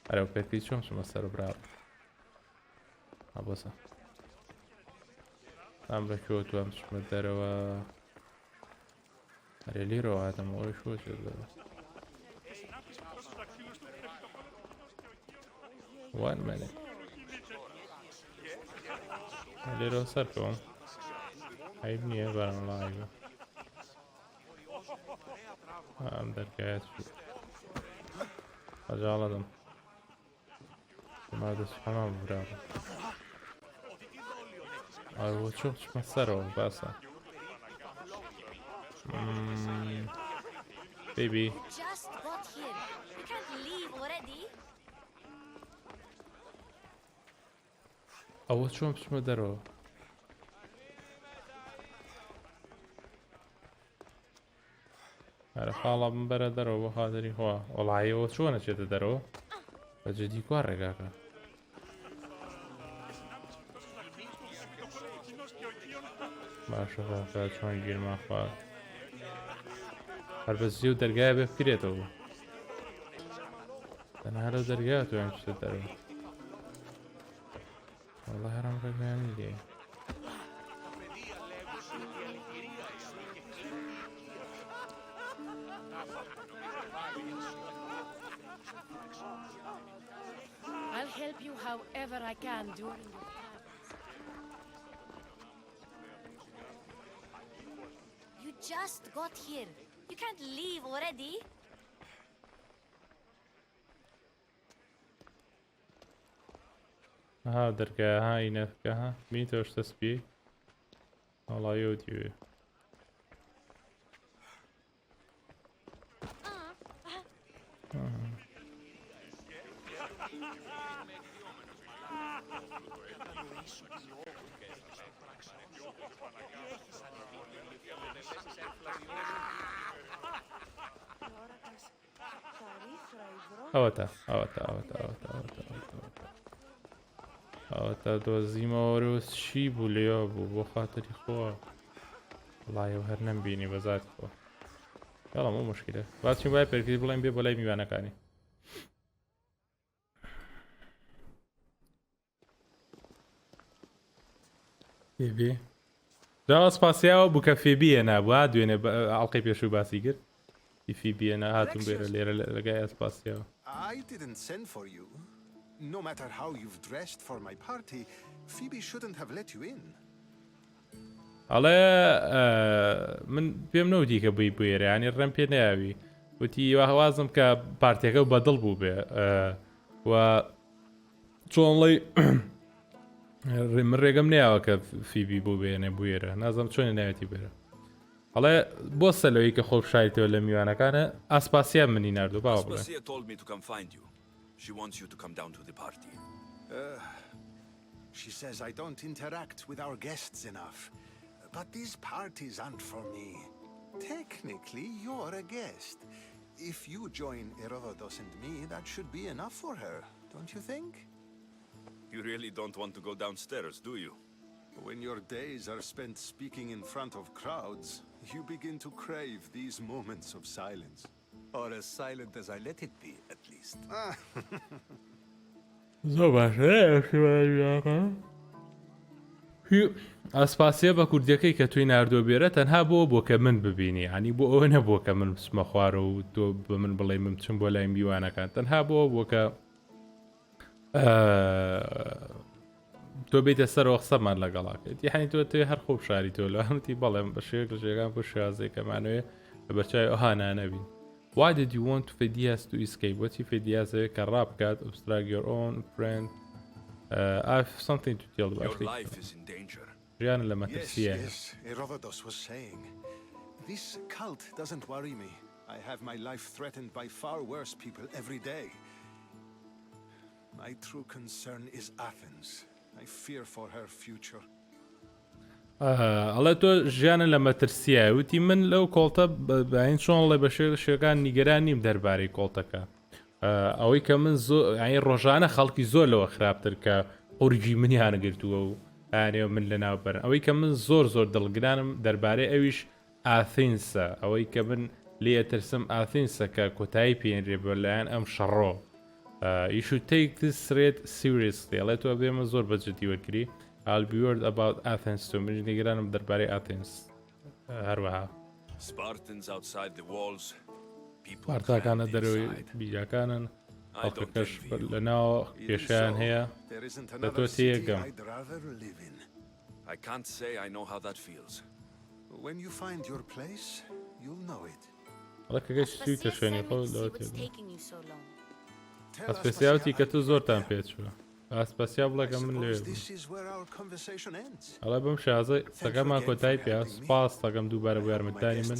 ئەرە پێرکلیس چۆن چمە سەر برا بۆسە ئەم ڕێکەوە تو ئەم چمە دەرەوە هەرێ لێرەوە هاتەمە ئەوەی شۆ One minute. A little circle. I'm never alive. I'm the cat. أجعل ما هذا سبحان برافو. أيوة شوف ما صاروا بس. Baby. Just got here. We can't leave already. ئەوە چۆن بچمە دەرەوە خاڵە بمبەرە دەرەوە بۆ خاتری خوا وەڵایەوە چۆنە چێتە دەرەوە بە جدی کوا ڕێگاکە باشە چۆن گیرمان خوارد هەر بە زیو دەرگایە بێ بکرێتەوە تەنها لەو دەرگایە توانین چێتە دەرەوە وەڵا هەرام ڕێگایانی لێ I'll help you however I can during your time. You just got here. You can't leave already. ها دەرگایە ها ئینەتکە ها بینیتەوە شتە سپی وەڵایەوە دیوێ ئەوەتە دۆزیمەوە چی بوو لێوە بوو بۆ خاتری خۆوە وڵایەوە هەر نەمبینی بەزات خۆ یاڵام ئەو مشکلە باچین وای پێرکردی بڵێم بێ بۆ لای میوانەکانی فێبی جاوە سپاسیاوە بووکە فێبیە نابووە دوێنێ ئاڵقەی پێشوو باسی کرد فێبیە هاتون بێرە لێرە لەگای ئەسپاسیاوە I didn't send for you. No matter how you've dressed for my party, Phoebe shouldn't have let you in. ئەڵێ من پێم نەوتی کە بووی بێرە ینی ڕێم پێ ناوی وتی هەوازم کە پارتیەکە بەدڵ بوو بێ و چۆنڵی من ڕێگەم ناوە کە فیبی بوو بێنێ بوێرە نازم چۆنی ناوێتی بێرە ئەڵێ بۆ سەلەوەی کە خۆ شایتەوە لە میوانەکانە ئاسپاسیان منی نردو باوە بڵێ She wants you to come down to the party. She says I don't interact with our guests enough. But these parties aren't for me. Technically, you're a guest. If you join Herodotus and me, that should be enough for her, don't you think? You really don't want to go downstairs, do you? When your days are spent speaking in front of crowds, you begin to crave these moments of silence. Or as silent as I let it be, at least. ئاسپاسیە بە کوردەکەی کە توی نردۆ بێرە تەنها بۆ کە من ببینی ینی بۆ ئەوە نەبووە کە من بچمە خوارە و تۆ بە من بڵێ من بچم بۆ لای میوانەکان تەنها بۆ کە تۆ بیتە سەرەوە قسەمان لەگەڵاکەیت یعنی تۆ هەر خۆ شاری تۆ لە هەمتی بەڵێم بە شێک لە ژێگان بۆ شازێک کەمانوێ لە بەرچای ئەوهانا نەبین. Why did you want Phidias to escape? What's Phidias a rap cat? Obstruct your own friend. I have something to tell you. Your life is in danger. Yes, Herodotus was saying. This cult doesn't worry me. I have my life threatened by far worse people every day. My true concern is Athens. I fear for her future. ئەڵێ تۆ ژیانە لە مەترسیە وتی من لەو کۆڵتە باین چۆن لە بە شێگان نیگەران نیم دەربارەی کۆڵتەکە ئەوەی کە من زۆر ڕۆژانە خەڵکی زۆر لەوە خراپتر کە قورجی منیانە گرتووە و ئانێ من لە ناوبەرن ئەوەی کە من زۆر دڵگرانم دەربارەی ئەویش ئاثینسە ئەوەی کە من لێ ترسم ئاثینسە کە کۆتایی پێێنرێ بۆ لایەن ئەم شەڕۆ you should take this threat seriously ئەڵێ تۆ بێمە زۆر بەجددی وەرگری I'll be worried about Athens too. من نگرانم دەربارەی Athens هەروەها Spartans outside the walls. پارتاکانە دەرەوەی بیجاکانن خەڵکەکەش لەناو کێشیان هەیە لە تۆ تێگەم I can't say I know how that feels. When you find your place, you'll know it. ڕەکەکەی سویتە شوێنی خۆ لەوە تێگەم ئەسپێسیاوتی کە تو زۆرتان پێچووە ئاسپاسیا بڵێکە من لێ ئەڵێ بەم شازە سەگەمان کۆتایی پێ سپاس سەگەم دووبارە بۆ یارمەتانی من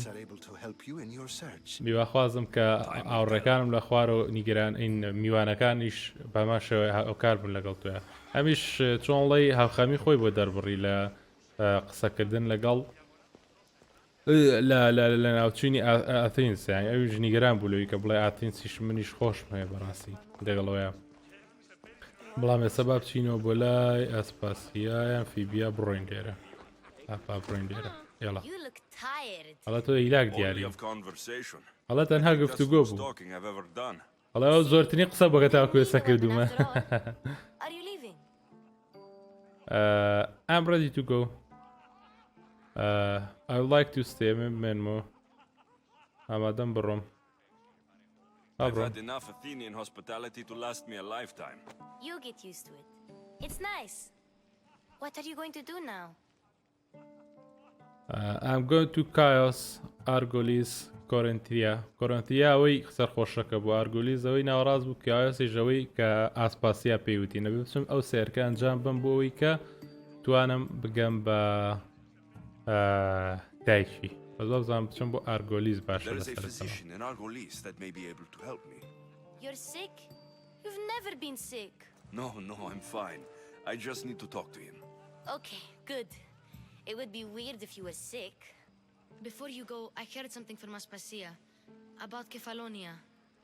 میواخوازم کە ئاوڕێکانم لە خوارەوە نیگەران ئین میوانەکانیش بەماشەوەی ئەوکار بن لەگەڵ توە ئەمیش چۆنڵی هاوخەمی خۆی بۆ دەربڕی لە قسەکردن لەگەڵ لە ناوچوونی ئاتینس یانی ئەویش نیگەران بوو لەوەی کە بڵێ ئاتینسیش منیش خۆشم هەیە بەڕاستی دەگەڵەوەیە بەڵام ئێستا با بچینەوە بۆ لای ئەسپاسیایان فیبیا بڕۆین لێرە ئاپا بڕۆین لێرە یاڵا هەڵە تۆ هیلاک دیاری هەڵە تەنها گفتوگۆ بوو هەڵە ئەو زۆرترین قسە بۆ کە تاوەکو ئێستا کردومە I'm ready to go. I would like to stay منمو ئامادەم بڕۆم I've had enough Athenian hospitality to last me a lifetime. You get used to it. It's nice. What are you going to do now? I'm going to Chios, Argolis, Corinthia. Corinthia ئەوەی سەرخۆشەکە بوو ئارگۆلیز ئەوەی ناوەڕاست بوو کیاسیش ئەوەی کە ئاسپاسیا پێیوتی نەبێ بچم ئەو سێرکە ئەنجام بم بۆ ئەوەی کە توانم بگەم بە دایکی بەزۆزانم بچم بۆ ئارگۆلیز باشە You're sick? You've never been sick. No, I'm fine. I just need to talk to him. Okay, good. It would be weird if you were sick. Before you go, I heard something from Aspasia about Kefalonia.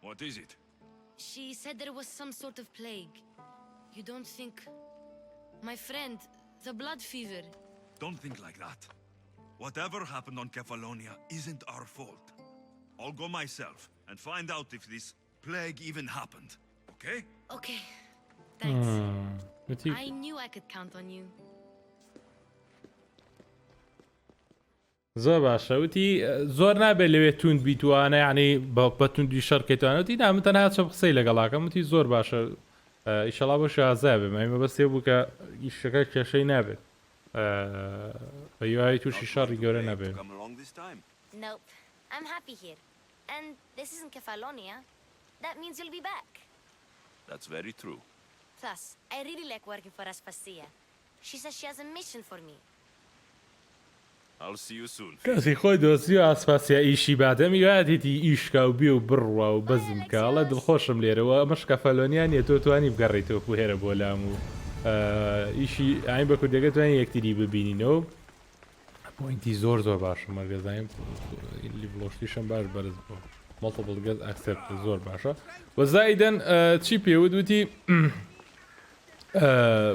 What is it? She said there was some sort of plague. You don't think... My friend, the blood fever. Don't think like that. Whatever happened on Kefalonia isn't our fault. I'll go myself and find out if this plague even happened. Okay? Okay. Thanks. I knew I could count on you. زۆر باشە وتی زۆر نابێت لەوێ توند بیتوانە یعنی بە توندی شەڕکەیتوانە وتی نا من تەنها چەند قسەی لەگەڵاکەم وتی زۆر باشە ئیشەڵا بۆ شازا بێ مەمە بەستێ بوو کە ئیشەکە کێشەی نابێت بە یوایی تووشی شەڕی گەورە نەبێت Nope. I'm happy here. And this isn't Kefalonia. That means you'll be back. That's very true. Plus, I really like working for Aspasia. She says she has a mission for me. I'll see you soon. کەسی خۆی دۆزی و ئاسپاسیا ئیشی بادەم یادێتی ئیشکا و بێ و بڕوا و بەزم کاڵە دڵخۆشم لێرەوە ئەمەش کەفەلۆنیا نیە تۆ توانی بگەڕێیتەوە پوهێرە بۆ لام و ئیشی ئاین بە کوردەکە توانی یەکتری ببینینەوە پۆینتی زۆر باشە مەرگەزانیم لیڤڵۆشتیشم باش بەرز بوو مڵتیپل گەز ئەکسپت زۆر باشە وەزایدەن چی پێوت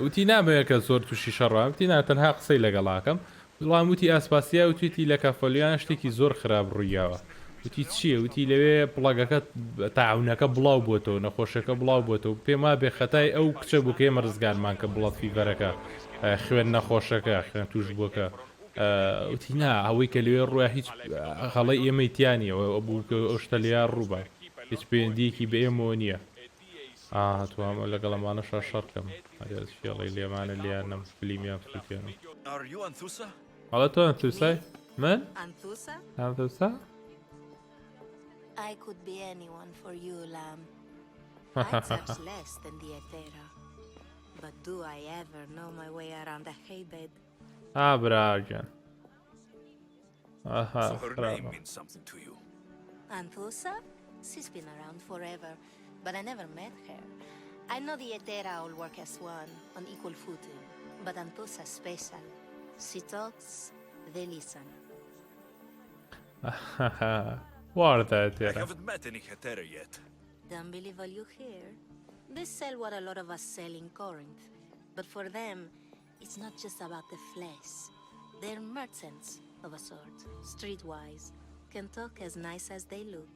وتی نامەوێت کە زۆر تووشی شەڕام وتی ناتەنها قسەی لەگەڵاکەم وڵام وتی ئاسپاسیا و توێتی لە کەفەلیان شتێکی زۆر خراپ ڕوویاوە وتی چییە وتی لەوێ پڵەگەکە تاعونەکە بڵاو بۆتەوە نەخۆشەکە بڵاو بۆتەوە پێما بێ خەتای ئەو کچە بوو کە ئێمە ڕزگارمان کە بڵەت فیڤەرەکە خوێن نەخۆشەکە خوێن توش بووکە وتی نا ئەوەی کە لەوێ ڕووە هیچ خەڵی ئێمەی تیانیەوە بوو کە ئەو شتە لێیان ڕووبە هیچ پەیوەندیەکی بە ئێمەوە نییە توامە لەگەڵەمانە شەڕکەم شێڵی لێمانە لیان نەم فلیمیان فوتیانم هەڵە تۆ ئەنتوسای من؟ ئەنتوسا؟ I could be anyone for you, lamb. I'd search less than the Ethera. But do I ever know my way around a haybed? Brajan. So her name means something to you. Anthusa? She's been around forever, but I never met her. I know the Ethera all work as one, on equal footing, but Anthusa's special. She talks, they listen. What I haven't met any Hetera yet. Don't believe all you hear. They sell what a lot of us sell in Corinth. But for them, it's not just about the flesh. They're merchants of a sort, streetwise. Can talk as nice as they look.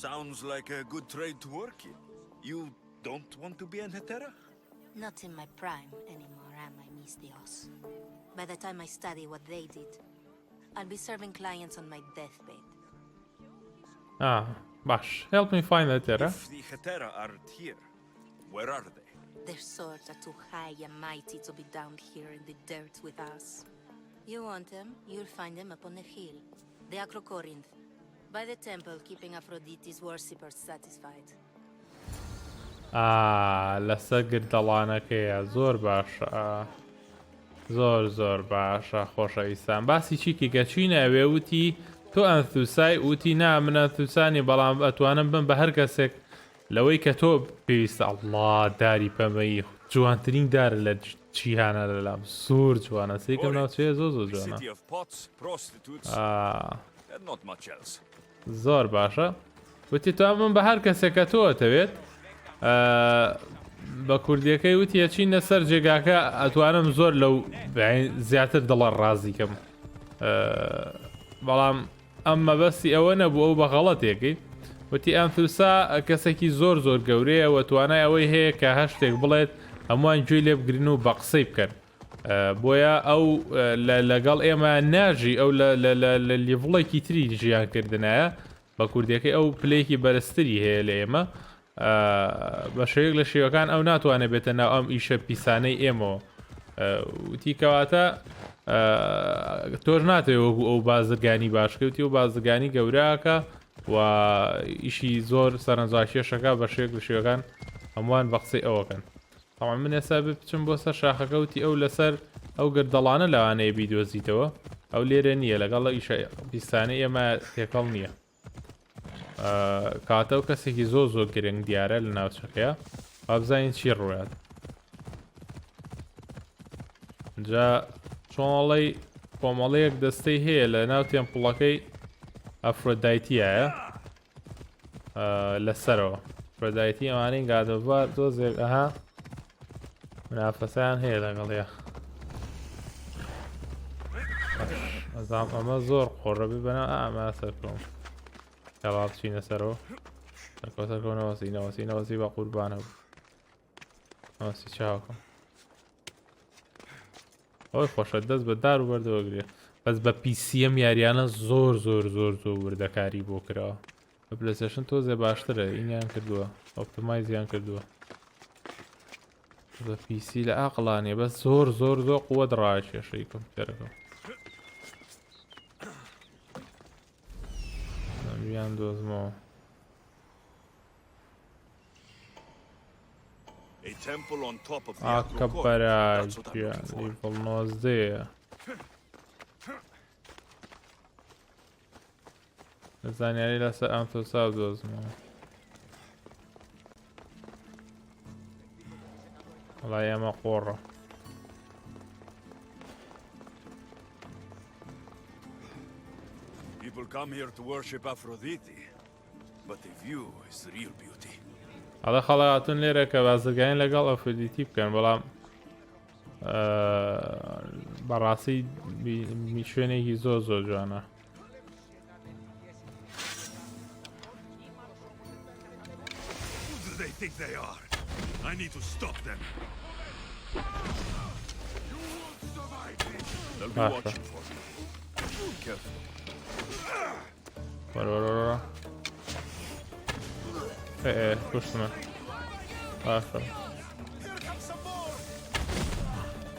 Sounds like a good trade to work in. You don't want to be an Hetera? Not in my prime anymore, am I, Miss Dios? By the time I study what they did, I'll be serving clients on my deathbed. Bash. Help me find the Hetera. If the Hetera aren't here, where are they? Their swords are too high and mighty to be down here in the dirt with us. You want them, you'll find them up on the hill. The Acrocorinth. By the temple, keeping Aphrodite's worshippers satisfied. لەسەر دەڵانەکەیە زۆر باشە زۆر باشە خۆشەویستان باسی چیکی گەچوینە ئەوێ وتی تۆ ئەنتوسای وتی نا من ئەنتوسانی بەڵام ئەتوانم بم بە هەر کەسێک لەوەی کە تۆ پێویستە ئەڵڵا داری پەمەی جوانترین دارە لە جیهانە لەلام زۆر جوانە سێکم ناوچەیە زۆر جوانە زۆر باشە وتی تو من بە هەر کەسێکە تۆ ئەتەوێت بە کوردیەکەی وتی ئەچینە سەر جێگاکە ئەتوانم زۆر لەو زیاتر دڵە ڕازیکەم بەڵام ئەم مەبەستی ئەوە نەبوو ئەو بە غەڵەتێکی وتی ئەنفوسا کەسێکی زۆر گەورەیە و توانای ئەوەی هەیە کە هەشتێک بڵێت هەمووان گوێی لێ بگرین و بە قسەی بکەن بۆیە ئەو لەگەڵ ئێمە ناژی ئەو لە لیڤڵێکی تری ژیانکردنایە بە کوردیەکەی ئەو پلەیەکی بەرزتری هەیە لە ئێمە بە شێوەیەک لە شێوەکان ئەو ناتوانێت بێتە ناو ئەم ئیشە پیسانەی ئێمەوە وتی کەواتە تۆش ناتوێت وەکو ئەو بازرگانی باشکەوتی و بازرگانی گەورەکە و ئیشی زۆر سەرنجڕاکێشەکە بە شێوەیەک لە شێوەکان هەمووان بە قسەی ئەوەکەن تەواو من ئێستا بچم بۆ سەر شاخەکەوتی ئەو لەسەر ئەو گردەڵانە لەوانەیە بیدۆزیتەوە ئەو لێرە نییە لەگەڵ ئیشە پیسانەی ئێمە تێکەڵ نییە کاتە و کەسێکی زۆر گرنگ دیارە لە ناوچەکەیە ئابزانین چی ڕوات جا چۆڵی کۆمەڵەیەک دەستەی هەیە لە ناو تێمپڵەکەی ئەفرۆدایتیایە لەسەرەوە ئەفرۆدایتی ئەوانەی گادەڤار دۆزێک ئەها منافەسەیان هەیە لەگەڵەیە ئەزام ئەمە زۆر قۆڕەبی بەنا ئەمە سەرکۆم کەڵات چینە سەرەوە سەرکۆنەوەسی بە قوربانە بوو ئەوەسی چاوەکەم ئەوەی خۆشە دەست بە دار و بەردەوەگرێ بەس بە پیسیەم یاریانە زۆر وردەکاری بۆ کراوە بە پلەسێشن تۆزێ باشترە ئینیان کردووە ئۆپتمایزیان کردووە بە پیسی لە ئاقلانێ بەس زۆر قووەت ڕاکێشەی کۆمپیوتەرەکەم بیان دۆزمەوە ئاکە بەراجیە لیڤڵ 19ەیە زانیاری لەسەر ئەنفوسا دۆزمەوە وەڵای ئەمە قۆڕە People come here to worship Aphrodite, but the view is the real beauty. هەڵە خەڵاتون لێرە کە بازرگانی لەگەڵ ئەفرۆدیتی بکەن بەڵام بەڕاستی شوێنێکی زۆر جوانە Who do they think they are? I need to stop them. You won't survive this. They'll be watching for me. Be careful. وەرە کوشتمە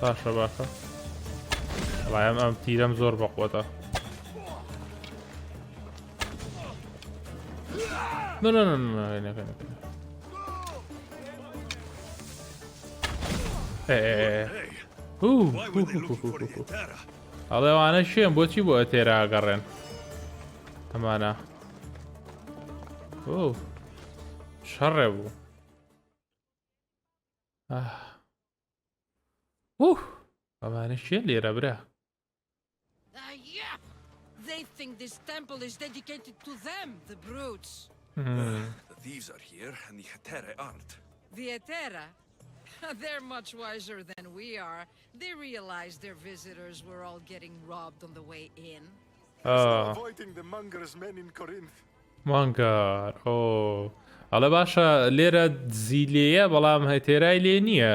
باشە وڵایم ئەم تیرەم زۆر بەقوەتە ئەڵێوانە شوێن بۆچی بۆ ئەتێرە ئەگەڕێن ئەمانە شەڕێ بوو ئەمانە شوێن لێرە برا They think this temple is dedicated to them, the brutes. The thieves are here and the Hetera aren't. The Hetera? They're much wiser than we are. They realized their visitors were all getting robbed on the way in. Avoiding the Munger's men in Corinth. مانگار ئەڵە باشە لێرە زیلەیە بەڵام هەتێرای لێ نییە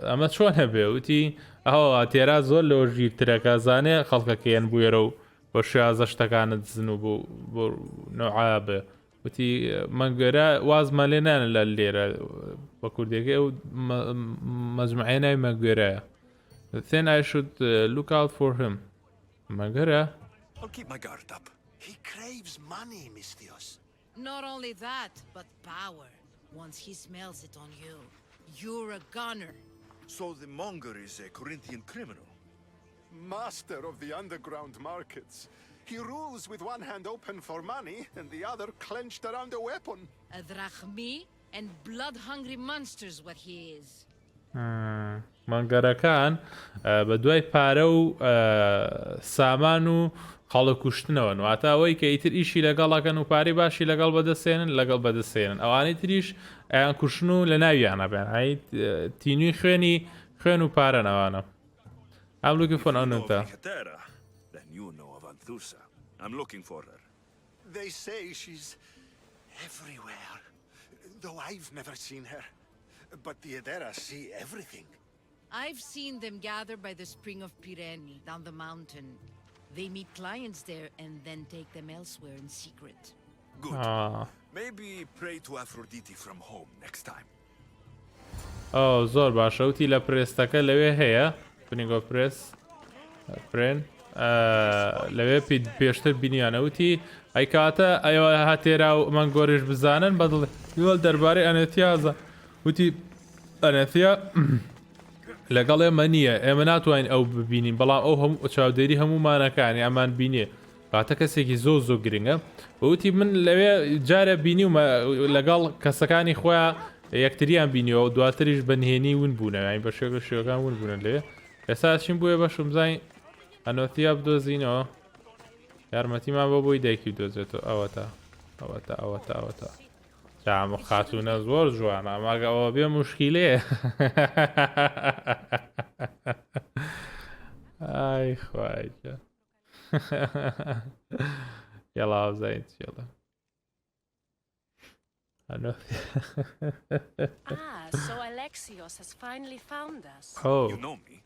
ئەمە چۆن هەبێ وتی ئەوە تێرا زۆر لەوە ژیرترەکە زانێ خەڵکەکەیان بووێرە و بۆ شێازە شتەکانت زن و بۆ نەعابێ وتی مەنگەرە وازمە لێ نانە لە لێرە بە کوردێکی ئەو مەجموعەیە ناوی مەنگەرەیە Then I should look out for him. مەنگەرە I'll keep my guard up. He craves money, Mistios. Not only that, but power. Once he smells it on you, you're a gunner. So the monger is a Corinthian criminal. Master of the underground markets. He rules with one hand open for money and the other clenched around a weapon. A drachmi and blood-hungry monsters what he is. مانگەرەکان بە دوای پارە و سامان و خەڵکوشتنەوە واتە ئەوەی کە ئیتر ئیشی لەگەڵەکەن و پارەی باشی لەگەڵ بەدەستێنن لەگەڵ بەدەستێنن ئەوانەی تریش ئەیان کوشتن و لە ناویانە بێن تینووی خوێن و پارەنەوانە I'm looking for Ananta. Then you know of Anthusa. I'm looking for her. They say she's everywhere, though I've never seen her. But the Adera see everything. I've seen them gather by the spring of Pireni, down the mountain. They meet clients there and then take them elsewhere in secret. Good. Maybe pray to Aphrodite from home next time. Oh, زۆر باشە وتی لە پرێستەکە لەوێ هەیە پنیگۆ پرێس پرێن لەوێ پێشتر بینیانەوتی ئەیکاتە ئەوە هاتێرا و من گۆریش بزانن بەدڵ دەربارەی ئەنەتیازە وتی ئەنەتیا لەگەڵ ئێمە نییە ئێمە ناتوانین ئەو ببینین بەڵام ئەو هەموو چاودێری هەمومانەکانی ئەمان بینێ کاتە کەسێکی زۆر گرنگە وتی من لەوێ جارە بینی و لەگەڵ کەسەکانی خۆیان یەکتریان بینیەوە دواتریش بەنهێنی ون بوونەوە بە شێگەشێگان ون بوونە لێ ئێستا چیم بووە بەشم زای ئەنۆتیا بدۆزینەوە یارمەتیمان بۆ بۆی دایکی بدۆزێتەوە ئەوەتە جام و خاتونە زۆر جوانە ئەماگە ئەوە بێ موشکیلێ ئای خوایە یەڵا ئەوزایت یەڵە So Alexios has finally found us. Oh. You know me?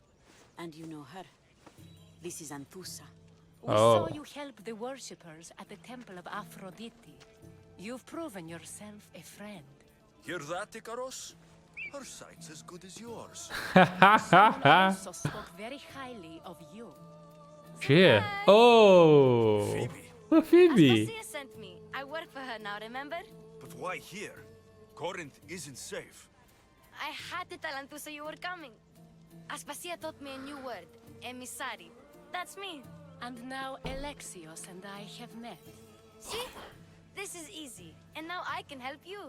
And you know her. This is Anthusa. We saw you help the worshippers at the temple of Aphrodite. You've proven yourself a friend. Hear that, Ikaros? Her sight's as good as yours. Someone also spoke very highly of you. Yeah. Oh. Phoebe. Oh, Phoebe. Aspasia sent me. I work for her now, remember? But why here? Corinth isn't safe. I had to tell Anthusa you were coming. Aspasia taught me a new word, emissary. That's me. And now Alexios and I have met. See? This is easy. And now I can help you.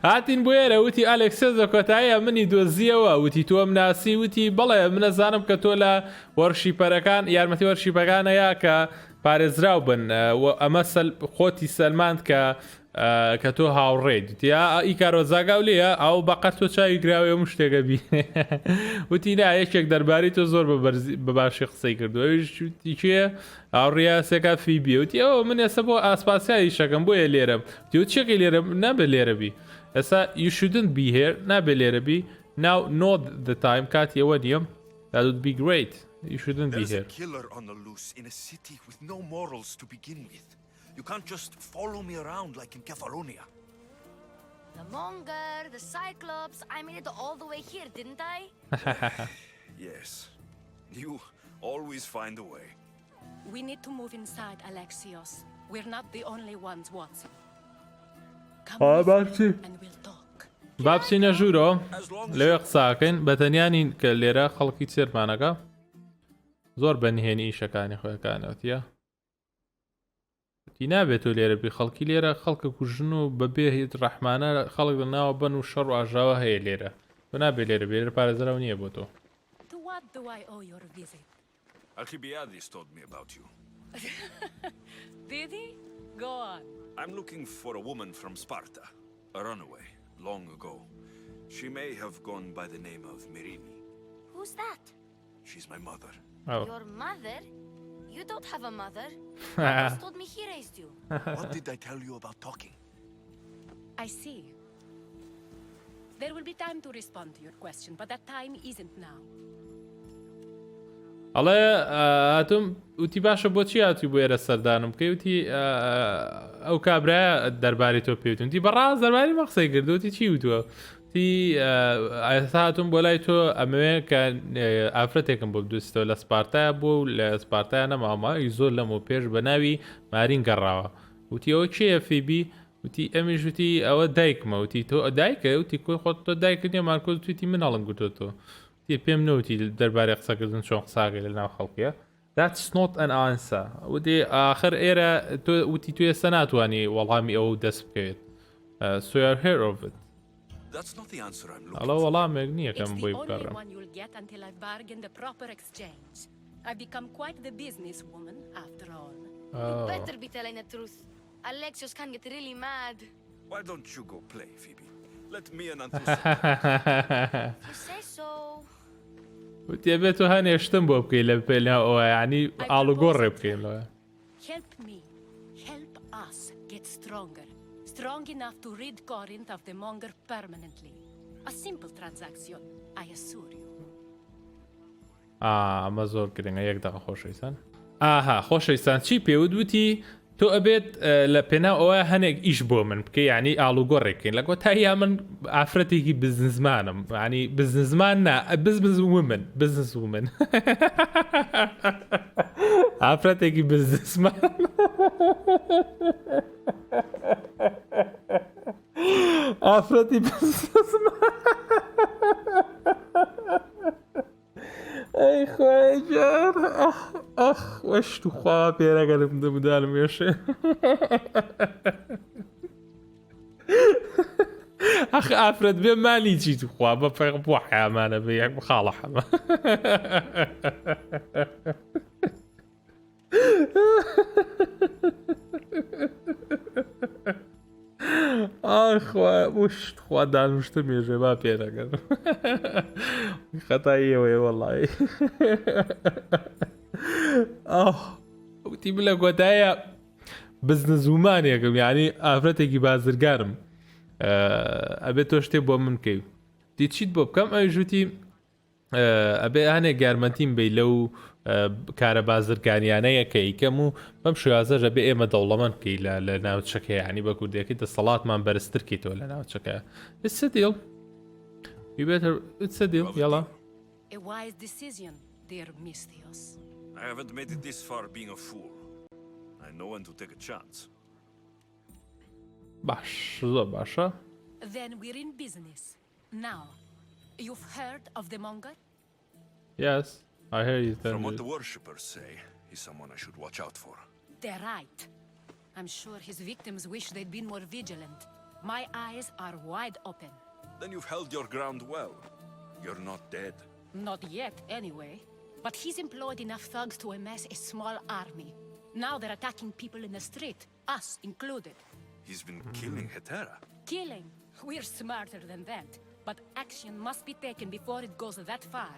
هاتین بۆ ئێرە وتی ئالێکسێز لە کۆتاییە منی دۆزیەوە وتی تۆم ناسی وتی بەڵێ منەزانم کە تۆ لە وەرشیپەرەکان یارمەتی وەرشیپەکانەیە کە پارێزراو بن ئەمە خۆتی سەلماند کە تۆ هاوڕێیت ئیکارۆزاگاو لێە ئەو بەقەر تۆ چاوی گراوێ و شتێکە بی وتی نا یەکێک دەرباری تۆ زۆر بە باشی قسەی کردووەویشتی کوێ ئاڕیا سێکات فیبی وتی ئەوە من ئێستا بۆ ئاسپاسیایی شەکەم بۆیە لێرەم وتی چێکی لێرە نابێ لێرە بی ئێستا you shouldn't be here نابێ لێرە بی now not the time کاتی ئەوە نیەم that would be great you shouldn't be here. There's a killer on the loose in a city with no morals to begin with. You can't just follow me around like in Kefalonia. The Monger, the Cyclops, I made it all the way here, didn't I? Yes. You always find a way. We need to move inside, Alexios. We're not the only ones watching. Come with me and we'll talk. بابچینە ژوورۆ لەوێ قساکەین بەتەنیانی کە لێرە خەڵکی چێرمانەکە زۆر بەنهێنی ئیشەکانی خۆیەکانەوەتیە تی نابێت و لێرە بی خەڵکی لێرە خەڵکە کوژن و بەبێ هیچ ڕەحمانە خەڵک ناوە بن و شەڕ و ئاژاوە هەیە لێرە تۆ نابێت لێرە بێرە پارێزراو نییە بۆ تۆ. To what do I owe your visit? Alcibiades told me about you. Did he? Go on. I'm looking for a woman from Sparta, a runaway, long ago. She may have gone by the name of Myrine. Who's that? She's my mother. Oh. Your mother? You don't have a mother. He told me he raised you. What did I tell you about talking? I see. There will be time to respond to your question, but that time isn't now. ئەڵێ هاتووم وتی باشە بۆچی هاتووی بۆ ئێرە سەردانم بکەی وتی ئەو کابرایە دەرباری تۆ پێوتون تی بەڕاست دەرباری مە قسەی کردوتی چی وتووە تی ئێستا هاتووم بۆ لای تۆ ئەمەوێ کە ئافرەتێکم بۆ بدوستەوە لە سپارتایە بۆ و لە سپارتایە نەماوەمە زۆر لەمە پێش بە ناوی مارین گەڕاوە وتی ئەوە کێیە فیبی وتی ئەمیش وتی ئەوە دایکمە وتی تۆ دایکە وتی کۆی خۆت تۆ دایکردنیە مارکۆز تویتی مناڵم گوتۆ تۆ تی پێم نەوتی دەربارەی قسەکردن چۆن قساگەی لە ناو خەڵکیە That's not an answer. ودي آخر إيرا وتي توي سناتواني والله أو دەست بکەیت. So you're here of it. That's not the answer I'm looking الله والله مغنية كم بوي It's the only بكرم. one you'll get until I've bargained a proper exchange. I've become quite the businesswoman after all. You better be telling the truth. Alexios can get really mad. Why don't you go play, Phoebe? Let me and You say so. وتي أبيتو هاني اشتم بو بكي لبيلنا أو يعني على قرب بكي له. Help me. Help us get stronger. Strong enough to rid Corinth of the monger permanently. A simple transaction, I assure you. ما زۆر گرنگە یەک دقە خۆشەویستان. ئاها خۆشەویستان چی پێوت وتی تۆ ئەبێت لە پێنا ئەوە هەنێک ئیش بۆ من بکە یعنی ئاڵوگۆڕێکین لە گۆتایی من ئافرەتێکی بزنسمانم ینی بزنسمان نا بزنس ومن بزنس ومن ئافرەتێکی بزنسمان ئافرەتی بزنسمان ئەی خوای جان ئەخ وەشت و خوا پێرەگەرم دەمدانم وێشێ ئەخ ئافرەت بێ مالی چیت و خوا بە فەق بۆ حیامانە بێ یەک بخاڵە حەمە ئای خوا وشت خوا دانوشتە مێژێ با پێرەگەرم خەتاییەوەی وەڵی وتی بلە گۆتایە بزنزومانێکم یعنی ئافرەتێکی بازرگارم ئەبێت تۆ شتێ بۆ من بکەیت دی چیت بۆ بکەم ئەوژوتی ئەبێ هەنێک یارمەتیم بی لەو کارە بازرگانیانەیە کە ئیکەم و بەم شێوازەژە بێ ئێمە دەوڵەمەند بکەی لە ناوچەکە ینی بە کوردیەکەی دەسەڵاتمان بەرزتر کەیتەوە لە ناوچەکە It's a deal. You better... It's a deal. يلا. A wise decision, dear Misthios. I haven't made it this far being a fool. I know when to take a chance. باش زۆر باشە. Then we're in business. Now, you've heard of the monger? Yes, I hear you tell From me. what the worshippers say, he's someone I should watch out for. They're right. I'm sure his victims wish they'd been more vigilant. My eyes are wide open. Then you've held your ground well. You're not dead. Not yet, anyway. But he's employed enough thugs to amass a small army. Now they're attacking people in the street, us included. He's been killing Hetera. Killing? We're smarter than that. But action must be taken before it goes that far.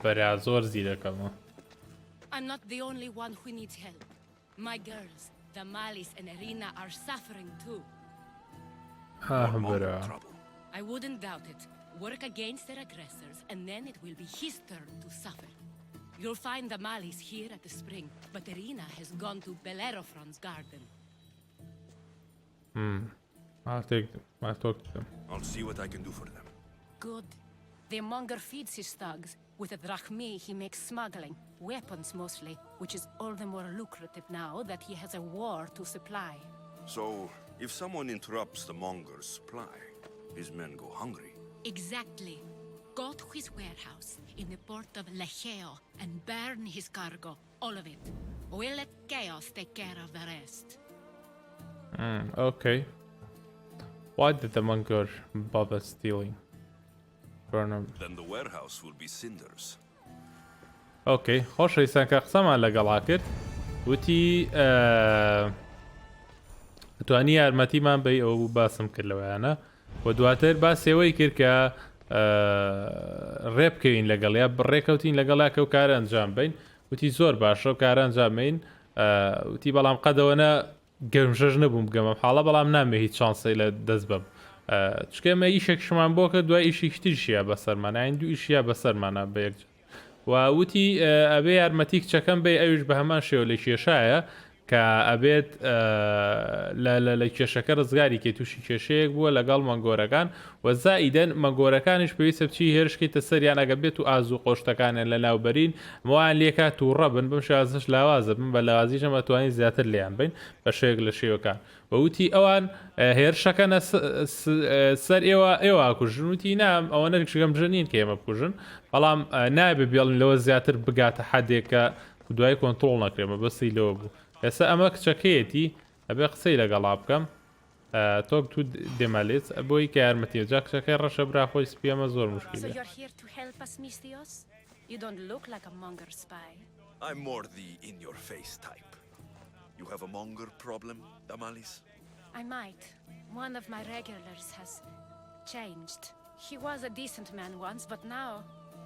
بەرا زۆر زیرەکەمە. I'm not the only one who needs help. My girls, Damalis and Irina, are suffering too. بەرا. I wouldn't doubt it. Work against their aggressors, and then it will be his turn to suffer. You'll find Damalis here at the spring, but Irina has gone to Bellerophron's garden. I'll take them. I'll talk to them. I'll see what I can do for them. Good. The monger feeds his thugs. With the drachmi, he makes smuggling, weapons mostly, which is all the more lucrative now that he has a war to supply. So, if someone interrupts the monger's supply, his men go hungry. Exactly. Go to his warehouse in the port of Lecheo and burn his cargo, all of it. We'll let chaos take care of the rest. Okay. Why did the monger bother stealing? Burn him. Then the warehouse will be cinders. Okay. خۆشەویستان کە قسەمان لەگەڵا کرد وتی توانی یارمەتیمان بەی ئەو باسم کرد لەوەیانە و دواتر باسێوەی کرد کە ڕێبکەوین لەگەڵیا بڕێکەوتین لەگەڵا کە و کارە ئەنجام بین وتی زۆر باشە و کارە ئەنجامین وتی بەڵام قەدەوەنە گەرمژەژ نەبووم بگەمە حاڵە بەڵام نامێ هیچ چانسی لە دەست بم چکەمە ئیشێکشمان بۆ کە دوای ئیشی تریشیە بەسەرمانە این دوو ئیشیە بەسەرمانە بەیەک و وتی ئەبێ یارمەتی کچەکەم بێ ئەویش بە هەمان شێوە لە کێشایە کە ئەبێت لە کێشەکە ڕزگاری کە تووشی کێشەیەک بووە لەگەڵ مەنگۆرەکان و زائیدەن مەنگۆرەکانیش پێویستە بچی هێرشکەیتە سەریان ئەگە بێت و ئاز و قۆشتەکانیان لە ناوبەرین موان لێکات و ڕەبن بم شازش لاوازە بن بە لاوازیشە مەتوانین زیاتر لێیان بین بە شێک لە شێوەکان ووتی ئەوان هێرشەکەنە سەر ئێوە کوژن وتی نام ئەوەنە گەمژەنین کە ئێمە بکوژن بەڵام نابێ بێڵن لەوە زیاتر بگاتە حەدێکە دوای کۆنتڕۆڵ نەکرێمە بەسی لەوە بوو ئێستا ئەمە کچەکەیەتی ئەبێ قسەی لەگەڵا بکەم تۆک تو دێمەلێت بۆی کە یارمەتیە جا کچەکەی ڕەشە برا خۆی سپیەمە زۆر مشکلە I'm more the in-your-face type. You have a monger problem, Damalis? I might. One of my regulars has changed. He was a decent man once, but now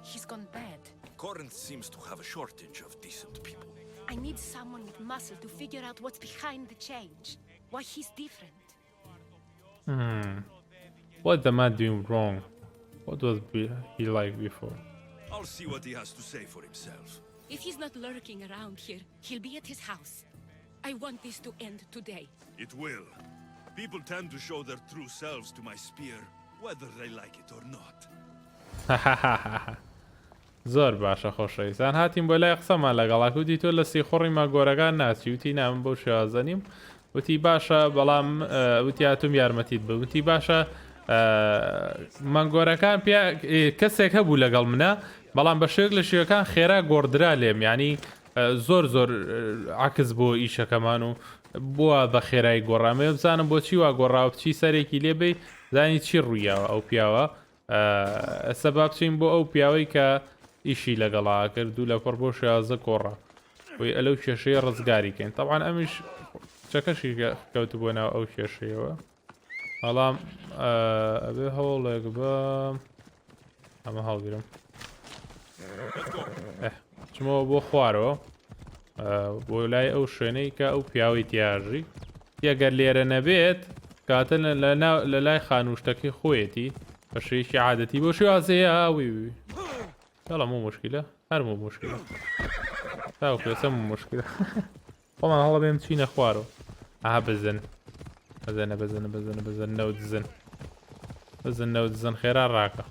he's gone bad. Corinth seems to have a shortage of decent people. I need someone with muscle to figure out what's behind the change. Why he's different. What the man doing wrong? What was he like before? I'll see what he has to say for himself. If he's not lurking around here, he'll be at his house. I want this to end today. It will. People tend to show their true selves to my spear, whether they like it or not. زۆر باشە خۆشەویستان هاتیم بۆ لای قسەمان لەگەڵا وتی تۆ لە سیخۆڕی ماگۆرەکان ناچی وتی نام بەو شێوازەنیم وتی باشە بەڵام وتی هاتووم یارمەتیت بە وتی باشە مانگۆرەکان کەسێک هەبوو لەگەڵ منە بەڵام بە شێک لە شێوەکان خێرا گۆڕدرا لێم یعنی زۆر عکس بۆ ئیشەکەمان و بووە بە خێرایی گۆڕامێ بزانم بۆچی وا گۆڕاوە بچی سەرێکی لێبێ زانی چی ڕوویاوە ئەو پیاوە ئەستا با بچین بۆ ئەو پیاوەی کە ئیشی لەگەڵا کرد و لە پڕ بۆ شێوازە کۆڕە وی ئەلەو کێشەیە ڕزگاریکەین تەبعاً ئەمیش چەکەشی کەوت بۆ ناو ئەو کێشەیەوە بەڵام ئەبێ هەوڵێک بە ئەمە هەڵگرم چمەوە بۆ خوارەوە بۆ لای ئەو شوێنەی کە ئەو پیاوەی تیاژی ئەگەر لێرە نەبێت کاتە لە لای خانوشتەکەی خۆیەتی بە شێوەیەکی عادەتی بۆ شێوازەیە ئاوی هەڵەموو مشکلە هەرموو مشکلە تاو پێسەم مشکلە خۆمان هەڵە بێم چینە خوارەوە ئاها بزن بزن نەوت زن خێرا ڕاکە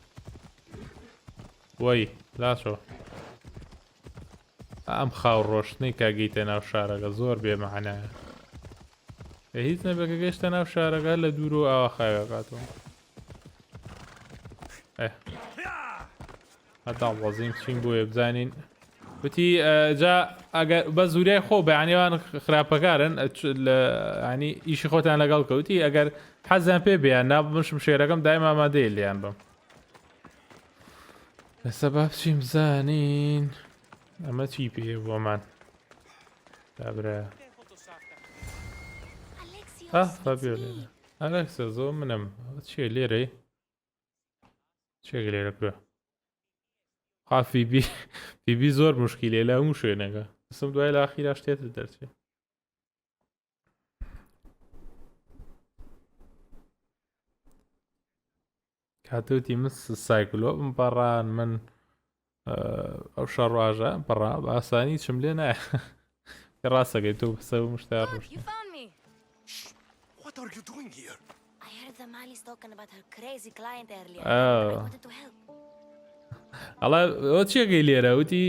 وەی لاشەوە ئەم خاو ڕۆشتنەی کاگەیتە ناو شارەکە زۆر بێمەعنایە هیچ نەبێکە گەشتە ناو شارەکە لە دوور و ئاوا خاوێکاتەوە هەتا وەزین چین بۆیە بزانین وتی جا ئەگەر بە زوریای خۆ بەیانیوان خراپەکارن ینی ئیشی خۆتان لەگەڵ کەوتی ئەگەر حەزیان پێ بیان نابمشم شێرەکەم دایم ئامادەیە لیان بم لەسە با بچین بزانین ئەمە چی پێ بۆمان دابرا ئەلەکسە زۆ منم چیە لێرەی چێک لێرە کرا فیبی زۆر مشکیلێ لە هەموو شوێنەکە دەسم دوای لە ئاخیرا شتێتت دەرچێت کاتوتی من سایکلۆ بمپەڕان من ئەو شەڕواژە پەڕا بە ئاسانی چم لێ نایە ڕاستەکەی تۆ بسە و مشتار ڕشتە What are you doing here? I heard the Mali's talking about her crazy client earlier. I wanted to help. ئەڵە ئەو چیەکەی لێرە وتی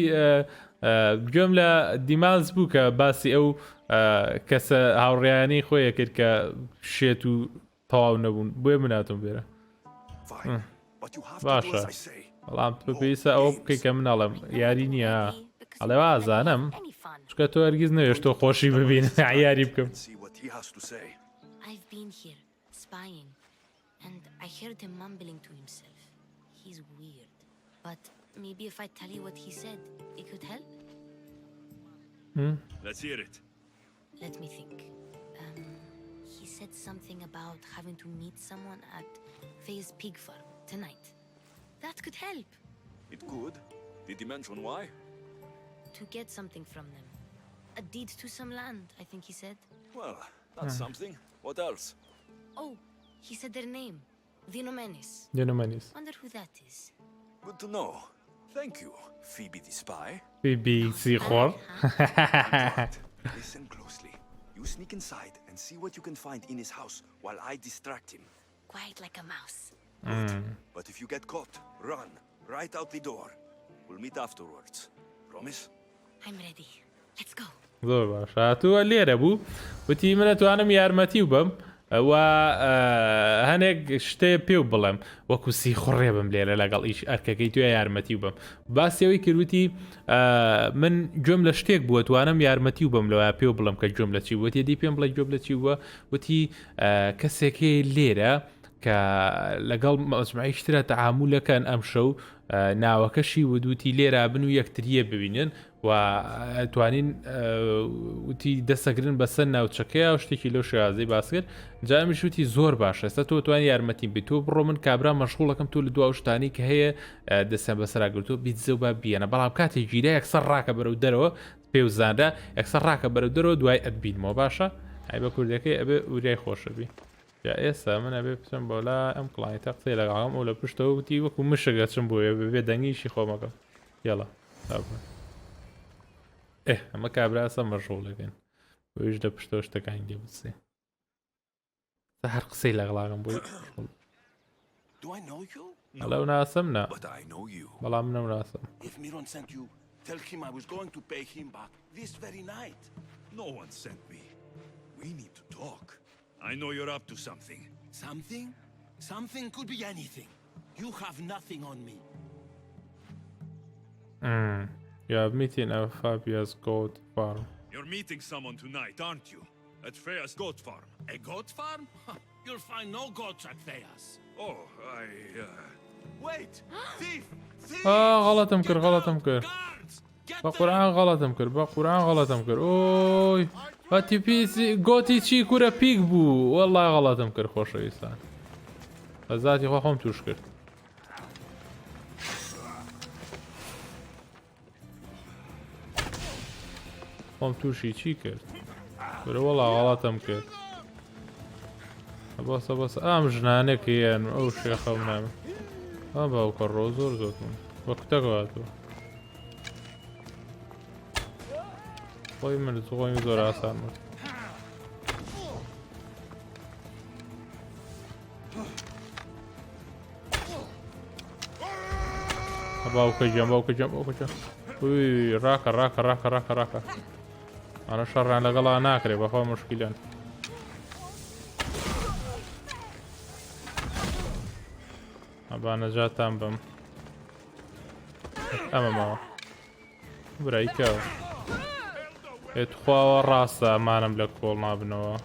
گوێم لە دیمالز بوو کە باسی ئەو کەسە هاوڕێیانەی خۆیە کرد کە شێت و تەواو نەبوون بۆیە مناتم بێرە باشە بەڵام پێویستە ئەوە بکەی کە مناڵم یاری نییە ئەڵێ ئازانم چکە تۆ هەرگیز نەوێش تۆ خۆشی ببین یاری بکەم I've been here, spying, and I heard him mumbling to himself. He's weird, but maybe if I tell you what he said, it could help? Let's hear it. Let me think. He said something about having to meet someone at Faye's pig farm tonight. That could help. It could? Did he mention why? To get something from them. A deed to some land, I think he said. Well, that's something. What else? Oh, he said their name. Dinomenis. Wonder who that is. Good to know. Thank you, Phoebe the spy. Phoebe Seahor. Listen closely. You sneak inside and see what you can find in his house while I distract him. Quiet like a mouse. But if you get caught, run right out the door. We'll meet afterwards. Promise? I'm ready. Let's go. زۆر باش هاتووە لێرە بوو وتی منە توانم یارمەتی و بم و هەنێک شتێ پێ بڵێم وەکو سی خوڕێ بم لێرە لەگەڵ ئیش ئەرکەکەی توێ یارمەتی بم باسیەوەی کردوتی من گوێم لە شتێک بووە توانم یارمەتی و بم لەوە پێ بڵم کە گوێم لە چی بووە دی پێم بڵێ گوێم لە چی بووە وتی کەسێکی لێرە کە لەگەڵ مەزمعی شترە تەعامولەکەن ئەم شەو ناوەکەشی ودوتی لێرە بن و یەکتریە ببینن و توانین وتی دەسەگرن بەسەر ناوچەکەی و شتێکی لەو شێوازەی باس کرد جامیش وتی زۆر باشە ئێستا تۆ توانی یارمەتیم بێت تۆ بڕۆ من کابرا مەشغوڵەکەم تۆ لە دو شتانی کە هەیە دەستیان بەسەراگرتۆ بیتزە و با بیەنە بەڵام کاتی گیرە یەکسەر ڕاکە بەرەو دەرەوە پێ و زاندا یەکسەر ڕاکە بەرەو دەرەوە دوای ئەتبینەوە باشە ئای بە کوردەکەی ئەبێ وریای خۆشەبی جا ئێستا من ئەبێ بچم بۆلا ئەم کڵایتە قسەی لەگەڵم ئەو لە پشتەوە وتی وەکو مشەگەچم بۆیە ببێ دەنگیشی خۆمەکەم یاڵا ئەمە کابراسە مەژۆڵەکەن بۆیش لە پشتەوە شتەکانی لێ بچێ هەر قسەی لەگەڵاغم بۆی هەڵەو ناسم نا بەڵام منەم ناسم Tell him I was going to pay him back this very night. No one sent me. We need to talk. I know you're up to something. Something? Something could be anything. You have nothing on me. You are meeting at Fabia's goat farm. You're meeting someone tonight, aren't you? At Freya's goat farm. A goat farm? You'll find no goats at Freya's. Oh, Wait! Thief! Thief! غلطم كر بقرآن غلطم كر اوي هاتي بيسي قوتي چي كورا بيك بو والله غلطم كر خۆشەویستان بەذاتی خۆ خۆم توش کرد خۆم تووشی چی کرد برە وەڵا غەڵەتم کرد بەسە ئام ژنانێکیان ئەو شێخەم نامە ئەم باوکە ڕۆ زۆر من وەکتەکەواتوە خۆی من خۆی زۆر ئاسان مرد باوکە جەم وی ڕاکە ئەنە شەڕیان لەگەڵا ناکرێ بەخوا مشکیلەن ئەبا نەجاتان بم ئەمە ماوە برایکەوە خواوە ڕاستە ئەمانم لە کۆڵ نابنەوە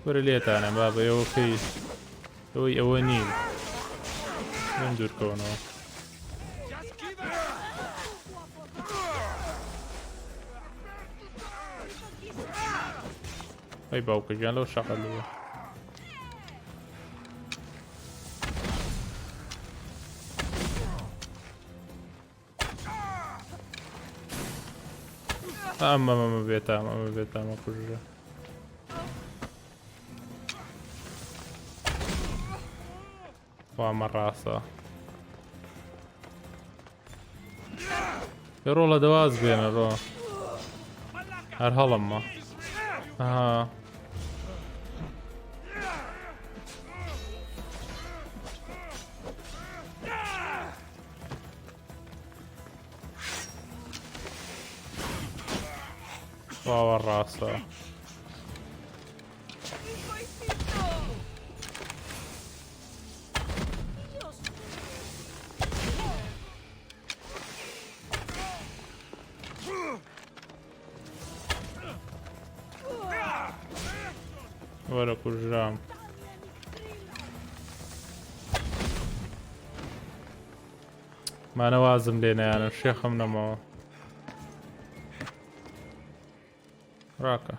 وەرە لێتانە با بە ئێوەکەی ئەوەی ئەوە نین من دوورکەونەوە ئەی باوکە گیان لەو شەقەلووە ئەمە بێتامە کوژە وامە ڕاستە ڕۆ لە دەواز بێنە ڕۆ هەر هەڵممە واوە ڕاستە وەرە کوژرام مانەوازم لێ نەیانم شێخم نەمەوە ڕاکە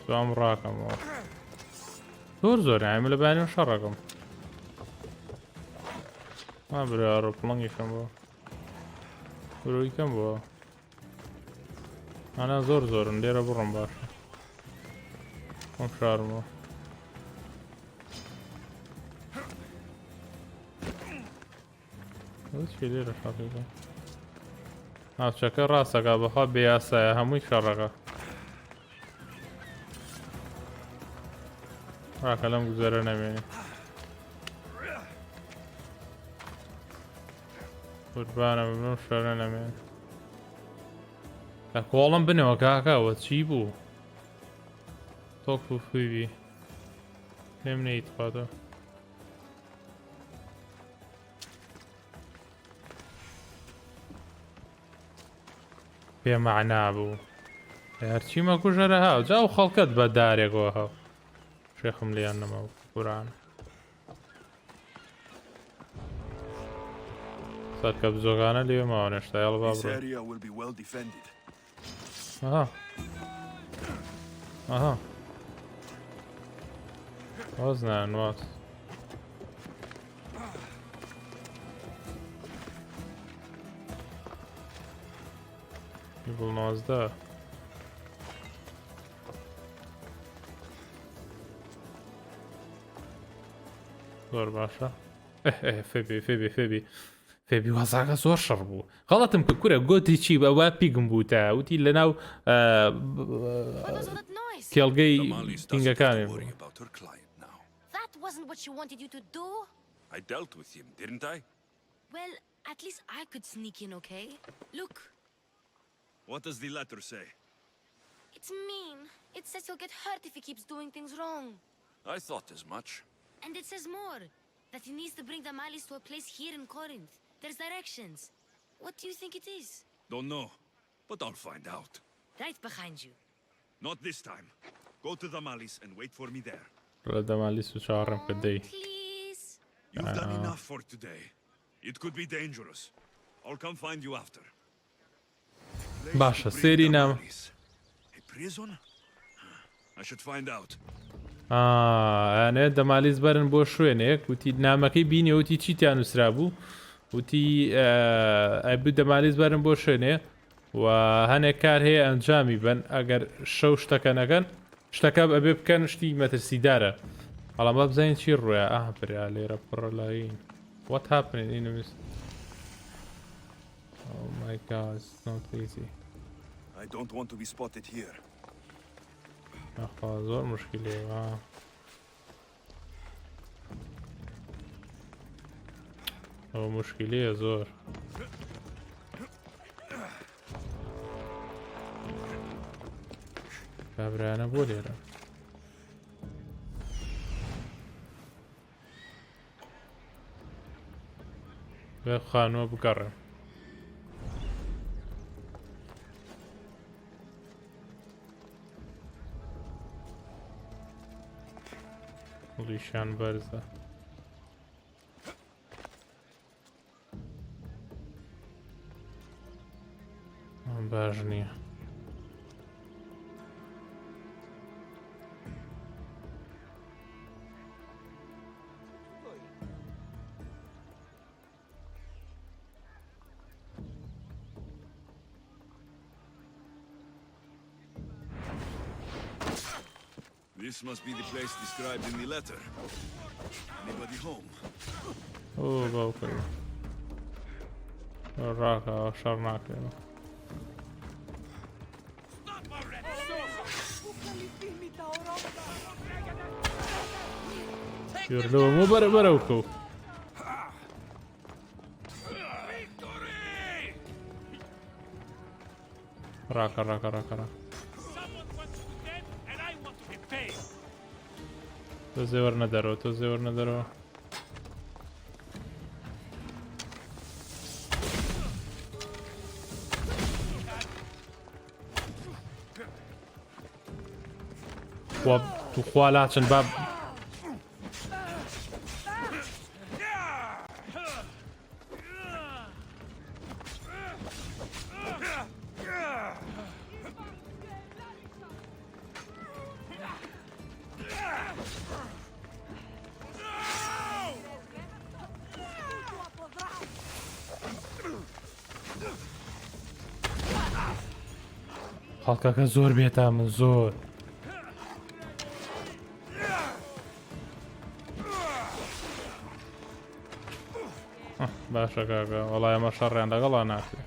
دوام ڕاکەمەوە زۆر ئەمە لە بانیم شەڕەکەم برا ڕۆپڵەنگیشم بۆ بڕۆیکەم بووە ئەنا زۆرن لێرە بڕم باشە ئەم شارمەوە چی لێرە شەڕێکە ناوچەکە ڕاستەکە بەخوا بێیاسایە هەمووی شەڕەکە ڕاکە لەم گوزەرە نەمێنێ قوربانە ببنم شەرە نەمێن لە کۆڵم بنەوە کاکەوە چی بوو تۆک و فویبی پێم نەیت خاتە پێمەعنا بوو هەرچیمە کوژەرە هاو جا و خەڵکەت بە دارێکەوە هاو شێخم لیان نەما و قورآن سەرکە بزۆگانە لێ ماوە نێشتایڵ با بڕۆ ئەها ئەها واز نان واز يقول 19 زۆر باشە فێبی وازاکە زۆر شەڕ بوو غەڵەتم کە کورە گوتی چی بەوا پیگم بوو تا وتی لەناو کێڵگەی تینگەکانی بوو That wasn't what she wanted you to do. I dealt with him, didn't I? Well, at least I could sneak in, okay? Look. What does the letter say? It's mean. It says he'll get hurt if he keeps doing things wrong. I thought as much. And it says more. That he needs to bring the Malis to a place here in Corinth. There's directions. What do you think it is? Don't know, but I'll find out. Right behind you. Not this time. Go to the Malis and wait for me there. Please. You've done enough for today. It could be dangerous. I'll come find you after. باشە سێری نام A prison? I should find out. ئەنێ دەمالیز بەرن بۆ شوێنێک وتی نامەکەی بینێ وتی چیتیان نووسرا بوو وتی ئەبوو دەمالیز بەرن بۆ شوێنێ و هەنێک کار هەیە ئەنجامی بن ئەگەر شەو شتەکە نەکەن شتەکە ئەبێ بکەن شتی مەترسیدارە بەڵام با بزانین چی ڕوویە پریا لێرە پڕە لاین What happened in this? Oh my god, it's not easy. I don't want to be spotted here. زۆر مشکلێ ئەو مشکلەیە زۆر کابرایانە بۆ لێرە بێ خانووە بگەڕێم لیشان بەرزە باش نییە This must be the place described in the letter. Anybody home? Oh, okay. Raka, Sharnak. You're low, Mubarak. Raka. تو زور ندارو و تو خوالاتشن باب خەڵکەکە زۆر بێتە من زۆر باشە کاکە وەڵای ئەمە شەڕیان لەگەڵا ناکرێ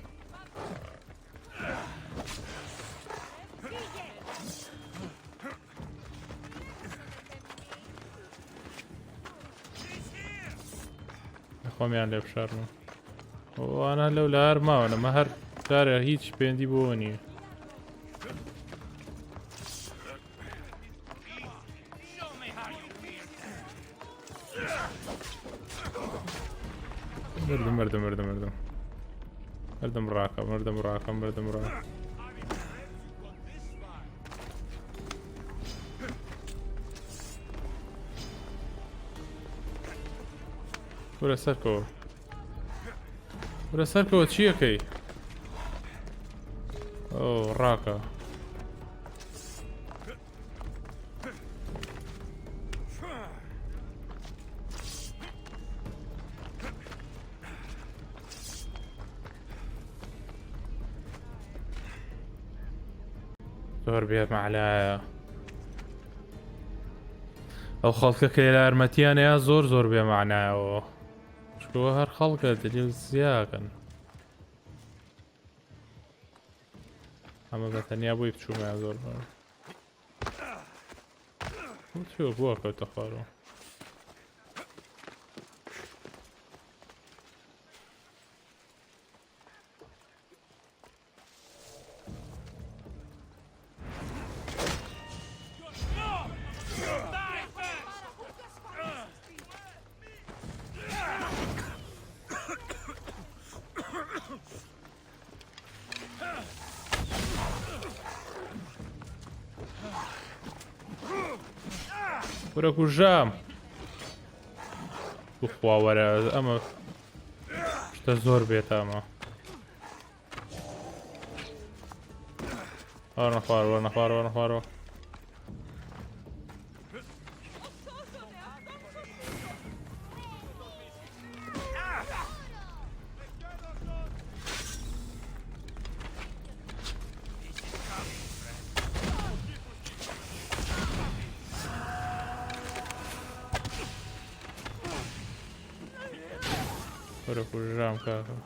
خۆمیان لێ بشارن ئەوانە لەو لە هەر ماوە ئەمە هەر کارە هیچ پێندی بۆ نییە مردم ڕاکە وەرە سەرکەوە چیەکەی ئەو ڕاکە زۆر بێمەعنایە ئەو خەڵکە کە لە ئەرمەتیانەیە زۆر بێمەعنایەوە چکەوە هەر خەڵکە دلی زیاکەن ئەمە بەتەنیا بۆی بچوومە زۆر چۆ بووە کەوتە خوارەوە وەرە کوژام بخوا وەرە ئەمە شتە زۆر بێتە ئەمە نەخوارەوە وەرە کوژام کاکە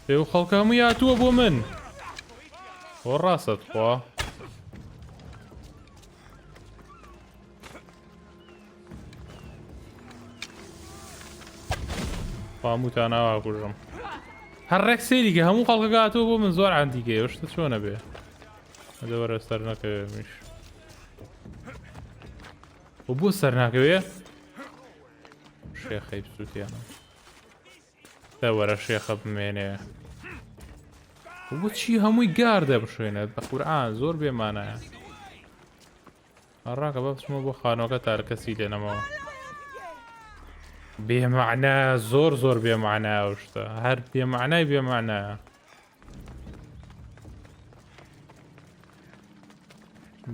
پێو خەڵکە هەمووی هاتووە بۆ من بۆ ڕاستت خوا هەمووتان ئاوا کوژم هەر ڕێک سێریکە هەموو خەڵکەکە هاتووە بۆ من زۆر عەندیکە ئەو شتە چۆنە بێ ئەدە وەرە سەر نەکەوێ میش و بۆ سەر ناکەوێ شێخەی بسووتیانە دە وەرە شێخە بمێنێ بۆ چی هەمووی گار دەبشوێنێت بە قورئان زۆر بێمانایە ڕاکە بە بچمە بۆ خانۆکە تا کەسی لێنەمەوە بێمەعنایە زۆر بێمەعنایە ئەو شتە هەر بێمەعنایە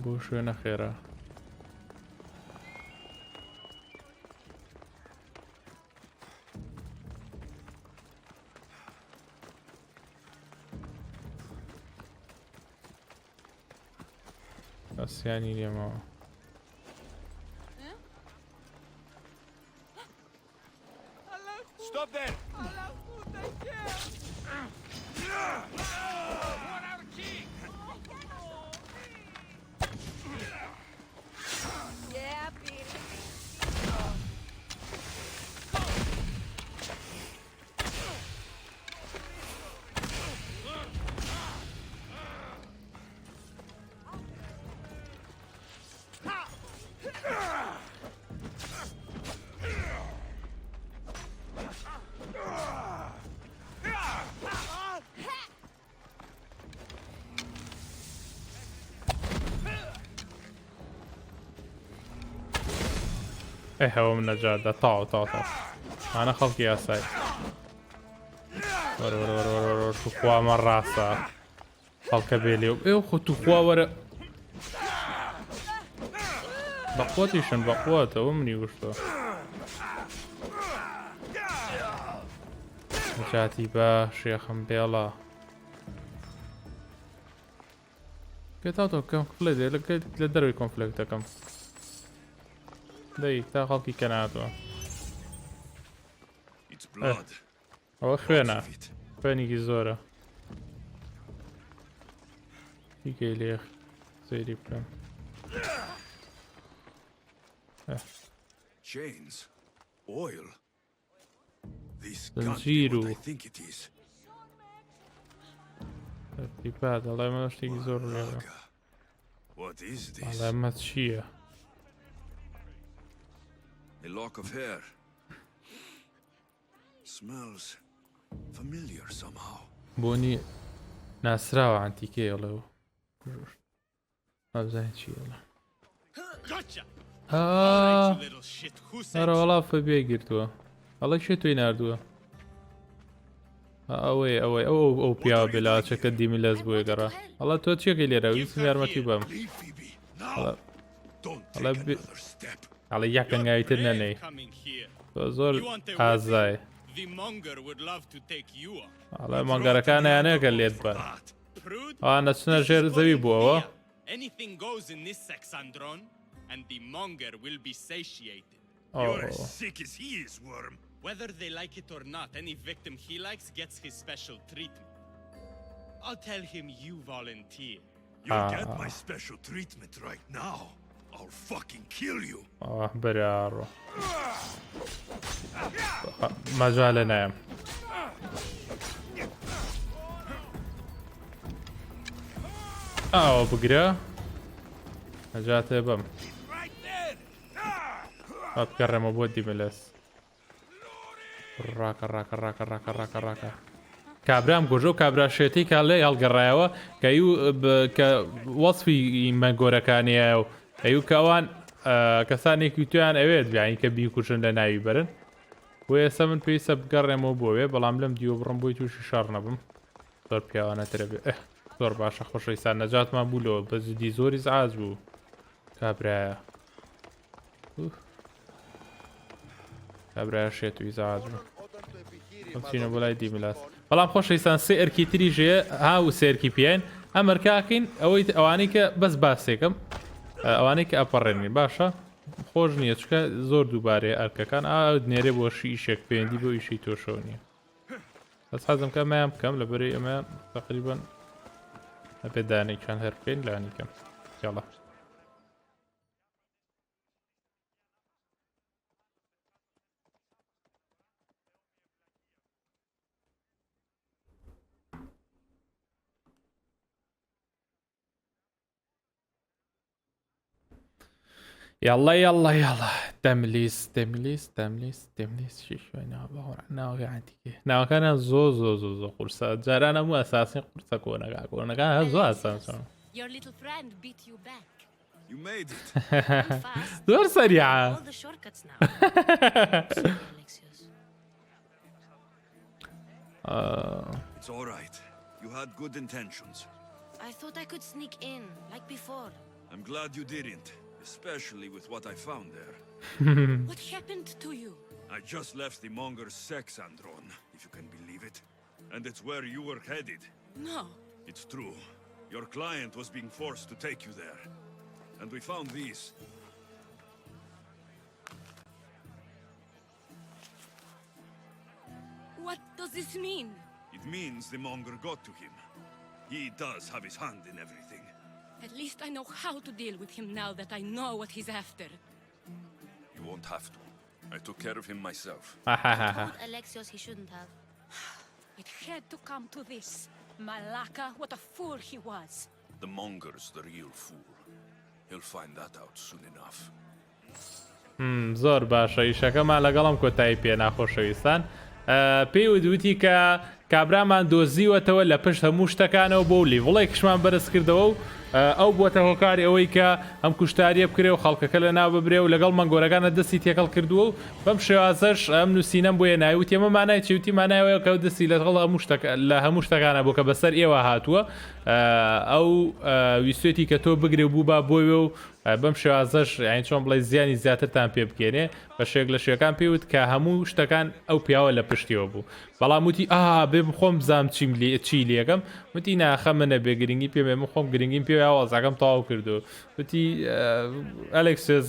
بۆ شوێنە خێرا ئەسیانی لێمەوە Stop there! Yeah, Peter. هەوە من نەجادە تاو ئانە خەڵکی یاسای وەرە توخوامە ڕاستە خەڵکە بێ لێو ئێو خۆ توخوا وەرە بەقوەتیشن بەقوەتەوە منی وشتە جاتی بە شێخم بێڵە پێتاوتۆ کەم کفلێ دێ لە دەروی کۆنفلێکتەکەم دەی تا خەڵکی کەناتەوە ئەوە خوێنە خوێنێکی زۆرە دیکەی لێ سەیری بکەم Chains, oil. This Then can't be zero. what I think it is. ترتیبات دەڵێ مە شتێکی زۆر ڕێوە What is this? ئەڵێمە چییە؟ A lock of hair. Smells familiar somehow. بۆنی ناسراوە ئەنتیکەیەڵێەوە ئەبزانین چییەڵە هەرە وەڵا فەبێ گرتووە ئەڵە شێ توی نردووە ئەوەی ئەو پیاوە بێلاچەکە دیمی لەس بووە گەڕا ئەڵە تۆ چێکی لێرە ویستم یارمەتی بەم ئەڵە یەکەنگاویتر نەنەی تۆ زۆر ئازای ئەڵە مەنگەرەکانیانەکە لێت بە ئەوانە چنە ژێر زەوی بووەوە Anything goes in this Sexandron, and the monger will be satiated. You're as sick as he is, worm. Whether they like it or not, any victim he likes gets his special treatment. I'll tell him you volunteer. You'll get my special treatment right now. I'll fucking kill you. برارو مجال نایم بگرە نەجاتێ بەم بکەڕێمە بۆ دیمەلەس ڕاکە کابرام گۆژە و کابرا شێتی کا لێ هەڵگەڕایەوە کە وەسفی مەگۆرەکانیە و ئەیو کەوان کەسانێکی تویان ئەوێت بیانی کە بیکوشن لە ناوی بەرن بۆ ئێستا من پێویستە بگەڕێمەوە بۆوێ بەڵام لەم دیوە بڕم بۆی تووشی شار نەبم زۆر پیاوانەترە بێ زۆر باشە خۆشەویستان نەجاتمان بوولەوە بە زودی زۆری زعاج بوو کابرایە کابرایە شێتوی زعاج بوو بچینە بۆ لای دیملاس بەڵام خۆشەویستان سێ ئەرکی تری ژێ ها و سێرکی پیان ئەمەرکاکەین ئەوانەی کە بەس باسێکم ئەوانەی کە ئەپەڕێنین باشە خۆش نییە چکە زۆر دووبارێ ئەرکەکان نێرێ بۆ ئیشێک پەیوەندی بۆ ئیشی تۆشەوە نییە بەس حەزم کە ئەمەیان بکەم لەبەرەی ئەمە تقریباً ئەپێدانێکیان هەر بکەین لانی کەم یاڵا يلا تمليس شي شوي ناوي عندي ناو كان زو قرصة جارانا مو اساسي قرصة كونا كان زو اساسي Your little friend beat you back. You made it. دور سريعة. All the shortcuts now. It's all right. You had good intentions. I thought I could sneak in, like before. I'm glad you didn't. Especially with what I found there. What happened to you? I just left the monger's Sexandron, if you can believe it. And it's where you were headed. No. It's true. Your client was being forced to take you there. And we found these. What does this mean? It means the monger got to him. He does have his hand in everything. At least I know how to deal with him now that I know what he's after. You won't have to. I took care of him myself. Told Alexios he shouldn't have. It had to come to this. Malaka, what a fool he was. The monger's the real fool. He'll find that out soon enough. زۆر باشە ئیشەکەمان لەگەڵم کۆتایی پێ ناخۆشەویستان پێی وتی کە کابرامان دۆزیوەتەوە لە پشت هەموو شتەکانەوە بۆ لیڤڵی کشمان بەرز کردەوە و ئەو بووەتە هۆکاری ئەوەی کە ئەم کوشتاریە بکرێ و خەڵکەکە لە ناو ببرێ و لەگەڵ مەنگۆرەکانە دەستی تێکەڵ کردووە و بەم شێوازەش ئەم نووسینەم بۆیە ناوی ئێمە مانای چوتی مانایەوە کە دەستی لەگەڵ لە هەموو شتەکانە بۆ کە بەسەر ئێوە هاتووە ئەو ویستێتی کە تۆ بگرێ بوو با بۆیەوە و بەم شێوازەش یان چۆن بڵێ زیانی زیاترتان پێ بکێنێ بە شێک لە شوێکان پێوت کە هەموو شتەکان ئەو پیاوە لە پشتیەوە بوو بەڵام وتی بێ خۆم بزانم چی لێگەم وتی ناخە منە بێ گرنگی پێ من خۆم گرنگیم پێ وازاکەم تەواو کردو وتی ئەلێکسیس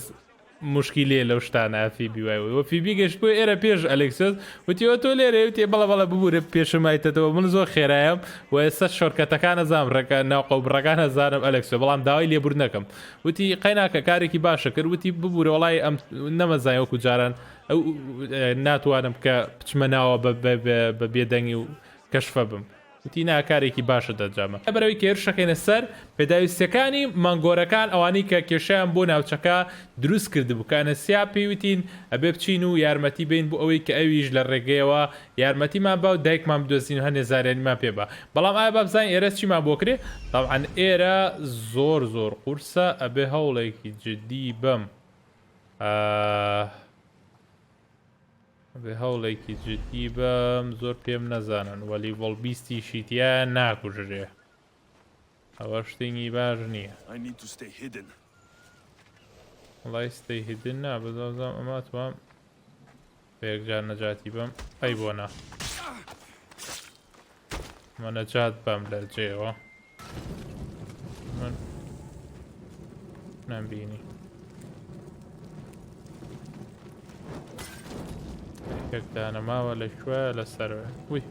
مشکلێ لەو شتانە فیبی وایەوە فیبی گەشت بۆ ئێرە پێش ئەلێکسۆس وتیەوە تۆ لێرە وتێ بەڵە ببوورە پێشمایتەوە من زۆر خێرایەم و ئێستا شۆرکەتەکانە زانڕەکە ناوقەوبڕەکان هەزارم ئەلێکسۆ بەڵام داوای لێبور نەکەم وتی قەیناکە کارێکی باشە کرد وتی ببوورە وڵای ئەم نەمەزانیوەکو جاران ئەو ناتوانم کە بچمە ناوە بە بێدەنگی و کەشفە بم وتی ناکارێکی باشە دەجامە بەرەوەی کێرشەکەینە سەر پێداویستەکانی مانگۆرەکان ئەوانی کە کێشیان بۆ ناوچەکە دروست کردبووکانە سیا پێیوتین ئەبێ بچین و یارمەتی بین بۆ ئەوەی کە ئەویش لە ڕێگەیەوە یارمەتیمان با و دایکمان بدۆزین و هەنێ زارێنیمان پێبا بەڵام ئایا بابزانین ئێرە چیمان بۆ کرێ طبعاً ئێرە زۆر قورسە ئەبێ هەوڵێکی جدی بم بێ هەوڵێکی جدی بەم زۆر پێم نەزانن وەلی ڤۆڵبیستی شیتیان ناکوژرێ ئەوە شتێنی باش نییە وڵای ستەی هیدن نا بەزازام ئەما توام بەیەکجار نەجاتی بەم ئەی بۆنا مە نەجات بەم لە جێەوە من نەمبینی یەکدانە ماوە لە کوێ لەسەر وی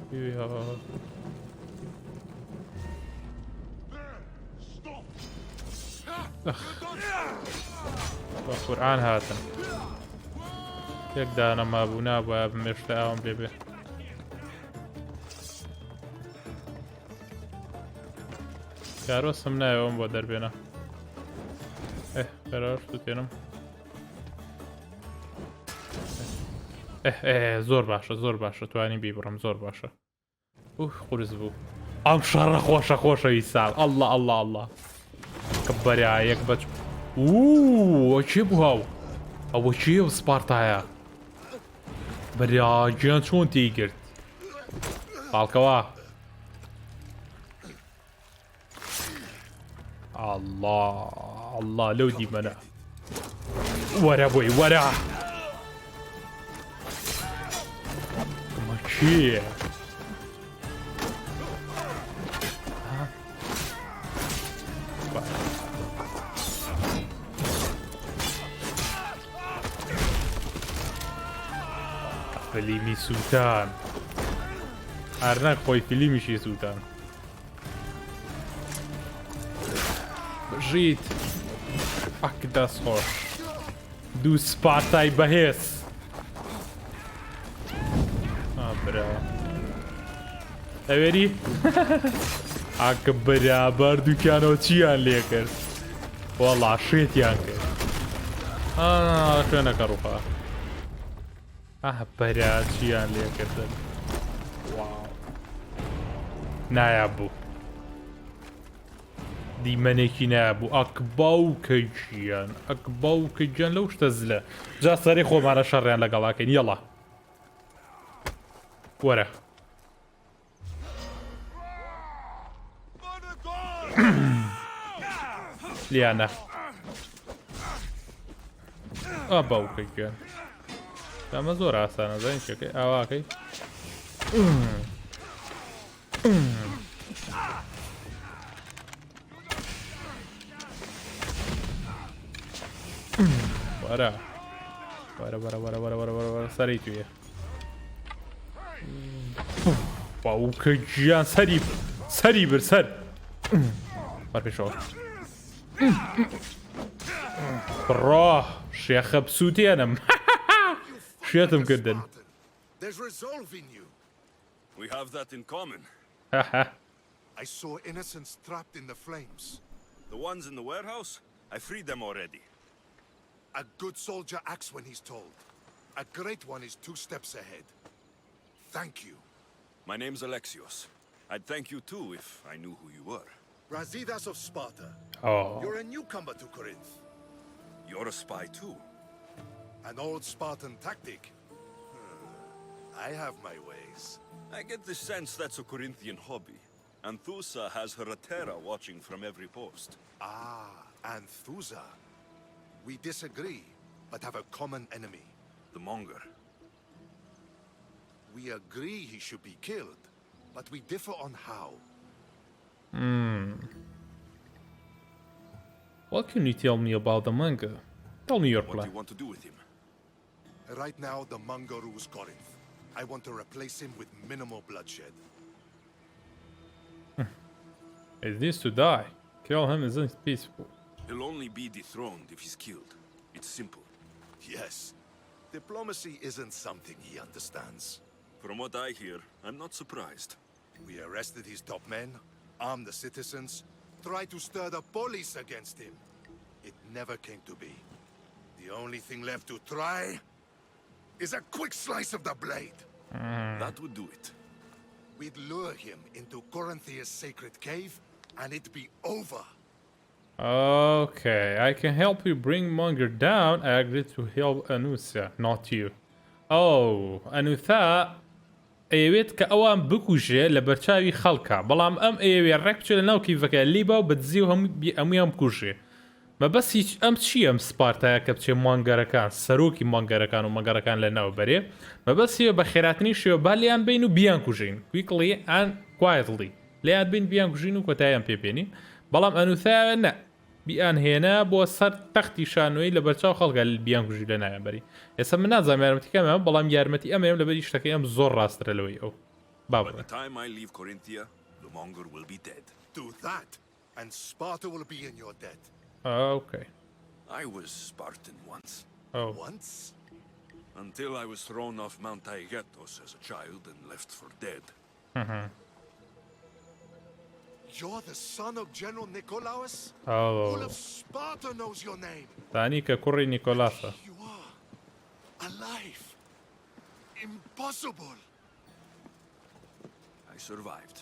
بە قورئان هاتن یەکدانە مابوو نابووە بمێشتە ئاوم بێبێ کارۆسم نایەوەم بۆ دەربێنە قەرار تێنم زۆر باشە توانی بیبڕم زۆر باشە قورس بوو ئەم شەڕە خۆشەوی ساڵ ئەڵڵە کە بەریا یەک بەچ ئەوە چێ بوو هاو ئەوە چیە و سپارتایە بەریا گیان چۆن تێی گرت باڵکەوە ئەڵڵا لەو دیمەنە وەرە بۆی وەرە چیە فیلیمی سووتان هەرنەک خۆی فیلیمیشی سووتان بژیت ئەک دەست خۆش دوو سپارتای بەهێز ئەوێری ئاکە بەرابەر دووکانەوە چیان لێ کرد وەڵا شێتیان کرد خوێنەکە ڕووخە بەرا چیان لێ کردن نایابوو دیمەنێکی نایابوو ئەکباوکە گیان لەو شتە زلە جا سەری خۆمانە شەڕیان لەگەڵاکەین یەڵا وەرە لیانە باوکە گیان ئەمە زۆر ئاسانە زین شەکەی ئاواکەی وەرە سەری تویە باوکە گیان سەری بر سەر بەرپێشەوە بڕۆ شێخە بسووتێنم شێتم کردن There's resolve in you. We have that in common. I saw innocents trapped in the flames. The ones in the warehouse? I freed them already. A good soldier acts when he's told. A great one is 2 steps ahead. Thank you. My name's Alexios. I'd thank you too if I knew who you were. Brasidas of Sparta. You're a newcomer to Corinth. You're a spy too. An old Spartan tactic. I have my ways. I get the sense that's a Corinthian hobby. Anthusa has her Atera watching from every post. Anthusa. We disagree, but have a common enemy. The Monger. We agree he should be killed, but we differ on how. What can you tell me about the manga? Tell me your What do plan. you want to do with him? Right now, the Mangaru's got him. I want to replace him with minimal bloodshed. It needs to die. Kill him isn't peaceful. He'll only be dethroned if he's killed. It's simple. Yes. Diplomacy isn't something he understands. From what I hear, I'm not surprised. We arrested his top men, armed the citizens, tried to stir the police against him. It never came to be. The only thing left to try is a quick slice of the blade. That would do it. We'd lure him into Corinthia's sacred cave, and it'd be over. Okay, I can help you bring Monger down. I agree to help Anusa, not you. Oh, Anutha ئەوێت کە ئەوان بکوژێ لە بەرچاوی خەڵکە بەڵام ئەم ئێوێ ڕێک بچێت لە ناو کیڤەکە لیبا و بەدزی و هەمویان بکوژێ مەبەست هیچ ئەم چی ئەم سپارتایە کە بچێ مانگەرەکان سەرۆکی مانگەرەکان و مەگەرەکان لە ناو بەرێ مەبەستیە بە خێراتنی شێوە با لیان بین و بیان کوژین quickly and quietly لیان بین بیان کوژین و کۆتاییان پێبێنین بەڵام ئەنوثایە نە بیان هێنا بۆ سەر تەختی شانۆی لە بەرچاو خەڵکە بیان کوژی لە نایان بەری ئێستا من نازانم یارمەتیکەمە بەڵام یارمەتی ئەمەیەم لەبەری شتەکەی ئەم زۆر ڕاسترە لەوەی ئەو By the time I leave Corinthia, the Mongol will be dead. Do that, and Sparta will be in your debt. Okay. I was Spartan once. Oh. Once? Until I was thrown off Mount Taygetos as a child and left for dead. You're the son of General Nikolaos? Oh. All of Sparta knows your name. Tani kە کوڕی نیکۆلاسە. You are alive. Impossible. I survived.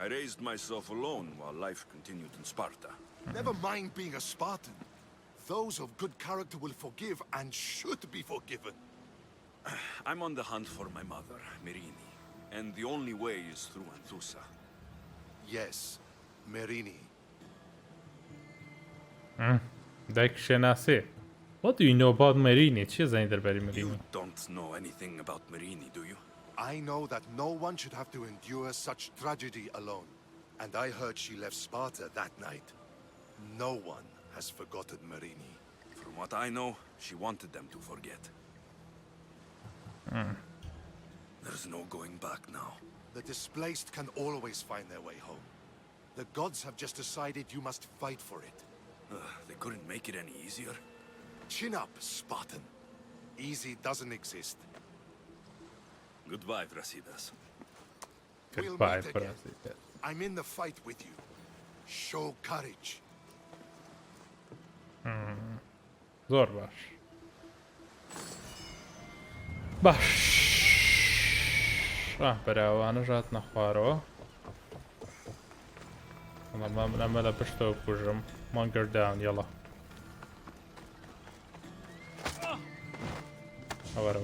I raised myself alone while life continued in Sparta. Never mind being a Spartan. Those of good character will forgive and should be forgiven. I'm on the hunt for my mother, Merini, and the only way is through Anthusa. Yes, Merini. دایک شناسه. What do you know about Merini? چی زنی درباره Merini? You don't know anything about Merini, do you? I know that no one should have to endure such tragedy alone. And I heard she left Sparta that night. No one has forgotten Merini. From what I know, she wanted them to forget. There's no going back now. The displaced can always find their way home. The gods have just decided you must fight for it. They couldn't make it any easier. Chin up, Spartan. Easy doesn't exist. Goodbye, Brasidas. Goodbye, we'll Brasidas. I'm in the fight with you. Show courage. زۆر باش. باش. بەراوانە ژات نەخوارەوە. ئەمە لە پشتەوە کوژم. Monger down, یاڵا. ئەوەرە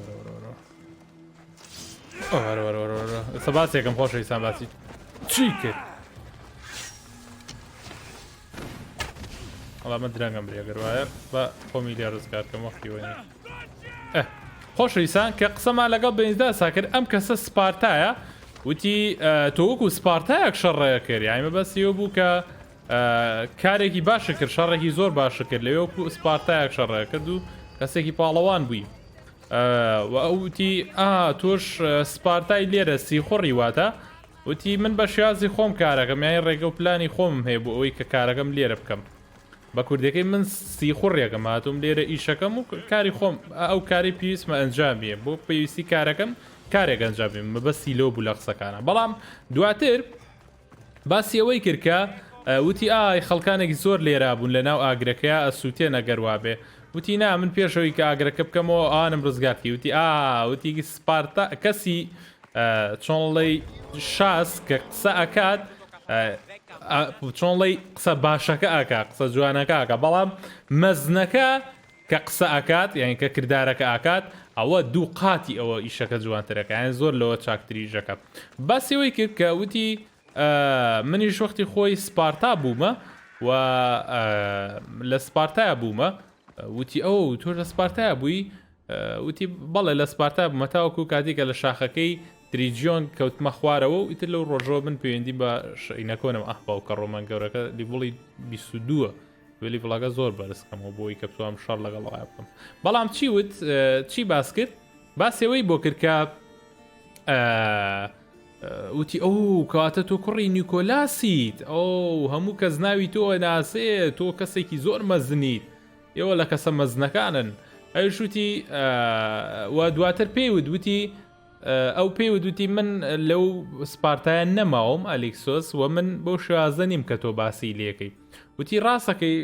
سەباسێکم خۆشەویستان باسی چی کرد وەڵامە درەنگەم برێگەر وایە بە خۆمی لێ ڕزگارکەم وەختیوەنی خۆشەویستان کە قسەمان لەگەڵ بەنیزدا ساکرد ئەم کەسە سپارتایە وتی تۆ وەکو سپارتایەک شەڕێە کرد یانی مەبەستیەوە بوو کە کارێکی باشە کرد شەڕێکی زۆر باشە کرد لەوێ وەکو سپارتایەک شەڕێە کرد و کەسێکی پاڵەوان بووی وتی تۆش سپارتای لێرە سیخۆڕی واتە وتی من بە شیازی خۆم کارەکەم یانی ڕێگە و پلانی خۆم هەیە بۆ ئەوەی کە کارەکەم لێرە بکەم بە کوردەکەی من سیخۆڕێکەم هاتووم لێرە ئیشەکەم و کاری خۆم ئەو کاری پێویستمە ئەنجامیە بۆ پێویستی کارەکەم کارێک ئەنجامیم مەبەستی لەو بوو لە قسەکانە بەڵام دواتر باسی ئەوەی کرد کە وتی خەڵکانێکی زۆر لێرا بوون لە ناو ئاگرەکەیە ئەسووتێ نەگەروابێ وتی نا من پێشەوەی کە ئاگرەکە بکەمەوە ئانم ڕزگارکی وتی وتی سپارتا کەسی چۆنڵی شاس کە قسە ئەکات چۆنڵی قسە باشەکە ئاکا قسە جوانەکە ئاکا بەڵام مەزنەکە کە قسە ئاکات یعنی کە کردارەکە ئاکات ئەوە دوو قاتی ئەوە ئیشەکە جوانترەکە یان زۆر لەوە چاکتریژەکە باسیەوەی کرد کە وتی منیش وەختی خۆی سپارتا بوومە و لە سپارتایە بوومە وتی تۆ لە سپارتایە بووی وتی بەڵێ لە سپارتا بوومە تاوەکو کاتێکە لە شاخەکەی تریجیۆن کەوتمە خوارەوە و ئیتر لەو ڕۆژەوە من پەیوەندی بە شەینەکۆنم ئەحباو کە ڕۆمان گەورەکە لیڤڵی 22 لیڤڵەکە زۆر بەرزکەمەوە بۆی کە بتوانم شەڕ لەگەڵ ئەوە بکەم بەڵام چی وت چی باس کرد باسێەوەی بۆ کرد کە وتی ئەو کاتە تۆ کوڕی نیکۆلاسیت ئەو هەموو کەس ناوی تۆ ناسێت تۆ کەسێکی زۆر مەزنیت ئێوە لە کەسە مەزنەکانن ئەوش وتی و دواتر پێیوت وتی ئەو پێیوت وتی من لەو سپارتایان نەماوم ئەلێکسۆس و من بۆ شوازە نیم کە تۆ باسی لێکەی وتی ڕاستەکەی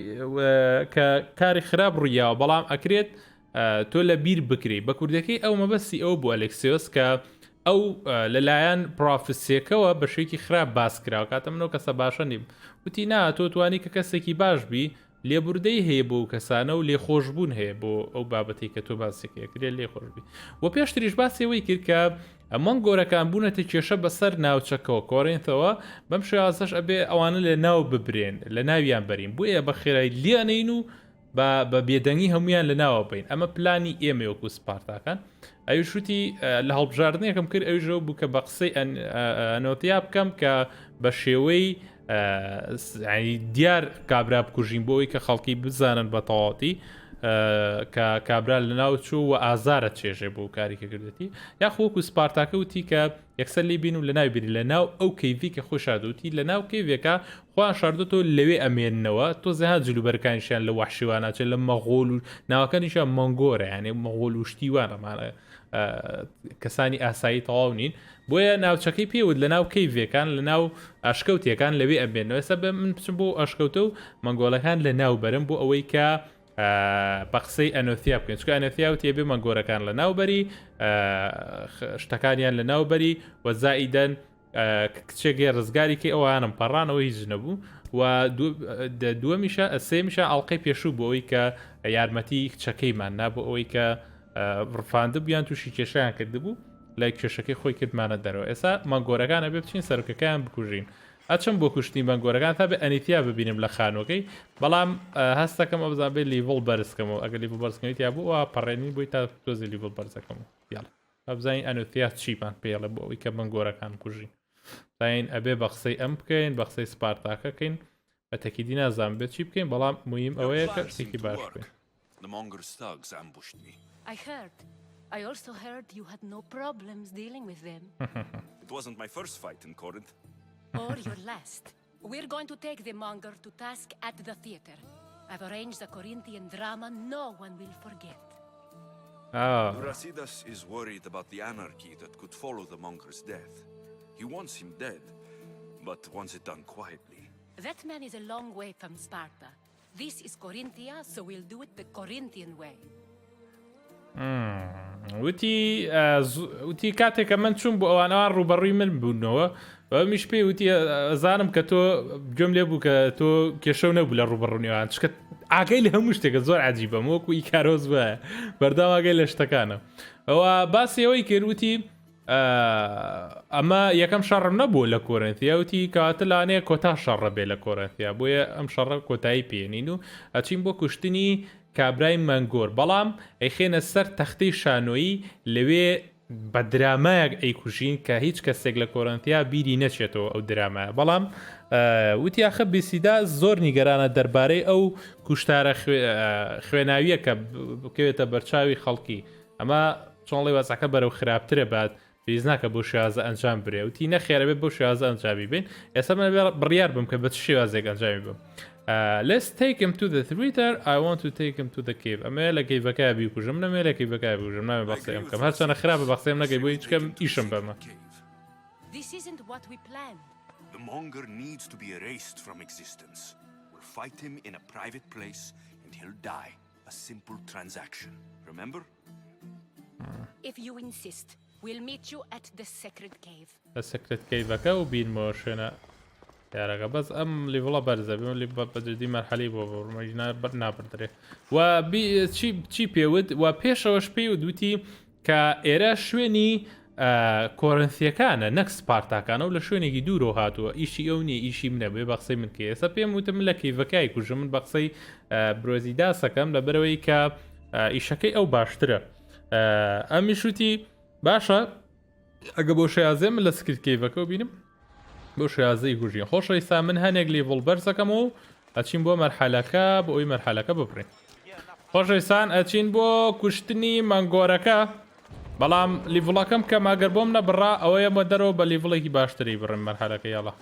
کە کاری خراپ ڕوویاوە بەڵام ئەکرێت تۆ لە بیر بکری بە کوردەکەی ئەو مەبەستی ئەو بۆ ئەلێکسیۆس کە ئەو لەلایەن پرۆفسیەکەەوە بە شوێکی خراپ باس کراوە کاتە منەوە کەسە باشە نیم وتی نا تۆ توانی کە کەسێکی باش بی لێبوردەی هەیە بۆ کەسانە و لێخۆشببوون هەیە بۆ ئەو بابەتی کە تۆ باسێکەکرێت لێخۆشببی و پێشتریش باسیەوەی کرد کە ئەمەنگ گۆرەکان بوونەتە کێشە بەسەر ناوچەکەەوە کۆڕێنتەوە بەم شێوازەش ئەبێ ئەوانە لە ناو ببرێن لە ناویان بەرین بۆیە بە خێرای لیانین و بە بێدەنگی هەمویان لە ناوە بین ئەمە پلانی ئێمە وەکو سپارتاکان ئەوشوتی لە هەڵبژاردنێکم کرد ئەوژەوە بوو کە بە قسەی ئەنۆتیا بکەم کە بە شێوەی دیار کابرا بکوژین بۆەوەی کە خەڵکی بزانن بە تەواوەتی کە کابرا لە ناو چوو و ئازارە چێژێ بۆ کاریکە کردێتی یاخۆکو سپارتاکە وتی کە یەکسەر لی بین و لە ناوبیری لە ناو ئەو کەیڤی کە خۆشادوتی لە ناو کەیڤێکە خۆیان شاردۆتۆ لەوێ ئەمێننەوە تۆ زەها جلوبەرەکانیشیان لە وحشیواناچێت لە مەغۆڵ و ناوەکانیشان مەنگۆرە یانێ مەغۆڵ و شتیوانەمانە کەسانی ئاسایی تەواو نین بۆیە ناوچەکەی پێوت لە ناو کەیڤەکان لە ناو ئاشکەوتیەکان لەوێ ئەبێنەوە ئێستا من بچم بۆ ئاشکەوتە و مەنگۆڵەکان لە ناو بەرم بۆ ئەوەی کە بە قسەی ئەنۆتیا بکەین چکە ئەنۆتیا و تێبێ مەنگۆرەکان لە ناوبەری شتەکانیان لە ناوبەری وەزائیدەن کچێکی ڕزگاریکە ئەوانم پەڕانەوە هیچ نەبوو و دووەمیشە سێمیشە ئەڵلقەی پێشوو بۆ ئەوەی کە یارمەتی کچەکەیمان نا بۆ ئەوەی کە ڕفاندە بیان تووشی کێشیان کردبوو لای کێشەکەی خۆی کردمانە دەرەوە ئێستا مەنگۆرەکانە بێ بچین سەرکەکەیان بکوژین ئەچم بۆ کوشتنی مەنگۆرەکان تا بێ ئەنیتیا ببینم لە خانۆکەی بەڵام هەستەکەم ئەوزان بێ لیڤڵ بەرزکەمەوە ئەگەر لیڤڵ بەرزکەویتیا بوو ئەوە پەڕێنی بووی تا تۆزی لیڤڵ بەرزەکەمەوە یاڵ ئەبزین ئەنوتیا چیمان پێڵە بۆ ئەوەی کە مەنگۆرەکان کوژین داین ئەبێ بە قسەی ئەم بکەین بە قسەی سپارتاکەکەین بە تەکیدی نازان بێت چی بکەین بەڵام مویم ئەوەیە کە شتێکی باش بکەین I also heard you had no problems dealing with them. It wasn't my first fight in Corinth. Or your last. We're going to take the monger to task at the theater. I've arranged a Corinthian drama no one will forget. Brasidas is worried about the anarchy that could follow the monger's death. He wants him dead, but wants it done quietly. That man is a long way from Sparta. This is Corinthia, so we'll do it the Corinthian way. وتی کاتێککە من چوون بۆ ئەوانەوە ڕوبەڕووی من بوونەوە میش پێی وتی زانم کە تۆ گوێم لێ بوو کە تۆ کێشە نەبوو لە ڕوبەڕوونیوان چکە ئاگەی لە هەموو شتێکە زۆر عجیبە وەکو ئیکارۆز وایە بەردام ئاگەی لە شتەکانە ئەوە باسی ئەوەی کردوتی ئەمە یەکەم شەڕم نەبوو لە کۆرنتیا وتی کاتە لانەیە کۆتا شەڕە بێ لە کۆرنتیا بۆیە ئەم شەڕە کۆتایی پێێنین و ئەچین بۆ کوشتنی کابرای مەنگۆر بەڵام ئەیخێنە سەر تەختەی شانۆیی لەوێ بە درامایەک ئەیکوژین کە هیچ کەسێک لە کۆرنتیا بیری نەچێتەوە ئەو درامایە بەڵام وتی ئاخە بیسیدا زۆر نیگەرانە دەربارەی ئەو کوشتارە خوێناویە کە بکەوێتە بەرچاوی خەڵکی ئەمە چۆن لێ وەزەکە بەرەو خراپترە بات پێویست ناکە بۆ شێوازە ئەنجام برێ وتی نەخێرەبێت بۆ شێوازە ئەنجامی بین ئێستا من بڕیار بم کە بە چ شێوازێک ئەنجامی بم let's take him to the theater I want to take him to the cave ئەمە لە کەیڤەکە بیکوژم نەمێ لە کەیڤەکە بکوژم نامێ بەقسەم کەم هەرچەنە خراپە بەقسەم نەکەی بۆ هیچکەم ئیشم بەمە This isn't what we planned. The monger needs to be erased from existence. We'll fight him in a private place and he'll die. A simple transaction. Remember? If you insist, we'll meet you at the sacred cave. The sacred cave ئەکە و بینمەوە شوێنە یارەکە بەس ئەم لیڤڵە بەرزە بێ لی بەجددی مەرحەلی بۆ بڕمەژ نابردرێ و چی پێوت و پێشەوەش پێی و دوتی کە ئێرە شوێنی کۆرنتیەکانە نەک سپارتاکانە و لە شوێنێکی دوورۆ هاتووە ئیشی ئەو نیە ئیشی منە بێ بە قسەی من کە ئێستا پێم وتم لە کەیڤەکەی کوژم من بە قسەی برۆزیدا سەکەم لە بەرەوەی کە ئیشەکەی ئەو باشترە ئەمیش وتی باشە ئەگە بۆ شێازێ من لە سکرت کەیڤەکە و بینم بۆ شێازەی گوژین خۆشەویستان من هەنێک لیڤڵ بەرزەکەم و ئەچین بۆ مەرحەلەکە بۆ ئەوی مەرحەلەکە ببڕین خۆشەویستان ئەچین بۆ کوشتنی مەنگۆرەکە بەڵام لیڤڵەکەم کە ماگەر بۆم نەبڕا ئەوەیە مە دەرەوە بە لیڤڵێکی باشتری بڕین مەرحەلەکە یاڵە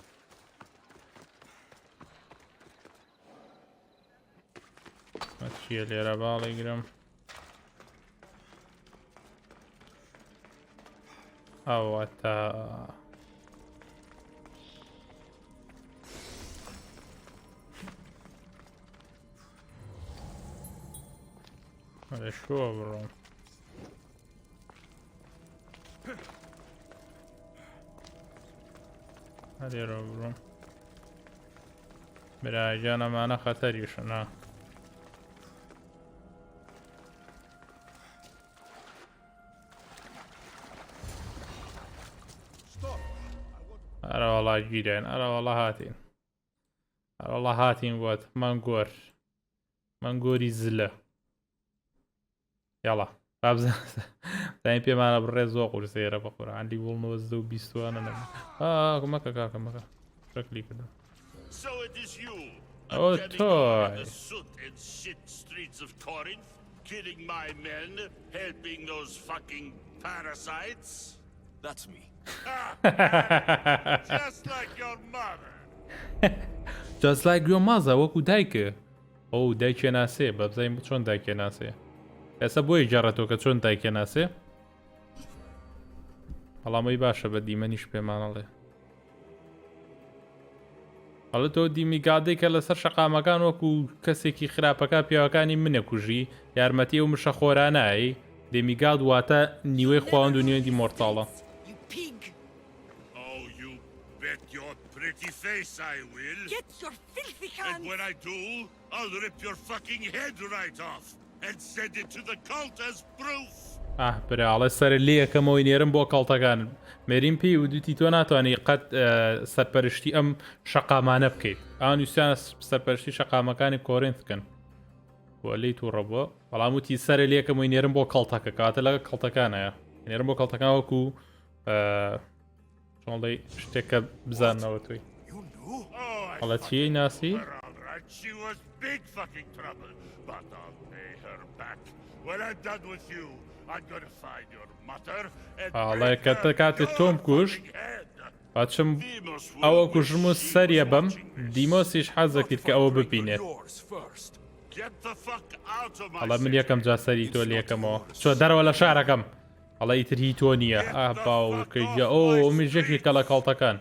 چییە لێرە باڵی گرم ئەوەتە شو بڕۆم هەلێرە بڕۆم برایجان ئەمانە خەتەریشنە ئەرە وەڵا گیرێن ئەرە وەڵا هاتین ئەرە وەڵا هاتین بۆت مەنگۆری زلە یاڵا بابزانین پێمانە بڕێ زۆر قورسێرە بە قورعان لیڤڵ 920 نەبێ مەکە کاکە مەکە شەکلی کردم ئەوە تۆی killing my men, helping those fucking parasites? That's me. Just like your mother. Just like your mother, وەکو دایکە ئەو دایکێ ناسێ بە بزانین چۆن دایکێ ناسێ ئێستا بۆی جارەتەوە کە چۆن دایکێ ناسێ هەڵامەی باشە بە دیمەنیش پێمانەڵێ هەڵە تۆ دیمیگادەی کە لەسەر شەقامەکان وەکو کەسێکی خراپەکە پیاوەکانی منە کوژی یارمەتی و مشە خۆرانایی دێمیگاد واتە نیوەی خواوەند و نیوەندی مۆرتاڵە Pretty face, I will. Get your filthy hands! And when I do, I'll rip your fucking head right off and send it to the cult as proof. براڵێ سەر لێەکەمەوەی نێرم بۆ کەڵتەکانم مێریم پێی و دوتی تۆ ناتوانانی قەت سەرپەرشتی ئەم شەقامانە بکەیت ئەوان ویستیانە سەرپەرشتی شەقامەکانی کۆرینت بکەن بۆ لێی تووڕەبووە بەڵام وتی سەر لێەکەمەوەی نێرم بۆ کەڵتەکە کاتە لەگە کەڵتەکانەیە نێرم بۆ کەڵتەکان وەکو چۆڵی شتێکە بزاننەوە توی هەڵە چیەی ناسی؟ هەڵێ کەتە کاتێک تۆم کوشت پاچم ئەوە کوژم و سەریە بەم دیمۆسیش حەزە کرد کە ئەوە ببینێت هەڵە من یەکەم جا سەری تۆ لێکەمەوە چۆ دەرەوە لە شارەکەم هەڵە ئیتر هی تۆ نییە باوکەیە ئەو مژێکی کە لە کاڵتەکان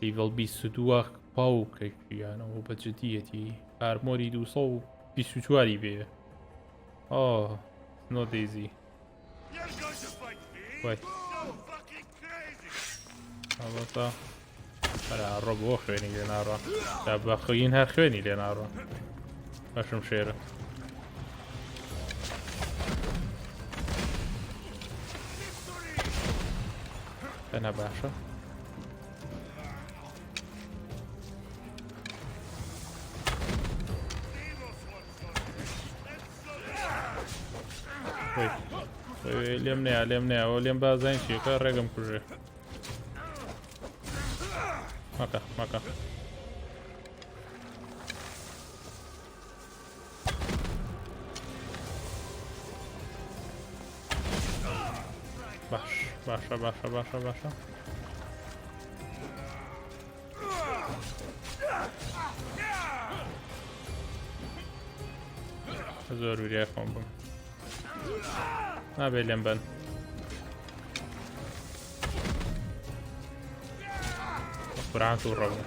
لیڤڵ 22 باوکەیانەوە بە جدیەتی ئارمۆری 224 بێ نۆ دەیزی ئەڵەتا ڕۆ بۆ خوێنی لێ ناڕە تا بە خوین هەر خوێنی لێ ناڕە باشم شێرە بەنە باشە لێم نەیە لێم نەیە ئەوە لێم بازانین چیەکە ڕێگەم کوژێ مەکە مەکە باش باشە باشە باشە باشە زۆر وریای خۆم بم نابێت لێم بن قورعان توو ڕەبوو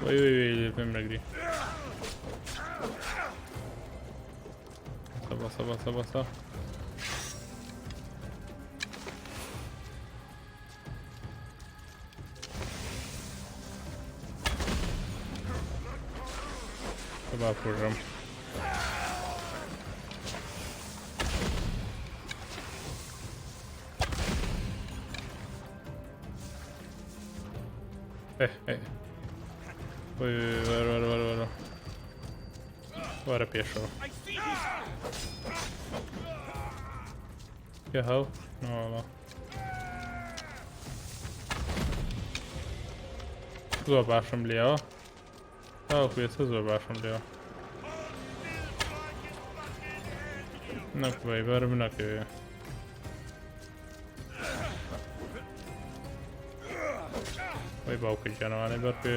وي پێم نەگری بەسە بەسە بەسە با کوژم وەرە پێشەوە پێ هەو زۆر باشم لێەوە تاوەکو ئێستا زۆر باشم لێەوە نەکوای بەرم نەکەوێ وای باوکە گیانەوانەی بەر پێ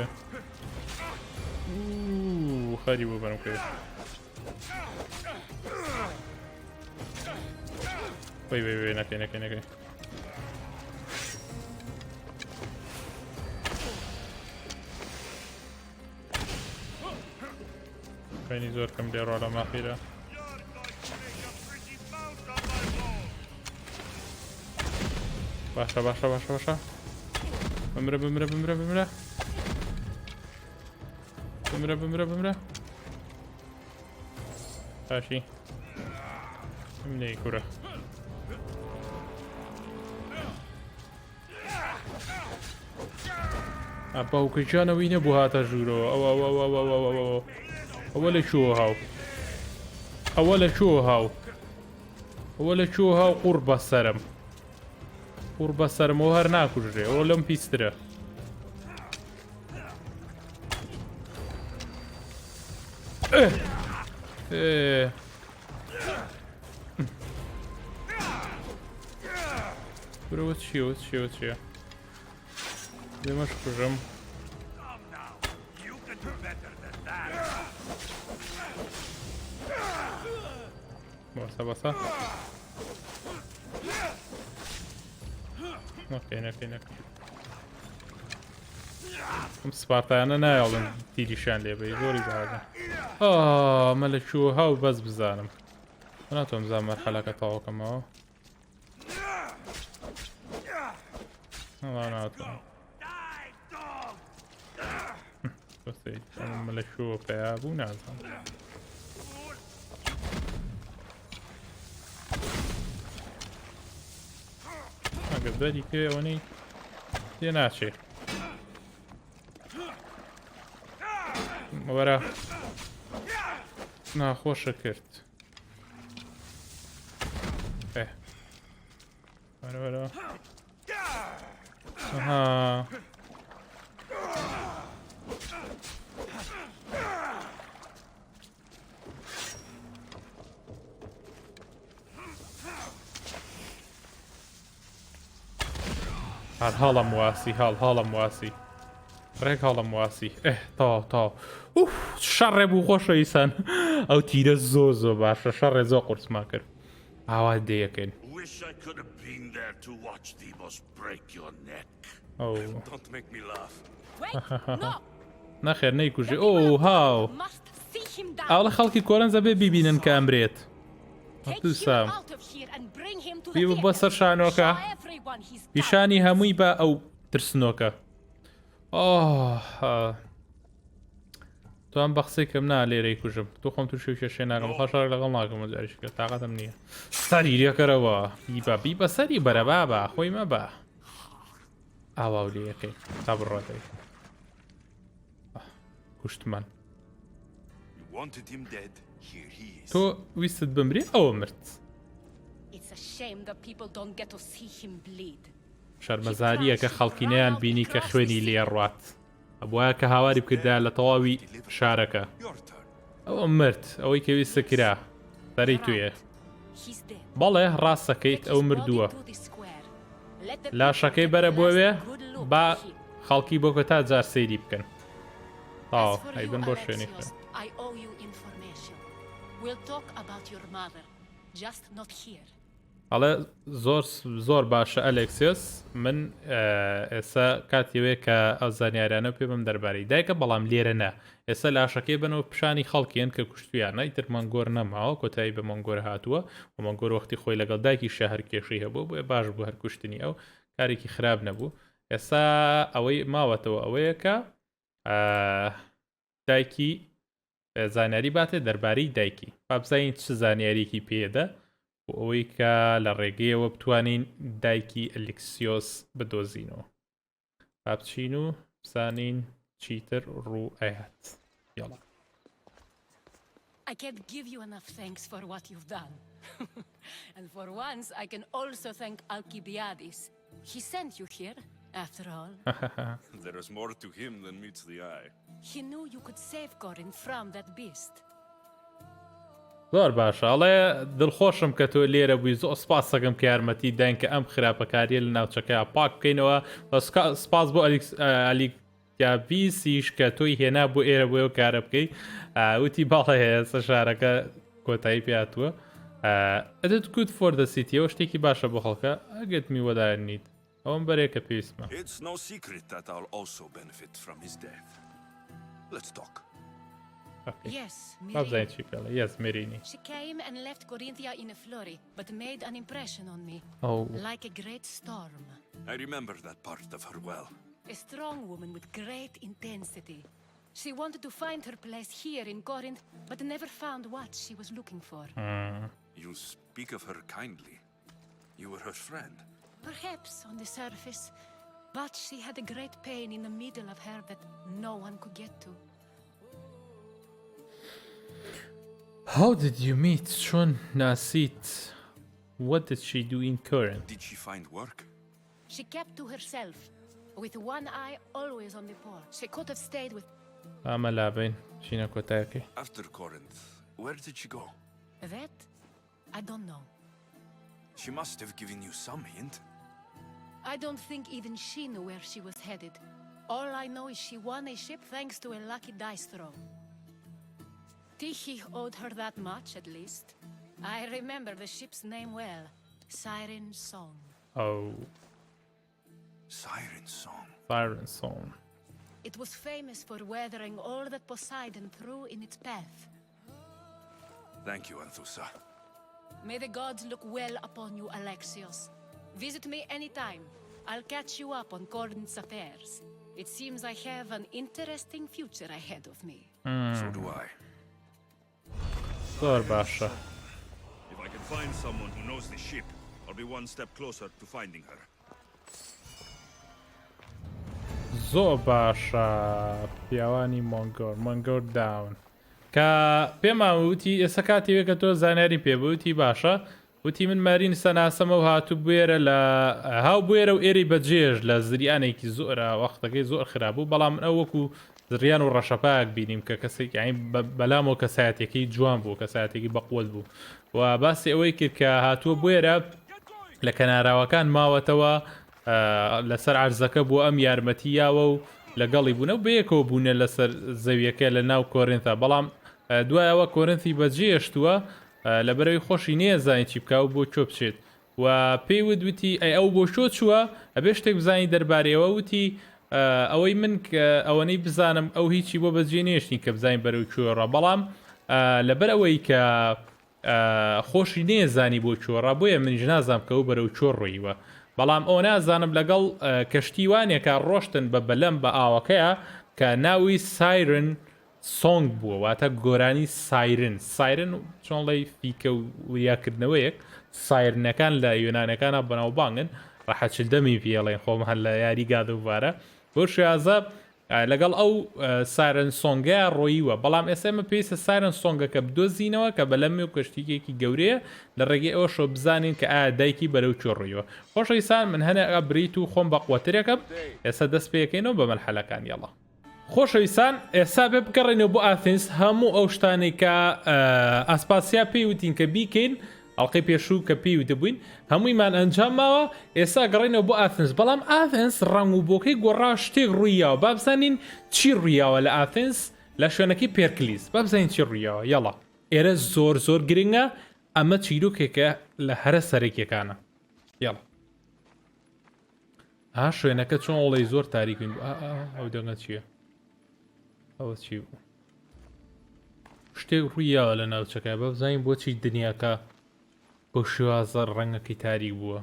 خەری بۆ بەرم کرد وای وای وای نەکەی نەکەی نەکەی خەینی زۆر کەم لێ ڕۆ لە ماخیرە باشە باشە باشە باشە بمرە بمرە بمرە بمرە بمرە بمرە بمرە باشی منەی کوورە باوکەجانەوەی نەبوو هاتە ژوورەوە ئەوە لە چووە هاو ئەوە لە چووە هاو ئەوە لە چووە هاو قوڕ بەسەرم قوڕ بەسەرمەوە هەر ناکوژێ ئەوە لەم پیسترە برەوە چیەوە چیەوە چیە دێمەش کوژم باسە باسە نەکەی نەکەی نەکەی ئەم سپارتایانە نایڵن تیریشان لێبێ زۆری بەهادە ئەمە لە چووە هاو بەس بزانم ناتوانم بزانم مەرحەلەکە تەواوکەمەوە ناتوانم ئەمە لە چووە پێیا بوو نازانم ئەگەر بەری پێ ئەوەنەی تێ ناچێ وەرە ناخۆشە کرد وەرە وەرە ئەها هەر هەڵم واسی هەڵم واسی ڕێک هەڵم واسی تاو تاو شەڕێ بوو خۆشەویستان ئەو تیرە زۆر زۆر باشە شەڕێ زۆر قورسمان کرد ئاوا دەیەکەین نەخێر نەیکوژێ هاو ئاڵە خەڵکی کۆرەنزە بێ بیبینن کە ئەمرێت دووسام بێ بۆ سەر شانۆکە پیشانی هەمووی بە ئەو ترسنۆکە توان بە قسەی کەم نا لێرەی کوژم تو خۆم تووشی شێ ناکەم خۆشار لەگەڵ ناکەم جاریشکە تاقەتم نییە سەری لێکەرەوە بی بە سەری بەرە بابە خۆی مەبە ئاواو لێەکەی تا بڕاتەی کوشتمان تۆ ویستت بمری ئەوە مرد شەرمەزاریە کە خەڵکی نەیان بینی کە خوێنی لێ ڕات ئەبووە کە هاواری بکردا لە تەواوی شارەکە ئەوە مرد ئەوەی کە ویستە کرا سەرەی توێ بەڵێ ڕاستەکەیت ئەو مردووە لاشەکەی بەرە بۆوێ با خەڵکی بۆکە تا جار سەیری بکەن هەیبن بۆ شوێنی خوێن ئەڵێ زۆر باشە ئەلێکسیۆس من ئێستا کاتیوێ کە ئەو زانیاریانە پێ بم دەربارەی دایکە بەڵام لێرە نە ئێستا لاشەکەی بنەوە پیشانی خەڵکیان کە کوشتویانە ئیتر مەنگۆر نەماوە کۆتایی بە مەنگۆر هاتووە و مەنگۆر وەختی خۆی لەگەڵ دایکی شەهر کێشەی هەبوو بۆیە باش بوو هەر کوشتنی ئەو کارێکی خراپ نەبوو ئێستا ئەوەی ماوەتەوە ئەوەیە کە دایکی زانیاری باتێ دەربارەی دایکی بابزین چ زانیاریکی پێدە و ئەوەی کە لە ڕێگەیەوە بتوانین دایکی ئەلێکسیۆس بدۆزینەوە بابچین و بزانین چیتر ڕوو ئەهات یاڵا I can't give you enough thanks for what you've done. And for once, I can also thank Alcibiades. He sent you here, after all. There is more to him than meets the eye. He knew you could save Corinth from that beast. زۆر باشە ئەڵێ دڵخۆشم کە تۆ لێرە بووی زۆر سپاس دەکەم کە یارمەتی داین کە ئەم خراپەکاریە لە ناوچەکەیان پاک بکەینەوە سپاس بۆ ئەلیکیابیسیش کە تۆی هێنا بۆ ئێرە بۆیەوە کارە بکەی وتی باڵە هەیە سە شارەکە کۆتایی پێهاتووە ئەدت گود فۆر دە سیتیەوە شتێکی باشە بۆ خەڵکە ئەگەت میوەدار نیت ئەوەم بەرێکە پێویستمە It's no secret that I'll also benefit from his death. Let's talk. Okay. Yes, Yes, Mirini. She came and left Corinthia in a flurry, but made an impression on me. Oh. Like a great storm. I remember that part of her well. A strong woman with great intensity. She wanted to find her place here in Corinth, but never found what she was looking for. You speak of her kindly. You were her friend. Perhaps on the surface, but she had a great pain in the middle of her that no one could get to. How did you meet Shon Nasit? What did she do in Corinth? Did she find work? She kept to herself, with one eye always on the poor. She could have stayed with... After Corinth, where did she go? That? I don't know. She must have given you some hint. I don't think even she knew where she was headed. All I know is she won a ship thanks to a lucky dice throw. Tichy owed her that much, at least. I remember the ship's name well. Siren Song. Oh. Siren Song. Siren Song. It was famous for weathering all that Poseidon threw in its path. Thank you, Anthusa. May the gods look well upon you, Alexios. Visit me anytime. I'll catch you up on Corinth's affairs. It seems I have an interesting future ahead of me. So do I. زۆر باشە. If I can find someone who knows the ship, I'll be one step closer to finding her. زۆر باشە پیاوانی مۆنگۆر داون کە پێمان وتی ئێستا کاتێوێت کە تۆ زانیاری پێبووتی باشە وتی من مارین سەناسەمە و هاتوو بێرە لە هاو بێرە و ئێری بەجێژ لە زریانێکی زۆرە وەختەکەی زۆر خراپبوو بەڵام من ئەو وەکو زریان و ڕەشەپاک بینیم کە کەسێک بەلامەوە کەسایەتێکی جوان بوو کەسایەتێکی بەقوت بوو و باسی ئەوەی کرد کە هاتووە بێرە لە کەناراوەکان ماوەتەوە لەسەر عرزەکە بۆ ئەم یارمەتیاوە و لەگەڵی بوونە و بەیەکەوە بوونە لەسەر زەویەکە لە ناو کۆرنتا بەڵام دوایەوە کۆرنتی بەجێشتووە لەبەرەوەی خۆشی نێزانانی چی بکاو بۆ چۆ بچێت و پێی وتی ئەی ئەو بۆ شۆ چووە ئەبێ شتێک بزانی دەربارەوە وتی ئەوەی من ئەوەنەی بزانم ئەو هیچی بۆ بەجێ نێشتین کە بزانین بەرەو چۆڕە بەڵام لەبەر ئەوەی کە خۆشی نێزانی بۆ چۆڕە بۆیە منیش نازانم کە ئەو بەرەو چۆڕ ڕۆیوە بەڵام ئەو نازانم لەگەڵ کەشتیوانێکە ڕۆشتن بە بەلەم بە ئاوەکەیە کە ناوی سایرن سۆنگ بووە واتە گۆرانی سایرن چۆنڵی فیکە و وریاکردنەوەیەک سایرنەکان لە یۆنانەکانە بەناوبانگن ڕەحەچل دەمی پێڵێن خۆم هەر لە یاریگاد و وارە بۆ شێازە لەگەڵ ئەو سایرن سۆنگەیە ڕۆیوە بەڵام ئێسێمە پێویستە سایرن سۆنگەکە بدۆزینەوە کە بەلەمی و کەشتیکێکی گەورەیە لە ڕێگەی ئەوە شۆ بزانین کە ئایا دایکی بەرەو چۆڕۆیوە خۆشەویستان من هەنێ بریت و خۆم بە قوترێکم ئێستا دەست پێەکەینەوە بە مەرحەلەکان یاڵا خۆشەویستان ئێستا بێ بگەڕێنەوە بۆ ئاثنس هەموو ئەو شتانێک کە ئاسپاسیا پێی وتین کە بیکەین ئەڵقەی پێشوو کە پێی وتبووین هەموویمان ئەنجام ماوە ئێستا گەڕێنەوە بۆ ئاثنس بەڵام ئاثنس ڕنگ و بۆکەی گۆڕا شتێک ڕوویاوە با بزانین چی ڕوویاوە لە ئاثنس لە شوێنەکەی پێرکلیس با بزانین چی ڕوویاوە یاڵا ئێرە زۆر گرنگە ئەمە چیرۆکێکە لە هەرە سەرێکیەکانە یاڵا شوێنەکە چۆن وڵی زۆر تاریکین ئەو دەنگە چییە ئەوە چی بوو شتێک ڕوویاوە لە ناوچەکە بە بزانین بۆچی دنیاکە بۆ شێوازە ڕەنگەکەی تاریک بووە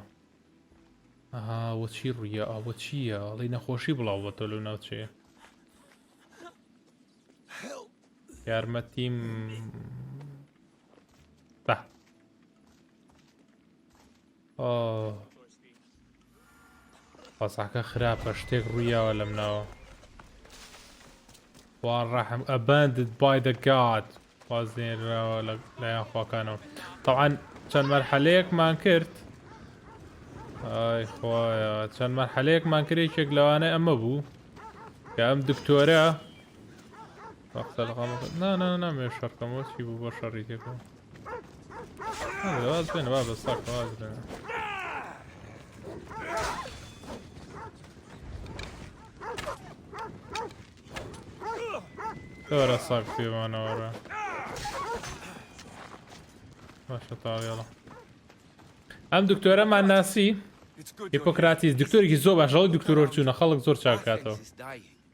وە چی ڕوویە ئەوە چییە ئەڵی نەخۆشی بڵاوەتە لەو ناوچەیە یارمەتیم بە قەساکە خراپە شتێک ڕوویاوە لەم ناوە والرحم abandoned by the god وازين لا يخوا كانوا طبعا كان مرحليك ما انكرت اي خويا كان مرحليك ما انكريت لو انا اما بو يا ام دكتوره وقت الغامض لا مش شركه مو شي بو بشريتكو هذا وازين باب الصك وازين دور الصق في وانا ورا ما شاء الله يلا ام دكتوره مع الناسي هیپۆکراتیس دکتۆرێکی زۆر باشەڵی دکتۆر چوونە خەڵک زۆر چاکاتەوە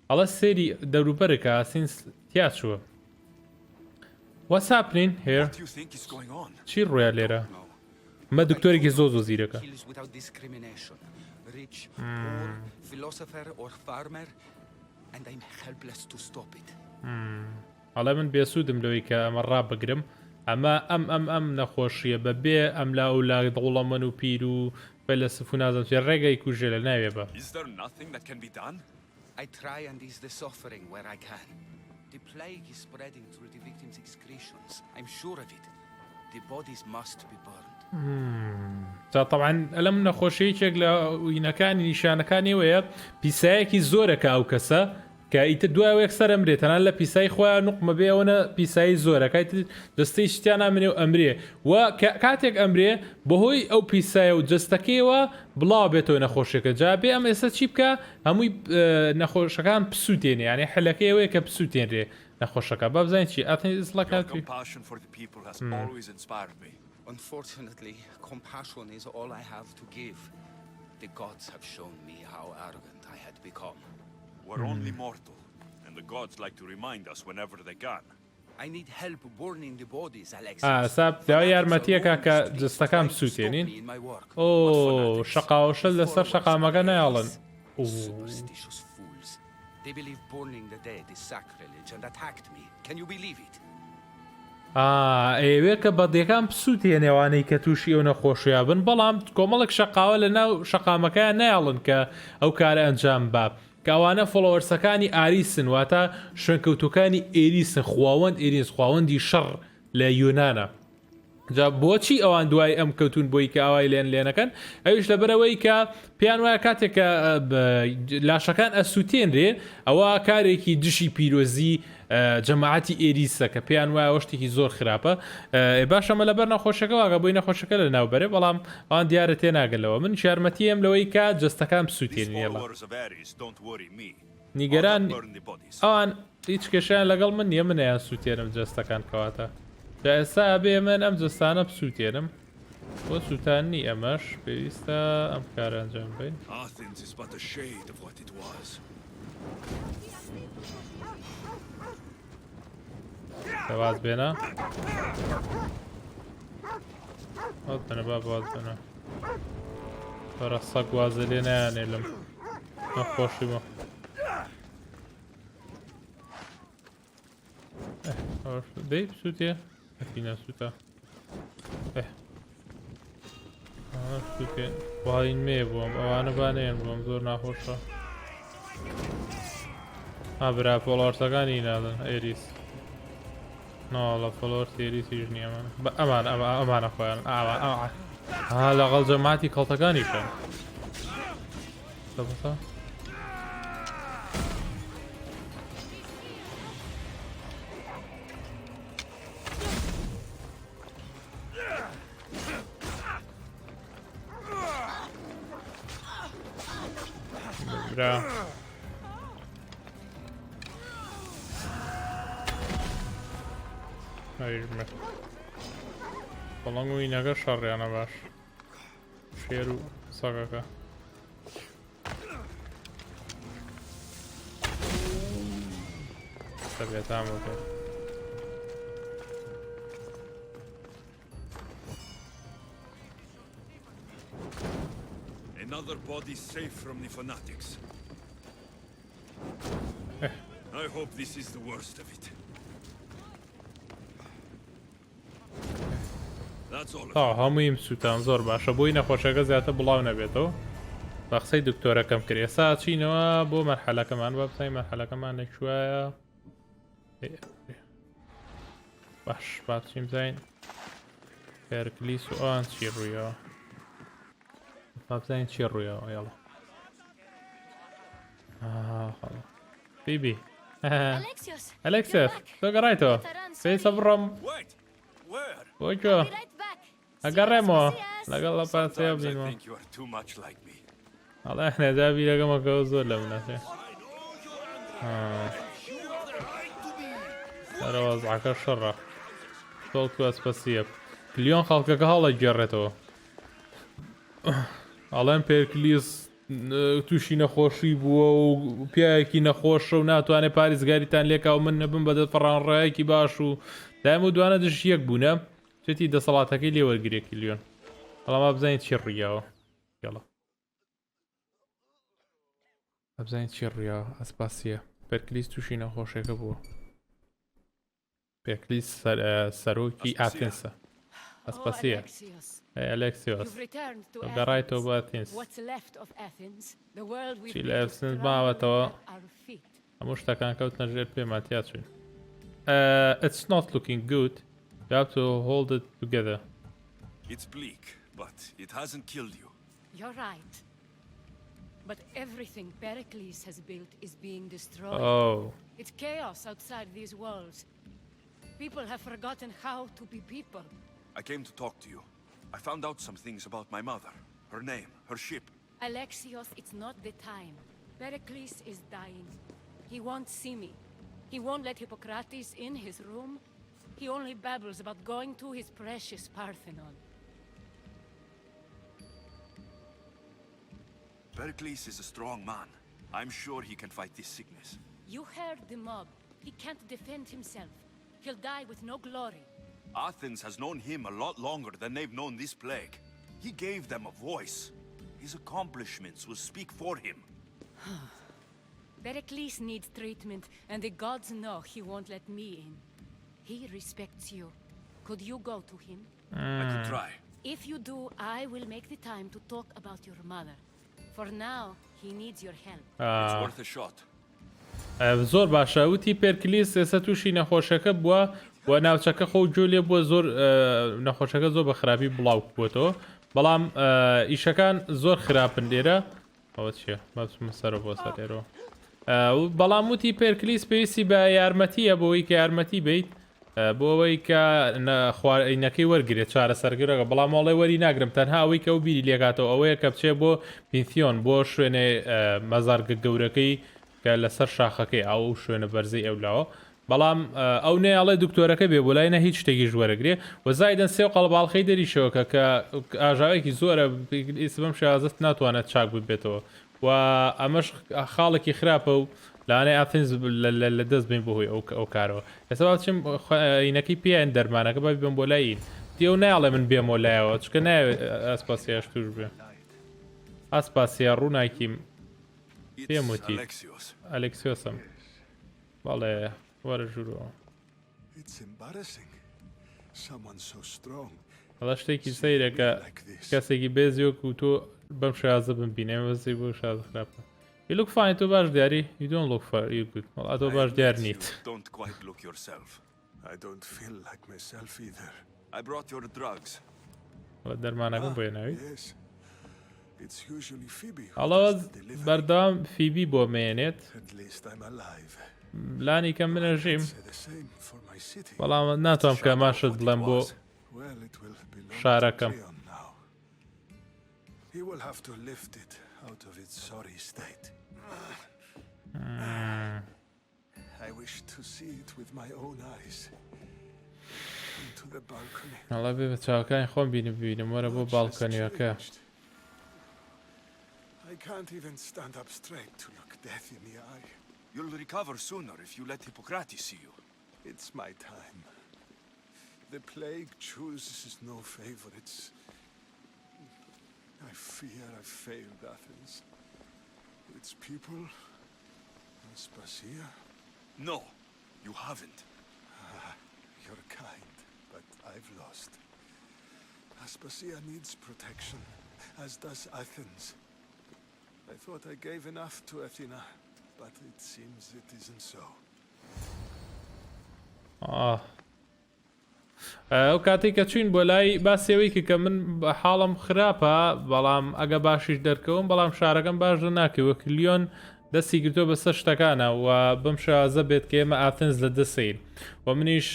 ئەڵە سێری دەوروبەرێکە سینس تیا چووە What's happening here? چی ڕوویە لێرە؟ مە دکتۆرێکی زۆر زیرەکە ئەڵێ من بێسوودم لەوەی کە ئەمە ڕابگرم ئەمە ئەم نەخۆشیە بەبێ ئەم لا و لا دڵەمەن و پیر و فەلسف و نازم چێ ڕێگەی کوژێ لە ناوێ بە I try and ease the suffering where I can. The plague is spreading through the victims' excretions. I'm sure of it. The bodies must be burned. طبعا ئەلەم نەخۆشیەکێک لە وینەکانی نیشانەکانی وەیە پیسایەکی زۆرەکە ئەو کەسە کە ئیتر دوای یەکسەر ئەمرێت تەنان لە پیسای خۆیان نوقمە بێەوەنە پیسایی زۆرەکەیت دەستەی شتیان نامێنێ و ئەمرێ و کاتێک ئەمرێ بەهۆی ئەو پیسایە و جستەکەیەوە بڵاو بێتەوە نەخۆشیەکە جابێ ئەم ئێستا چی بکە هەمووی نەخۆشەکان پسووتێنێ یعنی حلەکەیەوەیە کە پسووتێنرێ نەخۆشەکە با بزانین چی Unfortunately, compassion is all I have to give. The gods have shown me how arrogant I had become. We're only mortal, and the gods like to remind us whenever they can. I need help burning the bodies, Alex. ساب داوای یارمەتیەکە کە جستەکان بسووتێنین ئۆ شەقاوەشە لەسەر شەقامەکە نایاڵن Superstitious fools. They believe burning the dead is sacrilege and attacked me. Can you believe it? ئێوێ کە بەدیەکان پسووتێنێوانەی کە تووشی ئەو نەخۆشییا بن بەڵام کۆمەڵێک شەقاوە لە ناو شەقامەکەیان نایاڵن کە ئەو کارە ئەنجام باب کاوانە فۆلۆوەرسەکانی ئاریسن واتە شوێنکەوتوەکانی ئێریسن خواوەند ئێریس خواوەندی شەڕ لە یۆنانە جا بۆچی ئەوان دوای ئەم کەوتون بۆی کە ئاوای لێنەکەن ئەویش لەبەرەوەی کە پێیان وایە کاتێککە لاشەکان ئەسووتێنرێن ئەوە کارێکی دشی پیرۆزی جەماعەتی ئێریسە کە پێیان وایە شتێکی زۆر خراپە باشەمە لەبەر نەخۆشەکە واگە بۆی نەخۆشەکە لە ناوبەرێ بەڵام ئەوان دیارە تێناگەلەوە من شارمەتیم لەوەی کە جستەکان بسووتێنێڵە نیگەران ئەوان هیچ کێشیان لەگەڵ من نییە منیان سووتێنم جستەکان کەواتە ئێستا بێ من ئەم جستانە بسووتێنم بۆ سووتانی ئەمەش پێویستە ئەم کارە ئەنجام بین دەواز بێنە ئەوت بنە با باز بنە وەرە سەگ وازە لێ نایانێ لەم نەخۆشیمە دەی بسووتێ ئەفی نەسووتە سووتێ باین مێ بووم ئەوانە بانێن بووم زۆر ناخۆشە برا فۆڵۆرسەکانی نادن ئێریس ناڵە فۆلۆر ئێریسیش نییە ئەمانە خۆیان لەگەڵ جەماعەتی کەڵتەکانیشە برا بەڵام وینەکە شەڕیانە باش شێر و سەگەکە سەبێتامەکە Another body safe from the fanatics. I hope this is the worst of it. هەموویم سووتان زۆر باشە بۆی نەخۆشەکە زیاتر بڵاو نەبێتەوە بە قسەی دکتۆرەکەم کرێ سا چینەوە بۆ مەرحەلەکەمان بە بسای مەرحەلەکەمان نەکوایە باش با چیم بزین پێرکلیس و ئەوان چی ڕوویەوە با بزین چی ڕوویەوە یاڵە بیبی ئەلێکسیۆس تۆ گەڕایتەوە پێویستە بڕۆم بۆ کۆ ئەگەڕێمەوە لەگەڵ لە پاسەیە بینەوە ئەڵێ نێجا بیرەکەمەکەەوە زۆر لە منەسێ سەرەوەزعەکە شەڕە تۆڵکو ئەسپەسیە کلیۆن خەڵکەکە هەڵە گێڕێتەوە ئەڵێن پێرکلیس تووشی نەخۆشی بووە و پیاەکی نەخۆشە و ناتوانێت پارێزگاریتان لێکا و من نەبم بەدەست فەڕانڕایەکی باش و دایم و دوانە دژ یەک بوونە توێتی دەسەڵاتەکەی لێ وەرگرێ کلیۆن هەڵەما بزانیت چی ڕیاوە یاڵە بزانیت چی ڕیاوە ئەسپاسیە پێرکلیس تووشی نەخۆشیەکە بووە پێرکلیس سەرۆکی ئاتێنسە ئەسپاسیە ئەلێکسیۆس گەڕایتەوە بۆ ئاتێنس چی لە ئەفسنس ماوەتەوە هەموو شتەکان کەوتنە ژێر پێماتیا چوین It's not looking good. You have to hold it together. It's bleak, but it hasn't killed you. You're right. But everything Pericles has built is being destroyed. Oh. It's chaos outside these walls. People have forgotten how to be people. I came to talk to you. I found out some things about my mother, her name, her ship. Alexios, it's not the time. Pericles is dying. He won't see me. He won't let Hippocrates in his room. He only babbles about going to his precious Parthenon. Pericles is a strong man. I'm sure he can fight this sickness. You heard the mob. He can't defend himself. He'll die with no glory. Athens has known him a lot longer than they've known this plague. He gave them a voice. His accomplishments will speak for him. Pericles needs treatment, and the gods know he won't let me in. He respects you. Could you go to him? I could try. If you do, I will make the time to talk about your mother. For now, he needs your help. It's worth a shot. زۆر باشە وتی پێرکلیس ئێستا تووشی نەخۆشەکە بووە و ناوچەکە خۆ جۆ لێ بووە زۆر نەخۆشەکە زۆر بە خراپی بڵاو بووەتەوە بەڵام ئیشەکان زۆر خراپن لێرە ئەوە چیە بچمە سەرەوە بۆ سەرێرەوە بەڵام وتی پێرکلیس پێویستی بە یارمەتیە بۆەوەی کە یارمەتی بیت بۆ ئەوەی کە خوارینەکەی وەرگێت چارە سەرگرەکە بەڵام ماڵی وەری ناگرم تەنها ئەوەی کە و بیری لێکاتەوە ئەوەیە کە بچێ بۆ پینسیۆن بۆ شوێنێ مەزارگە گەورەکەی کە لەسەر شاخەکەی ئەو شوێنە بەرزەی ئەولاوە بەڵام ئەو نێڵێ دکتۆرەکە بێ بۆ لای نە هیچ شتێکی ژوەرەگرێ و زایدەن سێ قەڵباڵخەی دەریشەوەکە کە ئاژاوێکی زۆرە ئیسبم شازست ناتوانێت چاک ببێتەوە و ئەمەش خاڵێکی خراپە و لاانەی ئاتنز لە دەست بین بۆهۆی ئەو کارەوە ئێستا باچم عینەکەی پێیان دەرمانەکە با بێم بۆ لای دیێو ناڵێ من بێمەوە لایەوە چکە ناوێت ئەسپاسیاش توش بێ ئەسپاسیا ڕووناکیم پێم وتی ئەلێکسیۆسم بەڵێ وەرە ژوورەوە هەڵە شتێکی سەیرەکە کەسێکی بێزیۆک و تۆ بەم شازە بمبینێ وەزی بۆ شازە خراپە You look fine تۆ باش دیاری You don't look fine You good وەڵا تۆ باش دیار نیت Don't quite look yourself. I don't feel like myself either. I brought your drugs. وە دەرمانەکەم بۆ ناوی Yes. It's usually Phoebe who هەڵەوە does the delivery. بەردەوام فیبی بۆ مێنێت At least I'm alive. لانی کەم منەژیم Say the same for my city. بەڵام ناتوانم کە ماشت بڵێم بۆ Well, it will belong to شارەکەم Cleon now. He will have to lift it out of its sorry state. I wish to see it with my own eyes. Come to the balcony. هەڵە بێ بە چاوەکانی خۆم ببینم وەرە بۆ باڵکۆنیەکە I can't even stand up straight to look death in the eye. You'll recover sooner if you let Hippocrates see you. It's my time. The plague chooses no favorites. I fear I've failed Athens. Its people, Aspasia. No, you haven't. You're kind, but I've lost. Aspasia needs protection, as does Athens. I thought I gave enough to Athena, but it seems it isn't so. ئەو کاتێک کە چوین بۆ لای باسیەوەی کە من حاڵم خراپە بەڵام ئەگە باشیش دەرکەوم بەڵام شارەکەم باش ناکەوە کلیۆن دەستی گرتۆ بەسەر شتەکانە و بم شازە بێت کە ئێمە ئاتنز لە دەسەین و منیش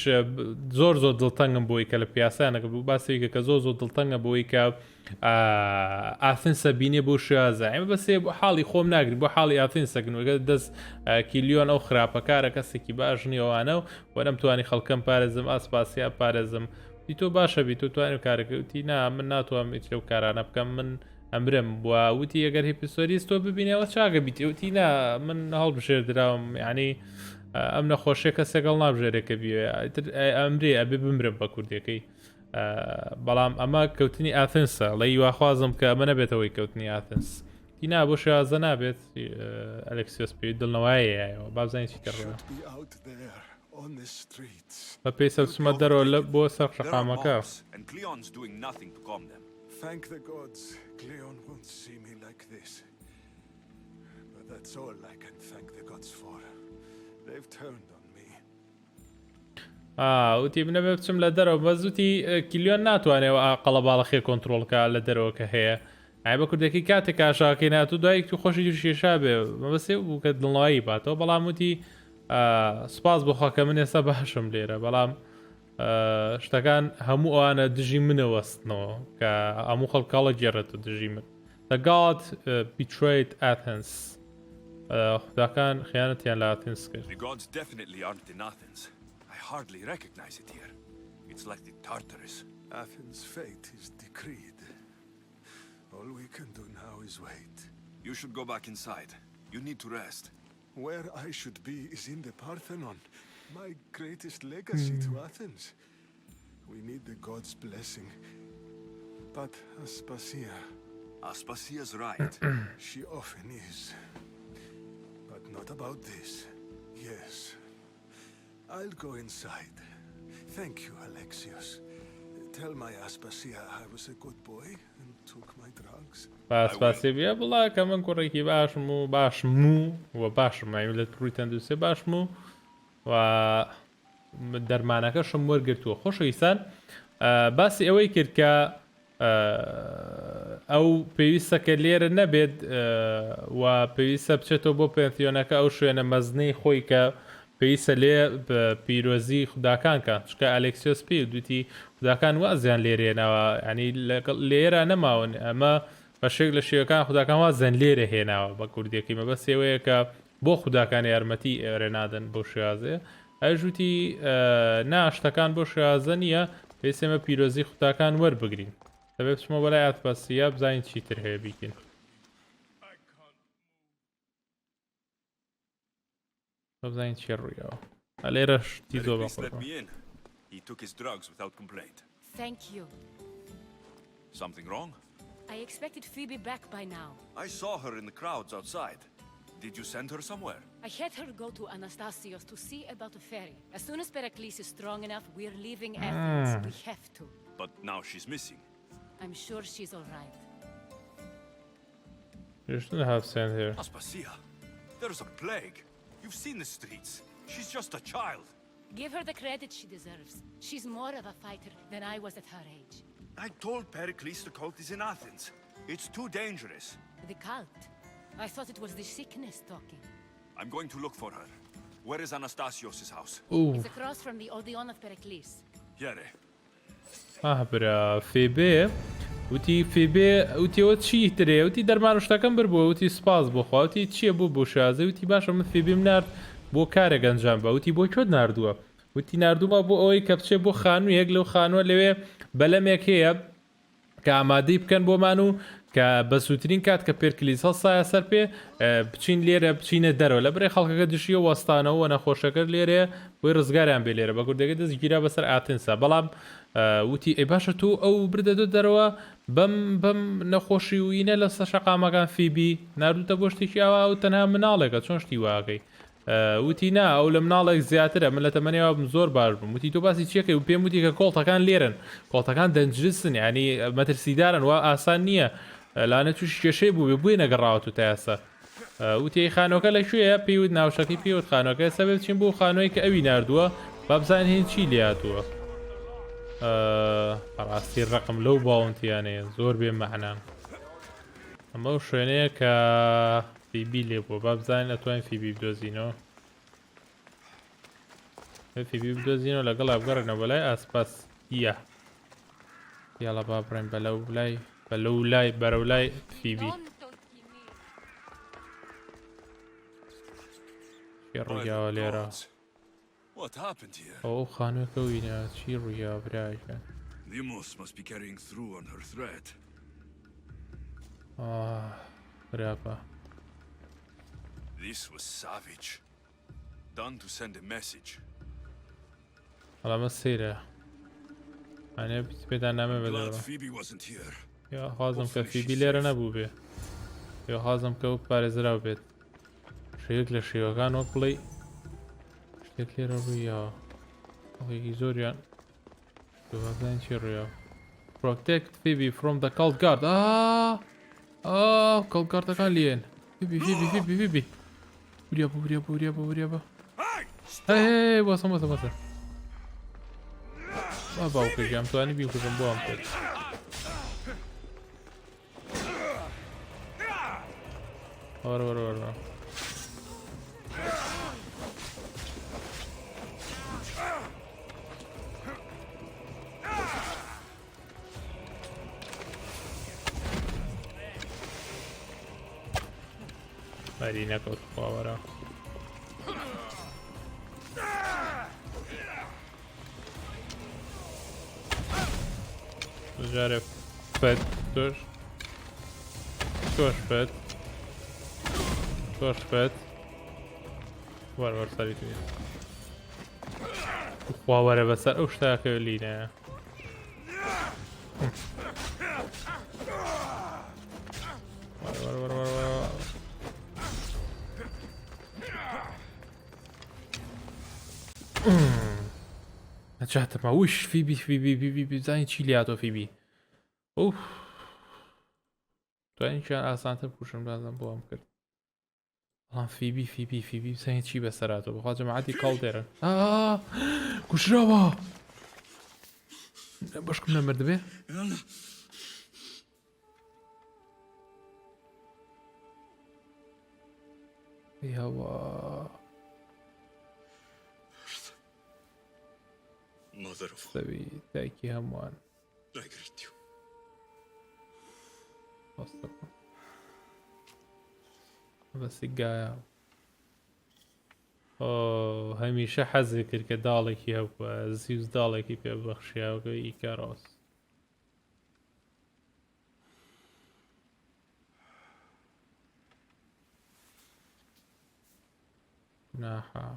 زۆر دڵتەنگم بۆی کە لە پیاسانەکە بوو باسێکە کە زۆر دڵتەنگە بۆی کە ئاتنسە بینێ بۆ شازە ئێمە بەسێ بۆ حاڵی خۆم ناگرین بۆ حاڵی ئاتنسەکەنەوەگە دەست کیلیۆن ئەو خراپەکارە کەسێکی باش نیێوانە و وە نەمتوانی خەڵکەم پارێزم ئاسپاسیا پارێزم دی تۆ باشە بی تۆ توانێت کارەکەوتی نا من ناتوانم ئیت لەو کارانە بکەم من ئەمرم بووە وتی ئەگەر هیپسۆریست تۆ ببینەوە چاگە بیتیوتی نا من هەڵبژێر دراوم یعنی ئەم نەخۆشیە کەسێکەڵ نابژێرێکە بیێ ئەمرێ ئەبێ بمرم بە کوردەکەی بەڵام ئەمە کەوتنی ئاتنسە لە یواخوازم کە ئەمە نەبێتەوەی کەوتنی ئاتنس دینا بۆ شازە نابێت ئەلکسیۆس پێی دڵنەوەیەوە بابزانین چی کردڕە بە پێی سەوسمە دەرەوە لە بۆ سەر شەقامەکە Thank the gods, Cleon won't see me like this. But that's all I can thank the gods for. They've turned on me. وتی بنەبێ بچم لە دەرەوە بەزوتی کلیۆن ناتوانێەوە قەڵە باڵەخێ کۆنتترۆلکە لە دەرەوە کە هەیە ئای بە کوردەکەی کاتێک کاشاکەی ناتوو دوایەک تو خۆشی شێشا بێ مەبەسێ بوو کە دڵنەوەیی باتەوە بەڵام وتی سپاس بۆ خەکە من ئێستا باشم لێرە بەڵام شتەکان هەموو ئەوانە دژی منەوەستنەوە کە هەموو خەڵکاڵە گێڕێت و دژی من The God betrayed Athens. خوداکان خیانەتیان لە ئاتنس کرد. The gods definitely aren't in Athens. I hardly recognize it here. It's like the Tartarus. Athens' fate is decreed. All we can do now is wait. You should go back inside. You need to rest. Where I should be is in the Parthenon. My greatest legacy to Athens. We need the gods' blessing. But Aspasia... Aspasia's right. She often is. But not about this. Yes. I'll go inside. Thank you, Alexios. Tell my Aspasia I was a good boy and took my drugs. Aspasia بیا بڵا کە من کوڕێکی باشم و باشم لە پڕووی تەندروستی باشم و دەرمانەکەشم وەرگرتووە خۆشەویستان باسی ئەوەی کرد کە ئەو پێویستە کە لێرە نەبێت و پێویستە بچێتەوە بۆ پێنتیۆنەکە ئەو شوێنە مەزنەی خۆی کە پێویستە لێ پیرۆزی خوداکان کە چکە ئەلکسیۆس پێ دوتی خوداکان وازیان لێرێنەوە ینی لێرە نەماون ئەمە بەشێک لە شێوەکان خوداکان وازیان لێرە هێناوە بە کوردیەکەی مەبەست ئێوەیە کە بۆ خوداکان یارمەتی ڕێنادن بۆ شێوازێ ئەژوتی ناشتەکان بۆ شێوازە نییە پێسێمە پیرۆزی خوداکان وەربگرین دەبێت بچمە بەلای ئاتپاسیا بزانین چیتر هەیە بیکەین بزانین چی ڕوویەوە لێرەش تی زۆر بەخۆ He took his drugs without complaint. Thank you. Something wrong? I expected Phoebe back by now. I saw her in the crowds outside. Did you send her somewhere? I had her go to Anastasios to see about a ferry. As soon as Pericles is strong enough, we're leaving Athens. We have to. But now she's missing. I'm sure she's all right. You shouldn't have sent her. Aspasia, there's a plague. You've seen the streets. She's just a child. Give her the credit she deserves. She's more of a fighter than I was at her age. I told Pericles the cult is in Athens. It's too dangerous. The cult? I thought it was the sickness talking. I'm going to look for her. Where is Anastasios' house? It's across from the Odeon of Pericles. Here. برا فێبێ وتی فێبێ وتیەوە چی ترێ وتی دەرمان شتەکەم بردبووە وتی سپاس بۆ خواوتی چییە بوو بۆ شازە وتی باشە من فێبێم نرد بۆ کارێک ئەنجام بە وتی بۆ کۆت نردووە وتی نردوومە بۆ ئەوەی کە بچێ بۆ خانوو یەک لەو خانووە لەوێ بەلەمێک هەیە کە ئامادەی بکەن بۆمان و کە بە سووترین کات کە پێرکلیس هەڵسایە سەر پێ بچین لێرە بچینە دەرەوە لە بەرێ خەڵکەکە دشیە وەستانەوە نەخۆشەکە لێرێ بۆی ڕزگاریان بێ لێرە بە کوردەکە دەستگیرا بەسەر ئاتنسا بەڵام وتی ئەی باشە تو ئەو بردەدۆ دەرەوە بەم نەخۆشی وینە لە سە شەقامەکان فیبی نردوتە بۆ شتێکی ئەوە و تەنها مناڵێکە چۆن شتی واکەی وتی نا ئەو لە مناڵێک زیاترە من لە تەمەنیەوە زۆر باش بووم وتی تۆ باسی چیەکەی و پێم وتی کە کۆڵتەکان لێرن کۆڵتەکان دەنجرسن ینی مەترسیدارن و ئاسان نییە لاانە تووشی کێشەی بوو بووی نەگەڕاوەت و تا ئێستا وتی خانۆکە لەکوێیە پێیوت ناوشەکەی پێوت خانۆکە سەبێت چین بوو خانۆی کە ئەوی نردووە بابزان هین چی لێهاتووە بەڕاستی ڕقم لەو باوەنتیانەیە زۆر بێ مەعنان ئەمە ئەو شوێنەیە کە فیبی لێ بووە بابزانین ئەتوانین فیبی بدۆزینەوە فیبی بدۆزینەوە لەگەڵ بگەڕێنەوە بەلای ئاسپاسیە یاڵە با بڕێن بەلەو لای بەرەو لای فیبی ڕوویاوە لێرە What happened here? ئەو خانووەکە وینە چی ڕوویاوە برایکە Limos must be carrying through on her threat. براپە This was savage. Done to send a message. ئەڵامە سەیرە ئەنێ پێدان نامە بەدەوە Phoebe wasn't here. یا حازم کە فیبی لێرە نەبوو بێ یا حازم کە ئەو پارێزراو بێت شەیەک لە شێوەکان وەک بڵێ شتێک لێرە ڕوویەوە ئەوەیەکی زۆریان دوازدان چی ڕوویەوە Protect Phoebe from the cult guard cult guardەکان لێن Phoebe بوریا هەی باسە باوکەکەم توانی بیکوژم بۆ ئەم کرد وەرە بەری نەکەوت خواوەرە جارێ فەت تۆش فەت وەرە سەری توی خواوەرە بەسەر ئەو شتاکە لینە نەچاتەمە وش فیبی بزانین چی لاتۆ فیبی ئوف توانینیان ئاسانتر بکوشم بازم بۆ ئەم کرد بەڵام فیبی بزانین چی بەسەراتەوە بەخوا جەماعەتی کاڵ دێرن کوشراوە بەشکم نەمردبێ یاوە سەوی دایکی هەمووان بەسی گایە هەمیشە حەزی کرد کە داڵێکی هەبووە زیوز داڵێکی پێ بەخشیاوەکە ئیکاڕاس ناحا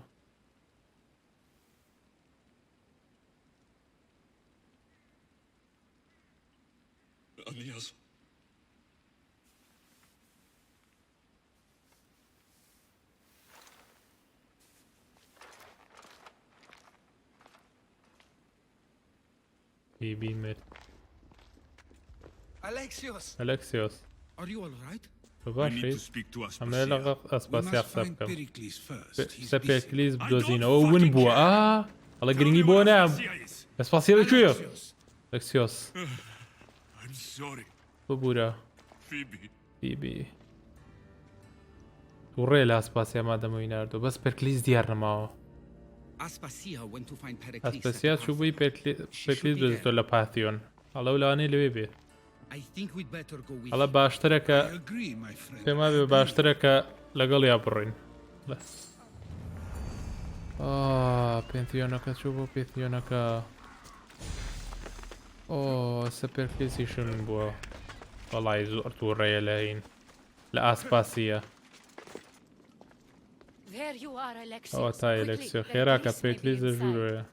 Bibi met. Alexios. Are you all right? ئەمە لەغە ئەسپاسیاق سەبکەم سە پێکلیز بدۆزینەوە ون بووە هەڵە گرنگی بۆ نام ئەسپاسیە لەکوێیە ئەلێکسیۆس ببوورە فیبی تووڕێ لە ئەسپاسیا مادەمەوەی ناردووە بەس پێرکلیز دیار نەماوە ئەسپاسیا چوو بووی پێکلیز دۆزیتۆ لە پاتیۆن هەڵە لەوانەیە لەوێ بێ هەڵە باشترەکە پێما بێ باشترەکە لەگەڵ یا بڕین پێنتیۆنەکە چوو بۆ پێنتیۆنەکە سەپێرکلیزیشن بووە وەڵای زۆر تووڕێیە لە هین لە ئاسپاسیە ئەوە تا ئەلێکسیۆ خێراکە پێکلیزە ژوورۆیە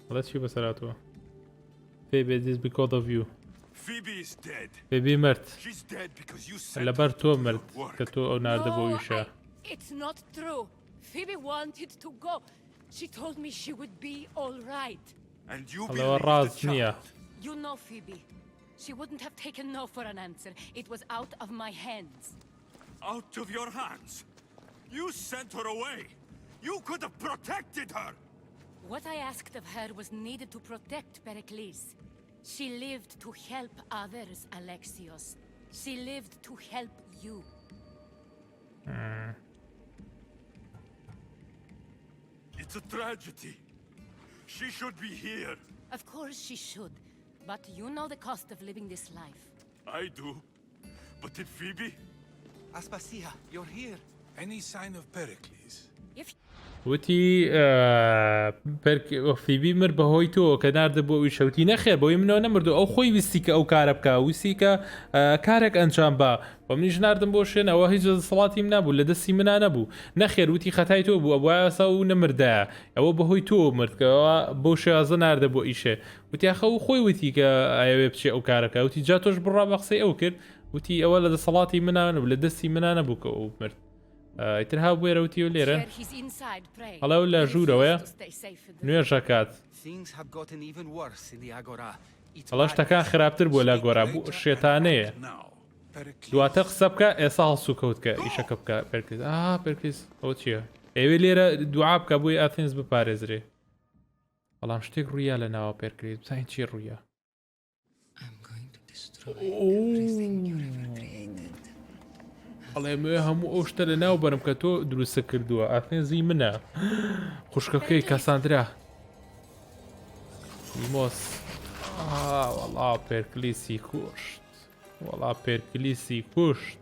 هەڵە چی بەسەراتوە Phoebe, this is because of you. Phoebe is dead. Phoebe مرد. She's dead because you sent لەبەر تۆ مرد کە تۆ ئەو ناردە بۆ ویشە. It's not true. Phoebe wanted to go. She told me she would be all right. And you بelieve the child. You know Phoebe. She wouldn't have taken no for an answer. It was out of my hands. Out of your hands? You sent her away. You could have protected her! What I asked of her was needed to protect Pericles. She lived to help others, Alexios. She lived to help you. It's a tragedy. She should be here. Of course she should. But you know the cost of living this life. I do. But did Phoebe? Aspasia, you're here. Any sign of Pericles? وتی فیبی مرد بەهۆی تۆ کە ناردە بۆ ئەوی شەوتی نەخێر بۆی منەوە نەمردو ئەو خۆی ویستی کە ئەو کارە بکە ویستی کە کارێک ئەنجام بە بە منیش ناردم بۆ شوێن ئەوە هیچ دەسەڵاتیم نەبوو لە دەستی منە نەبوو نەخێر وتی خەتای تۆ بوو ئەوە ئەسا و نەمردایە ئەوە بەهۆی تۆ مردکەوە بۆ شێوازە ناردە بۆ ئیشێ وتی ئەخە و خۆی وتی کە ئەوێ بچێ ئەو کارەکە وتی جا تۆش بڕا بە قسەی ئەو کرد وتی ئەوە لە دەسەڵاتی منە نەبوو لە دەستی منە نەبوو کە ئەو مرد ئیتر هاو بێرەوتی و لێرە هەڵەو لە ژوورەوەیە نوێژەکات هەڵە شتەکان خراپتر بووە لە گۆرا بوو شێتانەیە دواتە قسە بکە ئێستا هەڵسو کەوت کە ئیشەکە بکە پێرکرد پێرکرد ئەوە چییە ئێوێ لێرە دوعا بکە بۆی ئاتینز بپارێزرێ بەڵام شتێک ڕوویە لە ناوە پێرکرێت بزانین چی ڕوویە ئەڵێ هەموو ئەو شتە لە ناو بەرم کە تۆ دروستە کردووە ئاتینزی منە خوشکەکەی کەساندرا مۆس وەڵا پێرکلیسی کوشت وەڵا پێرکلیسی کوشت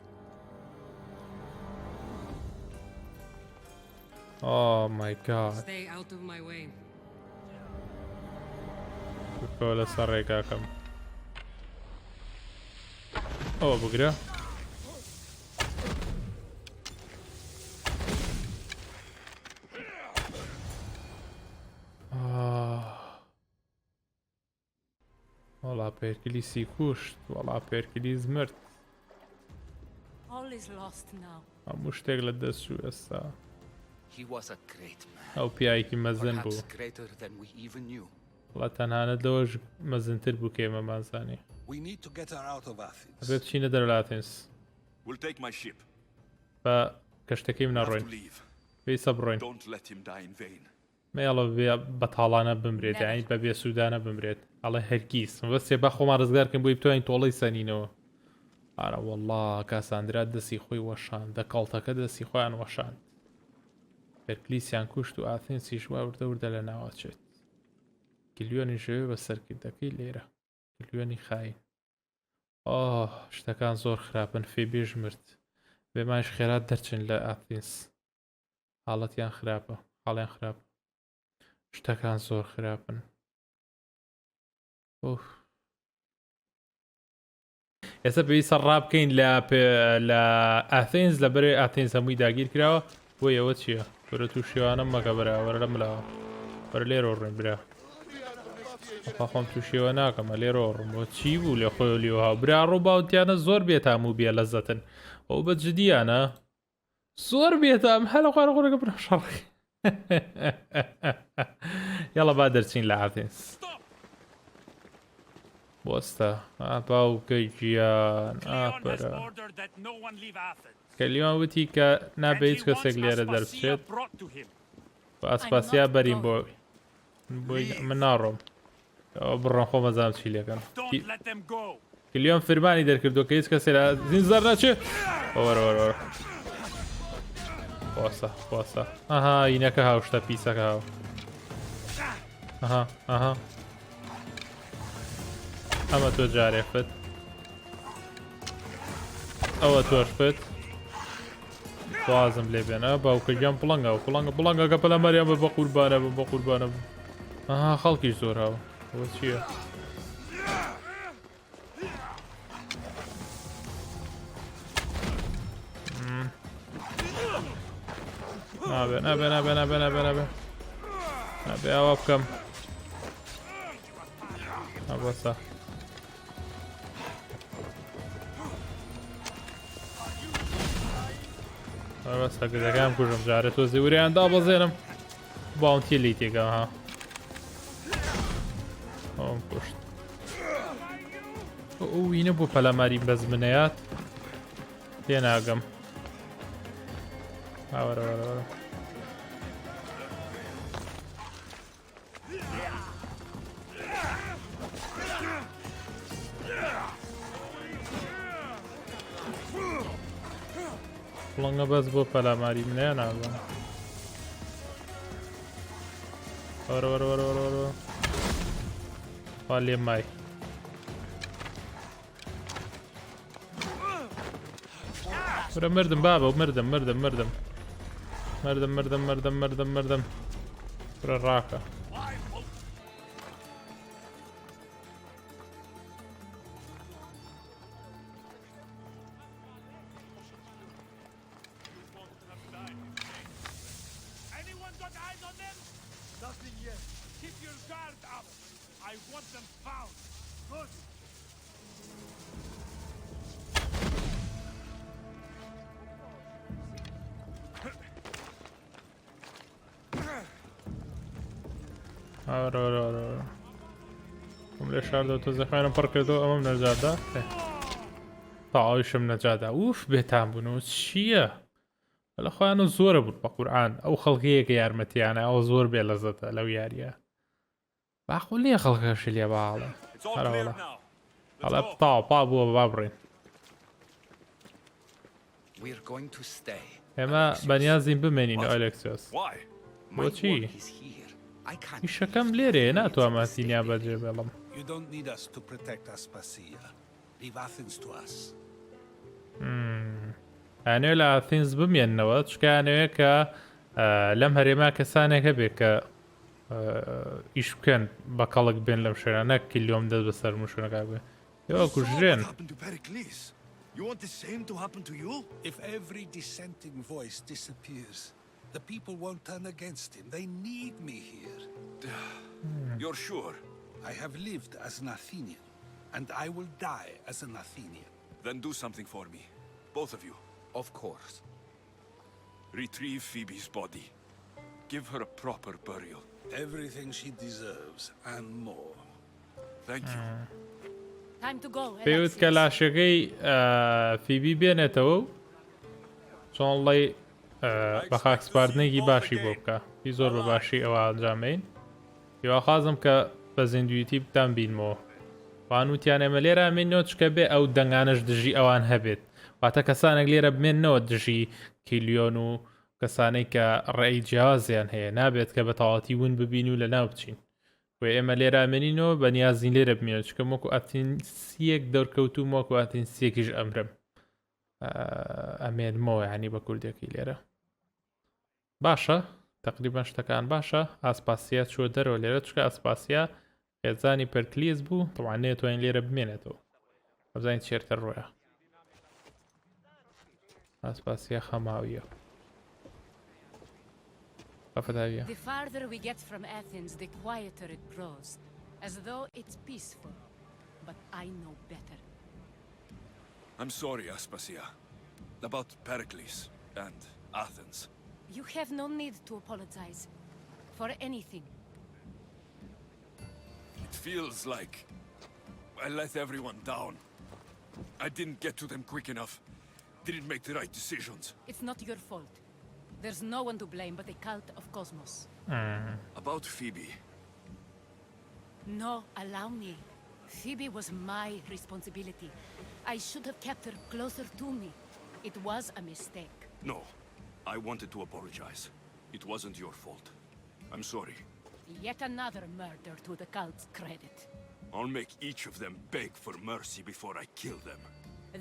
my god بکەوە لەسەر ڕێگاکەم ئەوە بگرە وەڵا پێرکلیسی کوشت وەڵا پێرکلیز مرد هەموو شتێک لە دەست چوو ئێستا ئەو پیاوێکی مەزن بوو وڵا تەنانەت لەوەش مەزنتر بوو کە ئێمەمانزانێ ئەبێ بچینە دەرە لە ئاتینس بە کەشتەکەی منە ڕۆین پێی سەبڕۆین مێڵە بێ بەتاڵانە بمرێت یانی بە بێ سوودانە بمرێت ئەڵێ هەرگیز بەستێ با خۆمان ڕزگارکەم بۆی بتوانین تۆڵەی سەنینەوە ئارە وەڵڵا کاساندرا دەستی خۆی وەشان دەکەڵتەکە دەستی خۆیان وەشان پێرکلیسیان کوشت و ئاتینسیش وا وردە وردە لە ناوەچێت کلیۆنی ژەوێ بە سەرکردەکەی لێرە کلیۆنی خاین شتەکان زۆر خراپن فێبێژ مرد بێمانش خێرات دەرچن لە ئاتینس حاڵەتیان خراپە حاڵیان خراپە شتەکان زۆر خراپن ئێستا پێویستە ڕابکەین لە ئاتینز لە بەرێ ئاتینز هەمووی داگیر کراوە بۆ ئەوە چییە وەرە توو شێوانە مەکە بەراوەرە لە ملاوە وەرە لێرە ڕێن برا خۆم توو شێوە ناکەمە لێرە ڕم بۆ چی بوو لێ خۆی لیوها برا ڕووباوتیانە زۆر بێت هەموو بێ لە زەتن ئەو بە جدیانە زۆر بێتم هەلە خوارە خۆرەکە برا شەڕی یاڵە با دەرچین لە ئاتینس بۆستە باوکەی گیان ئاپەرە کەلیۆن وتی کە نابێت هیچ کەسێک لێرە دەربچێت بە ئەسپاسیا بەرین بۆی من ناڕۆم ئەوە بڕۆن خۆ مەزانم چی لێکەن کلیۆن فرمانی دەرکردو کە هیچ کەسێ لە زینزەر ناچێ وەرە خۆسە ئەها یینەکە هاوشتە پیسەکە هاو ئەها ئەمە تۆ جارێفت ئەوە تۆش بێت خوازم لێ بێنە باوکە گیان پڵەنگە کە پەلە مەریان بە قوربانە بە قوربانە بوو ئەها خەڵکیش زۆر هاوە ئەوە چییە نابێ نابێ ئەوە بکەم بەسە بەسە گرەکەم کوژم جارێت تۆ زیوریان دابەزێنم باونتی لی تێگەم ها ئەوم کوشت ئەو وینە بۆ پەلەماری بەزمنەیات تێناگەم وەرە فڵەنگە بەس بۆ پەلاماری منەیە نابە وەرە وا لێ مای ورە مردم بابە مردم ورە ڕاکە لێ شاردەوە تۆ زەخوێنم پڕ کردەوە ئەمەم نەجادا تاویشم نەجادا وف بێتان بوونەوە چییە لە خۆیانە زۆرە بوو بە قورئان ئەو خەڵکەیەکە یارمەتیانە ئەوە زۆر بێ لەزەتە لەو یاریە باخۆ لێ خەڵکەشی لێ باڵێ هەرەوەڵە هەڵە پا بووە با بڕێن ئێمە بەنیازیم بمێنین ئەلێکسیۆس بۆچی ئیشەکەم لێرەیە ناتوانم ماسینیا بەجێ بێڵم ئەنوێ لە ئاثینز بمێننەوە چکانەوێت کە لەم هەرێما کەسانێک هەبێت کە ئیش بکەن بە کەڵک بێن لەم شوێنە نەک کیلۆم دەست بەسەر مشونەکە بێ ئێوە کوژرێن You want the same to happen to you? If every dissenting voice disappears, the people won't turn against him. They need me here. You're sure? I have lived as an Athenian, and I will die as an Athenian. Then do something for me. Both of you. Of course. Retrieve Phoebe's body. Give her a proper burial. Everything she deserves, and more. Thank you. پێوت کە لاشەکەی فیبی بێنێتەوە چۆنڵی بە خاکسپاردنێکی باشی بۆ بکە هی زۆر بە باشی ئەوە ئەنجامین هیواخوازم کە بە زیندویەتی بتان بینمەوە وانوتیان ئێمە لێرە ئەمێنەوە چکە بێ ئەو دەنگانش دژی ئەوان هەبێت واتە کەسانێک لێرە بمێننەوە دژی کیلیۆن و کەسانەی کە ڕێی جیازیان هەیە نابێت کە بە تەواتی ون ببین و لە ناو بچین ئێمە لێرە ئەمێنینەوە بە نیازین لێرە بمێنێت چکە وەکو ئەتینسیەک دەورکەوتوم وەکو ئەتینسیەکیش ئەمرم ئەمێنمەوە ینی بە کوردێکی لێرە باشە تقریبان شتەکان باشە ئاسپاسیا چوە دەرەوە لێرە چکە ئاسپاسیا خێزانی پەرکلیس بوو تەوانێت توانین لێرە بمێنێتەوە ئەبزانین چێرتە ڕۆیە ئاسپاسیا خەماویە The farther we get from Athens, the quieter it grows, as though it's peaceful. But I know better. I'm sorry, Aspasia, about Pericles and Athens. You have no need to apologize for anything. It feels like I let everyone down. I didn't get to them quick enough. Didn't make the right decisions. It's not your fault. There's no one to blame but the cult of Cosmos. About Phoebe. No, allow me. Phoebe was my responsibility. I should have kept her closer to me. It was a mistake. No, I wanted to apologize. It wasn't your fault. I'm sorry. Yet another murder to the cult's credit. I'll make each of them beg for mercy before I kill them.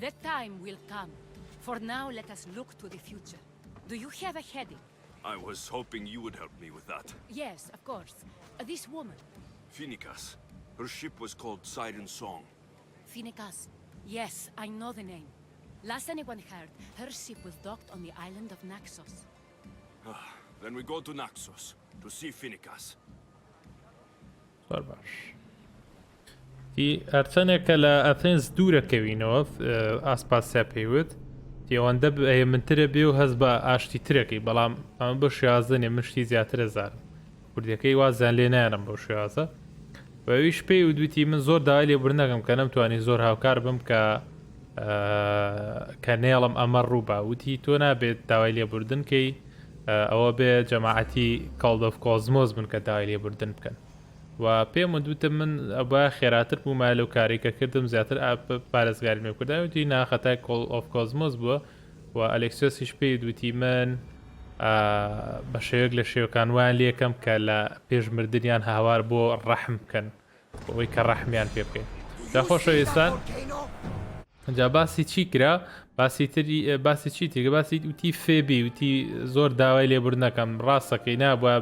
That time will come. For now, let us look to the future. Do you have a headache? I was hoping you would help me with that. Yes, of course. This woman. Phoenicas. Her ship was called Siren Song. Phoenicas. Yes, I know the name. Last anyone heard, her ship was docked on the island of Naxos. Then we go to Naxos to see Phoenicas. باش. هەرچەندێکە لە ئەثێنس دوورەکەوینەوە ئاسپاسیا پێیوت ئەوەندە منترە بێ و هەز بە ئاشتی ترەکەی بەڵام ئەمە بە شێوازدنێ منشتی زیاترە زارم کوردەکەی وازیان لێ نایەنم بۆ شێوازە بەویش پێی و دوتی من زۆر داوای لێبوردنەکەم کە نەمتوانی زۆر هاوکار بم کە نێڵم ئەمە ڕووبا وتی تۆ نابێت داوای لێبوردن کەی ئەوە بێ جەماعەتی کۆڵد ئۆف کۆزمۆز بن کە داوای لێبوردن بکەن و پێم وتم من ئەوە خێراتر بوومە لەو کارێکە کردم زیاتر پارێزگاری مێ کورداوتی ناخەتای کۆڵ ئۆف کۆزمۆز بووە و ئەلێکسیۆسیش پێی دوتی من بە شێوەیەک لە شێوەکان وایان لێکەم کە لە پێشمردنیان هاوار بۆ ڕەحم بکەن بۆی کە ڕەحمیان پێ بکەین جا خۆشەویستان جا باسی چی کرا باسی چی تێگە باسی وتی فێبی وتی زۆر داوای لێبوردنەکەم ڕاستەکەی نابووە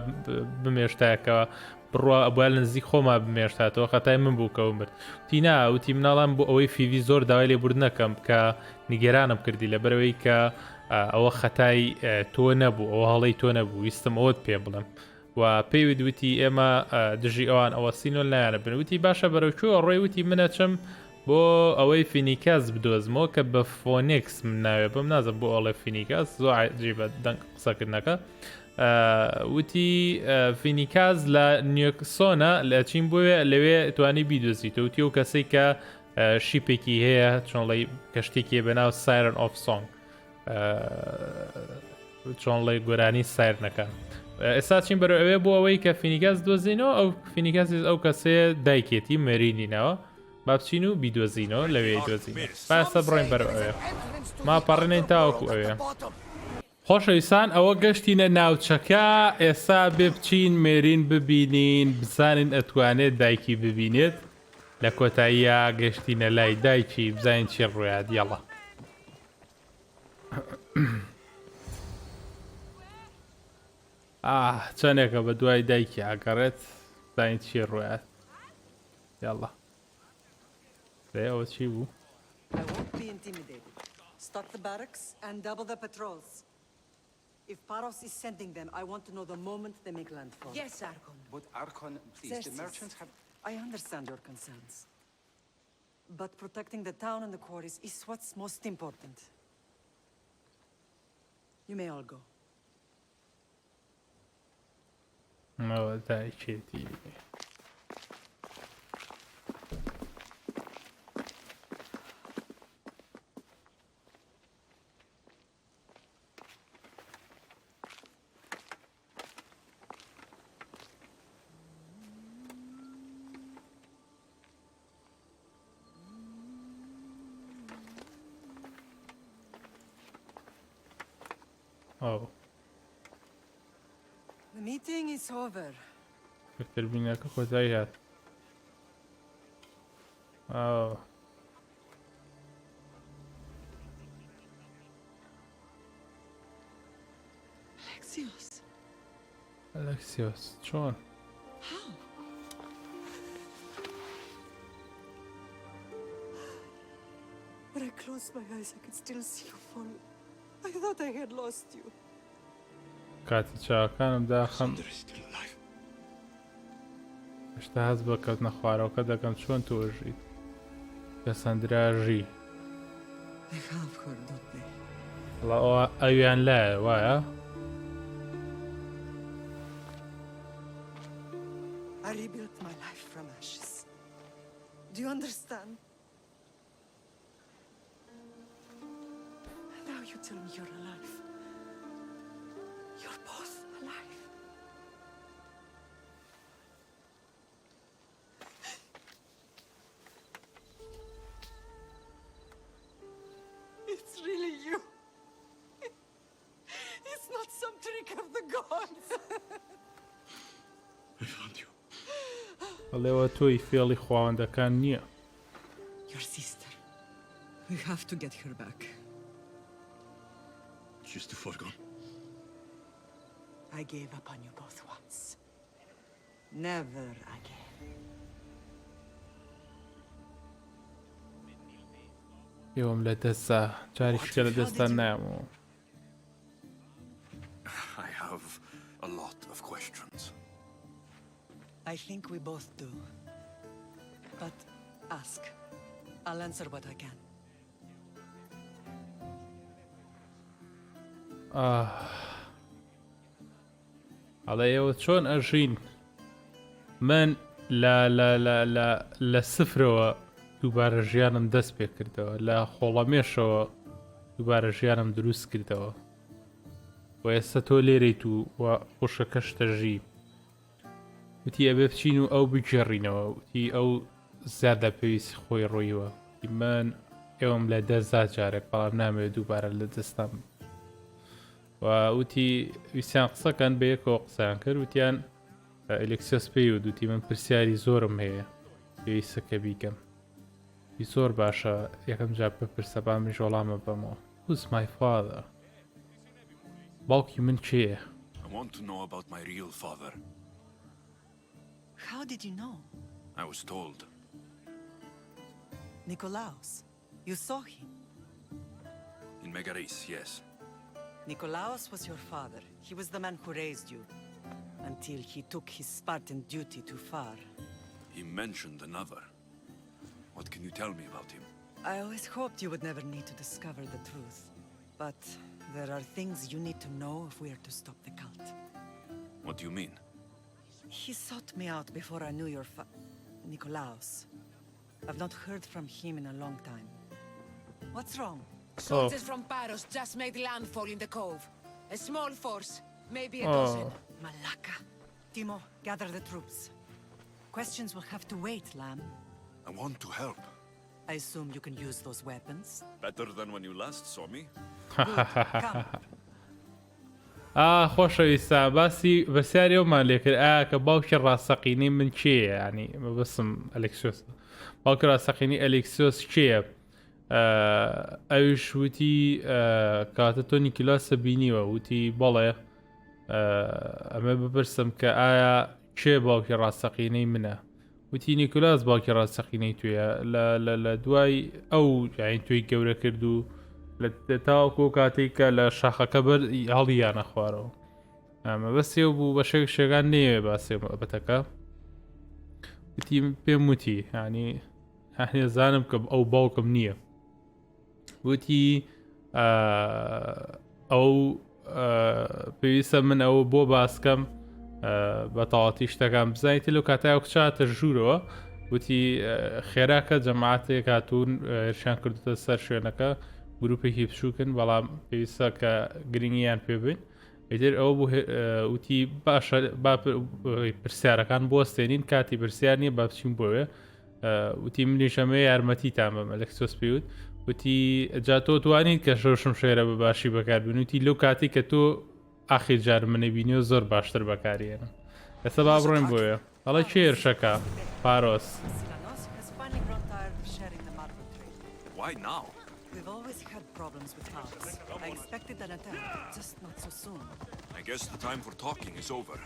بمێشتایەکەوە بڕوا ئەبووە لە نزیک خۆما بمێشتاتەوە خەتای من بوو کەوم مرد وتی نا وتی مناڵام بۆ ئەوەی فیوی زۆر داوای لێبوردنەکەم کە نیگەرانم کردی لەبەرەوەی کە ئەوە خەتای تۆ نەبوو ئەوە هەڵەی تۆ نەبوو ویستم ئەوت پێ بڵم و پێوی دوتی ئێمە دژی ئەوان ئەوە سینۆ لایەنە بن وتی باشە بەرەوچووە ڕێی وتی منەچم بۆ ئەوەی فینیکاز بدۆزمەوە کە بە فۆنێکس من ناوێ بم نازم بۆ ئەڵێ فینیکاز زۆر عجیبە دەنگ قسەکردنەکە وتی فینیکاز لە نیوکسۆنە لە چین بۆیە لەوێ توانی بیدۆزیتە وتی و کەسێک کە شیپێکی هەیە چۆنڵی کەشتێکی بەناو سایرن ئۆف سۆنگ چۆنڵی گۆرانی سایرنەکە ئێستا چین بەرەو ئەوێ بۆ ئەوەی کە فینیکاز دۆزینەوە ئەو فینیکازی ئەو کەسەیە دایکێتی مێرینینەوە با بچین و بیدۆزینەوە لەوێ دۆزین باسە بڕۆین بەرەو ئەوێ ما پەڕێنین تاوەکو ئەوێ خۆشەویستان ئەوە گەشتینە ناوچەکە ئێستا بێ بچین مێرین ببینین بزانین ئەتوانێت دایکی ببینێت لە کۆتاییە گەشتینە لای دایکی بزانین چی ڕوویات یاڵە چەندێکە بە دوای دایکی ئاگەڕێت بزانین چی ڕوویات یاڵە ئەوە چی بوو I won't be intimidated. Stock the barracks and double the patrols. If Paros is sending them, I want to know the moment they make landfall. Yes, Archon. But Archon, please, the merchants have... I understand your concerns. But protecting the town and the quarries is what's most important. You may all go. No, daykéti. Oh. The meeting is over. Termina que coisa aí já. Oh. Alexios, شلون؟ How? When I closed my eyes, I could still see you fall. I thought I had lost you. كاتشا كان بداخل اشتهز بكت نخوارو كذا كم شلون توجي كساندرا جي I have her, don't they? والله ايوان لا وايا I rebuilt my life from ashes. Do you understand? Now you tell me you're alive. You're both alive. It's really you. It's not some trick of the gods. I found you. والله توي فيلي خواندا كان نيا. Your sister. We have to get her back. She's too far gone. I gave up on you both once. Never again. يوم لا تنسى جاري شكل دستان نامو. I have a lot of questions. I think we both do. But ask. I'll answer what I can. على شلون أجين من لا سفرەوە دووبارە ژیانم دەست پێ کردەوە لە خۆڵەمێشەوە دووبارە ژیانم دروست کردەوە و ئێستا تۆ لێرەیت و خۆشەکەش تەژی وتی ئەبێ بچین و ئەو بگێڕینەوە وتی ئەو زیادە پێویستی خۆی ڕۆیەوە من ئێوەم لە دەستدا جارێک بەڵام نامەوێت دووبارە لە دەستم وتی ویسیان قسەکەن بە یەکەوە قسەیان کرد وتیان ئەلێکسیۆس پێی و دوتی من پرسیاری زۆرم هەیە پێویستە بیکەم زۆر باشە یەکەم جار بپرسە با منیش وەڵامە بەمەوە Who's my father? باوکی من کێیە؟ I want to know about my real father. How did you know? I was told. Nikolaos. You saw him. In Megaris, yes. Nikolaos was your father. He was the man who raised you. Until he took his Spartan duty too far. He mentioned another. What can you tell me about him? I always hoped you would never need to discover the truth. But there are things you need to know if we are to stop the cult. What do you mean? He sought me out before I knew your Nikolaos. I've not heard from him in a long time. What's wrong? Soldiers from Paros just made landfall in the cove. A small force, maybe a dozen. Malaka. Timo, gather the troops. Questions will have to wait, Lamb. I want to help. I assume you can use those weapons? Better than when you last saw me? خۆشەویستان باسی بەسیاریەوەمان لێ کرد کە باوکی ڕاستەقینەی من کێیە ینی مەبەستم ئەلێکسیۆس باوکی ڕاستەقینەی ئەلێکسیۆس کێیە ئەویش وتی کاتە تۆ نیکلاسە بینیوە وتی بەڵێ ئەمە بپرسم کە ئایا کێ باوکی ڕاستەقینەی منە وتی نیکلاس باوکی ڕاستەقینەی توێە لە دوای ئەو یاین توی گەورە کرد و لە تاوەکو کاتێک کە لە شاخەکە بەر هەڵیانە خوارەوە ئەمە بەسێ بوو بە شێک شێگان نێوێ باسێ بەتەکە وتی پێم وتی ینی هەزانم کە ئەو باوکم نییە وتی ئەو پێویستە من ئەوە بۆ باسکەم بە تەواتی شتەکان بزانیتی لەو کاتای کچاتە ژوورەوە وتی خێراکە جەماعەتێک هاتوون هێرشیان کردوتە سەر شوێنەکە گروپێکی بچووکن بەڵام پێویستە کە گرنگیان پێ بین ئیتر ئەوە بوو وتی باشە پرسیارەکان بۆستێنین کاتی پرسیار نییە با بچین بۆوێ وتی منیشەمە یارمەتیتان بەم ئەلێکسیۆس پێوت وتی جا تۆ توانیت کە شەوشم شێرە بە باشی بەکاربن وتی لەو کاتی کە تۆ ئاخیر جار منە بینی و زۆر باشتر بەکارێنم ئێستا با بڕۆین بۆیە هەڵە کێ هێرشەکە پارۆس Why now? We've always had problems with Paros. I expected an attack, just not so soon. I guess the time for talking is over.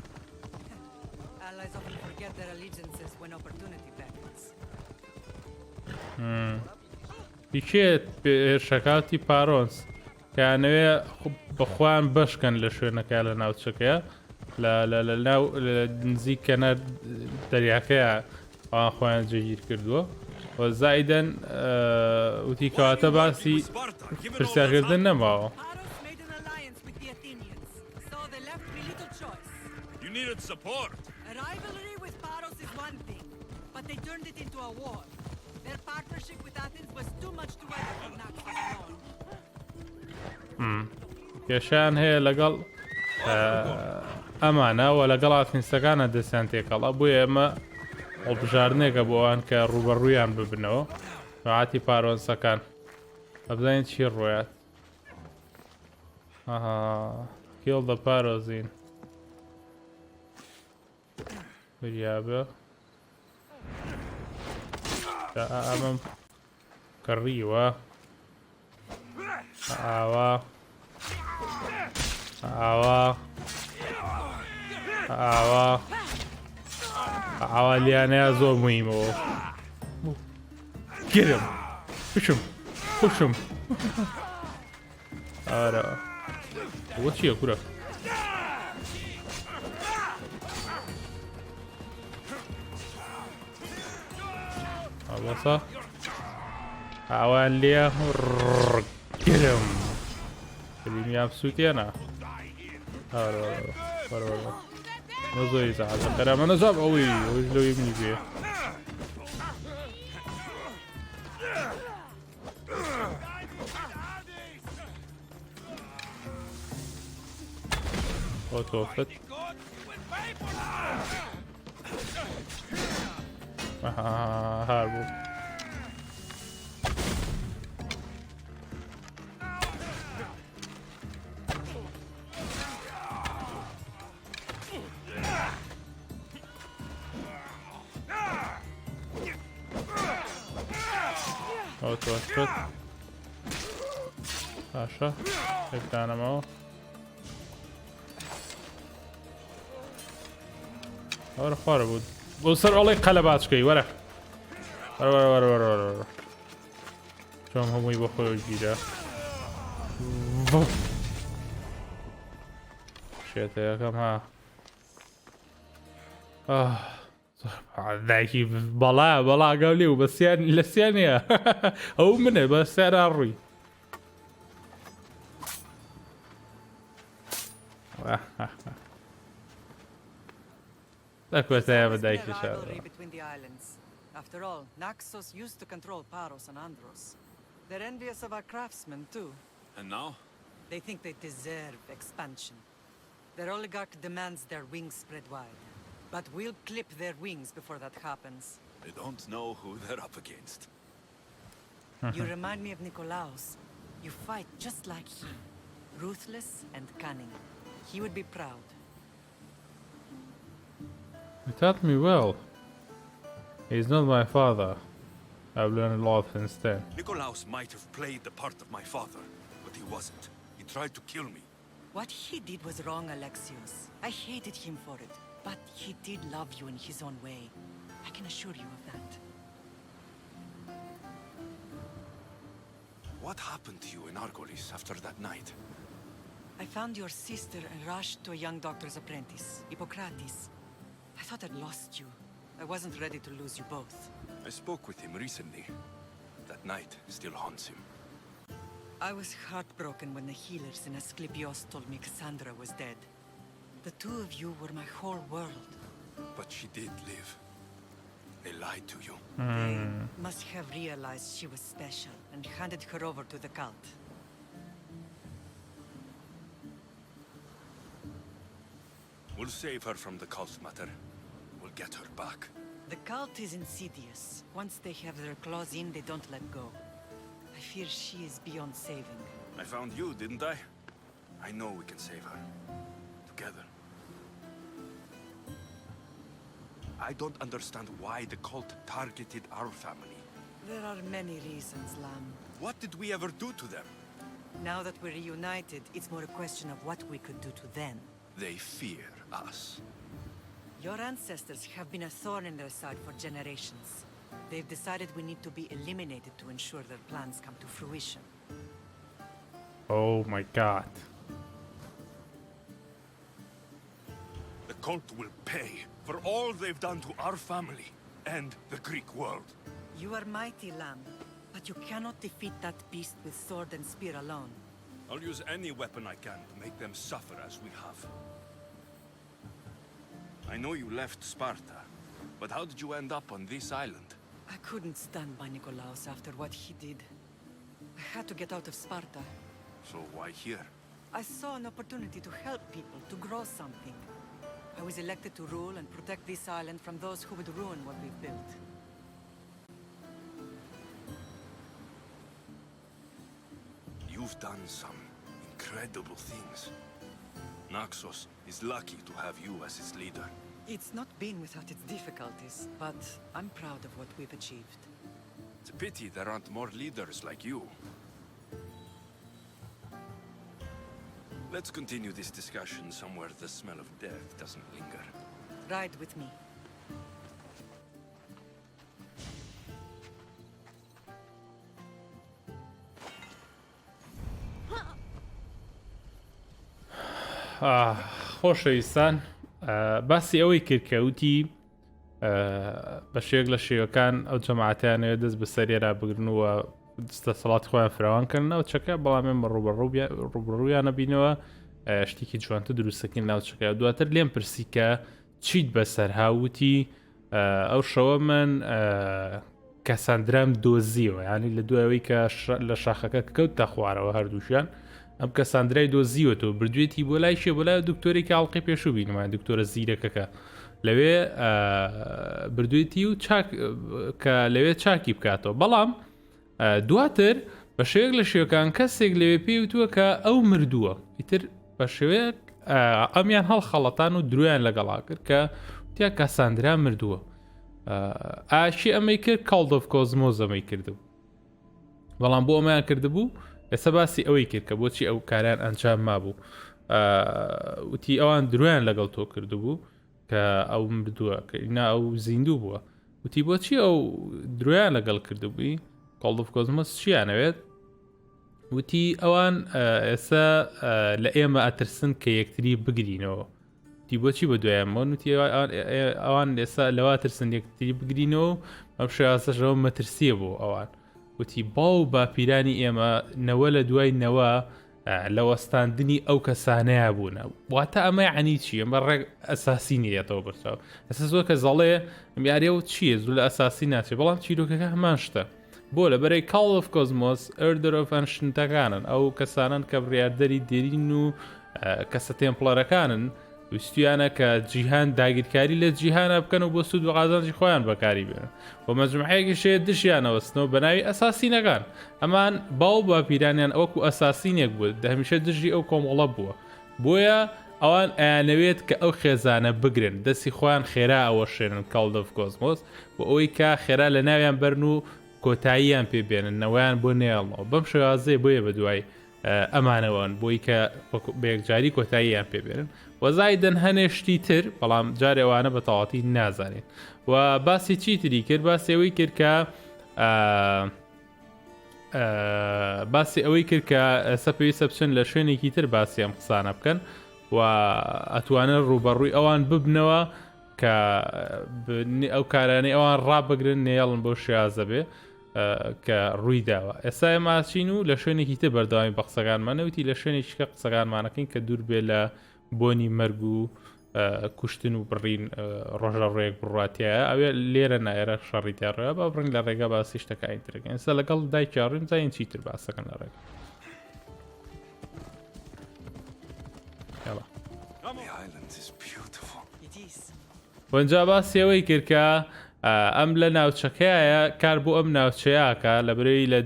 Allies often forget their allegiances when opportunity beckons. پیچێت هێرشەکاتی پارۆس کەیانەوێ بەخوان بەشکەن لە شوێنەکە لە ناوچەکەیە لە ناو نزیک کەنە دەریاکەیە ئەوان خۆیان جێگیر کردووە و زایدەن وتی کەواتە باسی پرسیارکردن نەماوە You needed support. A rivalry with Paros is one thing, but they turned it into a war. Their partnership with Athens was too much to weather for Naxos alone. کێشیان هەیە لەگەڵ ئەمانەوە لەگەڵ ئاتینسەکانە دەستیان تێکەڵە بۆیە ئەمە هەڵبژاردنێکە بۆ ئەوان کە ڕوبەڕوویان ببنەوە عاتی پارۆنسەکان ئەبزانین چی ڕۆیات کێڵ دە پارۆزین بریابە ئەمەم کڕیوە ئاوا ئاوا ئاوا ئاوا لیانەیە زۆر مویمەوە گرم خوشم خوشم ئارە ئەوە چییە کورە ئەوەسا ئاوان لێ گرم کلیمیان سووتێنە نەزۆی زەحەزە قەرامە نەزاب ئەوەی ئەوش لەوەی منی بێ ئۆتۆفت هار بوو ئەو تۆش کرد باشە هێکدانەمەوە وەرە خوارە بود بۆ سەر ئەڵی قەلە باچکەی وەرە وەرە چۆم هەمووی بۆ خۆی گیرە شێتە یەکەم ها دایکی بەڵا گەولێ و بەسییان لە سییانەیە ئەو منێ بە سیارا ڕووی دەکوێتەیە بە دایکی شار After all, Naxos used to control Paros and Andros. They're envious of our craftsmen, too. And now? They think they deserve expansion. Their oligarch demands their wings spread wide. But we'll clip their wings before that happens. They don't know who they're up against. You remind me of Nikolaos. You fight just like him. Ruthless and cunning. He would be proud. You taught me well. He's not my father. I've learned a lot instead. Nikolaos might have played the part of my father, but he wasn't. He tried to kill me. What he did was wrong, Alexios. I hated him for it. But he did love you in his own way. I can assure you of that. What happened to you in Argolis after that night? I found your sister and rushed to a young doctor's apprentice, Hippocrates. I thought I'd lost you. I wasn't ready to lose you both. I spoke with him recently. That night still haunts him. I was heartbroken when the healers in Asclepios told me Cassandra was dead. The two of you were my whole world. But she did live. They lied to you. They must have realized she was special and handed her over to the cult. We'll save her from the cult matter. We'll get her back. The cult is insidious. Once they have their claws in, they don't let go. I fear she is beyond saving. I found you, didn't I? I know we can save her. Together. I don't understand why the cult targeted our family. There are many reasons, Lam. What did we ever do to them? Now that we're reunited, it's more a question of what we could do to them. They fear us. Your ancestors have been a thorn in their side for generations. They've decided we need to be eliminated to ensure their plans come to fruition. Oh my god. The cult will pay for all they've done to our family and the Greek world. You are mighty, Lam, but you cannot defeat that beast with sword and spear alone. I'll use any weapon I can to make them suffer as we have. I know you left Sparta, but how did you end up on this island? I couldn't stand by Nikolaos after what he did. I had to get out of Sparta. So why here? I saw an opportunity to help people, to grow something. I was elected to rule and protect this island from those who would ruin what we've built. You've done some incredible things. Naxos is lucky to have you as its leader. It's not been without its difficulties, but I'm proud of what we've achieved. It's a pity there aren't more leaders like you. Let's continue this discussion somewhere the smell of death doesn't linger. Ride with me. خۆشەویستان باسی ئەوەی کرد کە وتی بە شێک لە شێوەکان ئەو جەماعەتیانەوە دەست بە سەرێرا بگرنەوە دەستەسەڵاتی خۆیان فراوانکردنەوە چەکە بەڵامیان بە ڕوبەڕوویانە بینەوە شتێکی جوانتە دروستەکەی ناوچەکە دواتر لێم پرسی کە چیت بەسەر هاوتی ئەو شەوە من کەساندرام دۆزیەوە ینی لە دوایەوەی کە لە شاخەکە کەوتە خوارەوە هەردووشیان ئەم کەساندرای دۆزیوەتەوە بردوێتی بۆ لای شێ بۆ لای دکتۆرێکی ئاڵقی پێشوو بینمان دکتۆرە زیرەکەکە لەوێ بردوێتی و کە لەوێ چاکی بکاتەوە بەڵام دواتر بە شێوەیەک لە شێوەکان کەسێک لەوێ پێی وتووە کە ئەو مردووە ئیتر بە شێوەیەک ئەمیان هەڵخەڵەتان و درویان لەگەڵا کرد کە وتیا کەساندرا مردووە ئاشی ئەمەی کرد کاڵدۆف کۆزمۆز ئەمەی کردو بەڵام بۆ ئەمەیان کردبوو ئێستا باسی ئەوەی کرد کە بۆچی ئەو کاریان ئەنجام مابوو وتی ئەوان درویان لەگەڵ تۆ کردبوو کە ئەو مردووە کە ئینا ئەو زیندوو بووە وتی بۆچی ئەو درویان لەگەڵ کردبووی کۆڵف کۆزمۆز چیانەوێت وتی ئەوان ئێستا لە ئێمە ئەترسن کە یەکتری بگرینەوە وتی بۆچی بە دوایانمەوە وتی ئەوان ئێستا لەوا ترسن یەکتری بگرینەوە ئەم شێوازەشەوە مەترسیە بۆ ئەوان وتی باو باپیرانی ئێمە نەوە لە دوای نەوە لە وەستاندنی ئەو کەسانەیە بوونە واتە ئەمە عنی چی ئەمە ڕێک ئەساسی نیەتەوە بەرچاو ئەستا زۆر کە زەڵێ یاریە و چییە زوو لە ئەساسی ناچێت بەڵام چیرۆکەکە هەمان شتە بۆ لە بەرەی کۆڵف کۆزمۆز ئەردەرۆفان شنتەکانن ئەو کەسانن کە بڕیاردەری دێرین و کەسە تێمپڵەرەکانن ویستیانە کە جیهان داگیرکاری لە جیهانە بکەن و بۆ سوود و قازانجی خۆیان بەکاری بێنن بۆ مەجموعەیەکی شێت دژیانەوەستنەوە بە ناوی ئەساسینەکان ئەمان باو باپیرانیان ئەوەکو ئەساسینێک بوو دەهمیشە دژی ئەو کۆمەڵە بووە بۆیە ئەوان ئەیانەوێت کە ئەو خێزانە بگرن دەستی خۆیان خێرا ئەوە شێنن کۆڵف کۆزمۆز بۆ ئەوەی کا خێرا لە ناویان بەرن و کۆتاییان پێبێنن نەوەیان بۆ نێڵەوە بەم شێوازەیە بۆیە بە دوای ئەمانەوەن بۆی کە بەیەکجاری کۆتاییان پێبێنن وەزایدن هەنێشتی تر بەڵام جارێوانە بە تەواتی نازانێت و باسی چی تری کرد باسی ئەوەی کرد کە باسی ئەوەی کرد کە ئێستا پێویستە بچن لە شوێنێکی تر باسی ئەم قسانە بکەن و ئەتوانن ڕوبەڕووی ئەوان ببنەوە کە ئەو کارانەی ئەوان ڕابگرن نێڵن بۆ شێازە بێ کە ڕووی داوە ئێستا ئێماچین و لە شوێنێکی تر بەردەوامی بە قسەکانمانەوتی لە شوێنێکیکە قسەکانمانەکەین کە دوور بێ لە بۆنی مەرگ و کوشتن و بڕین ڕۆژە ڕێک بڕاتیایە ئەوێ لێرە نایرە شەڕیتیاڕێە بە بڕین لە ڕێگە باسی شتەکانی ترەکەن ئێستا لەگەڵ دایکیاڕیم زین چیتر باسەکەن لە ڕێگە وەنجا باسی ئەوەی کرد کە ئەم لە ناوچەکەیە کار بۆ ئەم ناوچەیەکە لە برەوەی لە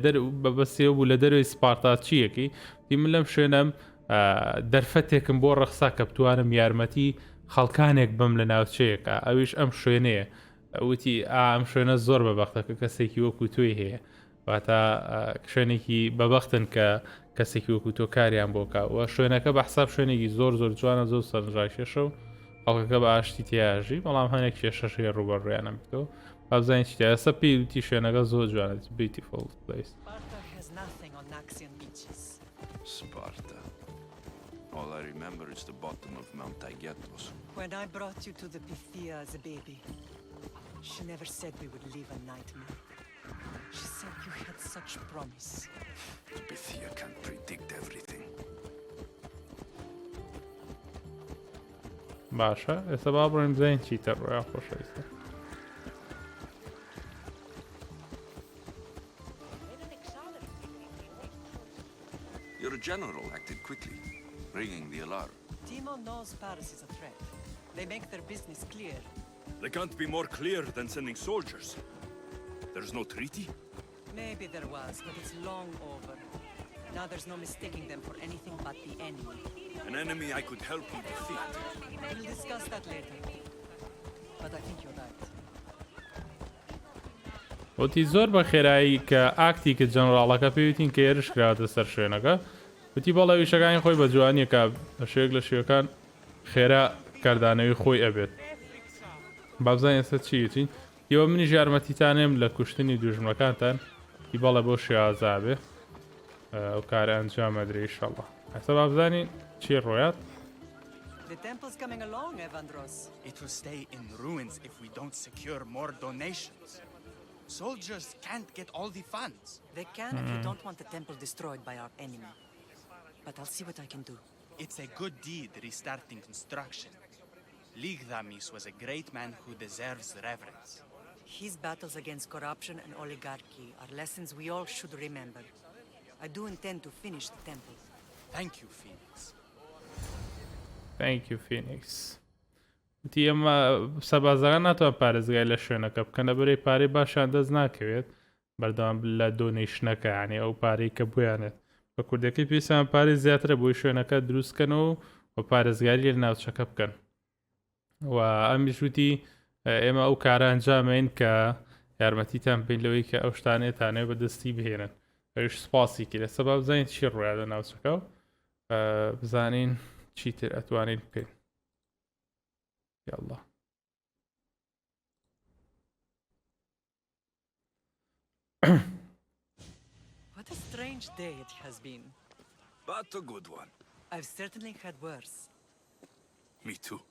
بەبەستێ بوو لە دەروی سپارتاچیەکی دی من لەم شوێنەم دەرفەتێکم بۆ ڕەخسا کە بتوانم یارمەتی خەڵکانێک بم لە ناوچەیەکە ئەویش ئەم شوێنەیە وتی ئەم شوێنە زۆر بەبەختەکە کەسێکی وەکو تۆی هەیە واتە شوێنێکی بەبەختن کە کەسێکی وەکو تۆ کاریان بۆکە و شوێنەکە بە حساب شوێنێکی زۆر زۆر جوانە زۆر سەرنجڕاکێشە و ئەوکەکە بە ئاشتی تیاژی بەڵام هەنێک کێشەشەیە ڕوبەڕویانە بکەوە بابزانین چی ئێستا پێی وتی شوێنەکە زۆر جوانێت بیوتیفول پلیس Sparta. All I remember is the bottom of Mount Taygetos. When I brought you to the Pythia as a baby, she never said we would live a nightmare. She said you had such promise. The Pythia can't predict everything. باشە ئێستا با بڕێن بزانین چیتە ڕۆیان خۆشەویستە Your general acted quickly, ringing the alarm. Timo knows Paris is a threat. They make their business clear. They can't be more clear than sending soldiers. There's no treaty? Maybe there was, but it's long over. Now there's no mistaking them for anything but the enemy. An enemy I could help you defeat. We'll discuss that later. But I think you're right. وتی زۆر بە خێرایی کە ئاکتی کە جەنەڕاڵەکە پێویستین کە هێرش کراوەتە سەر شوێنەکە وتی بەڵێ ویشەکانی خۆی بە جوانیە کە لە شوێک لە شوێکان خێرا کاردانەوەی خۆی ئەبێت بابزان ئێستا چیتین دیوە منیش یارمەتیتانێم لە کوشتنی دوژمنەکانتان ی بەڵێ بۆ شێوازابێ ئەو کارە ئەنجامە درێ ئینشەڵڵا ئێستا بابزانین چی ڕۆیات The temple's coming along, Evandros. It will stay in ruins if we don't secure more donations. Soldiers can't get all the funds. They can if you don't want the temple destroyed by our enemy. But I'll see what I can do. It's a good deed restarting construction. Ligdamis was a great man who deserves reverence. His battles against corruption and oligarchy are lessons we all should remember. I do intend to finish the temple. Thank you, Phoenix. Thank you, Phoenix. وتی ئەمە سەبازەکان ناتوان پارێزگای لە شوێنەکە بکەن لە بەرەی پارەی باشیان دەست ناکەوێت بەردەوام لە دۆنیشنەکە یعنی ئەو پارەی کە بۆیانێت بە کوردەکەی پێویستیان پارەی زیاترە بۆی شوێنەکە دروستکەنەوە و پارێزگاری لە ناوچەکە بکەن و ئەمیش وتی ئێمە ئەو کارە ئەنجامین کە یارمەتیتان پێین لەوەی کە ئەو شتانێتانێ بەدەستی بهێنن ئەوش سپاسی کرێ سەبا بزانین چی ڕوویا لە ناوچەکە و بزانین چیتر ئەتوانین بکەین یاڵڵا What a strange day it has been. But a good one. I've certainly had worse. Me too.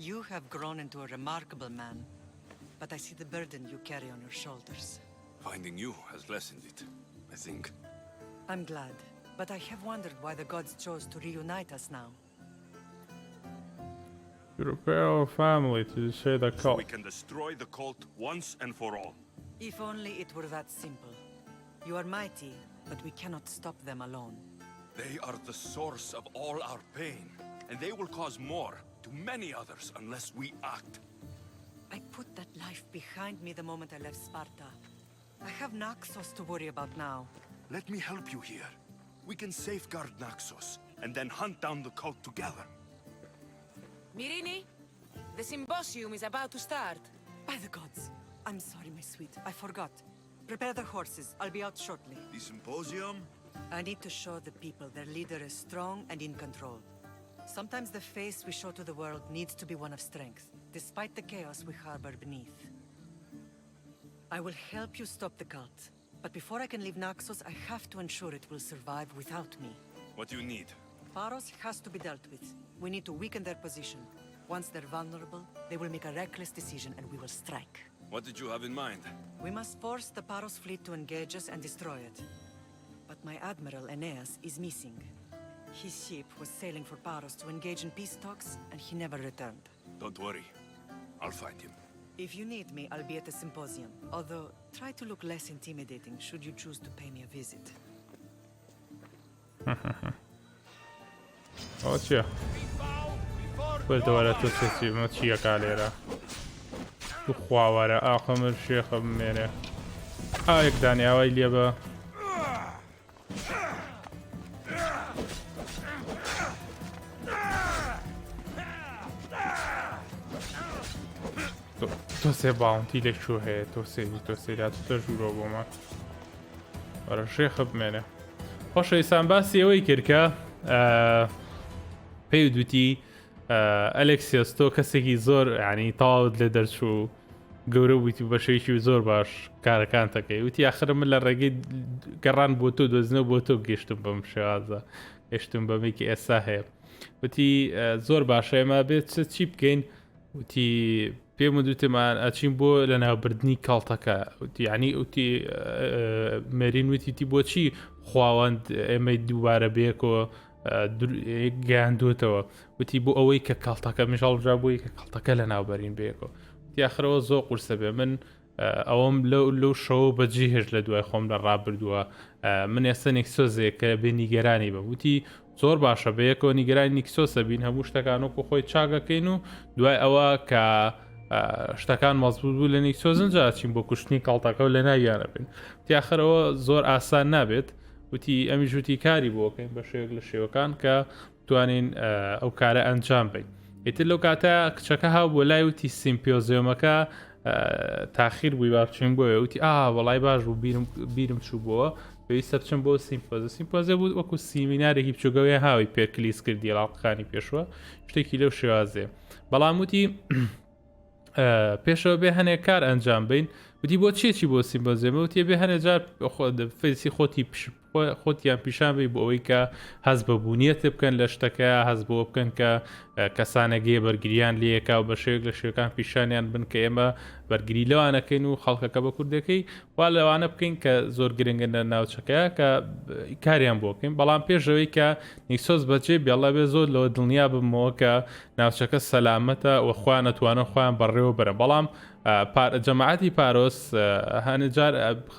You have grown into a remarkable man, but I see the burden you carry on your shoulders. Finding you has lessened it, I think. I'm glad, but I have wondered why the gods chose to reunite us now. To repair our family, to destroy the cult. So we can destroy the cult once and for all. If only it were that simple. You are mighty, but we cannot stop them alone. They are the source of all our pain, and they will cause more to many others unless we act. I put that life behind me the moment I left Sparta. I have Naxos to worry about now. Let me help you here. We can safeguard Naxos, and then hunt down the cult together. Mirini, the symposium is about to start. By the gods. I'm sorry, my sweet. I forgot. Prepare the horses. I'll be out shortly. The symposium? I need to show the people their leader is strong and in control. Sometimes the face we show to the world needs to be one of strength, despite the chaos we harbor beneath. I will help you stop the cult. But before I can leave Naxos, I have to ensure it will survive without me. What do you need? Paros has to be dealt with. We need to weaken their position. Once they're vulnerable, they will make a reckless decision and we will strike. What did you have in mind? We must force the Paros fleet to engage us and destroy it. But my admiral, Aeneas, is missing. His ship was sailing for Paros to engage in peace talks, and he never returned. Don't worry. I'll find him. If you need me, I'll be at the symposium. Although, try to look less intimidating should you choose to pay me a visit. Oh, چییە؟ بردەوەرە تۆ سێسیمە چییەکا لێرە؟ تو خواوەرە ئاخەمر شێخە بمێنێ ئایەک دانیاوای لێ بە تۆ سێ باونتی لەکوێ هەیە تۆ سێوی تۆ سێرات تۆ ژوورۆ بۆمە وەرە شێخە بمێنێ خۆشەویستان باسی ئەوەی کرد کە پێی دوتی ئەلێکسیۆس تۆ کەسێکی زۆر ینی تاوت لێ دەرچوو گەورە بوویتی بە شێوەیەکی زۆر باش کارەکان تەکەی وتی ئاخرە من لە ڕێگەی گەڕان بۆ تۆ دۆزنەوە بۆ تۆ گەشتم بەم شێوازە گەشتم بەمێکی ئێستا هەیە وتی زۆر باشە ئێمە بێت چی بکەین وتی پێم دوتمان ئەچین بۆ لە ناوبردنی کاڵتەکە ینی وتی مەرین وتی بۆچی خواوەند ئێمەی دووبارە بێکەوە گەیاندوتەوە وتی بۆ ئەوەی کە کاڵتەکە مژاڵژا بووی کە کاڵتەکە لە ناوبەرین بێکەوە یاخرەوە زۆر قورسە بێ من ئەوەم لەو شەوە بەجێ هێش لە دوای خۆم لە ڕابردووە من ئێستا نیکسۆزێک کە بێ نیگەرانی بە وتی زۆر باشە بەیەکەوە نیگەرانی نیکسۆسە بین هەموو شتەکانۆکو خۆی چاگەکەین و دوای ئەوە کە شتەکان مەزبوط بوو لە نیکسۆزن جاچین بۆ کوشتنی کاڵتەکە و لە ناویانە بین یاخرەوە زۆر ئاسان نابێت وتی ئەمیش وتی کاری بۆکەین بە شێوەیەک لە شێوەکان کە توانین ئەو کارە ئەنجام بین ئیتر لەو کاتە کچەکە هاو بۆ لای وتی سیمپیۆزیۆمەکە تاخیر بووی باچین بۆیە وتی وەڵای باش بوو بیرم چوو بووە پێویستە بچم بۆ سیمپۆزە بوو وەکو سیمینارێکی بچووگەوەی هاوی پێکلیس کردی لاڵقەکانی پێشوە شتێکی لەو شێوازێ بەڵام وتی پێشەوە بێ هەنێک کار ئەنجام بین وتی بۆ چێکی بۆ سیمپۆزیۆمە وتی بێ هەنێک جار فێسی خۆتیان پیشان بی بۆ ئەوەی کە هەز بە بوونیەتە بکەن لە شتەکە هەز بۆ بکەن کە کەسانەگەی بەرگریان لەکە و بە شێوێک لە شێوەکان پیشانیان بن کە ئێمە بەرگری لەوانەکەین و خەڵکەکە بە کوردەکەی وا لەوانە بکەین کە زۆر گرنگن لە ناوچەکەیە کە کاریان بۆ بکەین بەڵام پێشەوەی کە نیکسۆس بەجێ بێڵە بێ زۆر لەوە دڵنیا بمەوە کە ناوچەکە سەلامەتە و خۆیان نەتوانن خۆیان بەڕێوە بەرە بەڵام جەماعەتی پارۆس هەنجار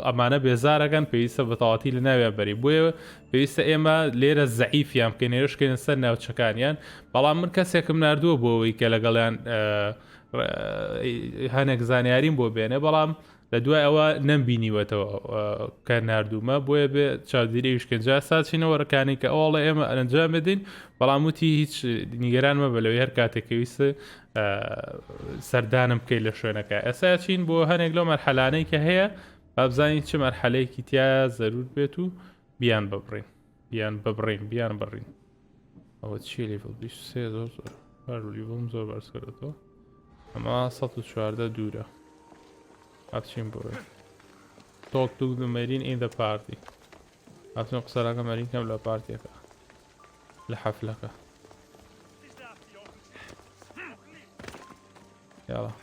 ئەمانە بێزارەکەن پێویستە بەتەواتی لە ناویان بەری بۆیە پێویستە ئێمە لێرە زەعیفیان بکەین هێرشکەین سەر ناوچەکانیان بەڵام من کەسێکم نردووە بۆ ئەوەی کە لەگەڵیان هەنێک زانیاریم بۆ بێنێ بەڵام لە دوای ئەوە نەمبینیوەتەوە کە نردومە بۆیە بێ چاودێری وشکنجا ساچینەوەڕەکانی کە ئەوڵە ئێمە ئەنجام بدەین بەڵام وتی هیچ نیگەران مەبە لەوەی هەر کاتێکەویستە سەردانم بکەیت لە شوێنەکە ئێستا چین بۆ هەنێک لەو مەرحەلانەی کە هەیە بابزانین چه مەرحەلەیەکی تیا زەرور بێت و بیان ببڕین بیان بڕین ئەوە چی لیڤڵ 23 زۆر لیڤڵم زۆر بەرزکردەوە ئەمە 114 دوورە هاتچین بۆ تۆک دوو مەرین ئین دە پارتی هاتنە قسەراکە مەرینکەم لە پارتیەکە لە حەفلەکە یاڵا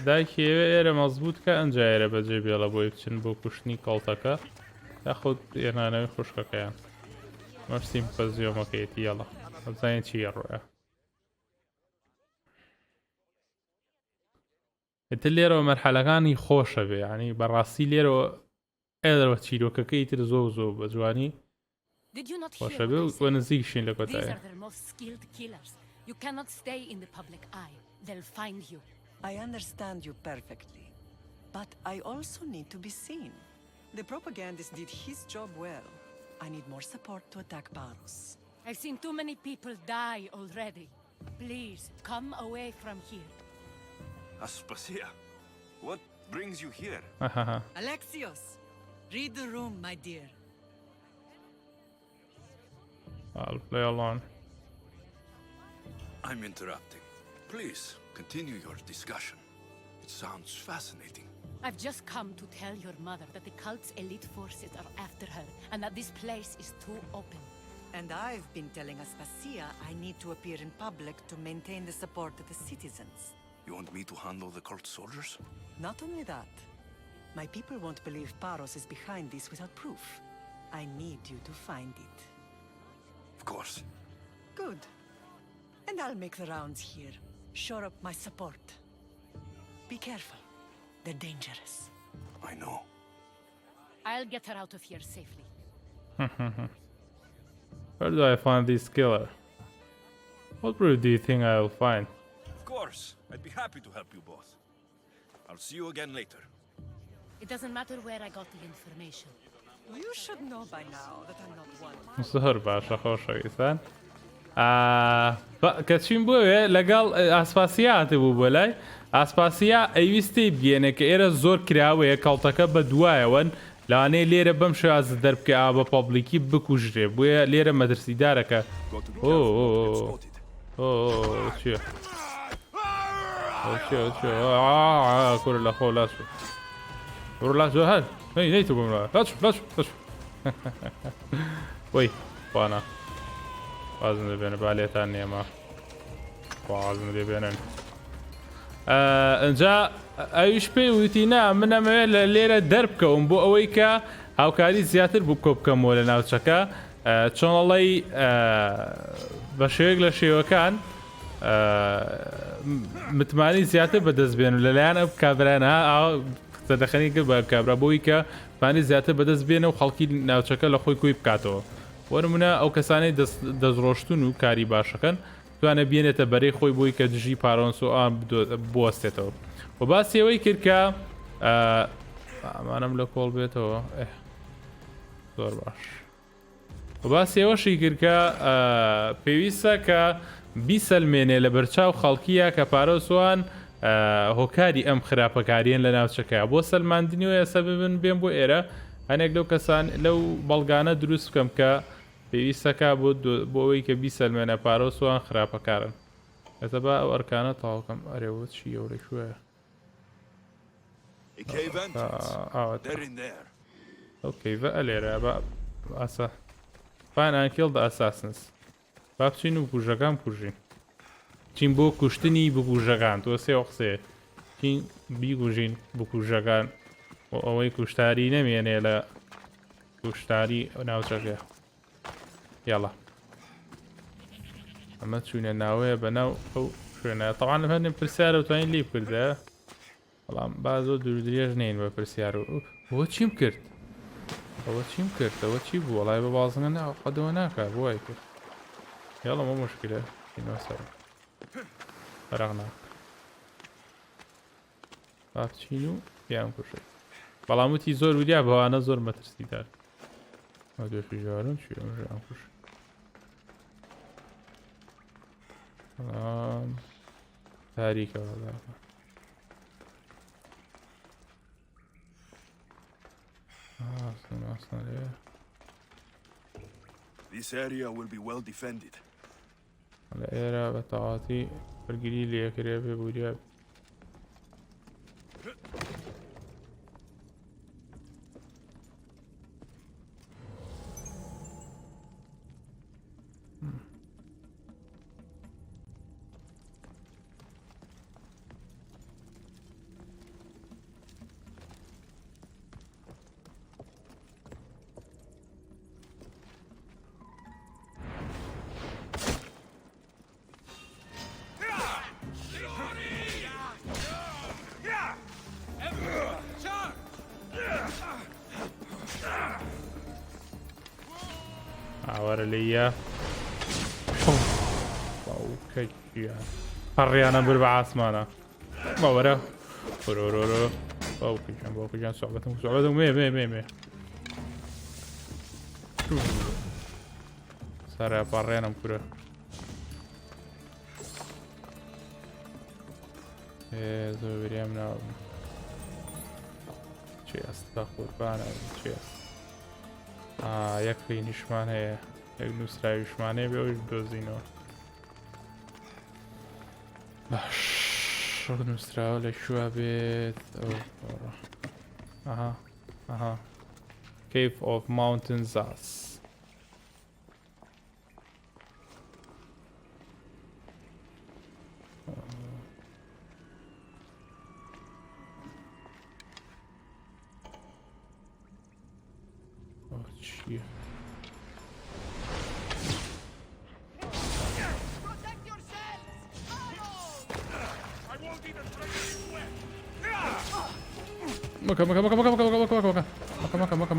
دایکێوێ ئێرە مەزبوط کە ئەنجایرە بەجێ بێڵە بۆی بچن بۆ کوشتنی کەڵتەکە یاخود ئێنانەوەی خوشکەکەیان مەرسیم بە زیۆمەکەیەتی یاڵە ئەزانین چیە ڕۆیە ئێتر لێرەوە مەرحەلەکانی خۆشە بێ ینی بەڕاستی لێرەوە ئێدەوە چیرۆکەکەی تر زۆر بە جوانی خۆشە بێ و نزیکشین لە کۆتایە I understand you perfectly, but I also need to be seen. The propagandist did his job well. I need more support to attack Paros. I've seen too many people die already. Please, come away from here. Aspasia, what brings you here? Alexios, read the room, my dear. I'll play along. I'm interrupting. Please, continue your discussion. It sounds fascinating. I've just come to tell your mother that the cult's elite forces are after her and that this place is too open. And I've been telling Aspasia I need to appear in public to maintain the support of the citizens. You want me to handle the cult soldiers? Not only that. My people won't believe Paros is behind this without proof. I need you to find it. Of course. Good. And I'll make the rounds here. Shore up my support. Be careful. They're dangerous. I know. I'll get her out of here safely. Where do I find this killer? What proof do you think I will find? Of course. I'd be happy to help you both. I'll see you again later. It doesn't matter where I got the information. You should know by now that I'm not one. زۆر باشە خۆشەویستان کەچین بۆیە لەگەڵ ئاسپاسیا هاتبوو بۆ لای ئاسپاسیا ئەویستی بگێنێ کە ئێرە زۆر کراوەیە کەڵتەکە بە دوایەوەن لەوانەیە لێرە بەم شێوازە دەربکە بە پابلیکی بکوژرێ بۆیە لێرە مەترسیدارەکە چیە کورە لە خۆ لاس ڕۆ لاس هەر نەیتو بم لاش وەی خوانە وازم دەبێنە بالێتان نێمە وازم دەبێنن ئەجا ئەویش پێی وتی نا من ئەمەوێت لە لێرە دەربکەوم بۆ ئەوەی کە هاوکاری زیاتر بوو کۆ بکەمەوە لە ناوچەکە چۆنەڵی بە شێوەیەک لە شێوەکان متمانی زیاتر بەدەستبێن و لەلایەن ئەو کابرانە دەخەنی کرد بە کابرا بۆی کە پانی زیاتر بەدەست بێنە و خەڵکی ناوچەکە لە خۆی کوی بکاتەوە وەرمونە ئەو کەسانەی دەستڕۆشتون و کاری باشەکەن توانە بێنێتە بەرەی خۆی بۆی کە دژی پارۆنس و ئام بوەستێتەوە و باسی ئەوەی کرد کە ئەمانم لە کۆڵ بێتەوە زۆر باش و باسی ئەوەشی کرد کە پێویستە کە بیسەلمێنێ لە بەرچاو خەڵکیە کە پارۆسوان هۆکاری ئەم خراپەکاریان لە ناوچەکە بۆ سەلماندنیەوە ئێستا ببن بێن بۆ ئێرە هەنێک لەو کەسان لەو بەڵگانە دروست بکەم کە پێویستەکە بۆ ئەوەی کە بیسەلمێنە پارۆسوان خراپەکارن ئێستا با ئەو ئەرکانە تاواکەم ئەرێوە چی ئەوڕێ شوێە ئەو کەیڤە ئەلێرە بە ئاسا فاین ئانکیڵ دە ئەساسنس با بچین و کوژەکان کوژین چین بۆ کوشتنی بکوژەکان تۆ سێ قسێ چین بیگوژین بکوژەکان و ئەوەی کوشتاری نەمێنێ لە کوشتاری ناوچەکە یاڵا ئەمە چوونە ناوەیە بەناو ئەو شوێنە تەوان لە هەندێک پرسیارە توانین لی بکردە بەڵام با زۆر دوورودرێژ نین بە پرسیار و ئەوە چیم کرد ئەوە چیم کرد ئەوە چی بوو وەڵای بە بازنە قەدەوە ناکات بۆ وای کرد یاڵە مە مشکلە سەر فەرەغنا بچین و پیان کوشت بەڵام وتی زۆر وریا بەوانە زۆر مەترسیدار دوێژارم چیان کوش تاریکە وەڵا This area will be well defended. لە ئێرە بە تەواتی بەرگری لێکرێ بێ بوریە ئاوارە لێیە باوکەکیە پەڕیانە بر بە ئاسمانە باوەرە ۆرۆرۆ باوکەجان سوعبەتم مێ سارە پەڕێنم کورە زۆر بریام ناوم چی ئەست بە قوربانە چی ئەست یەک نیشمان هەیە یەک نووسراویشمانەیە بێ ئەوش بدۆزینەوە باش نووسراوە لە شووە بێت ئەها Cave of Mountain Zas چیه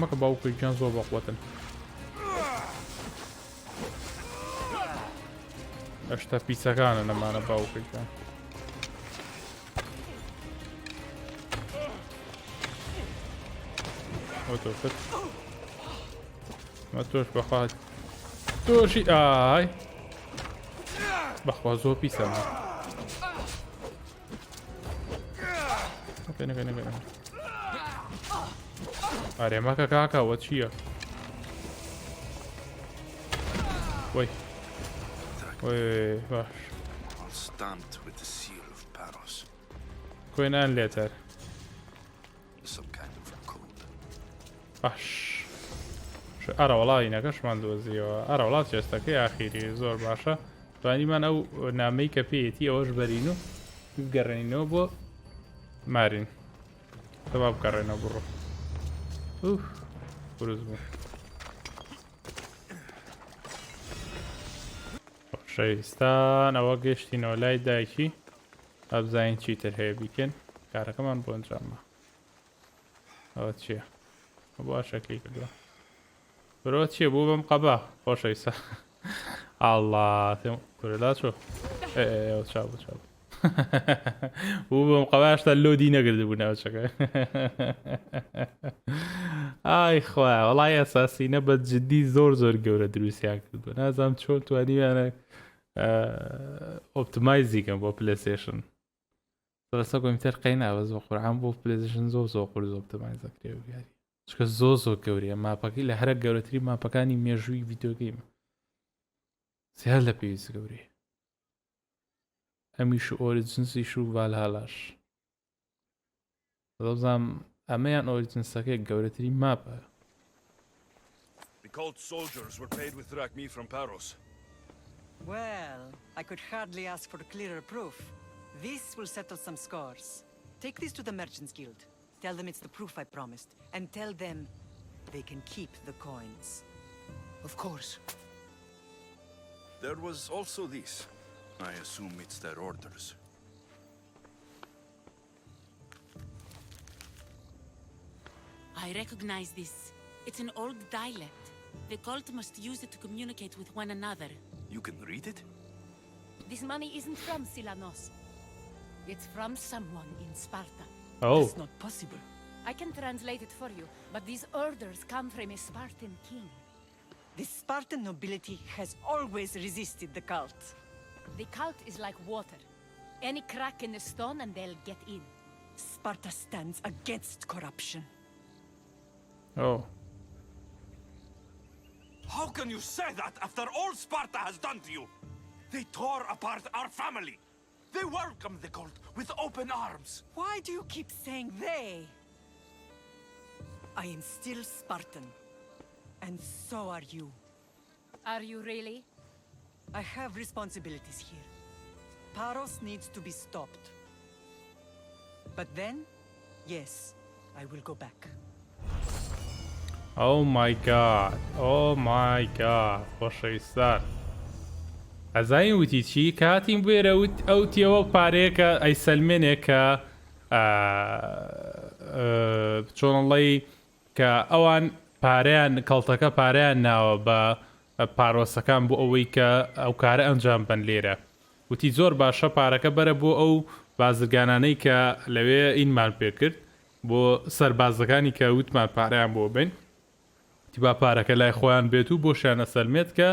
مەکە باوکەی گیان زۆر بەقوەتن هەشتا پیسەکانە نەمانە باوکەی گیان ئۆتۆفت مە تۆش بەخوات تۆشی ئای بەخوا زۆر پیسەمە نەکەی ئارێمەکە کاکەوە چییە وەی باش کوێنان لێتەر باش ئەرە وڵی نەکەشمان دۆزیەوە ئەرە وڵات چێستەکەی ئاخیری زۆر باشە توانیمان ئەو نامەی کە پێیەتی ئەوەش بەرین و گەڕێنینەوە بۆ مارین تەوا بگەڕێنەوە بڕۆ بروز بوو خۆشەویستان ئەوە گەشتینەوە لای دایکی ئەبزین چیتر هەیە بیکەن کارەکەمان بۆ ئەنجامە ئەوە چییە بۆ شەکلی کردووە برۆ چییە بوو بەم قەبا خۆشەویستە ئاڵڵا کوردا چۆ چاو بوو بەم قەباشتا لۆدی نەگردبوو ناوچەکە ئای خوای وەڵای ئەساسینە بە جددی زۆر گەورە دروستیان کردووە نازانم چۆن توانیویانە ئۆپتمایزیکەم بۆ پلەیستێشن لەسەر کۆمپیوتەر قەیناوە زۆر قورعان بۆ پلەیستێشن زۆر قورس ئۆپتمایزەکرێ دیاری چکە زۆر گەورەیە ماپەکەی لە هەرە گەورەتری ماپەکانی مێژووی ڤیدیۆگەیمە زیاد لە پێویست گەورەیە ئەمیش و ئۆریجنسیش و ڤالهالاش دەبزانم ئەمەیان ئۆریجنسەکەی گەورەتری ماپە The cult soldiers were paid with drachmi from Paros. Well, I could hardly ask for clearer proof. This will settle some scores. Take this to the Merchants Guild. Tell them it's the proof I promised. And tell them they can keep the coins. Of course. There was also this. I assume it's their orders. I recognize this. It's an old dialect. The cult must use it to communicate with one another. You can read it? This money isn't from Silanos. It's from someone in Sparta. Oh. That's not possible. I can translate it for you, but these orders come from a Spartan king. The Spartan nobility has always resisted the cult. The cult is like water. Any crack in the stone and they'll get in. Sparta stands against corruption. Oh. How can you say that after all Sparta has done to you? They tore apart our family. They welcomed the cult with open arms. Why do you keep saying they? I am still Spartan. And so are you. Are you really? I have responsibilities here. Paros needs to be stopped. But then, yes, I will go back. Oh my god. Oh my god. خۆشەویستان. ئەزای وتی چی کاتیم بێرە ئەو تیەوە پارەیەکە ئەیسەلمێنێ کە چۆنڵی کە ئەوان پارەیان کەڵتەکە پارەیان ناوە بە پارۆسەکان بۆ ئەوەی کە ئەو کارە ئەنجام بن لێرە وتی زۆر باشە پارەکە بەرە بۆ ئەو بازرگانانەی کە لەوێ ئینمان پێکرد بۆ سەربازەکانی کە وتمان پارەیان بۆ بین تی با پارەکە لای خۆیان بێت و بۆشیانە سەلمێت کە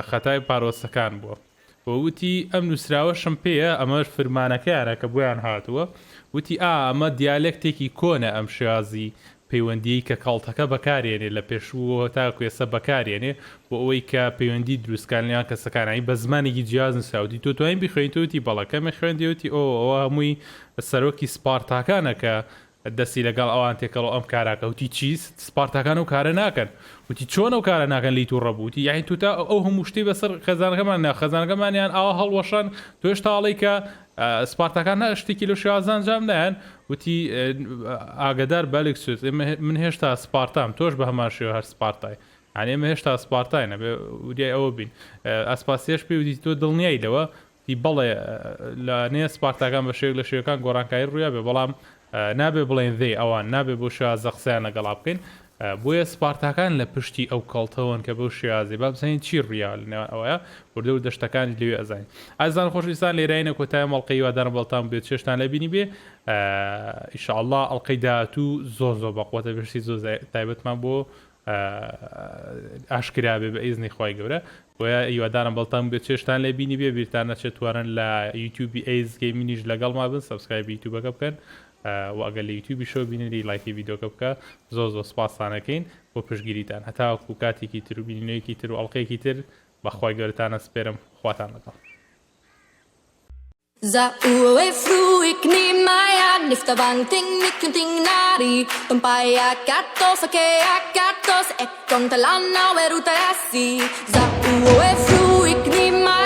خەتای پارۆسەکان بووە بۆ وتی ئەم نووسراوەشم پێیە ئەمەش فرمانەکەیانە کە بۆیان هاتووە وتی ئەمە دیالێکتێکی کۆنە ئەم شێوازی پەیوەندی کە کاڵتەکە بەکارێنێ لە پێشوو تا کوێسە بەکارێنێ بۆ ئەوەی کە پەیوەندی دروستکانیان کەسەکانایی بە زمانێکی جیاز نووسراوتی تۆ توانین بخوێنیتەوەتی بەڵەکەمە خوێندیوتی ئەوە هەمووی سەرۆکی سپارتاکانە کە دەستی لەگەڵ ئەوان تێکەڵ ئەم کاراکەوتی چیست سپارتاکان و کارە ناکەن وتی چۆن ئەو کارە ناکەن لی تو ڕەبووتی یاین تو تا ئەو هەموو شتەی بەسەر خەزانەکەمان خەزانەکەمانیان ئاوا هەڵوەشان تۆ هێشتا ئاڵی کە سپارتاکان شتێکی لە شێوازان جام دایان وتی ئاگدار بەلێک سوێت من هێشتا سپارتام تۆش بە هەمان شێوە هەر سپارتای ئەنێ ئێمە هێشتا سپارتاینە بێ وریای ئەوە بین ئەسپاسیەش پێ وتی تۆ دڵنیایی لەوە تی بەڵێ لە نێ سپارتاکان بە شێوک لە شێوەکان گۆڕانکاری ڕوویا بێ بەڵام نابێ بڵێن دێ ئەوان نابێ بۆ شێوازە قسەیان لەگەڵا بکەین بۆیە سپارتاکان لە پشتی ئەو کەڵتەوەن کە بەو شێوازی با بزانین چی ڕیا لەنێوان ئەوەیە وردە و دەشتەکانی لەوێ ئەزانین ئازان خۆشویستان لێرەینە کۆتای مەڵقەی هیوادارم بەڵتان بێت چێشتان لە بینی بێ ئینشاءالله ئەڵقەی داهاتوو زۆر بەقوتە بەشتی زۆر تایبەتمان بۆ ئاشکرا بێ بە ئیزنی خۆی گەورە بۆیە هیوادارم بەڵتان بێت چێشتان لێ بینی بێ بیرتان نەچێت توانن لە یوتیوبی ئەیز گەیمینیش لەگەڵما بن سەبسکرایب یوتیوبەکە بکەن و ئەگەر لە یوتیوبی شۆ بینری لایکی ڤیدیۆکە بکە زۆر سپاسانەکەین بۆ پشتگیریتان هەتاوەکو کاتێکی تر و بینینەوەیەکی تر و ئەڵقەیەکی تر بەخوای گەورەتانە سپێرم خواتان لەگەڵ Za uwe fruik ni maya nifta banting nikunting nari tumpaya katos ake akatos ekon talana weruta yasi Za uwe fruik ni maya